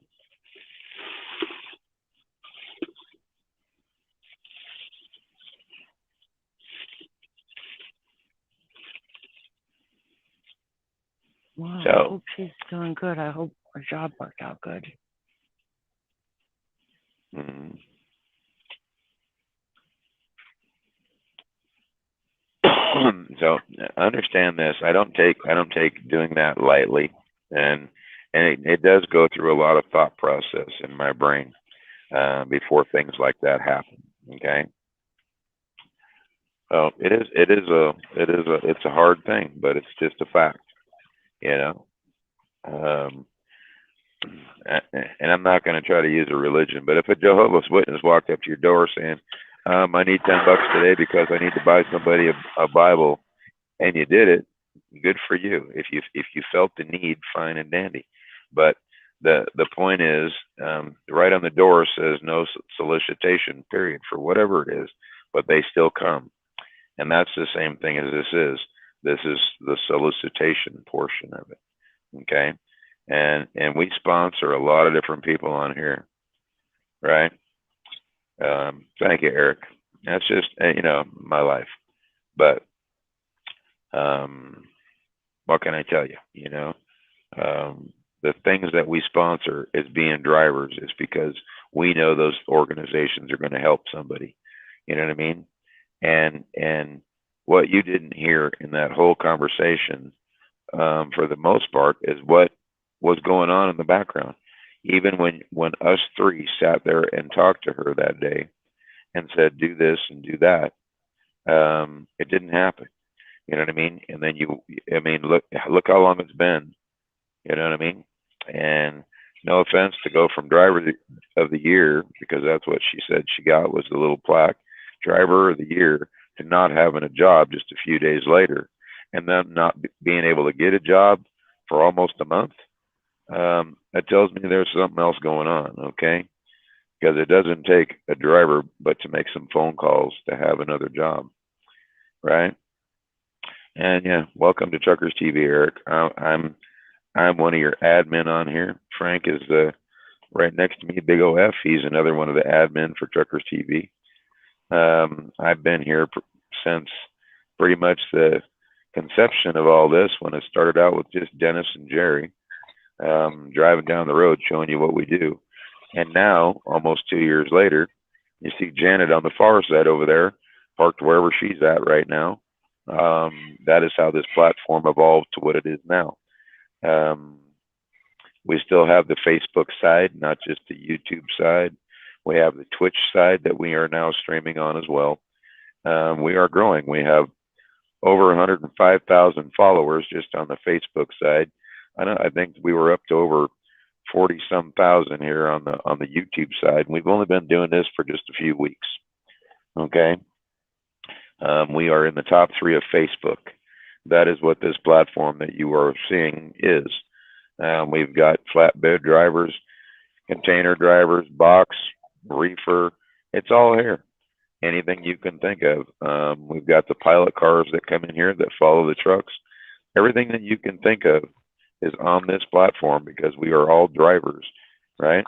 Well, I So, hope she's doing good. I hope her job worked out good. mm, so understand this. I don't take doing that lightly, and it does go through a lot of thought process in my brain before things like that happen. Okay, so it's a hard thing, but it's just a fact, you know. Um, and I'm not going to try to use a religion, but if a Jehovah's Witness walked up to your door saying, "I need $10 today because I need to buy somebody a Bible," and you did it, good for you. If you felt the need, fine and dandy. But the point is, right on the door says no solicitation, period, for whatever it is, but they still come, and that's the same thing as this is. This is the solicitation portion of it. Okay, and we sponsor a lot of different people on here, right? Thank you, Eric. That's just my life, but what can I tell you? The things that we sponsor as being drivers is because we know those organizations are going to help somebody. You know what I mean? And what you didn't hear in that whole conversation, for the most part, is what was going on in the background. Even when us three sat there and talked to her that day and said, "Do this and do that," it didn't happen. You know what I mean? And then look how long it's been. You know what I mean? And no offense to go from driver of the year, because that's what she said she got, was the little plaque, driver of the year, to not having a job just a few days later, and then not being able to get a job for almost a month. That tells me there's something else going on. Okay, because it doesn't take a driver but to make some phone calls to have another job, right? And yeah, welcome to Truckers TV, Eric. I'm one of your admin on here. Frank is right next to me, Big OF. He's another one of the admin for Truckers TV. I've been here since pretty much the conception of all this, when it started out with just Dennis and Jerry driving down the road showing you what we do. And now, almost 2 years later, you see Janet on the far side over there, parked wherever she's at right now. That is how this platform evolved to what it is now. We still have the Facebook side, not just the YouTube side. We have the Twitch side that we are now streaming on as well. We are growing. We have over 105,000 followers just on the Facebook side. I think we were up to over 40-some thousand here on the YouTube side. And we've only been doing this for just a few weeks. Okay. We are in the top 3 of Facebook. That is what this platform that you are seeing is. We've got flatbed drivers, container drivers, box, reefer. It's all here. Anything you can think of. We've got the pilot cars that come in here that follow the trucks. Everything that you can think of is on this platform because we are all drivers, right?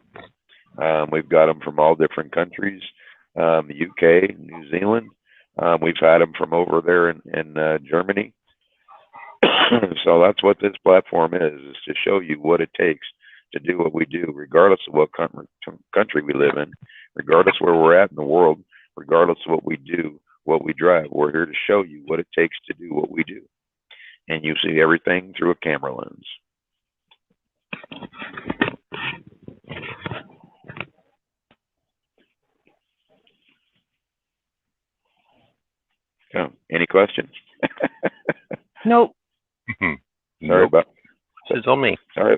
We've got them from all different countries, the UK, New Zealand. We've had them from over there in Germany. So that's what this platform is to show you what it takes to do what we do, regardless of what country we live in, regardless where we're at in the world, regardless of what we do. what we drive. We're here to show you what it takes to do what we do. And you see everything through a camera lens. So, any questions? Nope. Sorry about. It's on me. Sorry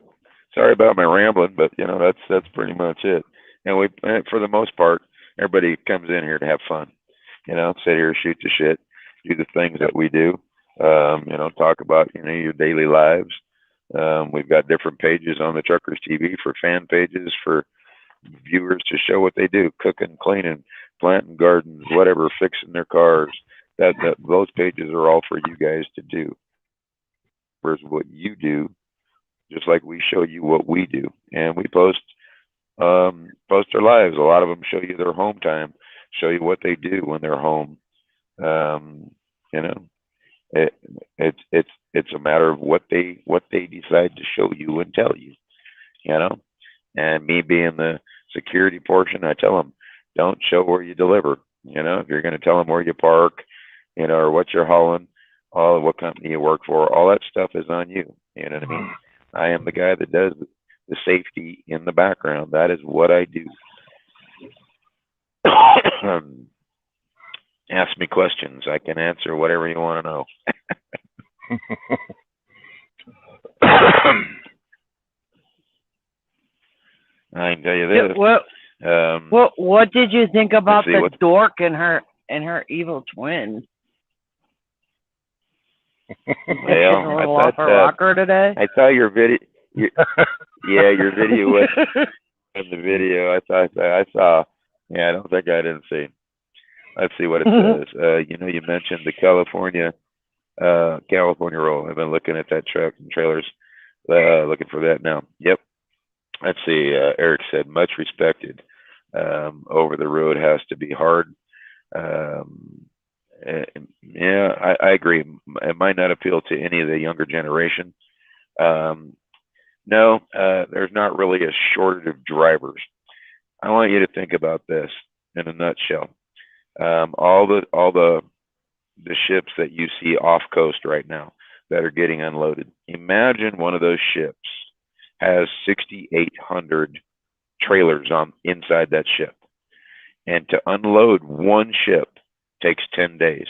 about my rambling, but you know that's pretty much it. And we, for the most part, everybody comes in here to have fun. You know, sit here, shoot the shit, do the things that we do. You know, talk about your daily lives. We've got different pages on the Truckers TV for fan pages for viewers to show what they do: cooking, cleaning, planting gardens, whatever, fixing their cars. That those pages are all for you guys to do. Versus what you do, just like we show you what we do, and we post their lives. A lot of them show you their home time, show you what they do when they're home. You know, it's a matter of what they decide to show you and tell you. You know, and me being the security portion, I tell them, don't show where you deliver. You know, if you're going to tell them where you park, or what you're hauling, all of what company you work for, all that stuff is on you. You know what I mean? I am the guy that does the safety in the background. That is what I do. Ask me questions. I can answer whatever you want to know. I can tell you this. What did you think about the dork and her evil twin? Well, a little off her rocker today. I saw your video. Your video was in the video. I saw. Yeah, I don't think I didn't see. Let's see what it says. You mentioned the California roll. I've been looking at that truck and trailers, looking for that now. Yep. Let's see. Eric said, much respected. Over the road has to be hard. Yeah, I agree. It might not appeal to any of the younger generation. No, there's not really a shortage of drivers. I want you to think about this in a nutshell. All the ships that you see off coast right now that are getting unloaded. Imagine one of those ships has 6,800 trailers on inside that ship, and to unload one ship takes 10 days.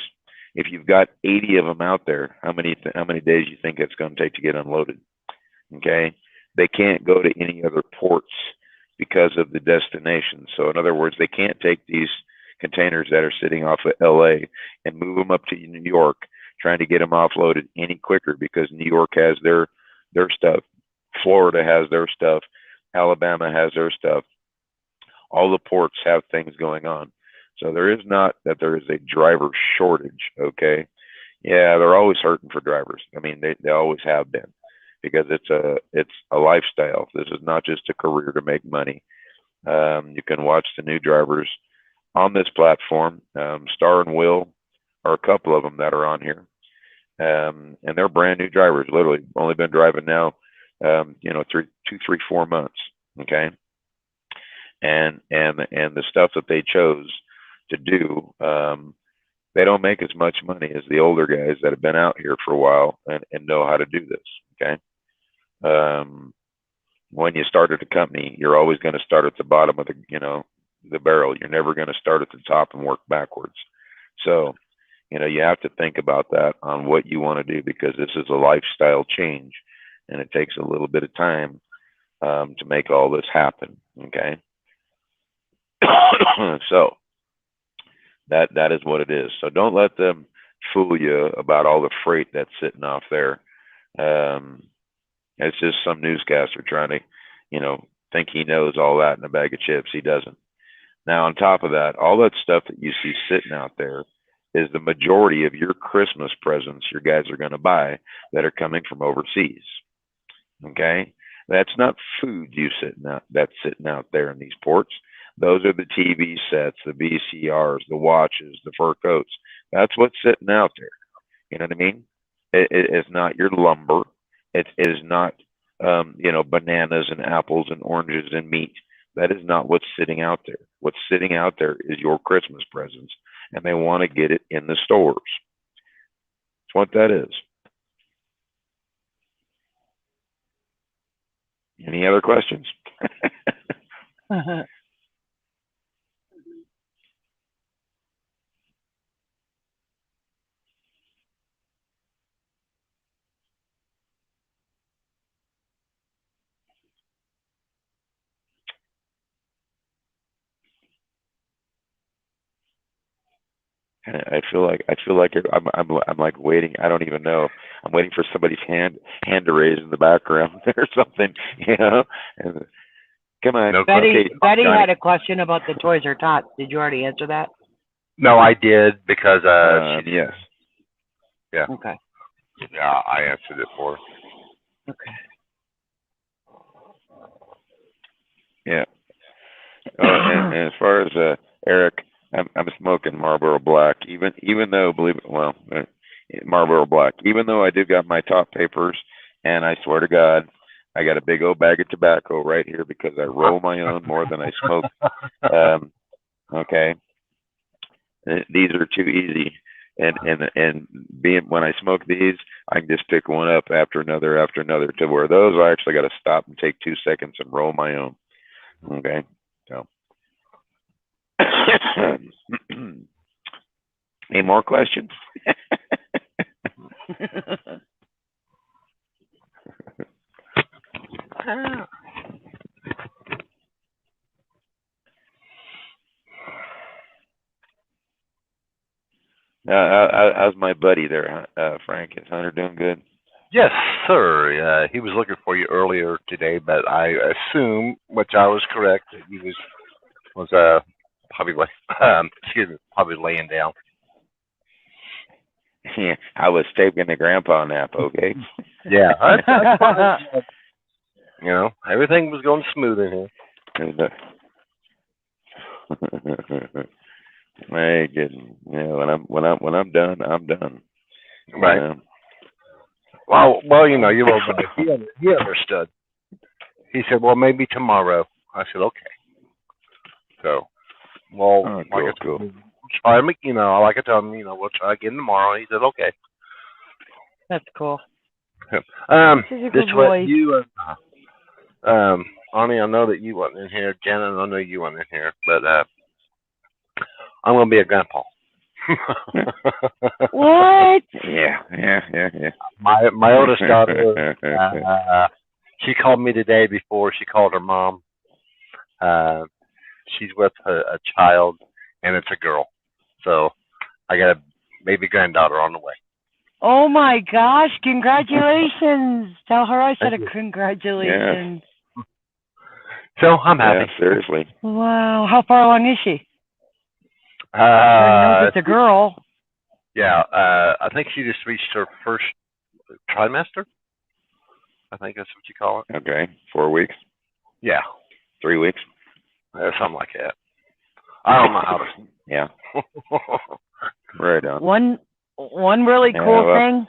If you've got 80 of them out there, how many days do you think it's going to take to get unloaded? Okay, they can't go to any other ports because of the destination. So in other words, they can't take these containers that are sitting off of LA and move them up to New York, trying to get them offloaded any quicker, because New York has their stuff, Florida has their stuff, Alabama has their stuff. All the ports have things going on. So there is not that there is a driver shortage, okay? Yeah, they're always hurting for drivers. I mean, they always have been, because it's a lifestyle. This is not just a career to make money. You can watch the new drivers on this platform. Star and Will are a couple of them that are on here, and they're brand new drivers. Literally, only been driving now, 2, 3, 4 months. Okay, and the stuff that they chose to do, they don't make as much money as the older guys that have been out here for a while and know how to do this. Okay. When you start at a company, you're always going to start at the bottom of the barrel. You're never going to start at the top and work backwards. So, you have to think about that on what you want to do, because this is a lifestyle change, and it takes a little bit of time to make all this happen. Okay. So that is what it is. So don't let them fool you about all the freight that's sitting off there. It's just some newscaster trying to, think he knows all that in a bag of chips. He doesn't. Now, on top of that, all that stuff that you see sitting out there is the majority of your Christmas presents your guys are going to buy that are coming from overseas. Okay? That's not food that's sitting out there in these ports. Those are the TV sets, the VCRs, the watches, the fur coats. That's what's sitting out there. You know what I mean? It's not your lumber. It is not, bananas and apples and oranges and meat. That is not what's sitting out there. What's sitting out there is your Christmas presents and they want to get it in the stores. That's what that is. Any other questions? I feel like I'm like waiting. I don't even know. I'm waiting for somebody's hand to raise in the background or something. And, come on. No Betty Okay, Betty Johnny. had a question about the toys or tots. Did you already answer that? No, I did because she Yes. Yeah. Okay. Yeah, I answered it for her. Okay. Yeah. And as far as Eric, I'm smoking Marlboro Black, even though Marlboro Black. Even though I do got my top papers, and I swear to God, I got a big old bag of tobacco right here because I roll my own more than I smoke. Okay, these are too easy, and being when I smoke these, I can just pick one up after another, to where those I actually got to stop and take 2 seconds and roll my own. Okay, so. Any more questions? How's my buddy there, Frank? Is Hunter doing good? Yes, sir. He was looking for you earlier today, but I assume, which I was correct, that he was probably probably laying down. Yeah, I was taking a grandpa nap. Okay. Yeah, that's fine. You know, everything was going smooth in here. My goodness. Yeah, when I'm done, I'm done. Right. Well, you know, your old buddy, he understood. He said, "Well, maybe tomorrow." I said, "Okay." So, well, cool. We'll try him. You know, like I told him, we'll try again tomorrow. He said, "Okay." That's cool. This He's a is good what boy. you, Ani, I know that you wasn't in here. Janet, I know you wasn't in here, but I'm gonna be a grandpa. What? Yeah. My oldest daughter, she called me today before she called her mom. She's with a child, and it's a girl. So I got a baby granddaughter on the way. Oh my gosh! Congratulations! Tell her I said Thank a you. congratulations. So I'm happy. Yeah, seriously. Wow! How far along is she? She knows it's a girl. Yeah, I think she just reached her first trimester. I think that's what you call it. Okay, 4 weeks. Yeah, 3 weeks. Something like that. I don't know how to. Yeah. Right on. One really cool well, thing.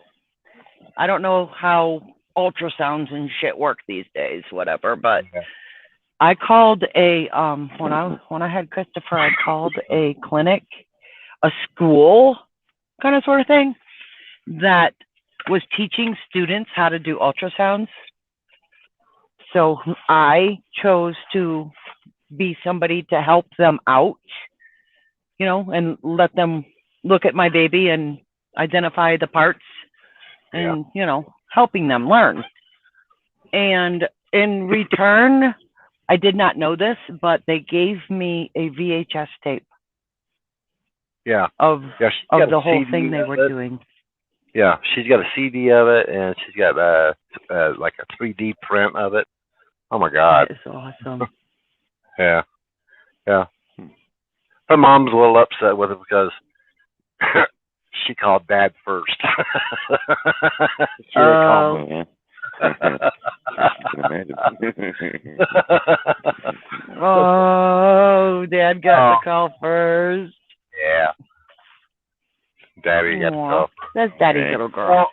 I don't know how ultrasounds and shit work these days, whatever, but I called a when I had Christopher, I called a clinic, a school kind of sort of thing that was teaching students how to do ultrasounds. So I chose to be somebody to help them out, and let them look at my baby and identify the parts and, helping them learn. And in return, I did not know this, but they gave me a VHS tape. Yeah. Of the whole CD thing they were doing. Yeah, she's got a CD of it, and she's got like a 3D print of it. Oh my God. That is awesome. Yeah. Her mom's a little upset with it because she called Dad first. She didn't call me. Oh, Dad got the call first. Yeah. Daddy got the call. That's Daddy's little girl.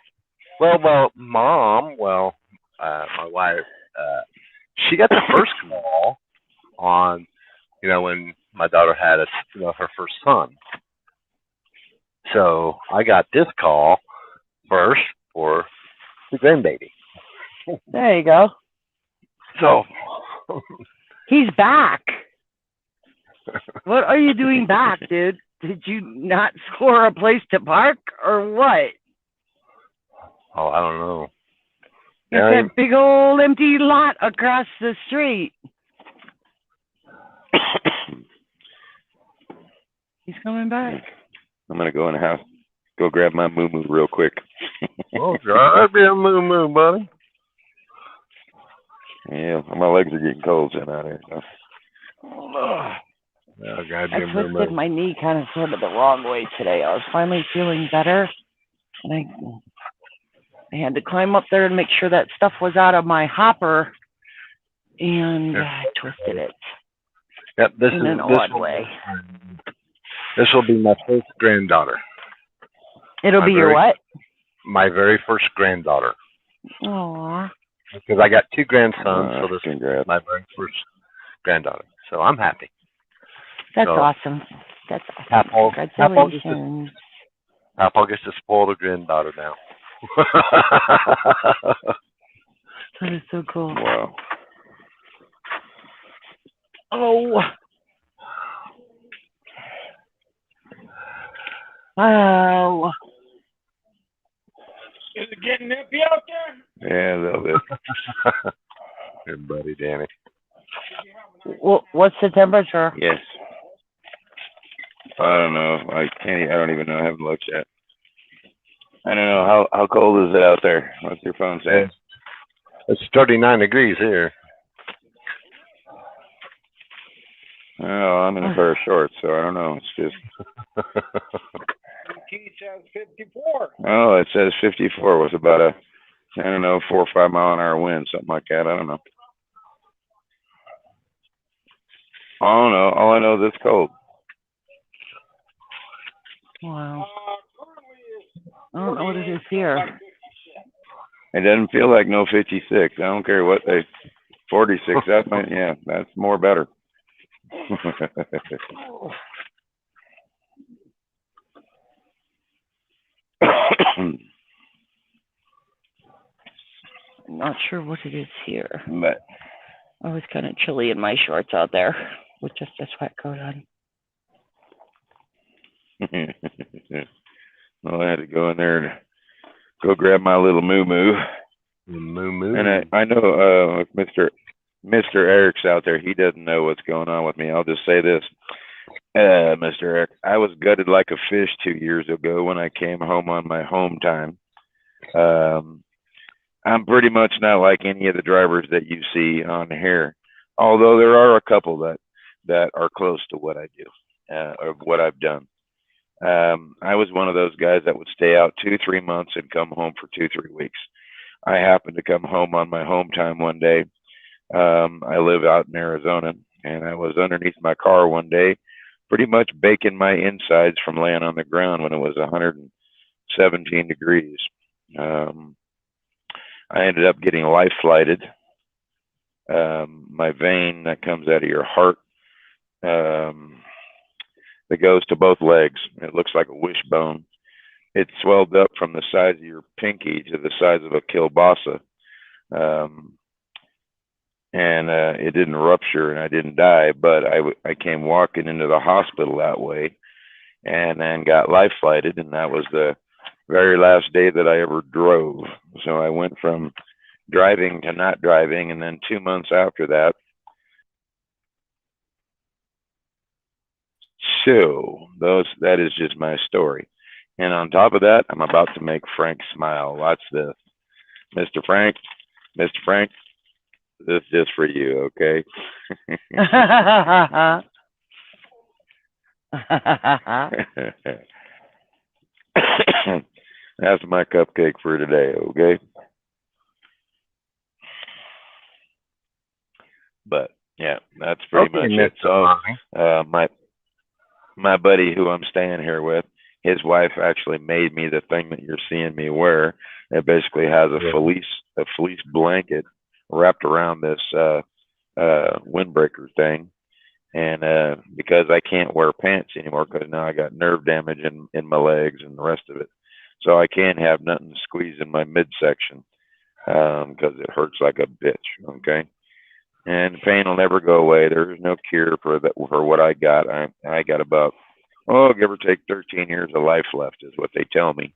Well, Mom, my wife, she got the first call on, when my daughter had her first son. So I got this call first for the grandbaby. There you go. So He's back. What are you doing back, dude? Did you not score a place to park or what? oh, I don't know. It's that big old empty lot across the street. He's coming back. I'm gonna go in the house, go grab my moo real quick. Oh, God, be a moo, buddy. Yeah, my legs are getting cold sitting out here. So. Oh, God, I twisted my knee kind of sort of the wrong way today. I was finally feeling better, and I had to climb up there and make sure that stuff was out of my hopper, and I twisted it. Yep, this in is an odd way. This will be my first granddaughter. It'll be your what? My very first granddaughter. Aww. Because I got two grandsons, so this congrats. is my very first granddaughter. So I'm happy. That's awesome. That's awesome. Congratulations. Papa gets to spoil the granddaughter now. That is so cool. Wow. Oh. Wow. Is it getting nippy out there? Yeah, a little bit. Good buddy, Danny. Well, what's the temperature? Yes. I don't know. I don't even know. I haven't looked yet. I don't know. How cold is it out there? What's your phone saying? It's 39 degrees here. Oh, I'm in a pair of shorts, so I don't know. It's just. Key says 54. Oh, it says 54 was about a, 4 or 5 mile an hour wind, something like that. I don't know. I don't know. All I know is it's cold. Wow. I don't know what it is here. It doesn't feel like no 56. I don't care what they. 46. That's more better. I'm not sure what it is here. But I was kind of chilly in my shorts out there with just a sweat coat on. Well, I had to go in there to go grab my little moo. And I know Mr. Eric's out there. He doesn't know what's going on with me. I'll just say this. Mr. Eric, I was gutted like a fish 2 years ago when I came home on my home time. I'm pretty much not like any of the drivers that you see on here, although there are a couple that are close to what I do, or what I've done. I was one of those guys that would stay out 2-3 months and come home for 2-3 weeks. I happened to come home on my home time one day. I live out in Arizona, and I was underneath my car one day, pretty much baking my insides from laying on the ground when it was 117 degrees. I ended up getting life flighted. My vein that comes out of your heart, that goes to both legs, it looks like a wishbone. It swelled up from the size of your pinky to the size of a kielbasa. And it didn't rupture and I didn't die, but I came walking into the hospital that way and then got life flighted, and that was the very last day that I ever drove. So I went from driving to not driving, and then 2 months after that. So that is just my story. And on top of that, I'm about to make Frank smile. Watch this. Mr. Frank, this is just for you, okay? That's my cupcake for today, okay? But yeah, that's pretty much it. So my buddy who I'm staying here with, his wife actually made me the thing that you're seeing me wear. It basically has a fleece blanket wrapped around this windbreaker thing, and because I can't wear pants anymore because now I got nerve damage in my legs and the rest of it, so I can't have nothing squeezed in my midsection because it hurts like a bitch. Okay, and the pain will never go away. There's no cure for that for what I got. I got about give or take 13 years of life left is what they tell me,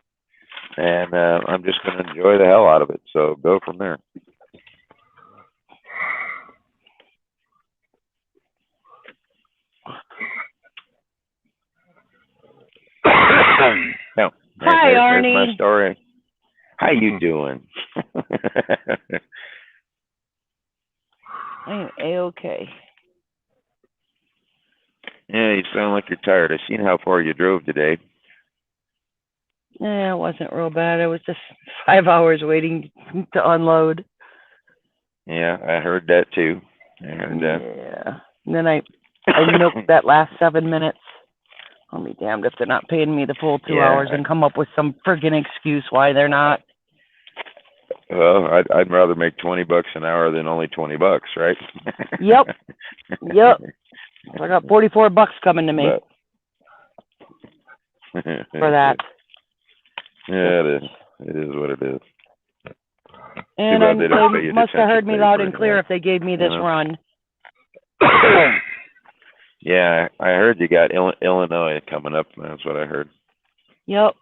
and I'm just going to enjoy the hell out of it. So go from there. No. Hi, Arnie. There's my story. How you doing? I'm A-okay. Yeah, you sound like you're tired. I seen how far you drove today. Yeah, it wasn't real bad. It was just 5 hours waiting to unload. Yeah, I heard that too. I heard that. Yeah. And then I milked that last 7 minutes. I'll be damned if they're not paying me the full 2 hours and come up with some friggin' excuse why they're not. Well, I'd rather make $20 an hour than only $20, right? Yep. I got $44 coming to me for that. Yeah, it is. It is what it is. And they must have heard me loud and clear if they gave me this run. Yeah, I heard you got Illinois coming up. That's what I heard. Yep.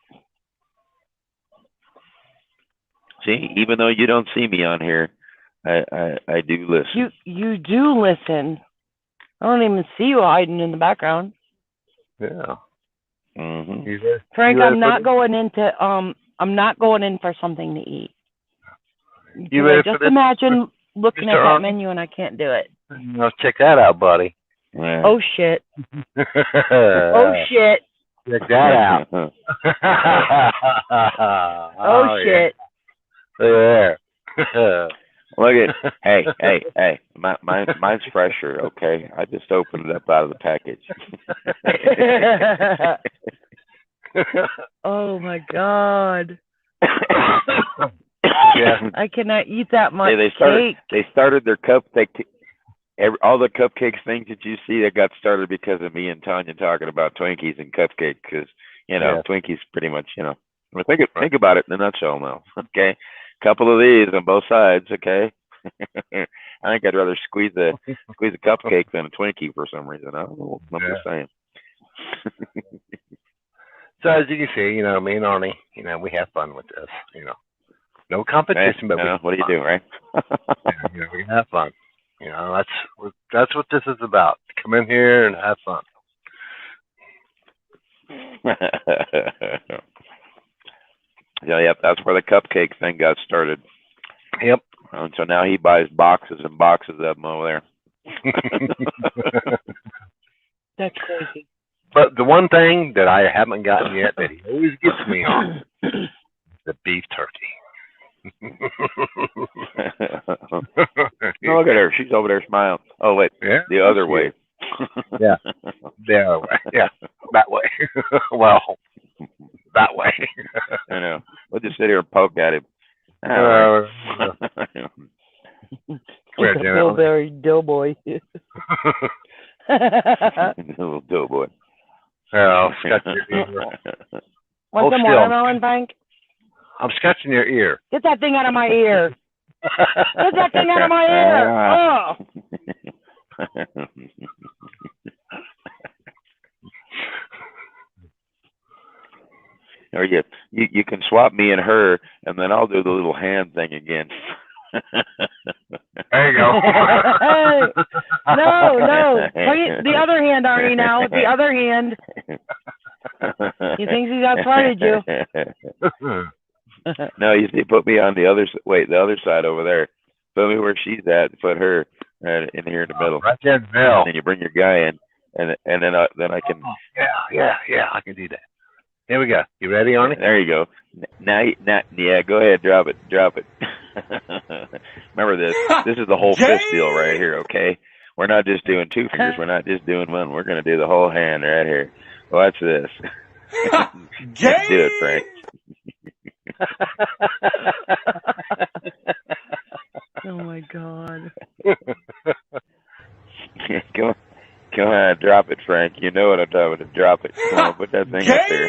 See, even though you don't see me on here, I do listen. You do listen. I don't even see you hiding in the background. Yeah. Mm-hmm. Frank, I'm not going in for something to eat. Just imagine looking at that menu and I can't do it. Let's check that out, buddy. Yeah. Oh shit. Oh shit. Check that out. Oh shit. There. Look at hey. Mine's fresher, okay? I just opened it up out of the package. Oh my god. Yeah. I cannot eat that much cake. They started their cupcake. All the cupcakes things that you see that got started because of me and Tanya talking about Twinkies and cupcake, because Twinkies pretty much think about it in a nutshell now. Okay, couple of these on both sides. Okay, I think I'd rather squeeze a cupcake than a Twinkie for some reason. I don't know. I'm just saying. So as you can see, me and Arnie, we have fun with this. No competition, but what do you do, right? we have fun. That's what this is about. Come in here and have fun. Yep, that's where the cupcake thing got started. Yep. And so now he buys boxes and boxes of them over there. That's crazy. But the one thing that I haven't gotten yet that he always gets me on, the beef turkey. Look at her. She's over there smiling. Oh, wait. Yeah, the other way. Yeah. The other way. Yeah. That way. Well, that way. I know. We'll just sit here and poke at him. Like a Billberry doughboy. Little doughboy. Oh, scratching your ear. Want some watermelon, Frank? I'm scratching your ear. Get that thing out of my ear. Get that thing out of my ear. Oh. Or you can swap me and her, and then I'll do the little hand thing again. There you go. Hey, no. The other hand, Arnie, now. The other hand. He thinks he's outsmarted you. No, you see, put me on the other side over there. Put me where she's at. Put her in here in the middle. Right there in the middle. And then you bring your guy in, and then I can. Yeah, I can do that. Here we go. You ready, Arnie? There you go. Now, yeah, go ahead, drop it. Remember this. This is the whole fist deal right here. Okay, we're not just doing two fingers. We're not just doing one. We're gonna do the whole hand right here. Watch this. Let's do it, Frank. Oh my God. Go Drop it, Frank. You know what I'm talking about. Drop it. Come on, put that thing up there.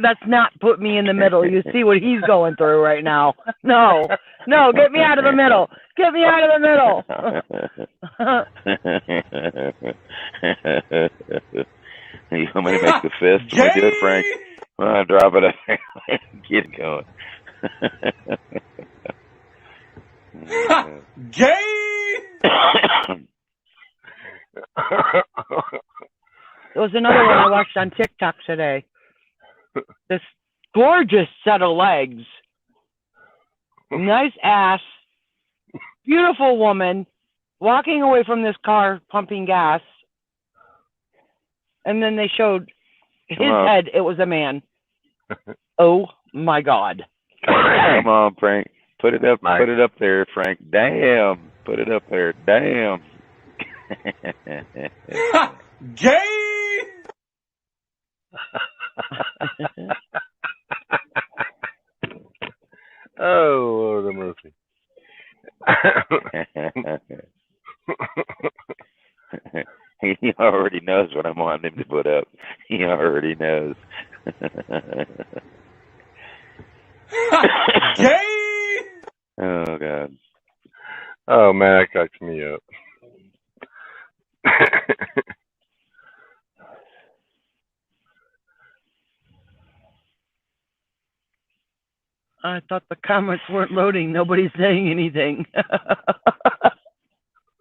Let's not put me in the middle. You see what he's going through right now. No, get me out of the middle. Get me out of the middle. You want me to make the fist when we do it, Frank? Well, drop it up there. Get it going. There was another one I watched on TikTok today. This gorgeous set of legs, nice ass, beautiful woman, walking away from this car pumping gas, and then they showed his head. It was a man. Oh my God! Come on, Frank. Put it up. Put it up there, Frank. Damn. Put it up there. Damn. Gay. Oh, Lord of mercy. He already knows what I want him to put up. He already knows. Gay. Oh, God. Oh, man, that cracks me up. I thought the comments weren't loading. Nobody's saying anything.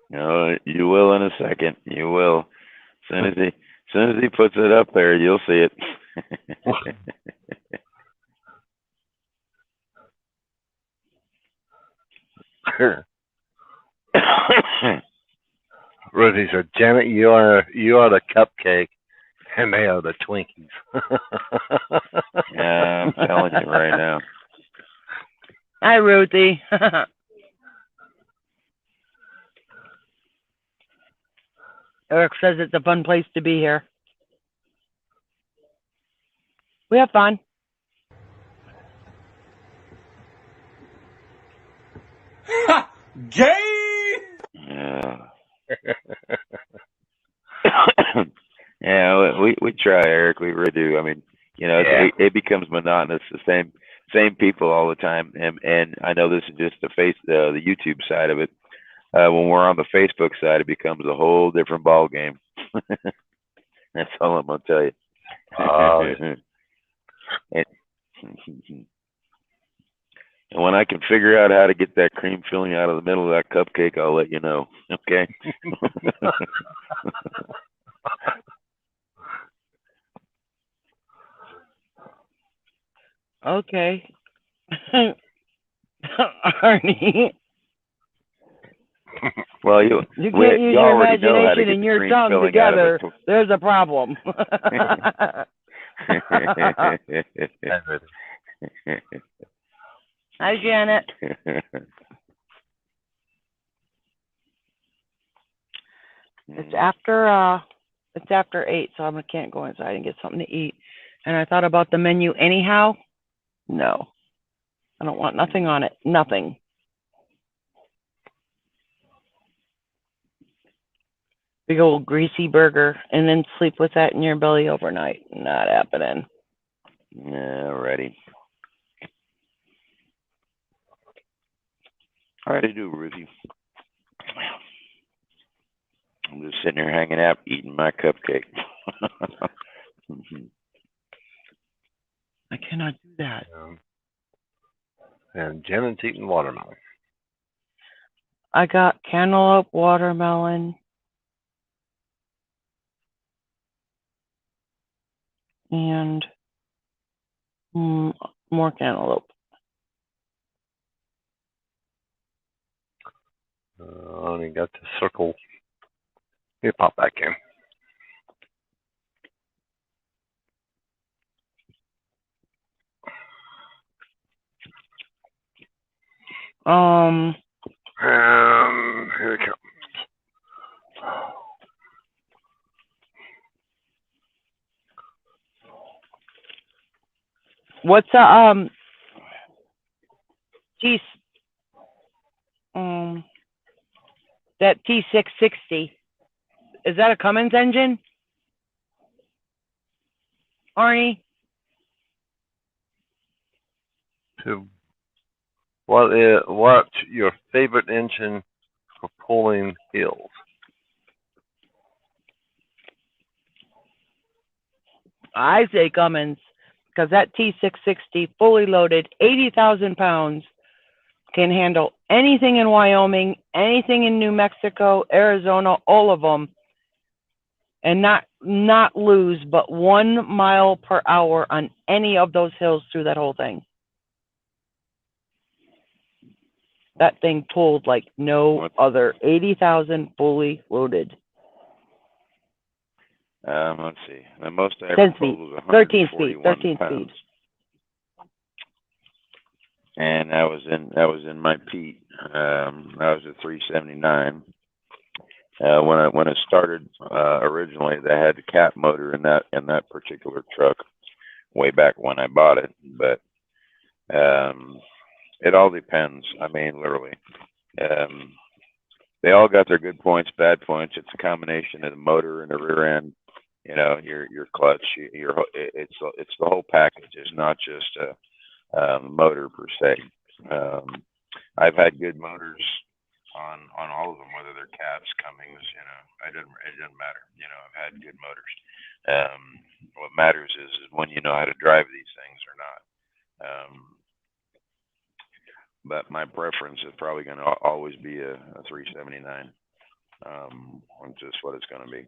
No, you will in a second. You will. As soon as he puts it up there, you'll see it. Rosie said, "Janet, you are the cupcake, and they are the Twinkies." Yeah, I'm telling you right now. Hi, Ruthie. Eric says it's a fun place to be here. We have fun. Gay. Yeah. Yeah, we try, Eric. We really do. I mean, you know, it becomes monotonous. The same people all the time, and I know this is just the YouTube side of it. When we're on the Facebook side, it becomes a whole different ball game. That's all I'm gonna tell you. And when I can figure out how to get that cream filling out of the middle of that cupcake, I'll let you know. Okay. Okay. Arnie. Well, you can't use your imagination and your tongue together. There's a problem. Hi, Janet. It's after 8, so I can't go inside and get something to eat. And I thought about the menu anyhow. No, I don't want nothing on it. Nothing. Big old greasy burger, and then sleep with that in your belly overnight. Not happening. Alrighty. All right, I do, Ruthie. I'm just sitting here hanging out, eating my cupcake. I cannot do that. And Janet's eating watermelon. I got cantaloupe, watermelon, and more cantaloupe. I only got the circle. Let me pop back in. Here we go. What's that T660? Is that a Cummins engine? Arnie? So, what's your favorite engine for pulling hills? I say Cummins, because that T660 fully loaded, 80,000 pounds, can handle anything in Wyoming, anything in New Mexico, Arizona, all of them, and not lose but 1 mile per hour on any of those hills through that whole thing. That thing pulled like no other. 80,000 fully loaded. Let's see. The most I ever 10 pulled speed, was 13 speed, 141 13 pounds. speed. And that was in my Pete. That was a 379. When it started originally, they had the cat motor in that particular truck way back when I bought it. But it all depends. I mean, literally, they all got their good points, bad points. It's a combination of the motor and the rear end. You know, your clutch. It's the whole package. It's not just a motor per se. I've had good motors on all of them, whether they're Cats, Cummings, you know, it doesn't matter. You know, I've had good motors. What matters is when you know how to drive these things or not. But my preference is probably going to always be a 379. Just what it's going to be.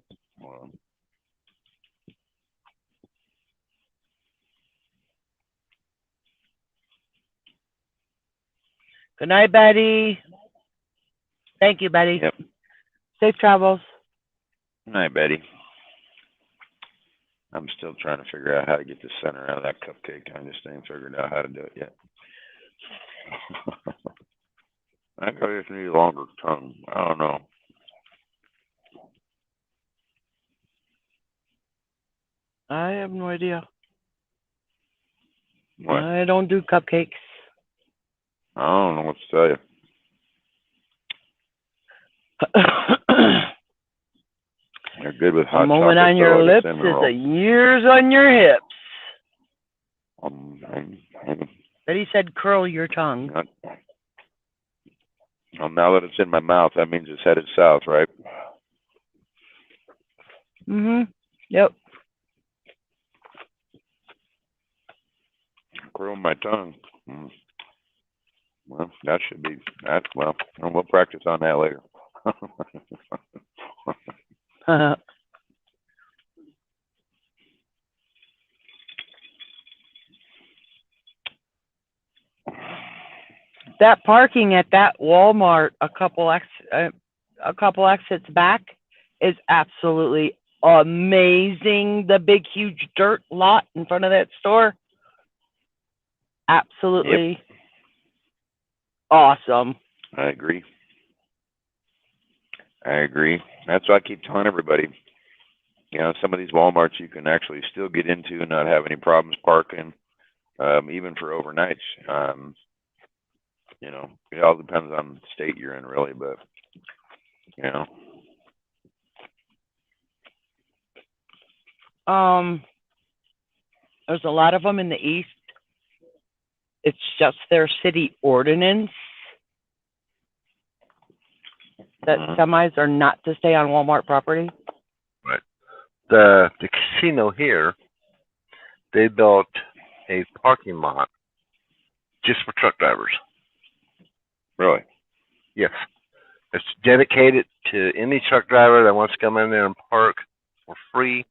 Good night, Betty. Thank you, Betty. Yep. Safe travels. Good night, Betty. I'm still trying to figure out how to get the center out of that cupcake. I just ain't figured out how to do it yet. I think I just need a longer tongue. I don't know. I have no idea. What? I don't do cupcakes. I don't know what to tell you. They're good with hot a moment chocolate, on your though, lips cinnamon is roll. a years on your hips. Betty said curl your tongue. Well, now that it's in my mouth, that means it's headed south, right? Yep. Curl my tongue. Well, that should be that. Well, we'll practice on that later. That parking at that Walmart a couple exits back is absolutely amazing. The big huge dirt lot in front of that store, absolutely awesome. I agree. That's what I keep telling everybody. You know, some of these Walmarts you can actually still get into and not have any problems parking, even for overnights. You know, it all depends on the state you're in, really, but, you know. There's a lot of them in the east. It's just their city ordinance that semis are not to stay on Walmart property. Right. The casino here, they built a parking lot just for truck drivers. Really? Yes. It's dedicated to any truck driver that wants to come in there and park for free.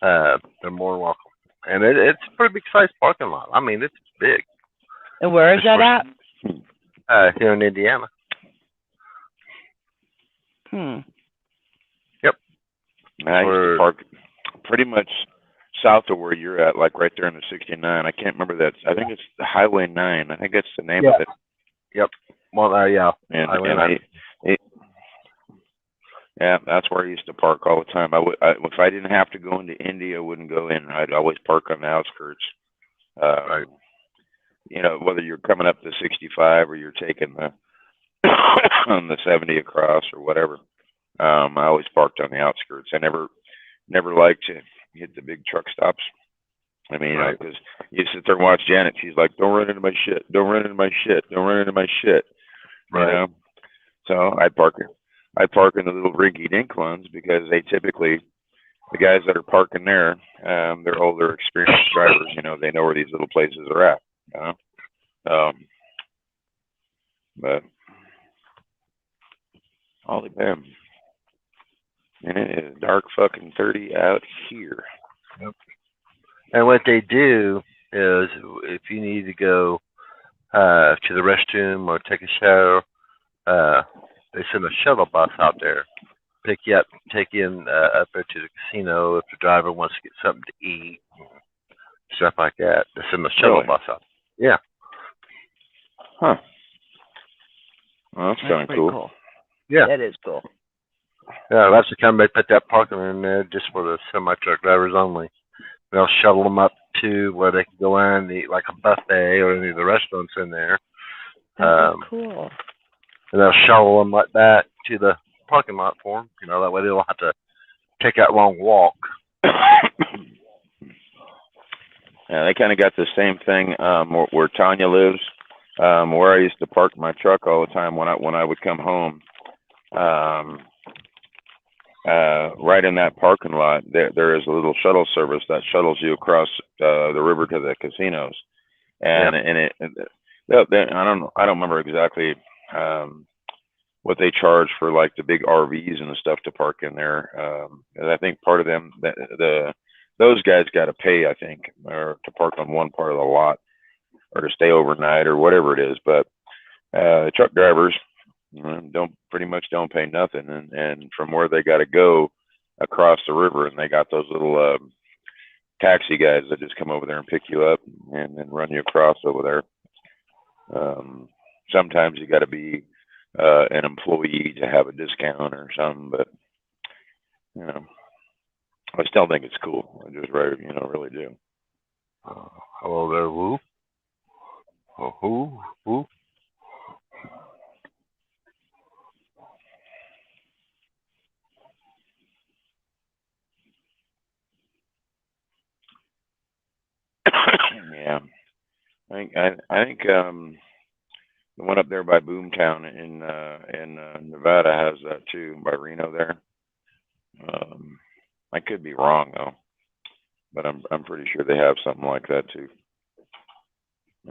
They're more than welcome. And it's a pretty big sized parking lot. I mean, it's big. And where is that at? Here in Indiana. Yep. I used to park pretty much south of where you're at, like right there in the 69. I can't remember that. I think it's the Highway 9. I think that's the name of it. Yep. Well, yeah. Yeah, that's where I used to park all the time. If I didn't have to go into Indy, I wouldn't go in. I'd always park on the outskirts. Right. You know, whether you're coming up the 65 or you're taking the on the 70 across or whatever. I always parked on the outskirts. I never liked to hit the big truck stops. I mean, Right. because you sit there and watch Janet. She's like, "Don't run into my shit. Don't run into my shit. Don't run into my shit." You Right. know. So I park in the little rinky-dink ones because they typically, the guys that are parking there, they're older, experienced drivers. You know, they know where these little places are at. You know? But holy damn, and it is dark fucking 30 out here. Yep. And what they do is, if you need to go to the restroom or take a shower, they send a shuttle bus out there, pick you up, take you in up there to the casino if the driver wants to get something to eat, stuff like that. They send a shuttle Really? bus out. Yeah. Huh. Well, that's kind of pretty cool. Yeah. That is cool. Yeah, that's the kind they put that parking in there just for the semi truck drivers only. They'll shuttle them up to where they can go in and eat like a buffet or any of the restaurants in there. That is cool. And they'll shuttle them like that to the parking lot for them. You know, that way they don't have to take that long walk. Yeah, they kind of got the same thing where Tanya lives, where I used to park my truck all the time when I would come home. Right in that parking lot, there is a little shuttle service that shuttles you across the river to the casinos, and I don't remember exactly what they charge for like the big RVs and the stuff to park in there. I think part of them those guys got to pay, I think, or to park on one part of the lot or to stay overnight or whatever it is. But truck drivers don't pay nothing, and from where they got to go across the river, and they got those little taxi guys that just come over there and pick you up and then run you across over there. Sometimes you got to be an employee to have a discount or something, but you know, I still think it's cool. I just really do. Hello there, Woo. Oh, who? Yeah, I think the one up there by Boomtown in Nevada has that too, by Reno there. I could be wrong though, but I'm pretty sure they have something like that too.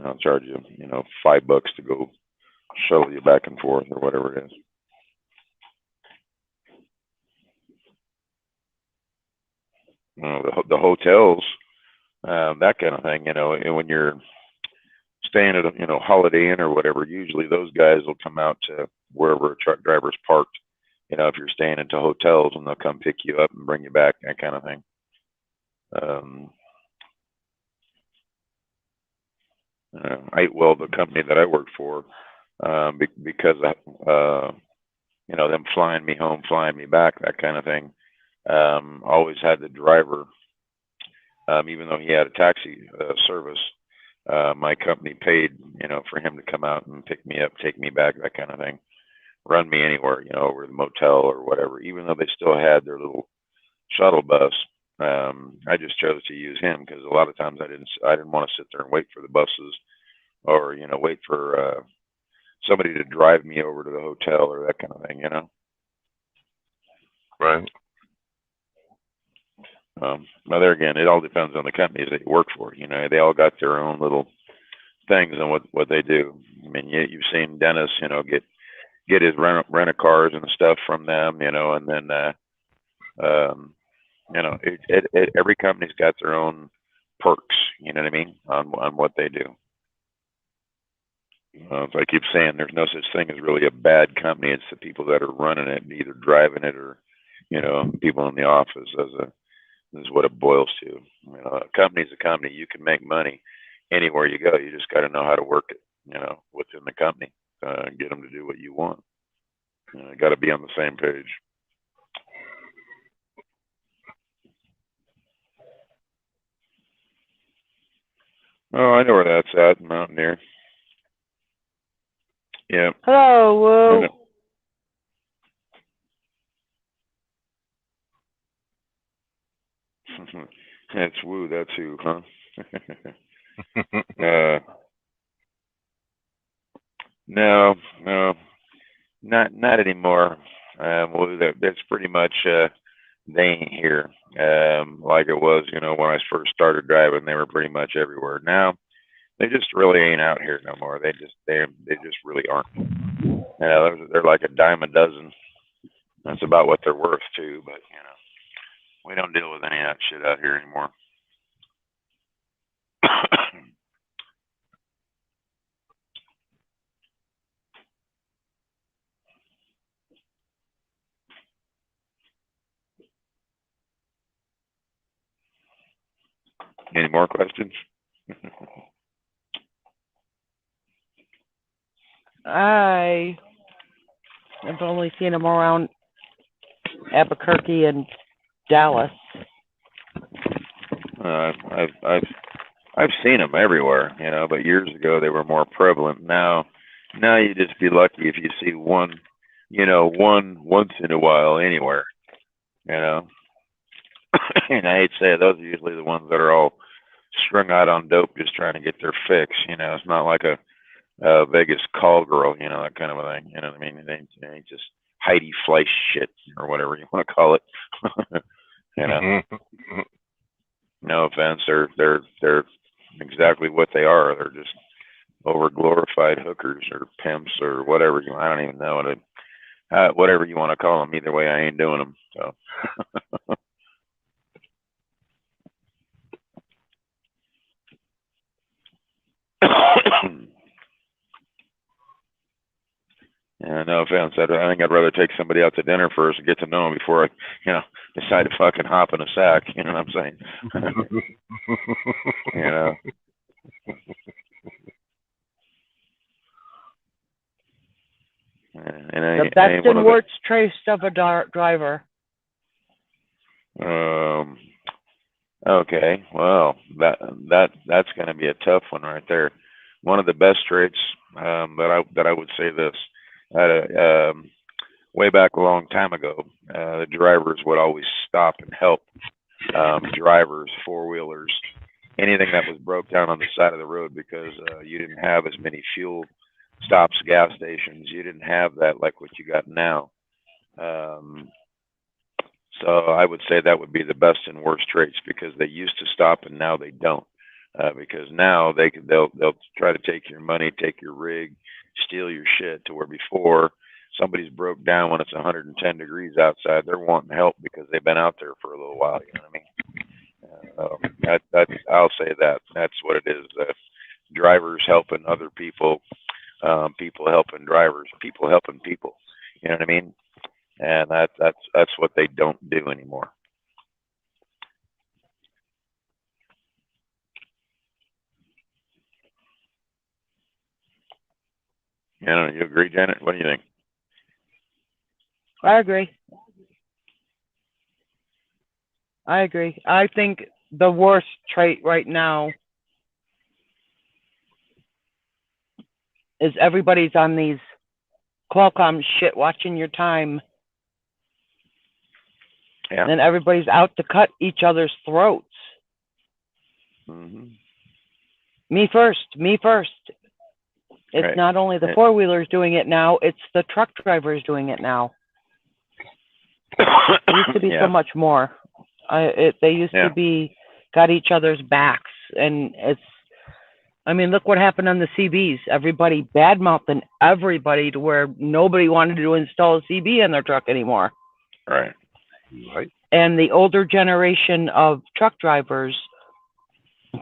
I'll charge you, $5 to go shuttle you back and forth or whatever it is. The hotels, that kind of thing, and when you're staying at a Holiday Inn or whatever, usually those guys will come out to wherever a truck driver's parked. If you're staying into hotels, and they'll come pick you up and bring you back, that kind of thing. The company that I worked for, because them flying me home, flying me back, that kind of thing, always had the driver, even though he had a taxi service, my company paid, for him to come out and pick me up, take me back, that kind of thing, run me anywhere, over the motel or whatever, even though they still had their little shuttle bus. I just chose to use him because a lot of times I didn't want to sit there and wait for the buses, or wait for somebody to drive me over to the hotel or that kind of thing, Right. Now there again, it all depends on the companies that you work for. They all got their own little things and what they do. I mean, you've seen Dennis, get his rent a cars and stuff from them, and then every company's got their own perks. You know what I mean, on what they do. As I keep saying, there's no such thing as really a bad company. It's the people that are running it, either driving it or, people in the office. This is what it boils to. A company's a company. You can make money anywhere you go. You just got to know how to work it, within the company, get them to do what you want. Got to be on the same page. Oh, I know where that's at, Mountaineer. Yeah. Hello, Woo. That's woo. That's who, huh? uh, no, no, not anymore. Well, that's pretty much they ain't here. Like it was, when I first started driving, they were pretty much everywhere. Now they just really ain't out here no more. They just really aren't. They're like a dime a dozen. That's about what they're worth too. But we don't deal with any of that shit out here anymore. Any more questions? I have only seen them around Albuquerque and Dallas. I've seen them everywhere, but years ago they were more prevalent. Now you just be lucky if you see one, one once in a while anywhere, And I hate to say it, those are usually the ones that are all strung out on dope, just trying to get their fix. It's not like a Vegas call girl, that kind of a thing. You know what I mean? It ain't just Heidi Fleisch shit or whatever you want to call it. No offense, they're exactly what they are. They're just over glorified hookers or pimps or whatever I don't even know whatever you want to call them. Either way, I ain't doing them. So. Yeah, no offense. I think I'd rather take somebody out to dinner first and get to know them before I, decide to fucking hop in a sack. You know what I'm saying? And the best and worst trace of a driver. Okay. Well, that's going to be a tough one right there. One of the best traits that I would say this. Way back a long time ago, the drivers would always stop and help drivers, four-wheelers, anything that was broke down on the side of the road because you didn't have as many fuel stops, gas stations. You didn't have that like what you got now. So I would say that would be the best and worst traits because they used to stop and now they don't. Because now they'll try to take your money, take your rig, steal your shit, to where before somebody's broke down when it's 110 degrees outside, they're wanting help because they've been out there for a little while. You know what I mean? I'll say that. That's what it is. Drivers helping other people, people helping drivers, people helping people. You know what I mean? And that's what they don't do anymore. You agree, Janet? What do you think? I agree. I think the worst trait right now is everybody's on these Qualcomm shit, watching your time. Yeah. And everybody's out to cut each other's throats. Mm-hmm. Me first. It's right. not only the four-wheelers doing it now, it's the truck drivers doing it now. It used to be so much more. They used to be got each other's backs, and look what happened on the CBs. Everybody bad-mouthing everybody to where nobody wanted to install a CB in their truck anymore. Right. And the older generation of truck drivers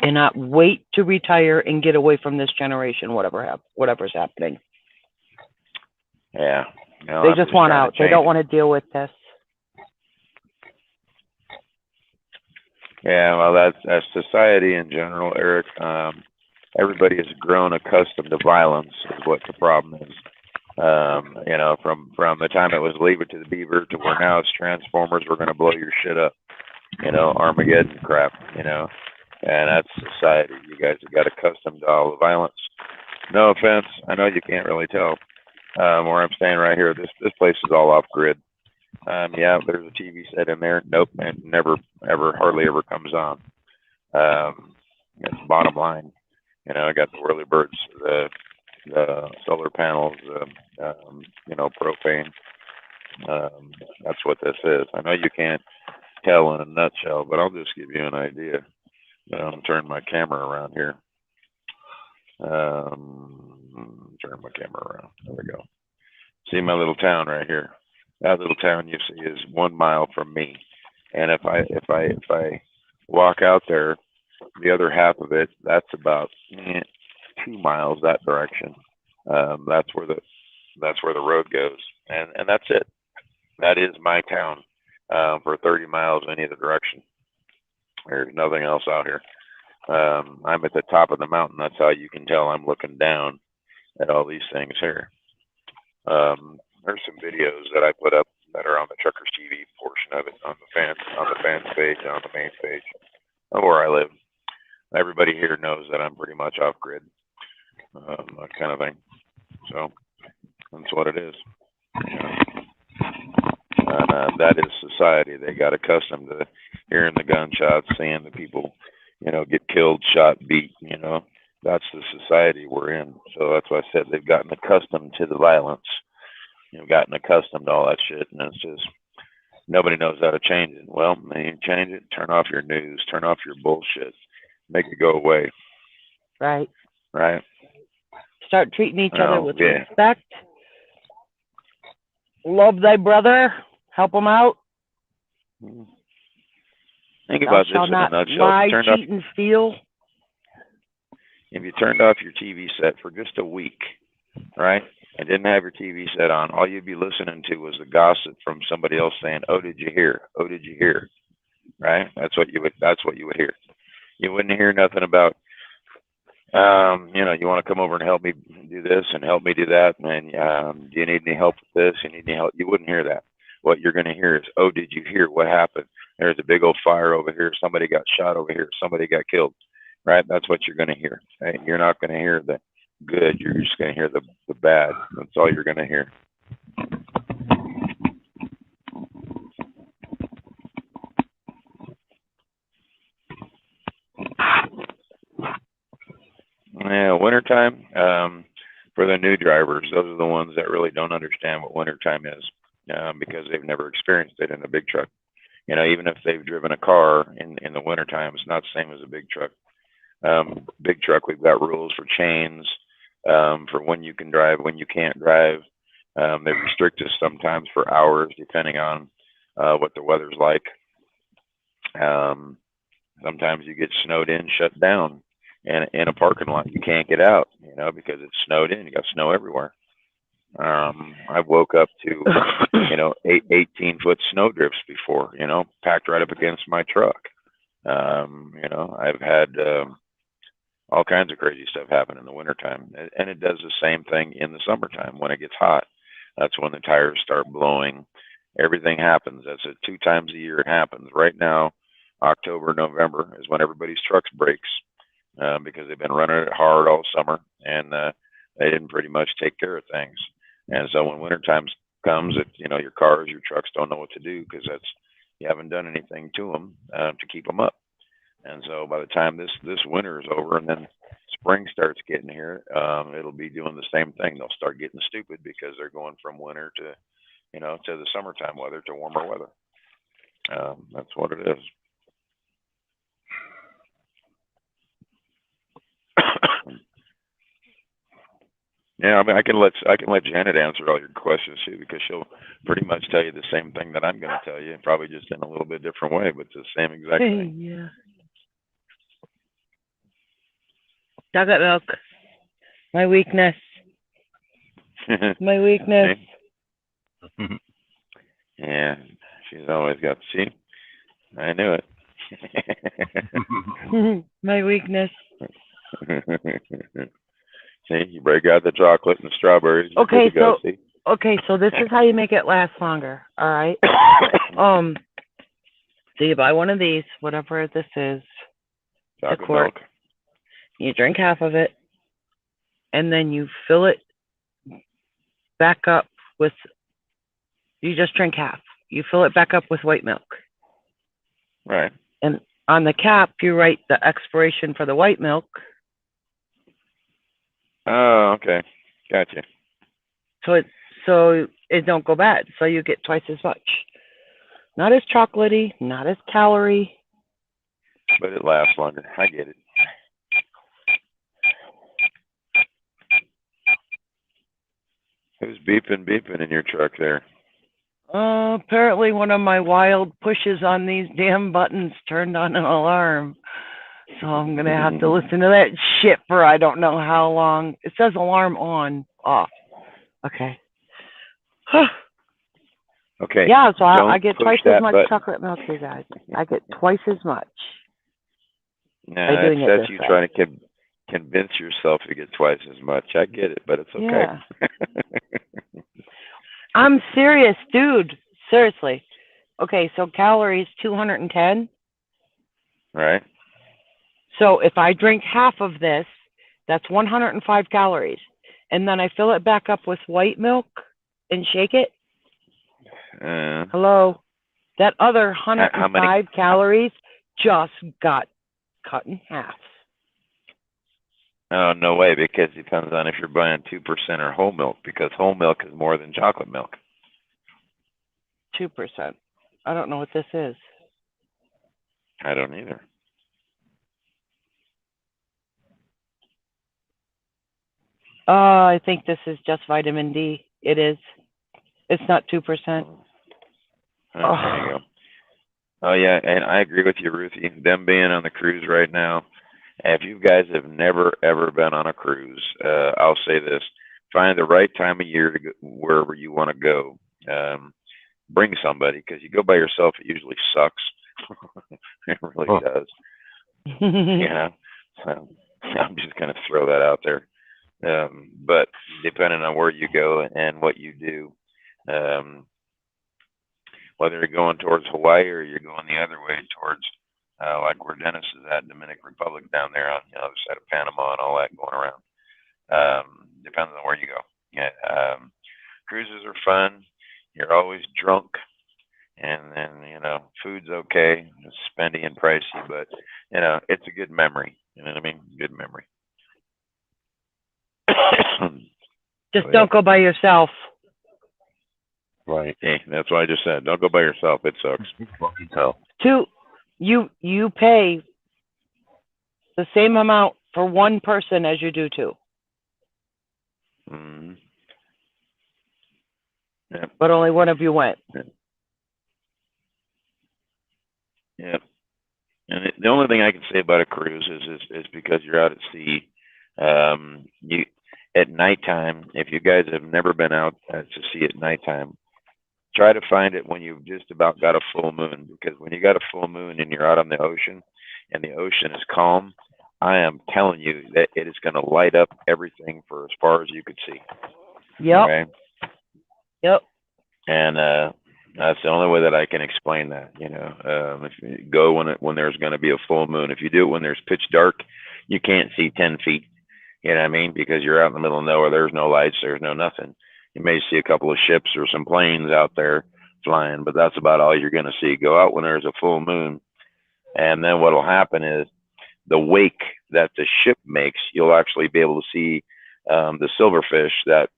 cannot wait to retire and get away from this generation, whatever's happening. Yeah. No, they just want out. They don't want to deal with this. Yeah, well, that's society in general, Eric. Everybody has grown accustomed to violence, is what the problem is. From the time it was Leave It to the Beaver to where now it's Transformers, we're going to blow your shit up. Armageddon crap. And that's society. You guys have got accustomed to all the violence. No offense, I know you can't really tell where I'm staying right here. This place is all off grid. Yeah, there's a TV set in there. Nope, it never, ever, hardly ever comes on. That's the bottom line. You know, I got the whirlybirds, the solar panels, propane. That's what this is. I know you can't tell in a nutshell, but I'll just give you an idea. Turn my camera around here. Turn my camera around. There we go. See my little town right here. That little town you see is 1 mile from me, and if I walk out there, the other half of it, that's about 2 miles that direction. That's where the road goes, and that's it. That is my town for 30 miles in either direction. There's nothing else out here. I'm at the top of the mountain. That's how you can tell I'm looking down at all these things here. There's some videos that I put up that are on the Truckers TV portion of it, on the fans page, on the main page of where I live. Everybody here knows that I'm pretty much off grid, that kind of thing. So that's what it is. And that is society. They got accustomed to hearing the gunshots, seeing the people, get killed, shot, beat. That's the society we're in. So that's why I said they've gotten accustomed to the violence. Gotten accustomed to all that shit, and it's just nobody knows how to change it. Well, you change it. Turn off your news. Turn off your bullshit. Make it go away. Right. Right. Start treating each other with respect. Love thy brother. Help him out. Think about this in a nutshell. Lie, cheat, and steal. If you turned off your TV set for just a week, right, and didn't have your TV set on, all you'd be listening to was the gossip from somebody else saying, "Oh, did you hear? Oh, did you hear?" Right? That's what you would hear. You wouldn't hear nothing about, you want to come over and help me do this and help me do that, and do you need any help with this? You need any help? You wouldn't hear that. What you're going to hear is, "Oh, did you hear what happened? There's a big old fire over here. Somebody got shot over here. Somebody got killed." Right? That's what you're going to hear. Right? You're not going to hear the good. You're just going to hear the bad. That's all you're going to hear. Yeah, wintertime, for the new drivers, those are the ones that really don't understand what wintertime is, because they've never experienced it in a big truck. Even if they've driven a car in the wintertime, it's not the same as a big truck. Big truck, we've got rules for chains, for when you can drive, when you can't drive. They restrict us sometimes for hours, depending on what the weather's like. Sometimes you get snowed in, shut down, and in a parking lot, you can't get out, because it's snowed in. You got snow everywhere. I've woke up to, 18-foot snow drifts before, packed right up against my truck. I've had all kinds of crazy stuff happen in the wintertime. And it does the same thing in the summertime when it gets hot. That's when the tires start blowing. Everything happens. That's 2 times a year it happens. Right now, October, November is when everybody's trucks breaks, because they've been running it hard all summer, and they didn't pretty much take care of things. And so when wintertime comes, your cars, your trucks don't know what to do, because you haven't done anything to them to keep them up. And so by the time this winter is over and then spring starts getting here, it'll be doing the same thing. They'll start getting stupid because they're going from winter to the summertime weather, to warmer weather. That's what it is. Yeah, I mean, I can let Janet answer all your questions too, because she'll pretty much tell you the same thing that I'm going to tell you, probably just in a little bit different way, but it's the same exact thing. Yeah. Chocolate milk. My weakness. My weakness. Yeah, she's always got. See, I knew it. My weakness. See, you break out the chocolate and the strawberries. Okay, so this is how you make it last longer. All right. So you buy one of these, whatever this is, chocolate a quart. Milk. You drink half of it, and then you fill it back up with. You just drink half. You fill it back up with white milk. Right. And On the cap, you write the expiration for the white milk. Oh, okay. Gotcha. So it don't go bad. So you get twice as much. Not as chocolatey, not as calorie. But it lasts longer. I get it. Who's beeping in your truck there? Apparently one of my wild pushes on these damn buttons turned on an alarm. So I'm going to have to listen to that shit for I don't know how long. It says alarm on, off. Okay. Okay. Yeah, so I get twice as much button. chocolate milk, you guys. I get twice as much. No, by doing it that's this you way. trying to convince yourself you get twice as much. I get it, but it's okay. Yeah. I'm serious, dude. Seriously. Okay, so calories 210. Right. So if I drink half of this, that's 105 calories. And then I fill it back up with white milk and shake it. Hello? That other 105 calories just got cut in half. Oh, no way, because it depends on if you're buying 2% or whole milk, because whole milk is more than chocolate milk. 2%. I don't know what this is. I don't either. I think this is just vitamin D. It is. It's not 2%. There you go. Oh, yeah, and I agree with you, Ruthie. Them being on the cruise right now, if you guys have never, ever been on a cruise, I'll say this. Find the right time of year to go wherever you want to go. Bring somebody, because you go by yourself, it usually sucks. It really does. Yeah. So I'm just going to throw that out there. But depending on where you go and what you do, whether you're going towards Hawaii or you're going the other way towards, like where Dennis is at, Dominican Republic down there on the other side of Panama and all that going around. Depends on where you go. Yeah, cruises are fun. You're always drunk, and then food's okay. It's spendy and pricey, but it's a good memory. You know what I mean? Good memory. Just don't go by yourself. Right. Hey, that's what I just said. Don't go by yourself. It sucks. You pay the same amount for one person as you do two. Mm-hmm. Yep. But only one of you went. Yep. And the only thing I can say about a cruise is because you're out at sea, you at nighttime. If you guys have never been out to sea at nighttime, try to find it when you've just about got a full moon, because when you got a full moon and you're out on the ocean and the ocean is calm, I am telling you that it is going to light up everything for as far as you could see. Yep. Okay? Yep. And that's the only way that I can explain that. If you go when there's going to be a full moon. If you do it when there's pitch dark, you can't see 10 feet. You know what I mean? Because you're out in the middle of nowhere. There's no lights. There's no nothing. You may see a couple of ships or some planes out there flying, but that's about all you're going to see. Go out when there's a full moon, and then what will happen is the wake that the ship makes, you'll actually be able to see the silverfish, that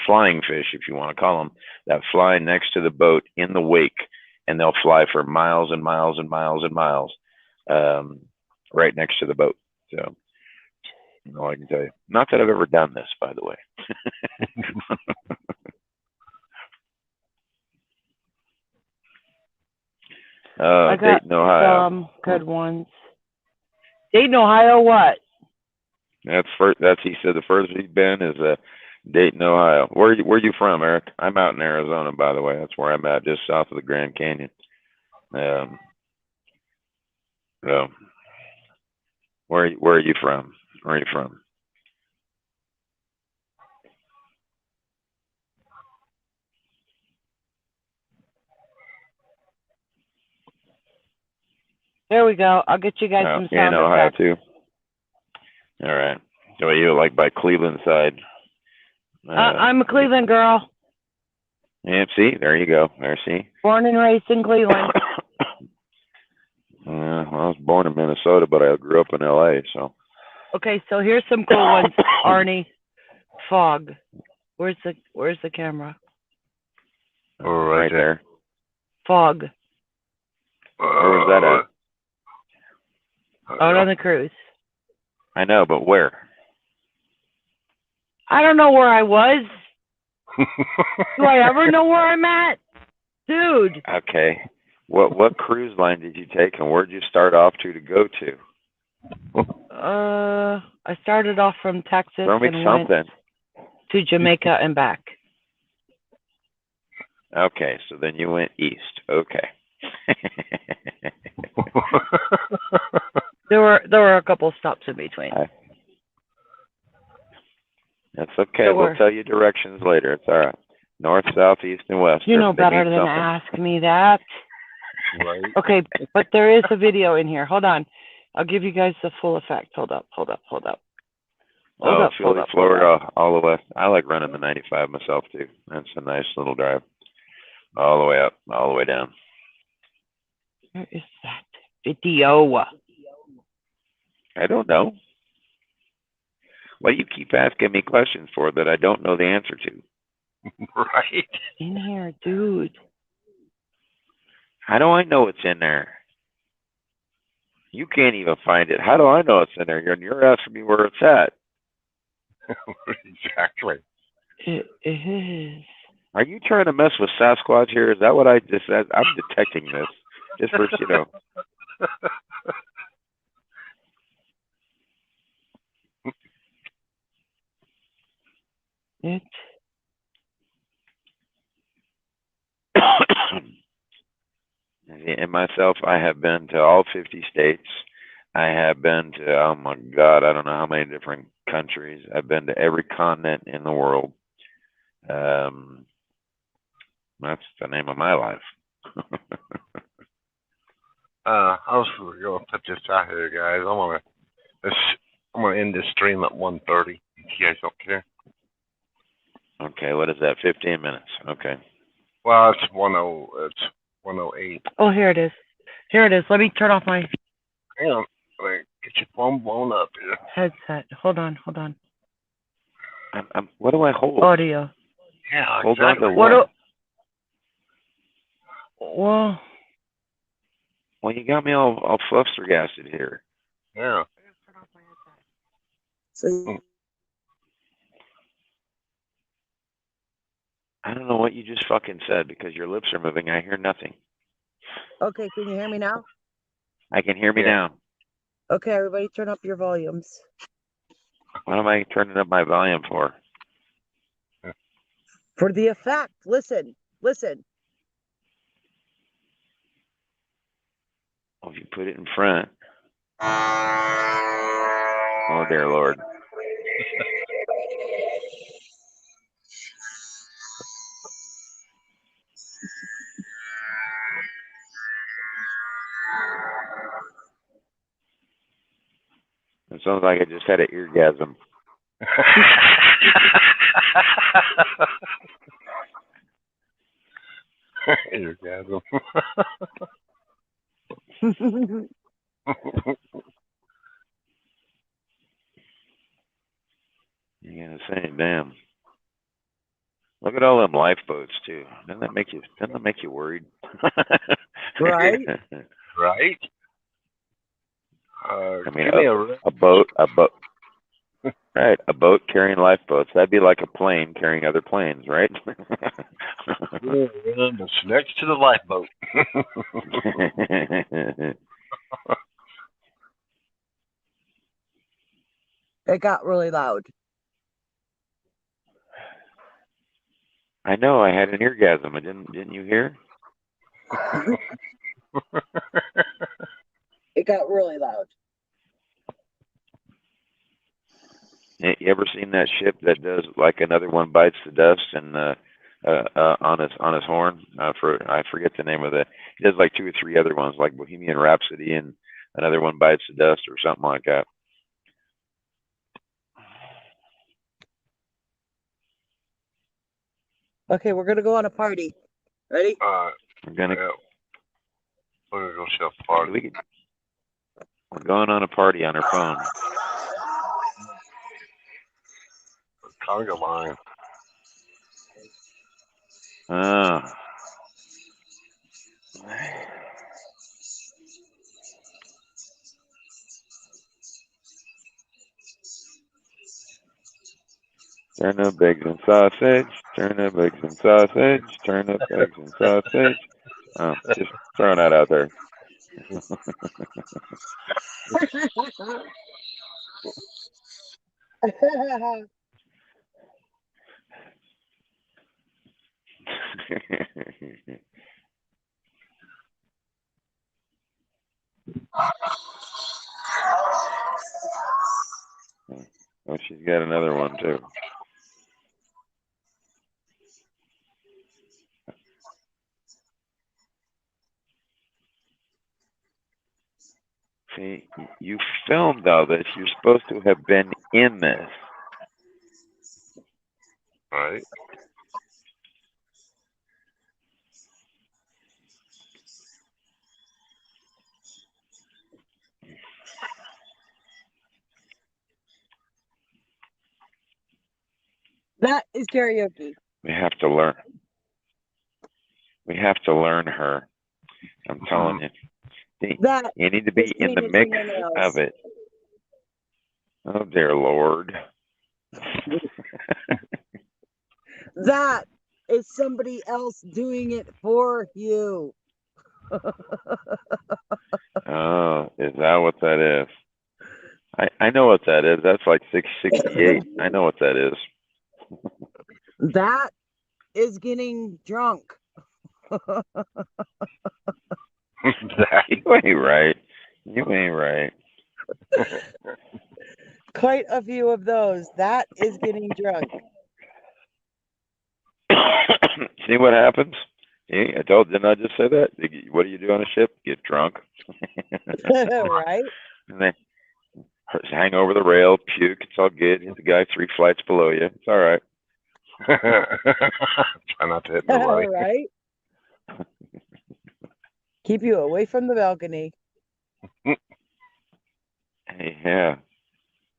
flying fish, if you want to call them, that fly next to the boat in the wake, and they'll fly for miles and miles and miles and miles right next to the boat. So all I can tell you. Not that I've ever done this, by the way. I got Dayton, Ohio. some good ones. Dayton, Ohio, what? That's he said the furthest he's been is Dayton, Ohio. Where you from, Eric? I'm out in Arizona, by the way. That's where I'm at, just south of the Grand Canyon. So where are you from? Where are you from? There we go. I'll get you guys some sound in Ohio effects. too. All right. So you like by Cleveland side? I'm a Cleveland girl. Yeah. See, there you go. There, see. Born and raised in Cleveland. I was born in Minnesota, but I grew up in LA. So. Okay, so here's some cool ones. Arnie, fog. Where's the camera? Right there. Fog. Where was that at? Out on the cruise. I know, but where? I don't know where I was. Do I ever know where I'm at? Dude. Okay. What cruise line did you take, and where'd you start off to go to? I started off from Texas Throw me and something. went to Jamaica and back. Okay, so then you went east. Okay. There were a couple stops in between. That's okay. We'll tell you directions later. It's all right. North, south, east, and west. You know better than to ask me that. Right. Okay, but there is a video in here. Hold on. I'll give you guys the full effect. Hold up. Philly, Florida, all the way. I like running the 95 myself, too. That's a nice little drive. All the way up, all the way down. Where is that video? I don't know. What do you keep asking me questions for that I don't know the answer to? Right. In here, dude. How do I know it's in there? You can't even find it. How do I know it's in there? You're asking me where it's at. Exactly. It is. Are you trying to mess with Sasquatch here? Is that what I just said? I'm detecting this. Just for, you know. It. And myself, I have been to all 50 states. I have been to, oh my God, I don't know how many different countries. I've been to every continent in the world. That's the name of my life. I was going to put this out here, guys. I'm gonna end this stream at 1:30. If you guys don't care. Okay, what is that? 15 minutes. Okay. Well, it's 1:08. Oh, here it is. Here it is. Let me turn off my Hang on. Get your phone blown up here. headset. Hold on. What do I hold? Audio. Yeah, hold exactly. on to what? Well, you got me all flabbergasted here. Yeah. So, I don't know what you just fucking said because your lips are moving. I hear nothing. Okay, can you hear me now? I can hear me now. Okay, everybody turn up your volumes. What am I turning up my volume for? For the effect. Listen. Oh, if you put it in front. Oh, dear Lord. It sounds like I just had an eargasm. Eargasm. You gotta say, damn. Look at all them lifeboats too. Doesn't that make you worried? Right? Right? I mean, a boat. Right, a boat carrying lifeboats. That'd be like a plane carrying other planes, right? Yeah, it's next to the lifeboat. It got really loud. I know. I had an eargasm. Didn't you hear? It got really loud. You ever seen that ship that does like another one bites the dust and on his horn? I forget the name of it. He does like 2 or 3 other ones, like Bohemian Rhapsody and another one bites the dust or something like that. Okay, we're gonna go on a party. Ready? We're gonna go see a party. We're going on a party on her phone. Conga line. Oh. Turnip, eggs, and sausage. Turnip, eggs, and sausage. Turnip, eggs, and sausage. Oh, just throwing that out there. Oh, she's got another one too. See, you filmed all this. You're supposed to have been in this. Right. That is karaoke. We have to learn. We have to learn her. I'm telling you. See, That you need to be is in the painting mix fingernails. of it. Oh, dear Lord. That is somebody else doing it for you. Oh, is that what that is? I know what that is. That's like 668. I know what that is. That is getting drunk. You ain't right. You ain't right. Quite a few of those. That is getting drunk. See what happens? See, didn't I just say that? What do you do on a ship? Get drunk. Right? And then hang over the rail, puke. It's all good. Hit the guy 3 flights below you. It's all right. Try not to hit nobody. Right? Keep you away from the balcony. Yeah.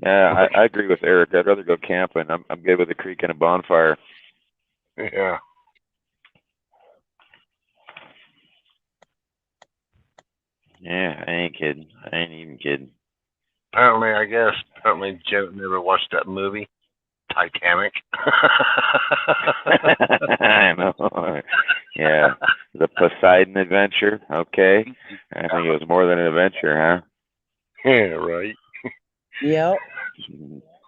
Yeah, I agree with Eric. I'd rather go camping. I'm good with a creek and a bonfire. Yeah. Yeah, I ain't kidding. I ain't even kidding. Apparently Joe never watched that movie, Titanic. I know. Yeah. The Poseidon Adventure. Okay. I think it was more than an adventure, huh? Yeah, right. Yep.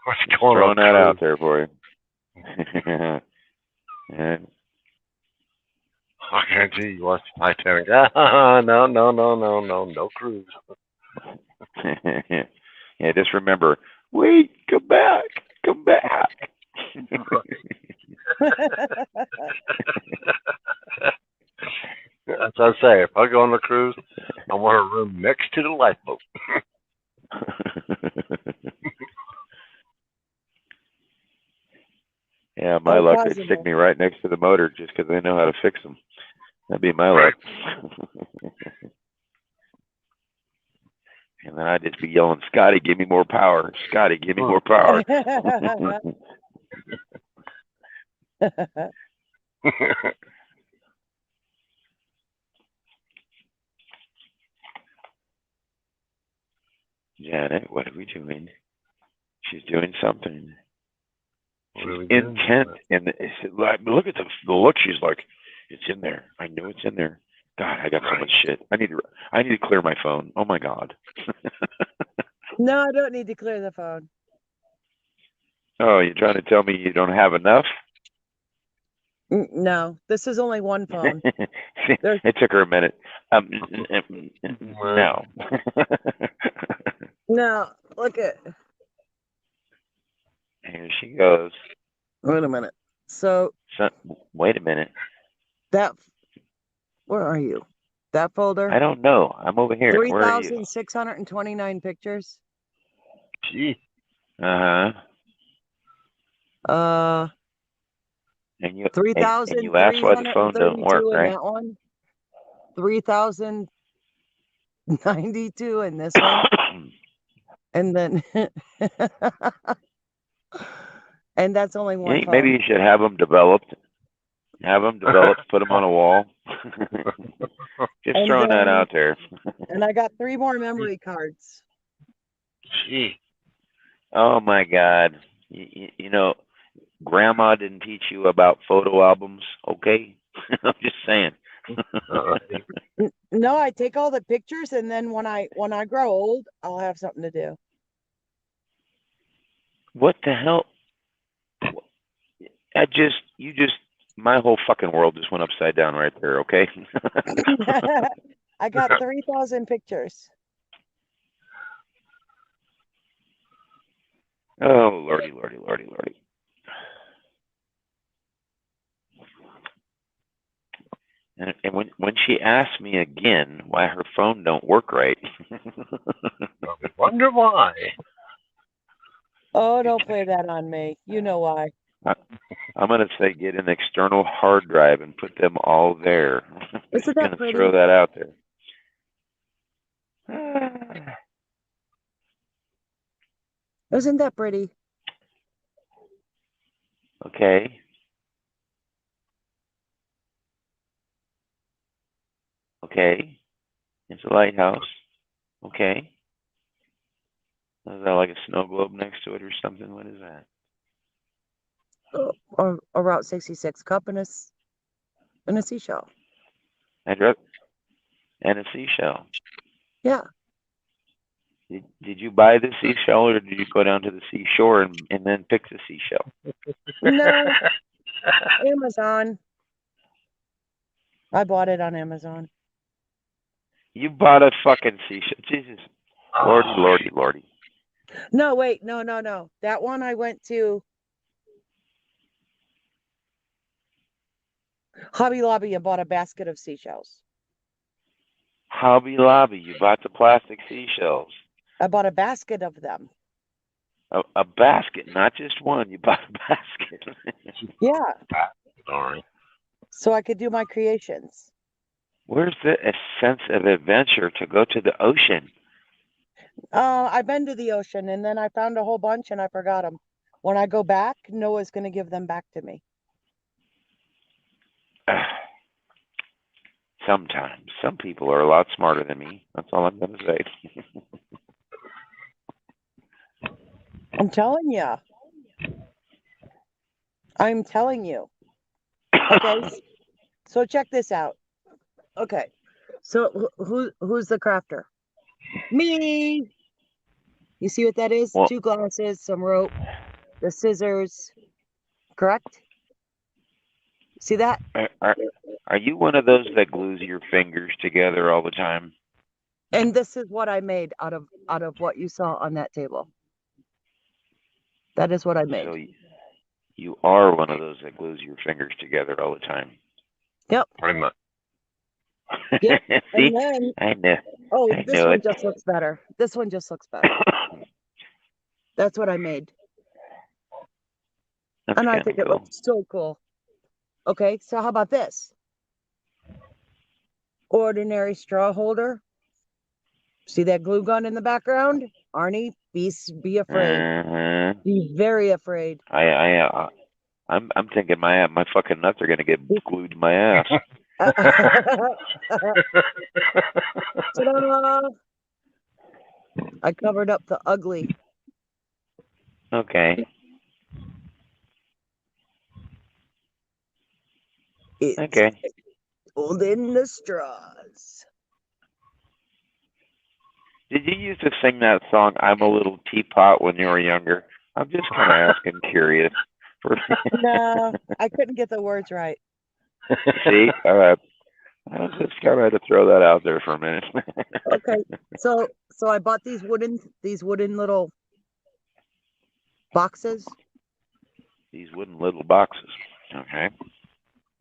What's Just going throwing on? that out there for you. Yeah. I guarantee you watched Titanic. No cruise. Yeah, just remember, wait, come back. That's what I say. If I go on the cruise, I want a room next to the lifeboat. Yeah, my luck, they'd stick me right next to the motor just because they know how to fix them. That'd be my luck. And then I'd just be yelling, Scotty, give me more power. Scotty, give me more power. Janet, what are we doing? She's doing something. She's intent. And look at the look. She's like, it's in there. I know it's in there. God, I got so much shit. I need to clear my phone. Oh my God. No, I don't need to clear the phone. Oh, you're trying to tell me you don't have enough? No, this is only one phone. It took her a minute. No. No, look at. Here she goes. Wait a minute. So wait a minute. Where are you? That folder? I don't know. I'm over here. 3,629 pictures. Gee. Uh-huh. And you asked why the phone don't work, right? That one. 3,092 in this one. And then, and that's only one phone. Maybe you should have them developed. Have them developed, put them on a wall. Just And throwing that then, out there. and I got 3 more memory cards. Gee. Oh my God. You know, Grandma didn't teach you about photo albums, okay? I'm just saying. No, I take all the pictures, and then when I grow old, I'll have something to do. What the hell? My whole fucking world just went upside down right there, okay? I got 3,000 pictures. Oh, lordy, lordy, lordy, lordy. And when she asked me again why her phone don't work right, I wonder why. Oh, don't play that on me. You know why. I'm gonna say get an external hard drive and put them all there. Isn't I'm that gonna pretty? throw that out there. Isn't that pretty? Okay. Okay. It's a lighthouse. Okay. Is that like a snow globe next to it or something? What is that? Or a Route 66 cup and a seashell. And a seashell. Yeah. Did you buy the seashell or did you go down to the seashore and then pick the seashell? No. Amazon. I bought it on Amazon. You bought a fucking seashell. Jesus. Lordy, lordy, lordy. No, wait. No. That one I went to Hobby Lobby and bought a basket of seashells. Hobby Lobby. You bought the plastic seashells. I bought a basket of them. A basket, not just one. You bought a basket. Yeah. Sorry. So I could do my creations. Where's the sense of adventure to go to the ocean? I've been to the ocean, and then I found a whole bunch and I forgot them. When I go back, Noah's going to give them back to me. Sometimes. Some people are a lot smarter than me. That's all I'm going to say. I'm telling you. I'm telling you. Okay. So check this out. Okay. So who's the crafter? Me. You see what that is? Well, 2 glasses, some rope, the scissors. Correct? See that? Are you one of those that glues your fingers together all the time? And this is what I made out of what you saw on that table. That is what I made. So you are one of those that glues your fingers together all the time. Yep. Pretty much. Yep. See? And then, I know. oh, I this know one it. just looks better. This one just looks better. That's what I made. That's And I kind think of it cool. looks so cool. Okay, so how about this? Ordinary straw holder. See that glue gun in the background? Arnie, be afraid. Be very afraid. I'm thinking my fucking nuts are gonna get glued to my ass. Ta-da! I covered up the ugly. Okay. It's Okay. holding the straws. Did you used to sing that song "I'm a Little Teapot" when you were younger? I'm just kind of asking, curious. No, I couldn't get the words right. See, all right. I was just kind of had to throw that out there for a minute. Okay, so I bought these wooden little boxes. These wooden little boxes. Okay.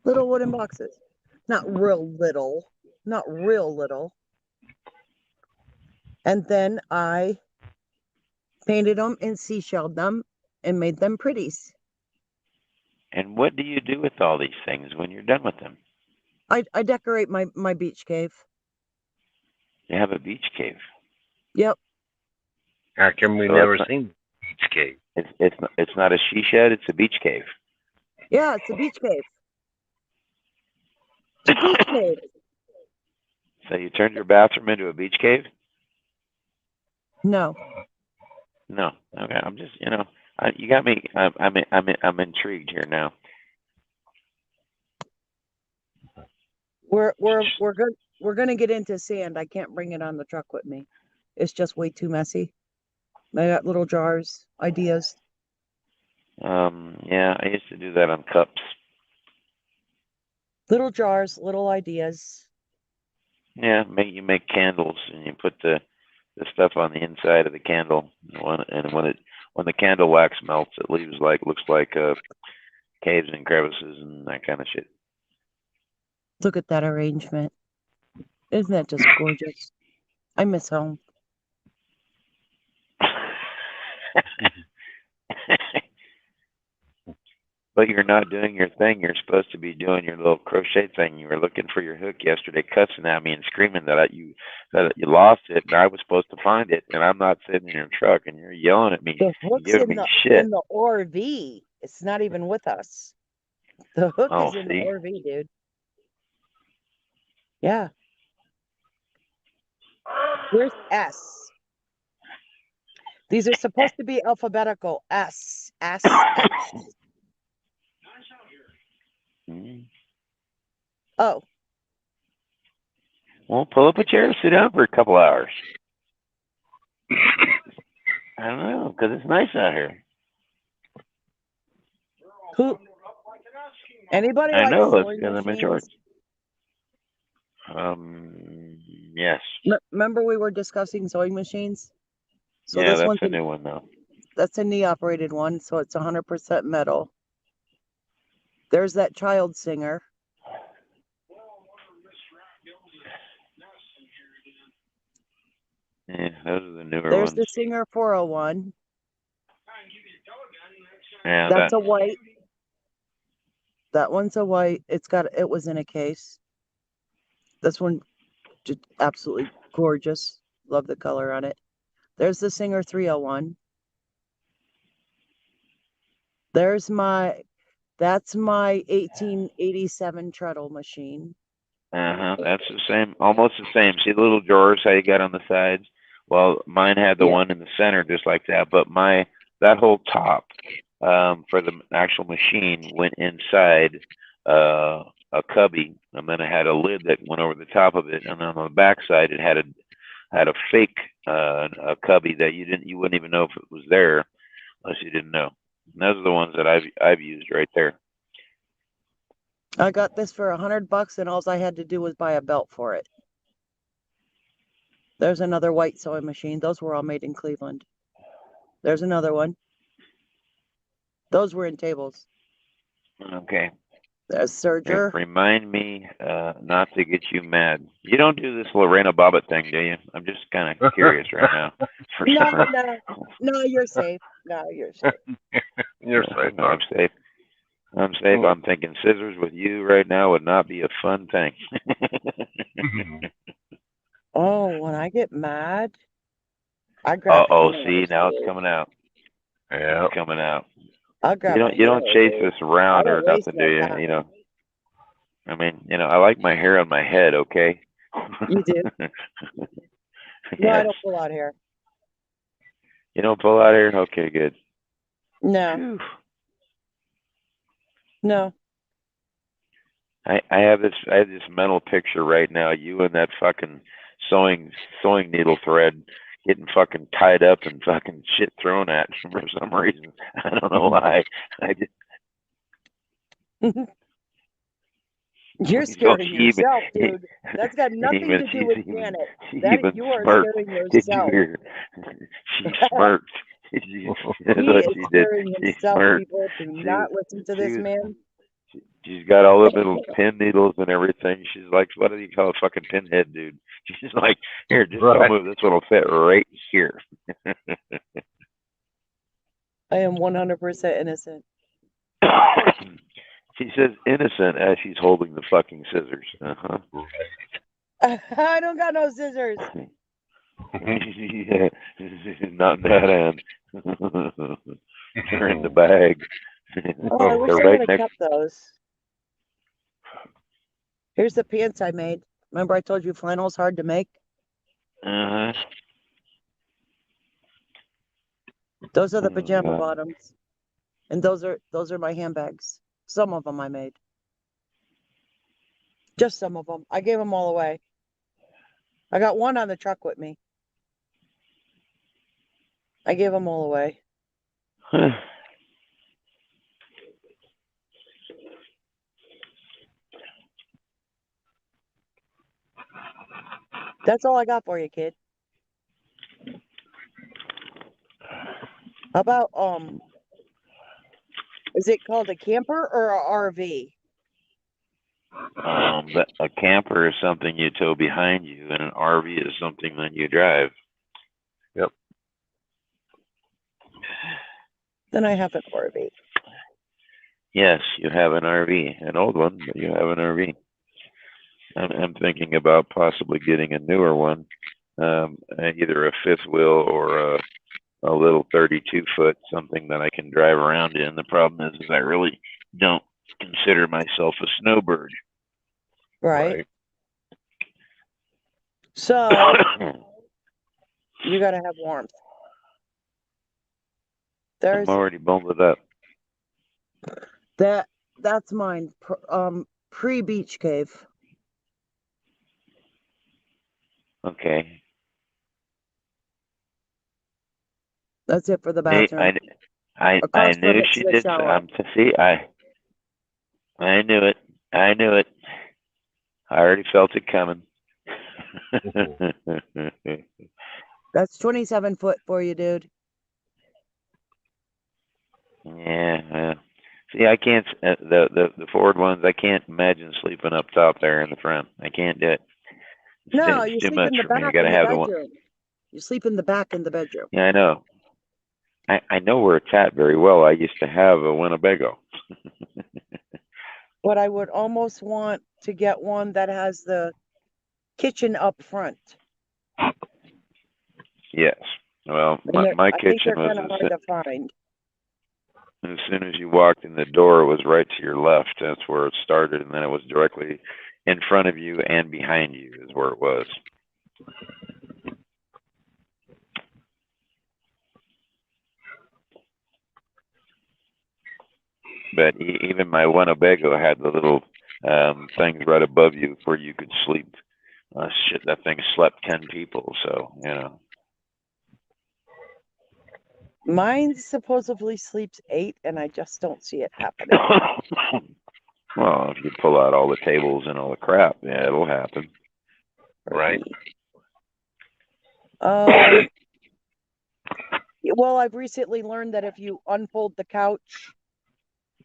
Little wooden boxes. Not real little. Not real little. And then I painted them and seashelled them and made them pretties. And what do you do with all these things when you're done with them? I decorate my beach cave. You have a beach cave. Yep. How come we So never it's not, seen beach cave? it's not a she shed. It's a beach cave. Yeah, it's a beach cave. It's a beach cave. So you turned your bathroom into a beach cave? No. No. Okay. I'm just, you got me. I'm intrigued here now. We're gonna get into sand. I can't bring it on the truck with me. It's just way too messy. I got little jars, ideas. Yeah, I used to do that on cups. Little jars, little ideas. Yeah, you make candles and you put the stuff on the inside of the candle. When the candle wax melts, it looks like caves and crevices and that kind of shit. Look at that arrangement. Isn't that just gorgeous? I miss home. But you're not doing your thing. You're supposed to be doing your little crochet thing. You were looking for your hook yesterday, cussing at me and screaming that you lost it, and I was supposed to find it, and I'm not sitting in your truck, and you're yelling at me The and hook's giving me shit. in the RV. It's not even with us. The hook Oh, is in see? the RV, dude. Yeah. Where's S? These are supposed to be alphabetical. S. Oh. Well, pull up a chair and sit down for a couple hours. I don't know, because it's nice out here. Who? Anybody I like know, it's sewing because I'm in machines? shorts. Yes. Remember we were discussing sewing machines? So Yeah, this that's one's a new one, though. that's a knee operated one, so it's 100% metal. There's that child singer. Yeah, those are the newer There's ones. the Singer 401. Yeah, That's a white. That one's a white. It was in a case. This one, just absolutely gorgeous. Love the color on it. There's the Singer 301. That's my 1887 treadle machine. That's the same, almost the same. See the little drawers how you got on the sides? Well, mine had the one in the center just like that, but that whole top for the actual machine went inside a cubby, and then it had a lid that went over the top of it, and on the back side it had a fake a cubby that you wouldn't even know if it was there unless you didn't know. And those are the ones that I've used right there. I got this for $100, and all I had to do was buy a belt for it. There's another white sewing machine. Those were all made in Cleveland. There's another one. Those were in tables. Okay. There's Serger. Remind me not to get you mad. You don't do this Lorena Bobbitt thing, do you? I'm just kind of curious right now. No, you're safe. No, you're safe. You're safe. I'm safe. I'm safe. I'm thinking scissors with you right now would not be a fun thing. Oh, when I get mad, I grab. See, now it's coming out. Yeah, it's coming out. I'll grab. You don't chase this around or nothing, do you? Time. You know. I mean, I like my hair on my head. Okay. You do. No, I don't pull out hair. You don't pull out hair? Okay, good. No. Whew. No. I have this mental picture right now. You and that fucking sewing needle thread getting fucking tied up and fucking shit thrown at for some reason. I don't know why. You're scaring yourself, dude. That's got nothing to do with Janet. You are scaring yourself. She smirked. He is scaring himself, people. Do not listen to this man. She's got all the little pin needles and everything. She's like, what do you call a fucking pinhead, dude? She's like, here, just don't move. This one will fit right here. I am 100% innocent. She says innocent as she's holding the fucking scissors. I don't got no scissors. Yeah, not that end. They're in the bag. Oh, I wish They're I right would have next. kept those. Here's the pants I made. Remember I told you flannel's hard to make? Uh-huh. Those are the Oh, pajama God. bottoms. And those are my handbags. Some of them I made. Just some of them. I gave them all away. I got one on the truck with me. I gave them all away. That's all I got for you, kid. How about is it called a camper or a RV? But a camper is something you tow behind you, and an RV is something that you drive. Yep. Then I have an RV. Yes, you have an RV, an old one, but you have an RV. I'm thinking about possibly getting a newer one, either a fifth wheel or a little 32-foot, something that I can drive around in. The problem is I really don't consider myself a snowbird. Right. So you gotta have warmth. I'm already bundled up. That's mine. Pre-beach cave. Okay. That's it for the Hey, bathroom. I Across from knew it's she the did. shower. See, I knew it. I knew it. I already felt it coming. That's 27 foot for you, dude. Yeah. See, I can't. The forward ones, I can't imagine sleeping up top there in the front. I can't do it. No, It's you too sleep much in the for me. I back gotta in the have the one. bedroom. You sleep in the back in the bedroom. Yeah, I know. I know where it's at very well. I used to have a Winnebago. But I would almost want to get one that has the kitchen up front. Yes. Well, And my I think kitchen they're was kind of hard to find. as soon as you walked in the door, it was right to your left. That's where it started, and then it was directly in front of you and behind you is where it was. But even my Winnebago had the little things right above you where you could sleep. Shit, that thing slept 10 people, so, you know. Mine supposedly sleeps 8, and I just don't see it happening. Well, if you pull out all the tables and all the crap, yeah, it'll happen. Right. Well, I've recently learned that if you unfold the couch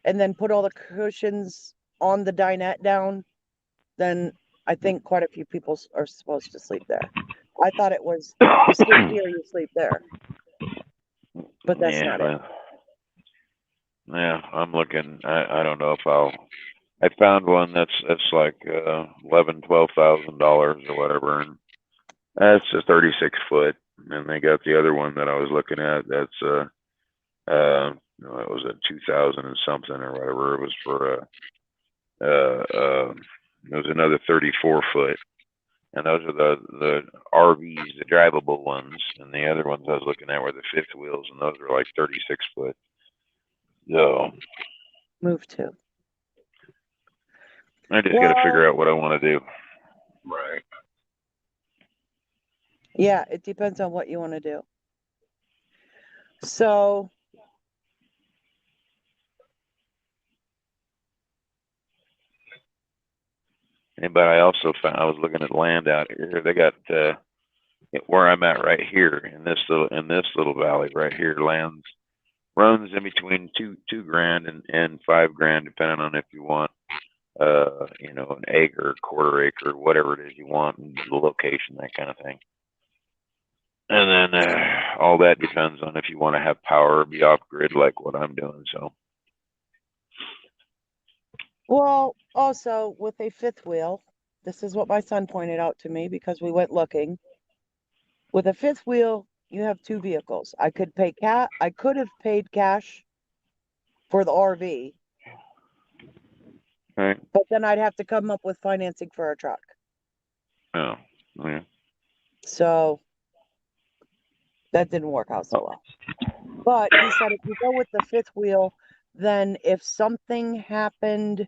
and then put all the cushions on the dinette down, then I think quite a few people are supposed to sleep there. I thought it was you sleep here, you sleep there. But that's not it. Yeah, I'm looking. I don't know if I found one that's like $12,000 or whatever, and that's a 36-foot. And they got the other one that I was looking at. That's it was a 2000 and something or whatever. It was for it was another 34-foot. And those are the RVs, the drivable ones, and the other ones I was looking at were the fifth wheels, and those were like 36-foot. So move to. I just got to figure out what I want to do. Right. Yeah, it depends on what you want to do. So But I also found I was looking at land out here. They got where I'm at right here in this little valley right here. Lands runs in between two grand and $5,000, depending on if you want an acre, quarter acre, whatever it is you want, and the location, that kind of thing. And then all that depends on if you want to have power or be off grid like what I'm doing. So. Well, also with a fifth wheel, this is what my son pointed out to me because we went looking. With a fifth wheel, you have two vehicles. I could have paid cash for the RV, Right. but then I'd have to come up with financing for a truck. Oh, yeah. So that didn't work out so well. But he said if you go with the fifth wheel, then if something happened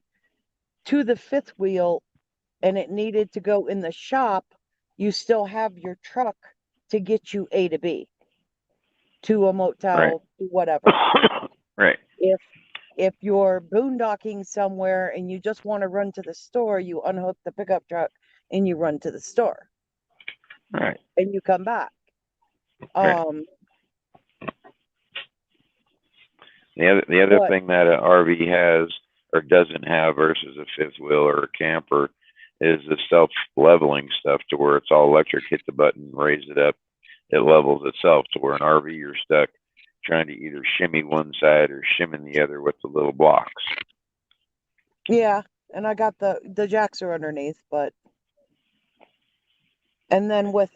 to the fifth wheel and it needed to go in the shop, you still have your truck to get you A to B, to a motel, Right. to whatever. Right. If you're boondocking somewhere and you just want to run to the store, you unhook the pickup truck and you run to the store. Right. And you come back. Right. The other but- thing that an RV has or doesn't have versus a fifth wheel or a camper is the self-leveling stuff, to where it's all electric. Hit the button, raise it up, it levels itself. To where an RV, you're stuck trying to either shimmy one side or shimmy the other with the little blocks. Yeah, and I got the jacks are underneath, and then with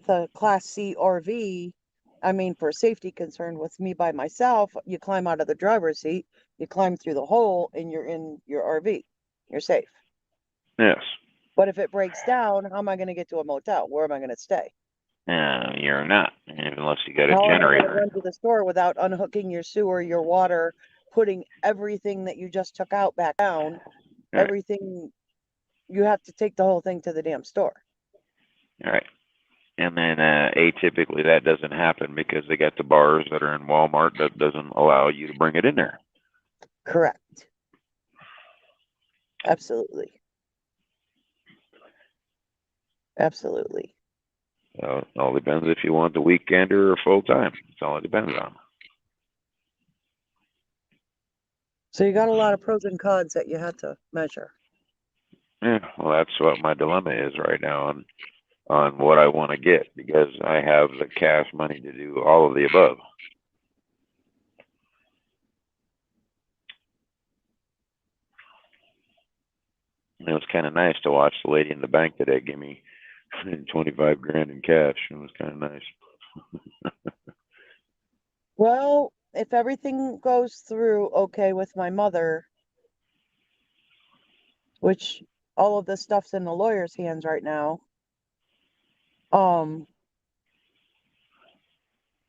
a Class C RV, I mean, for safety concern, with me by myself, you climb out of the driver's seat, you climb through the hole, and you're in your RV. You're safe. Yes. But if it breaks down, how am I going to get to a motel? Where am I going to stay? You're not, unless you got a How am I going to generator. run to the store without unhooking your sewer, your water, putting everything that you just took out back down? Right. Everything, you have to take the whole thing to the damn store. All right. And then atypically that doesn't happen because they got the bars that are in Walmart that doesn't allow you to bring it in there. Correct. Absolutely. Absolutely. So it all depends if you want the weekender or full time. That's all it depends on. So you got a lot of pros and cons that you had to measure. Yeah, well, that's what my dilemma is right now on what I want to get, because I have the cash money to do all of the above. And it was kind of nice to watch the lady in the bank today give me 25 grand in cash. It was kind of nice. Well, if everything goes through okay with my mother, which all of this stuff's in the lawyer's hands right now,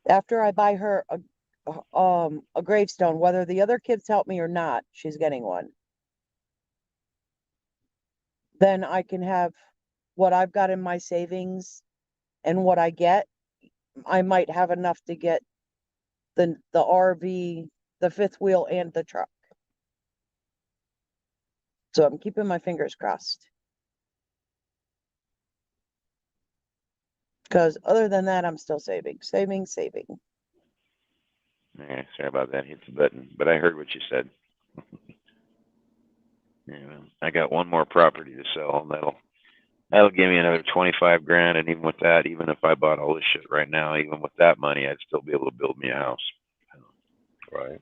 after I buy her a gravestone, whether the other kids help me or not, she's getting one. Then I can have what I've got in my savings and what I get. I might have enough to get the RV, the fifth wheel, and the truck. So I'm keeping my fingers crossed. Because other than that, I'm still saving. Yeah, sorry about that. Hit the button, but I heard what you said. Yeah, I got one more property to sell, and that'll give me another 25 grand. And even with that, even if I bought all this shit right now, even with that money, I'd still be able to build me a house. Right.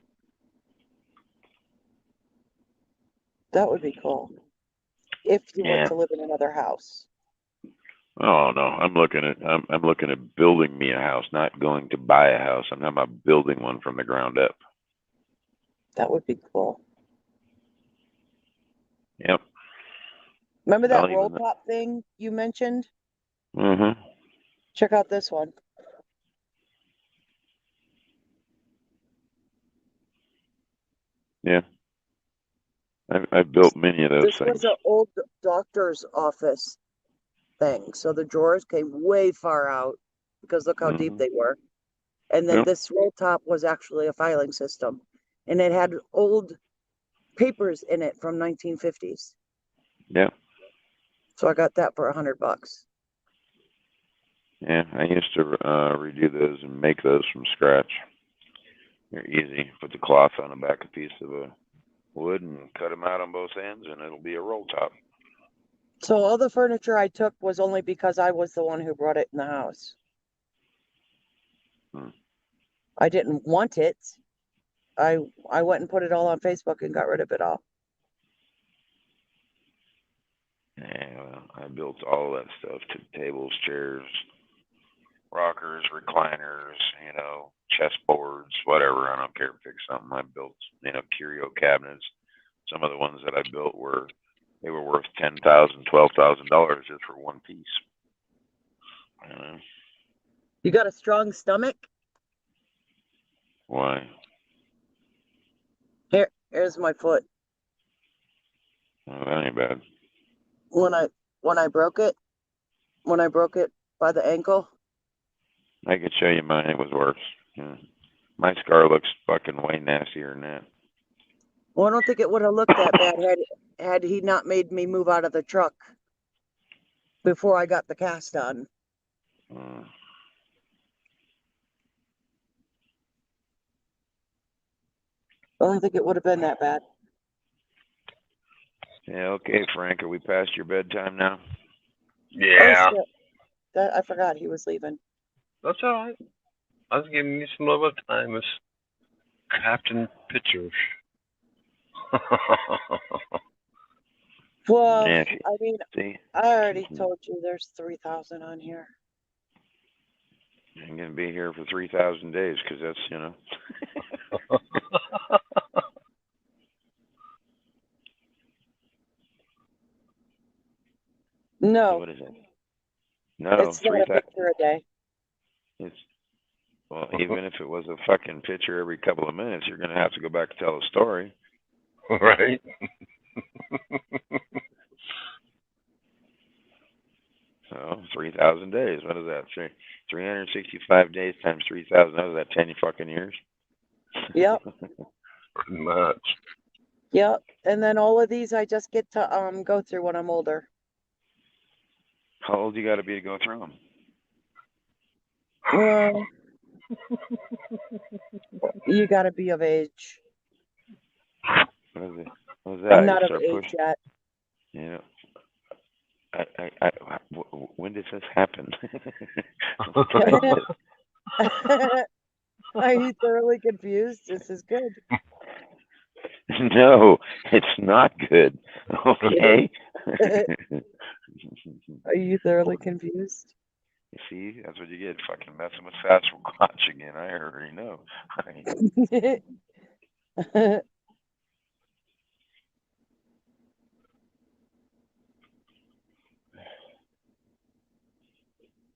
That would be cool. If you were Yeah. to live in another house. Oh no, I'm looking at building me a house, not going to buy a house. I'm talking about building one from the ground up. That would be cool. Yep. Remember that Well, roll top thing you mentioned? Mm-hmm. Check out this one. Yeah. I've built many of those This things. was an old doctor's office thing. So the drawers came way far out because look how deep they were. And then this roll top was actually a filing system. And it had old papers in it from 1950s. Yeah. So I got that for $100. Yeah, I used to redo those and make those from scratch. They're easy. Put the cloth on the back, a piece of wood, and cut them out on both ends, and it'll be a roll top. So all the furniture I took was only because I was the one who brought it in the house. I didn't want it. I went and put it all on Facebook and got rid of it all. Yeah, well, I built all that stuff, tables, chairs, rockers, recliners, chessboards, whatever. I don't care if it's something I built, curio cabinets. Some of the ones that I built were worth $10,000, $12,000 just for one piece. You got a strong stomach? Why? Here's my foot. Oh, that ain't bad. When I broke it by the ankle. I could show you mine. It was worse. Yeah. My scar looks fucking way nastier than that. Well, I don't think it would have looked that bad had he not made me move out of the truck before I got the cast on. Mm. I don't think it would have been that bad. Yeah, okay, Frank. Are we past your bedtime now? Yeah. Oh, shit. I forgot he was leaving. That's all right. I was giving you some little time as Captain Pitcher. Well, Yeah, I mean, see? I already told you there's 3,000 on here. I'm going to be here for 3,000 days because that's, No. What is it? No, It's not a 3,000. picture a day. Well, even if it was a fucking picture every couple of minutes, you're going to have to go back and tell a story. Right? So, 3,000 days. What is that? 365 days times 3,000. What is that, 10 fucking years? Yep. Pretty much. Yep. And then all of these I just get to go through when I'm older. How old you got to be to go through them? Well, you got to be of age. What is it? What is that? I'm not You of start age pushing. yet. When did this happen? Are you thoroughly confused? This is good. No, it's not good. Okay. Are you thoroughly confused? You see, that's what you get, fucking messing with Sasquatch again. I already know.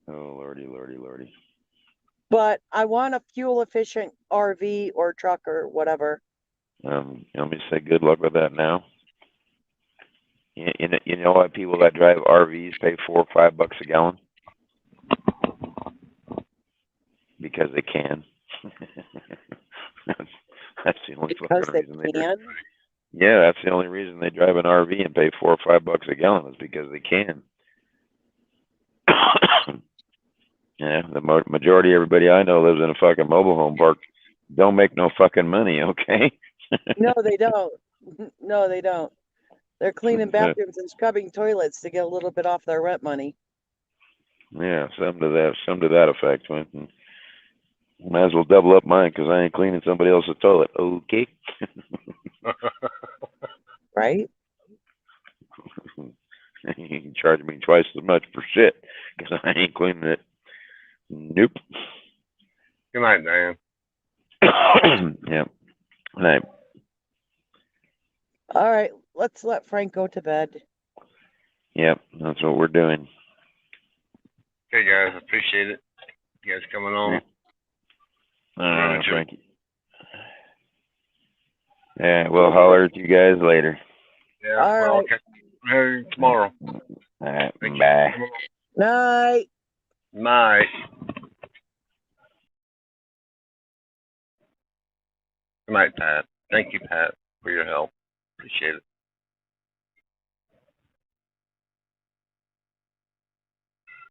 Oh, lordy, lordy, lordy. But I want a fuel efficient RV or truck or whatever. You want me to say good luck with that now? You know why people that drive RVs pay $4 or $5 a gallon? Because they can. That's the only Because they fucking reason can? Yeah, that's the only reason they drive an RV and pay $4 or $5 a gallon is because they can. Yeah, the majority of everybody I know lives in a fucking mobile home park. Don't make no fucking money, okay? No, they don't. No, they don't. They're cleaning bathrooms and scrubbing toilets to get a little bit off their rent money. Yeah, some to that effect. Might as well double up mine because I ain't cleaning somebody else's toilet. Okay. Right? You can charge me twice as much for shit because I ain't cleaning it. Nope. Good night, Dan. Yeah. Good night. All right, let's let Frank go to bed. Yep, that's what we're doing. Okay, guys, appreciate it. You guys coming on. All right, Frankie. Yeah, we'll holler at you guys later. Yeah, All well, right. okay. Hey, tomorrow. All right, Thank bye. you. Night. Night. Good night, Pat. Thank you, Pat, for your help. Appreciate it.